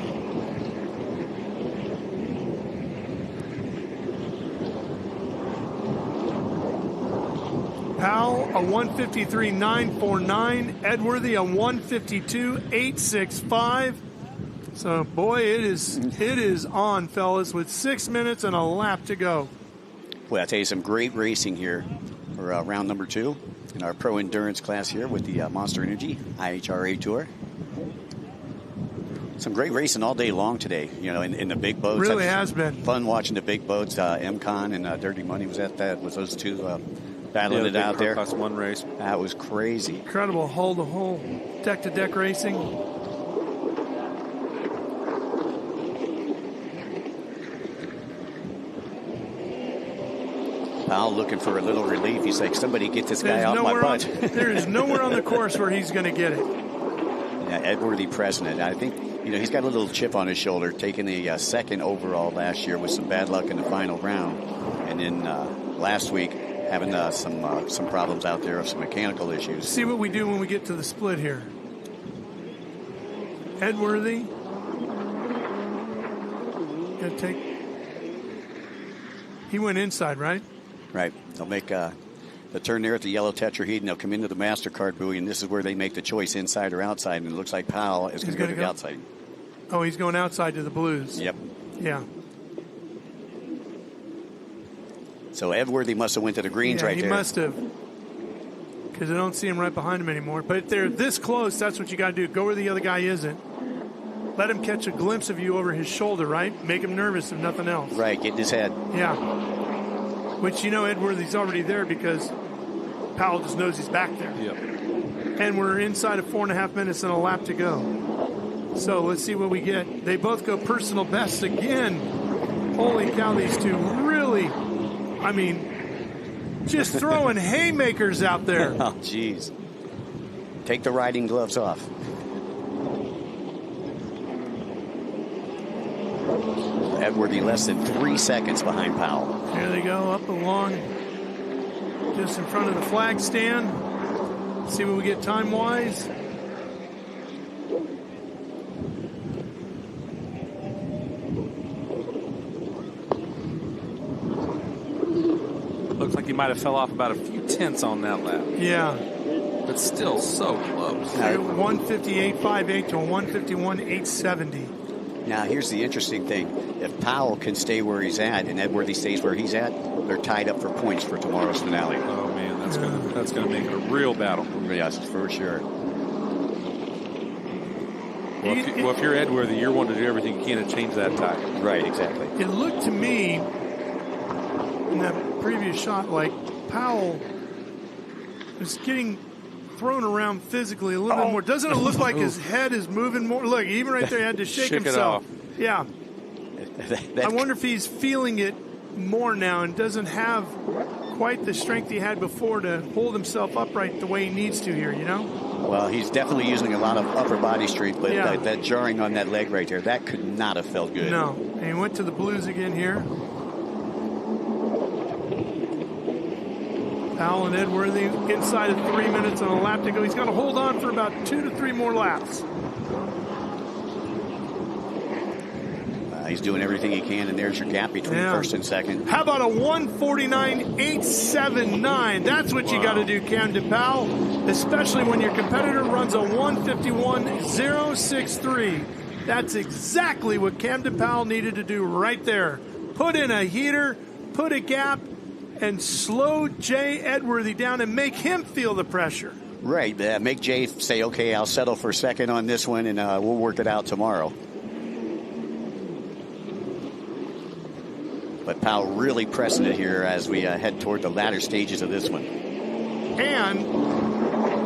Powell, a 153.949. Edworthy, a 152.865. So, boy, it is on, fellas, with 6 minutes and a lap to go. Boy, I'll tell you, some great racing here for round number 2 in our pro endurance class here with the Monster Energy IHRA Tour. Some great racing all day long today, in the big boats. Really has been. Fun watching the big boats. MCon and Dirty Money was at that. Was those two battling it out there. Class 1 race. That was crazy. Incredible hull-to-hull, deck-to-deck racing. Powell looking for a little relief. He's like, somebody get this guy off my butt. There is nowhere on the course where he's going to get it. Yeah, Edworthy pressing it. I think, he's got a little chip on his shoulder, taking the second overall last year with some bad luck in the final round. And then last week, having some problems out there of some mechanical issues. See what we do when we get to the split here. Edworthy. Gonna take. He went inside, right? Right. They'll make the turn there at the yellow tetrahedron. They'll come into the MasterCard buoy, and this is where they make the choice, inside or outside. And it looks like Powell is going to go to the outside. Oh, he's going outside to the blues. Yep. Yeah. So Edworthy must have went to the greens right there. He must have. Because I don't see him right behind him anymore. But if they're this close, that's what you got to do. Go where the other guy isn't. Let him catch a glimpse of you over his shoulder, right? Make him nervous if nothing else. Right, get in his head. Yeah. Which, Edworthy's already there because Powell just knows he's back there. Yep. And we're inside of 4.5 minutes and a lap to go. So let's see what we get. They both go personal best again. Holy cow, these two really, just throwing haymakers out there. Oh, jeez. Take the riding gloves off. Edworthy less than 3 seconds behind Powell. There they go, up along, just in front of the flag stand. See what we get time-wise. Looks like he might have fell off about a few tenths on that lap. Yeah. But still so close. 158.58 to a 151.870. Now, here's the interesting thing. If Powell can stay where he's at and Edworthy stays where he's at, they're tied up for points for tomorrow's finale. Oh, man, that's gonna make it a real battle. Yes, for sure. Well, if you're Edworthy, you're wanting to do everything you can to change that tie. Right, exactly. It looked to me in that previous shot like Powell was getting thrown around physically a little bit more. Doesn't it look like his head is moving more? Look, even right there, he had to shake himself. Yeah. I wonder if he's feeling it more now and doesn't have quite the strength he had before to hold himself upright the way he needs to here, Well, he's definitely using a lot of upper body strength, but that jarring on that leg right there, that could not have felt good. No. And he went to the blues again here. Powell and Edworthy inside of 3 minutes and a lap to go. He's got to hold on for about 2 to 3 more laps. He's doing everything he can, and there's your gap between first and second. How about a 149.879? That's what you got to do, Camden Powell, especially when your competitor runs a 151.063. That's exactly what Camden Powell needed to do right there. Put in a heater, put a gap, and slow Jay Edworthy down and make him feel the pressure. Right. Make Jay say, okay, I'll settle for second on this one, and we'll work it out tomorrow. But Powell really pressing it here as we head toward the latter stages of this one. And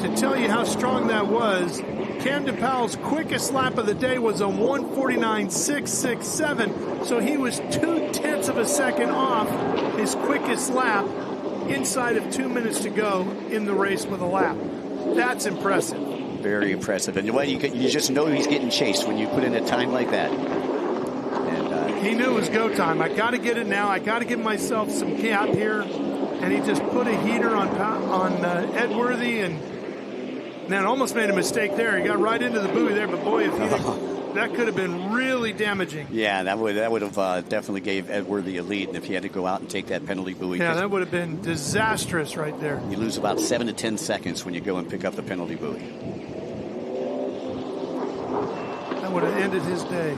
to tell you how strong that was, Camden Powell's quickest lap of the day was a 1:49.667. So he was 0.2 of a second off his quickest lap inside of 2 minutes to go in the race with a lap. That's impressive. Very impressive. And you just know he's getting chased when you put in a time like that. He knew it was go time. I got to get it now. I got to give myself some gap here. And he just put a heater on Edworthy, and man, almost made a mistake there. He got right into the buoy there, but boy, if that could have been really damaging. Yeah, that would have definitely gave Edworthy a lead, and if he had to go out and take that penalty buoy. Yeah, that would have been disastrous right there. You lose about 7 to 10 seconds when you go and pick up the penalty buoy. That would have ended his day.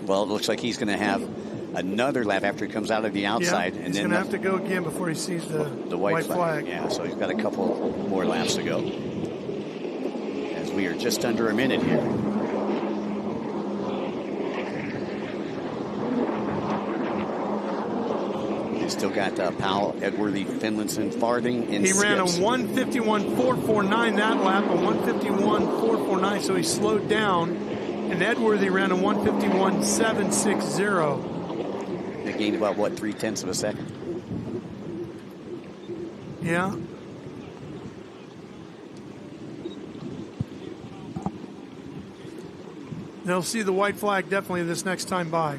Well, it looks like he's going to have another lap after he comes out of the outside. Yeah, and he's going to have to go again before he sees the white flag. Yeah, so he's got a couple more laps to go. As we are just under a minute here. He's still got Powell, Edworthy, Finlayson, Farthing, and he ran a Skips. 1:51.449 that lap, a 1:51.449, so he slowed down. And Edworthy ran a 1:51.760. They gained about, 0.3 of a second? Yeah. They'll see the white flag definitely this next time by.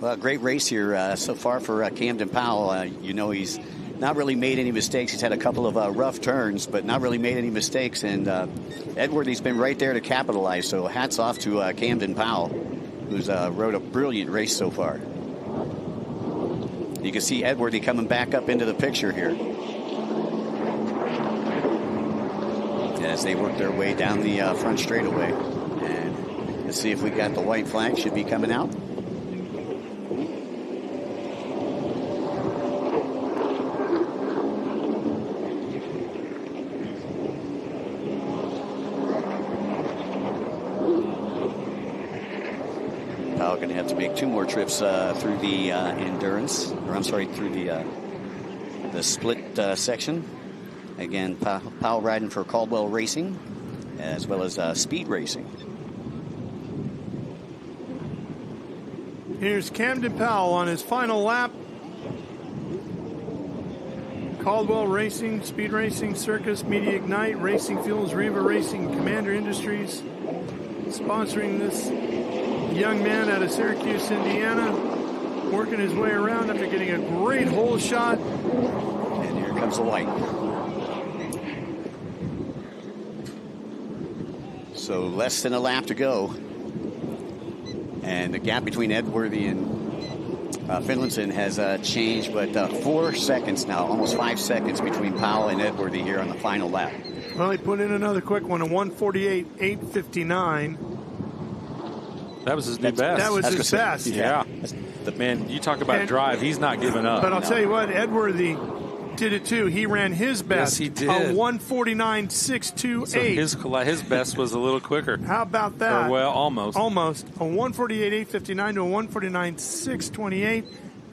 Well, great race here so far for Camden Powell. He's not really made any mistakes. He's had a couple of rough turns, but not really made any mistakes. And Edworthy's been right there to capitalize. So hats off to Camden Powell, who's rode a brilliant race so far. You can see Edworthy coming back up into the picture here as they work their way down the front straightaway. And let's see if we got the white flag. Should be coming out. Going to have to make 2 more trips through the endurance, through the split section. Again, Powell riding for Caldwell Racing, as well as Speed Racing. Here's Camden Powell on his final lap. Caldwell Racing, Speed Racing, Circus, Media Ignite, Racing Fuels, Riva Racing, Commander Industries, sponsoring this young man out of Syracuse, Indiana, working his way around after getting a great hole shot. And here comes the white. So less than a lap to go. And the gap between Edworthy and Finlayson has changed, but 4 seconds now, almost 5 seconds between Powell and Edworthy here on the final lap. Well, he put in another quick one, a 1:48.859. That was his new best. That was his best. Yeah. Man, you talk about drive. He's not giving up. But I'll tell you what, Edworthy did it too. He ran his best. Yes, he did. A 1:49.628. So his best was a little quicker. How about that? Or, well, almost. Almost. A 1:48.859 to a 1:49.628.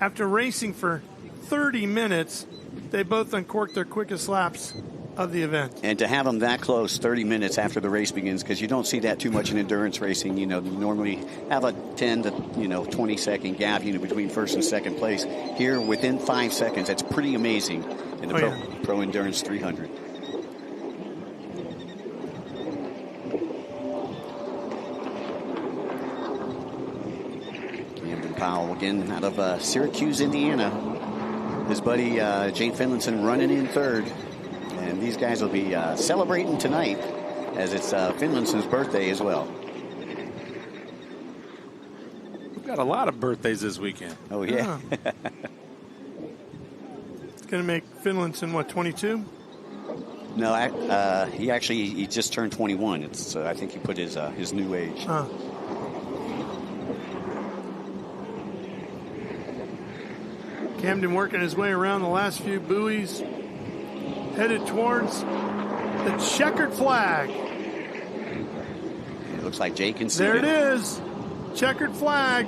After racing for 30 minutes, they both uncorked their quickest laps of the event. And to have them that close 30 minutes after the race begins, because you don't see that too much in endurance racing. You normally have a 10 to 20 second gap between first and second place. Here within 5 seconds, that's pretty amazing in the Pro Endurance 300. Camden Powell again out of Syracuse, Indiana. His buddy Jay Finlayson running in third. And these guys will be celebrating tonight as it's Finlayson's birthday as well. We've got a lot of birthdays this weekend. Oh, yeah. It's going to make Finlayson, 22? No, he just turned 21. It's I think he put his new age. Camden working his way around the last few buoys, headed towards the checkered flag. It looks like Jay can see There it is. Checkered flag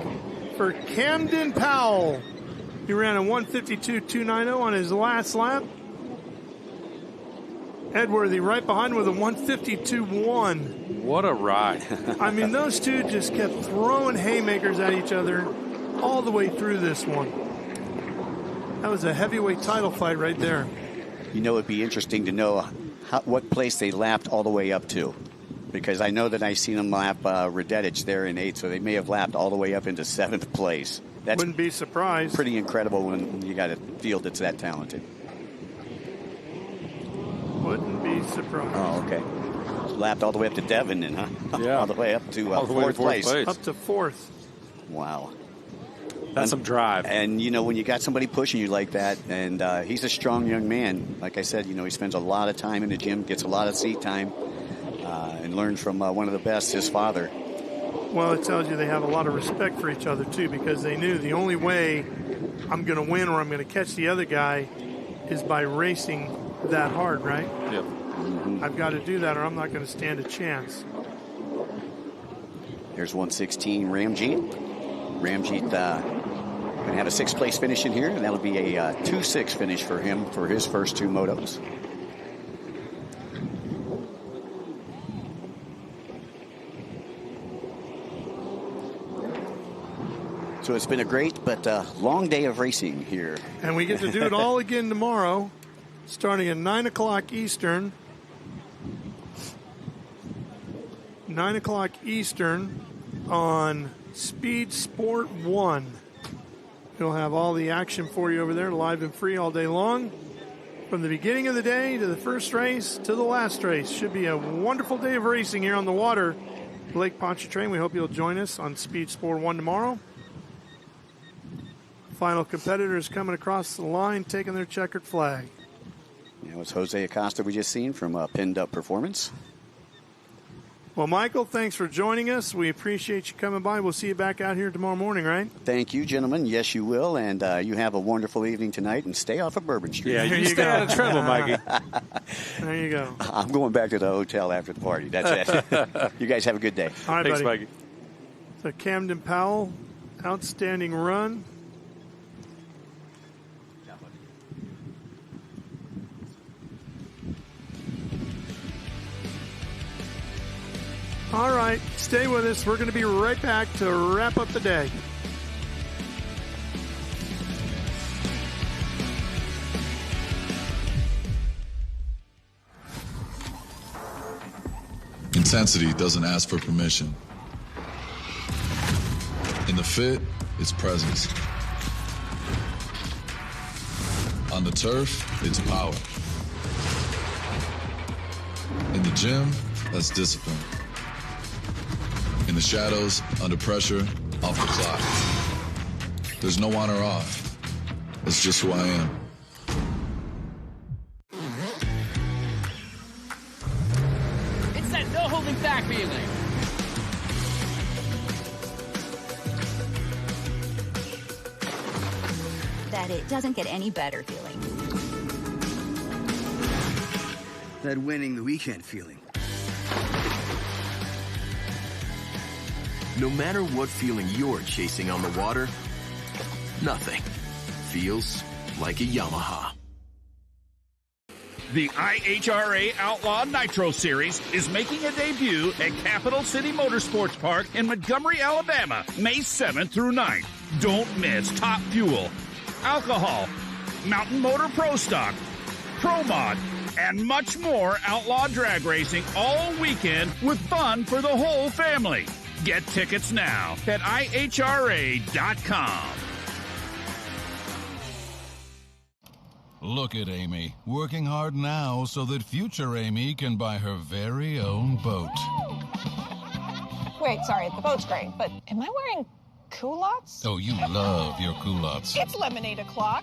for Camden Powell. He ran a 152.290 on his last lap. Edworthy right behind with a 152.1. What a ride. I mean, those two just kept throwing haymakers at each other all the way through this one. That was a heavyweight title fight right there. You know, it'd be interesting to know what place they lapped all the way up to. Because I know that I seen them lap Redetich there in 8th, so they may have lapped all the way up into 7th place. That's Wouldn't be surprised. Pretty incredible when you got a field that's that talented. Wouldn't be surprised. Oh, okay. Lapped all the way up to Devon, then, huh? Yeah. All the way up to fourth place. Up to 4th. Wow. That's some drive. And, you know, when you got somebody pushing you like that, and he's a strong young man. Like I said, you know, he spends a lot of time in the gym, gets a lot of seat time, and learns from one of the best, his father. Well, it tells you they have a lot of respect for each other, too, because they knew the only way I'm going to win or I'm going to catch the other guy is by racing that hard, right? Yep. Mm-hmm. I've got to do that or I'm not going to stand a chance. Here's 116 Ramjeet. Ramjeet going to have a 6th place finish in here, and that'll be a 2-6 finish for him for his first 2 motos. So it's been a great but long day of racing here. And we get to do it all again tomorrow, starting at 9 o'clock Eastern. 9 o'clock Eastern on Speed Sport 1. We'll have all the action for you over there, live and free all day long. From the beginning of the day to the first race to the last race. Should be a wonderful day of racing here on the water. Lake Pontchartrain. We hope you'll join us on Speed Sport 1 tomorrow. Final competitors coming across the line, taking their checkered flag. You know, it's Jose Acosta we just seen from Pinned Up Performance. Well, Michael, thanks for joining us. We appreciate you coming by. We'll see you back out here tomorrow morning, right? Thank you, gentlemen. Yes, you will. And you have a wonderful evening tonight, and stay off of Bourbon Street. Yeah, you stay out of trouble, Mikey. There you go. I'm going back to the hotel after the party. That's it. You guys have a good day. All right, Thanks, buddy. Mikey. So Camden Powell, outstanding run. All right, stay with us. We're going to be right back to wrap up the day. Intensity doesn't ask for permission. In the fit, it's presence. On the turf, it's power. In the gym, that's discipline. In the shadows, under pressure, off the clock. There's no on or off. It's just who I am. It's that no holding back feeling. That it doesn't get any better feeling. That winning the weekend feeling. No matter what feeling you're chasing on the water, nothing feels like a Yamaha. The IHRA Outlaw Nitro Series is making a debut at Capital City Motorsports Park in Montgomery, Alabama, May 7th through 9th. Don't miss Top Fuel, Alcohol, Mountain Motor Pro Stock, Pro Mod, and much more outlaw drag racing all weekend with fun for the whole family. Get tickets now at IHRA.com. Look at Amy, working hard now so that future Amy can buy her very own boat. Wait, sorry, the boat's great, but am I wearing culottes? Oh, you love your culottes. It's lemonade o'clock.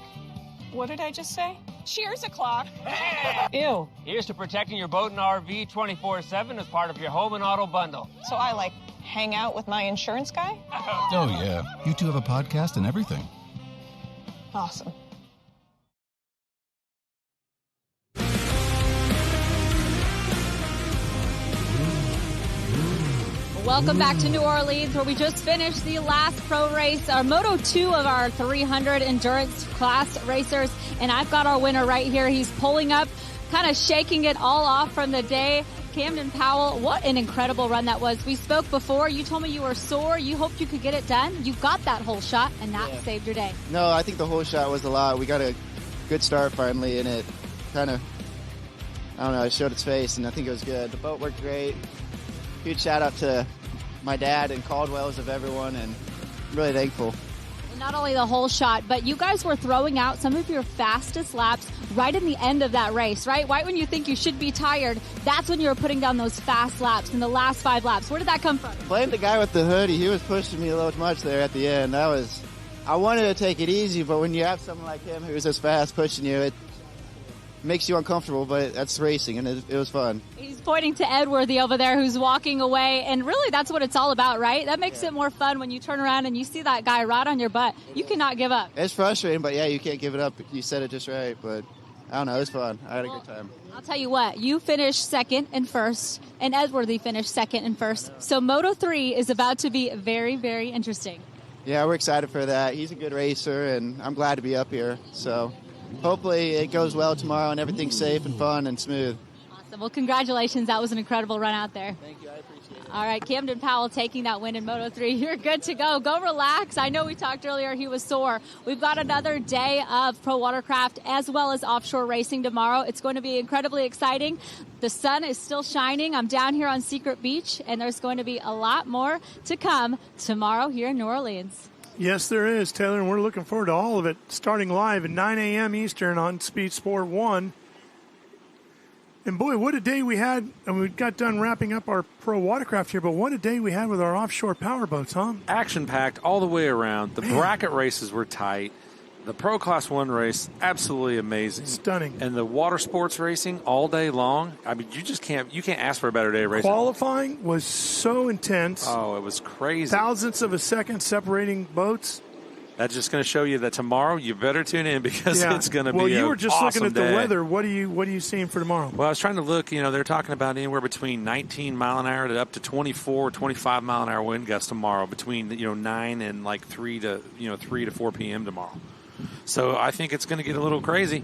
What did I just say? Cheers o'clock. Ew. Here's to protecting your boat and RV 24/7 as part of your home and auto bundle. So I, like, hang out with my insurance guy? Oh, yeah. You two have a podcast and everything. Awesome. Welcome back to New Orleans, where we just finished the last pro race, our Moto 2 of our 300 endurance class racers. And I've got our winner right here. He's pulling up, kind of shaking it all off from the day. Camden Powell, what an incredible run that was. We spoke before. You told me you were sore. You hoped you could get it done. You got that whole shot, and that saved your day. No, I think the whole shot was a lot. We got a good start finally, and it kind of, I don't know, it showed its face, and I think it was good. The boat worked great. Huge shout out to my dad and Caldwell's of everyone, and I'm really thankful. And not only the whole shot, but you guys were throwing out some of your fastest laps right in the end of that race, right? Right when you think you should be tired, that's when you were putting down those fast laps in the last 5 laps. Where did that come from? Playing the guy with the hoodie, he was pushing me a little much there at the end. I wanted to take it easy, but when you have someone like him who's this fast pushing you, it makes you uncomfortable, but that's racing, and it was fun. He's pointing to Edworthy over there who's walking away, and really that's what it's all about, right? That makes it more fun when you turn around and you see that guy right on your butt. You cannot give up. It's frustrating, but yeah, you can't give it up. You said it just right, but I don't know, it was fun. I had a good time. I'll tell you what, you finished second and first, and Edworthy finished second and first. So Moto 3 is about to be very, very interesting. Yeah, we're excited for that. He's a good racer, and I'm glad to be up here. So hopefully it goes well tomorrow and everything's safe and fun and smooth. Awesome. Well, congratulations. That was an incredible run out there. Thank you. I appreciate it. All right, Camden Powell taking that win in Moto 3. You're good to go. Go relax. I know we talked earlier he was sore. We've got another day of pro watercraft as well as offshore racing tomorrow. It's going to be incredibly exciting. The sun is still shining. I'm down here on Secret Beach, and there's going to be a lot more to come tomorrow here in New Orleans. Yes, there is, Taylor, and we're looking forward to all of it, starting live at 9 a.m. Eastern on Speed Sport 1. And, boy, what a day we had. And we got done wrapping up our pro watercraft here, but what a day we had with our offshore powerboats, huh? Action-packed all the way around. The bracket races were tight. The Pro Class 1 race, absolutely amazing. Stunning. And the water sports racing all day long. I mean, you can't ask for a better day of racing. Qualifying was so intense. Oh, it was crazy. Thousandths of a second separating boats. That's just going to show you that tomorrow you better tune in because it's going to be an awesome day. Well, you were just looking at the weather. What are you seeing for tomorrow? Well, I was trying to look. They're talking about anywhere between 19 mile an hour to up to 24, 25 mile an hour wind gusts tomorrow between 9 and like 3 to 4 p.m. tomorrow. So I think it's going to get a little crazy.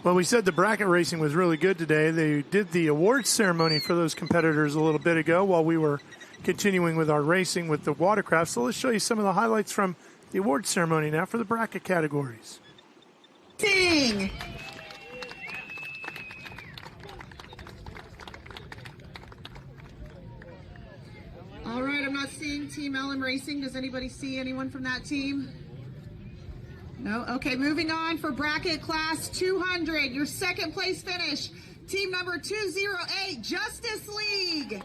Well, we said the bracket racing was really good today. They did the awards ceremony for those competitors a little bit ago while we were continuing with our racing with the watercraft. So let's show you some of the highlights from the awards ceremony now for the bracket categories. Ding! All right, I'm not seeing Team Ellen Racing. Does anybody see anyone from that team? No? Okay, moving on for bracket class 200. Your second place finish, team number 208, Justice League.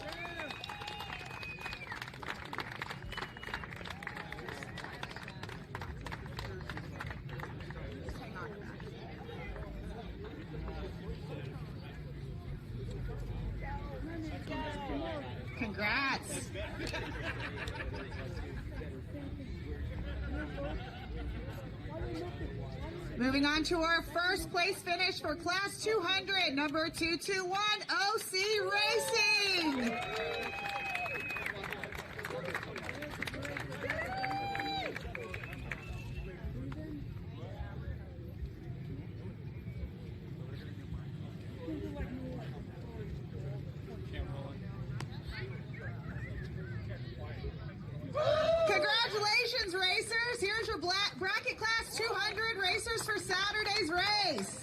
Congrats. Moving on to our first place finish for class 200, number 221, OC Racing. Congratulations, racers. Here's your bracket class 200 racers for Saturday's race.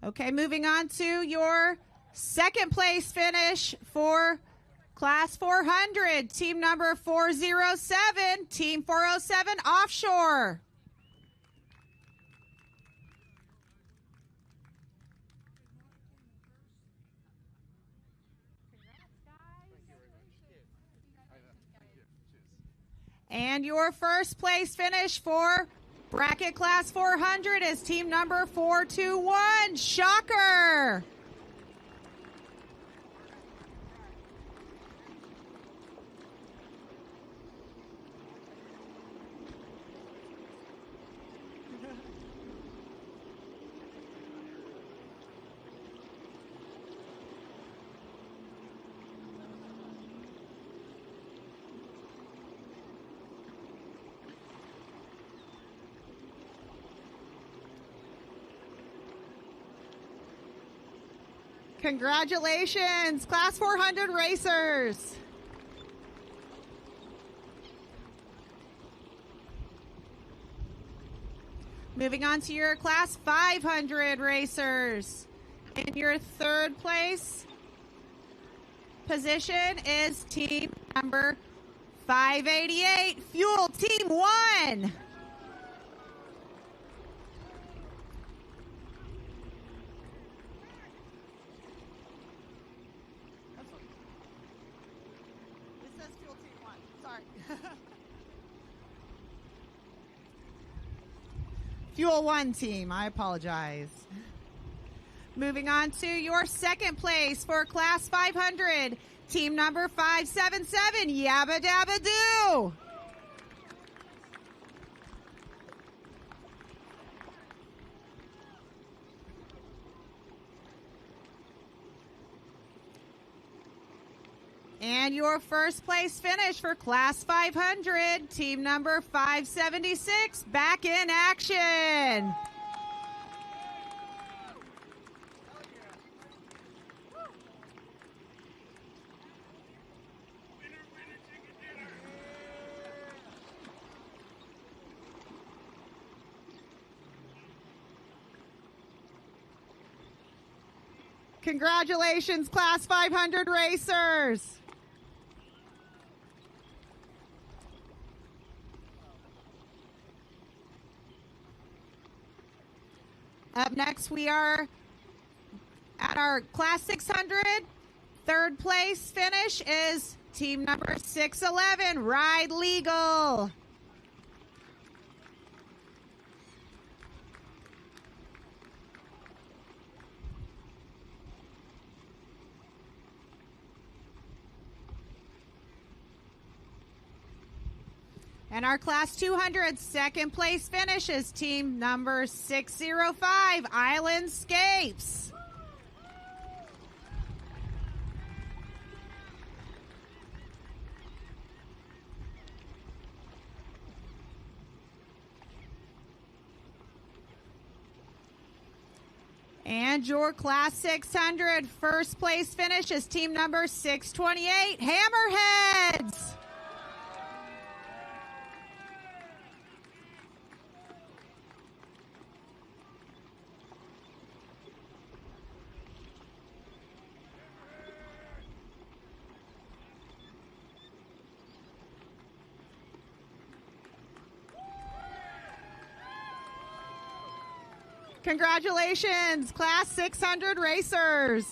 Okay, moving on to your second place finish for class 400, team number 407, team 407 Offshore. And your first place finish for bracket class 400 is team number 421, Shocker. Congratulations, Class 400 racers. Moving on to your Class 500 racers. In your third place position is team number 588, Fuel Team 1. Fuel 1 team, I apologize. Moving on to your second place for Class 500, team number 577, Yabba Dabba Doo. And your first place finish for Class 500, team number 576, back in action. Congratulations, Class 500 racers. Up next, we are at our Class 600. Third place finish is team number 611, Ride Legal. And our Class 200 second place finish is team number 605, Islandscapes. And your Class 600 first place finish is team number 628, Hammerheads. Congratulations, Class 600 racers.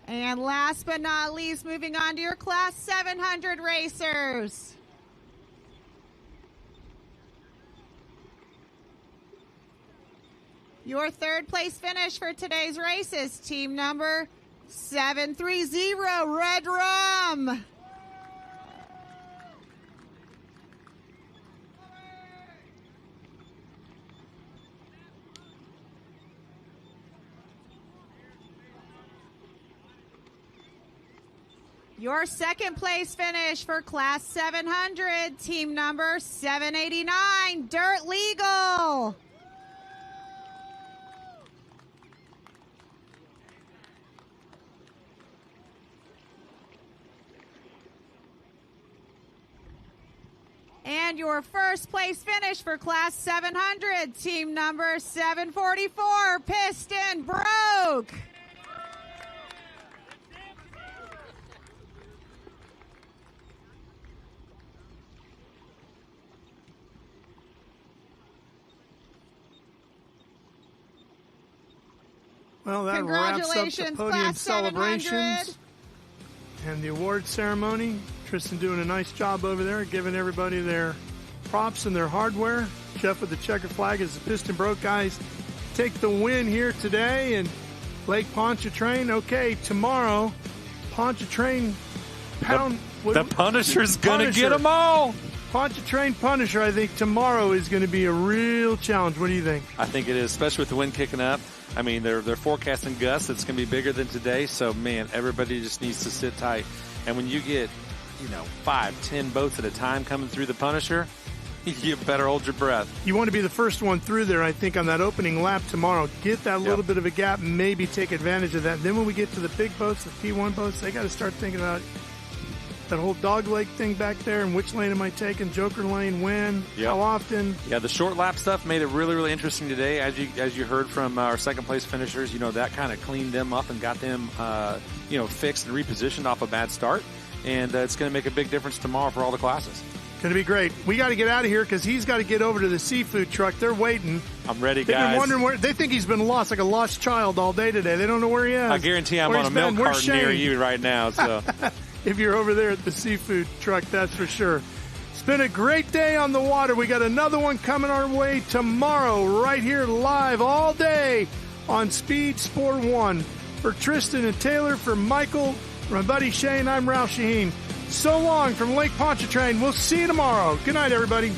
And last but not least, moving on to your Class 700 racers. Your third place finish for today's race is team number 730, Red Rum. Your second place finish for Class 700, team number 789, Dirt Legal. And your first place finish for Class 700, team number 744, Piston Broke. Well, that wraps up the podium celebrations and the award ceremony. Tristan doing a nice job over there, giving everybody their props and their hardware. Jeff with the checker flag as the Piston Broke guys take the win here today. And Lake Pontchartrain, okay, tomorrow, Pontchartrain pound. The Punisher's going to get them all. Pontchartrain Punisher, I think tomorrow is going to be a real challenge. What do you think? I think it is, especially with the wind kicking up. I mean, they're forecasting gusts that's going to be bigger than today. So, man, everybody just needs to sit tight. And when you get 5-10 boats at a time coming through the Punisher, you better hold your breath. You want to be the first one through there, I think, on that opening lap tomorrow. Get that little bit of a gap and maybe take advantage of that. And then when we get to the big boats, the P1 boats, they got to start thinking about that whole dog leg thing back there and which lane am I taking, Joker lane, when, how often. Yeah, the short lap stuff made it really, really interesting today. As you heard from our second place finishers, that kind of cleaned them up and got them, fixed and repositioned off a bad start. And it's going to make a big difference tomorrow for all the classes. Going to be great. We got to get out of here because he's got to get over to the seafood truck. They're waiting. I'm ready, They've guys. been wondering where. They think he's been lost, like a lost child all day today. They don't know where he is. I guarantee I'm on a milk carton near you right now. So, if you're over there at the seafood truck, that's for sure. It's been a great day on the water. We got another one coming our way tomorrow, right here live all day on Speed Sport 1. For Tristan and Taylor, for Michael, for my buddy Shane, I'm Ralph Shaheen. So long from Lake Pontchartrain. We'll see you tomorrow. Good night, everybody.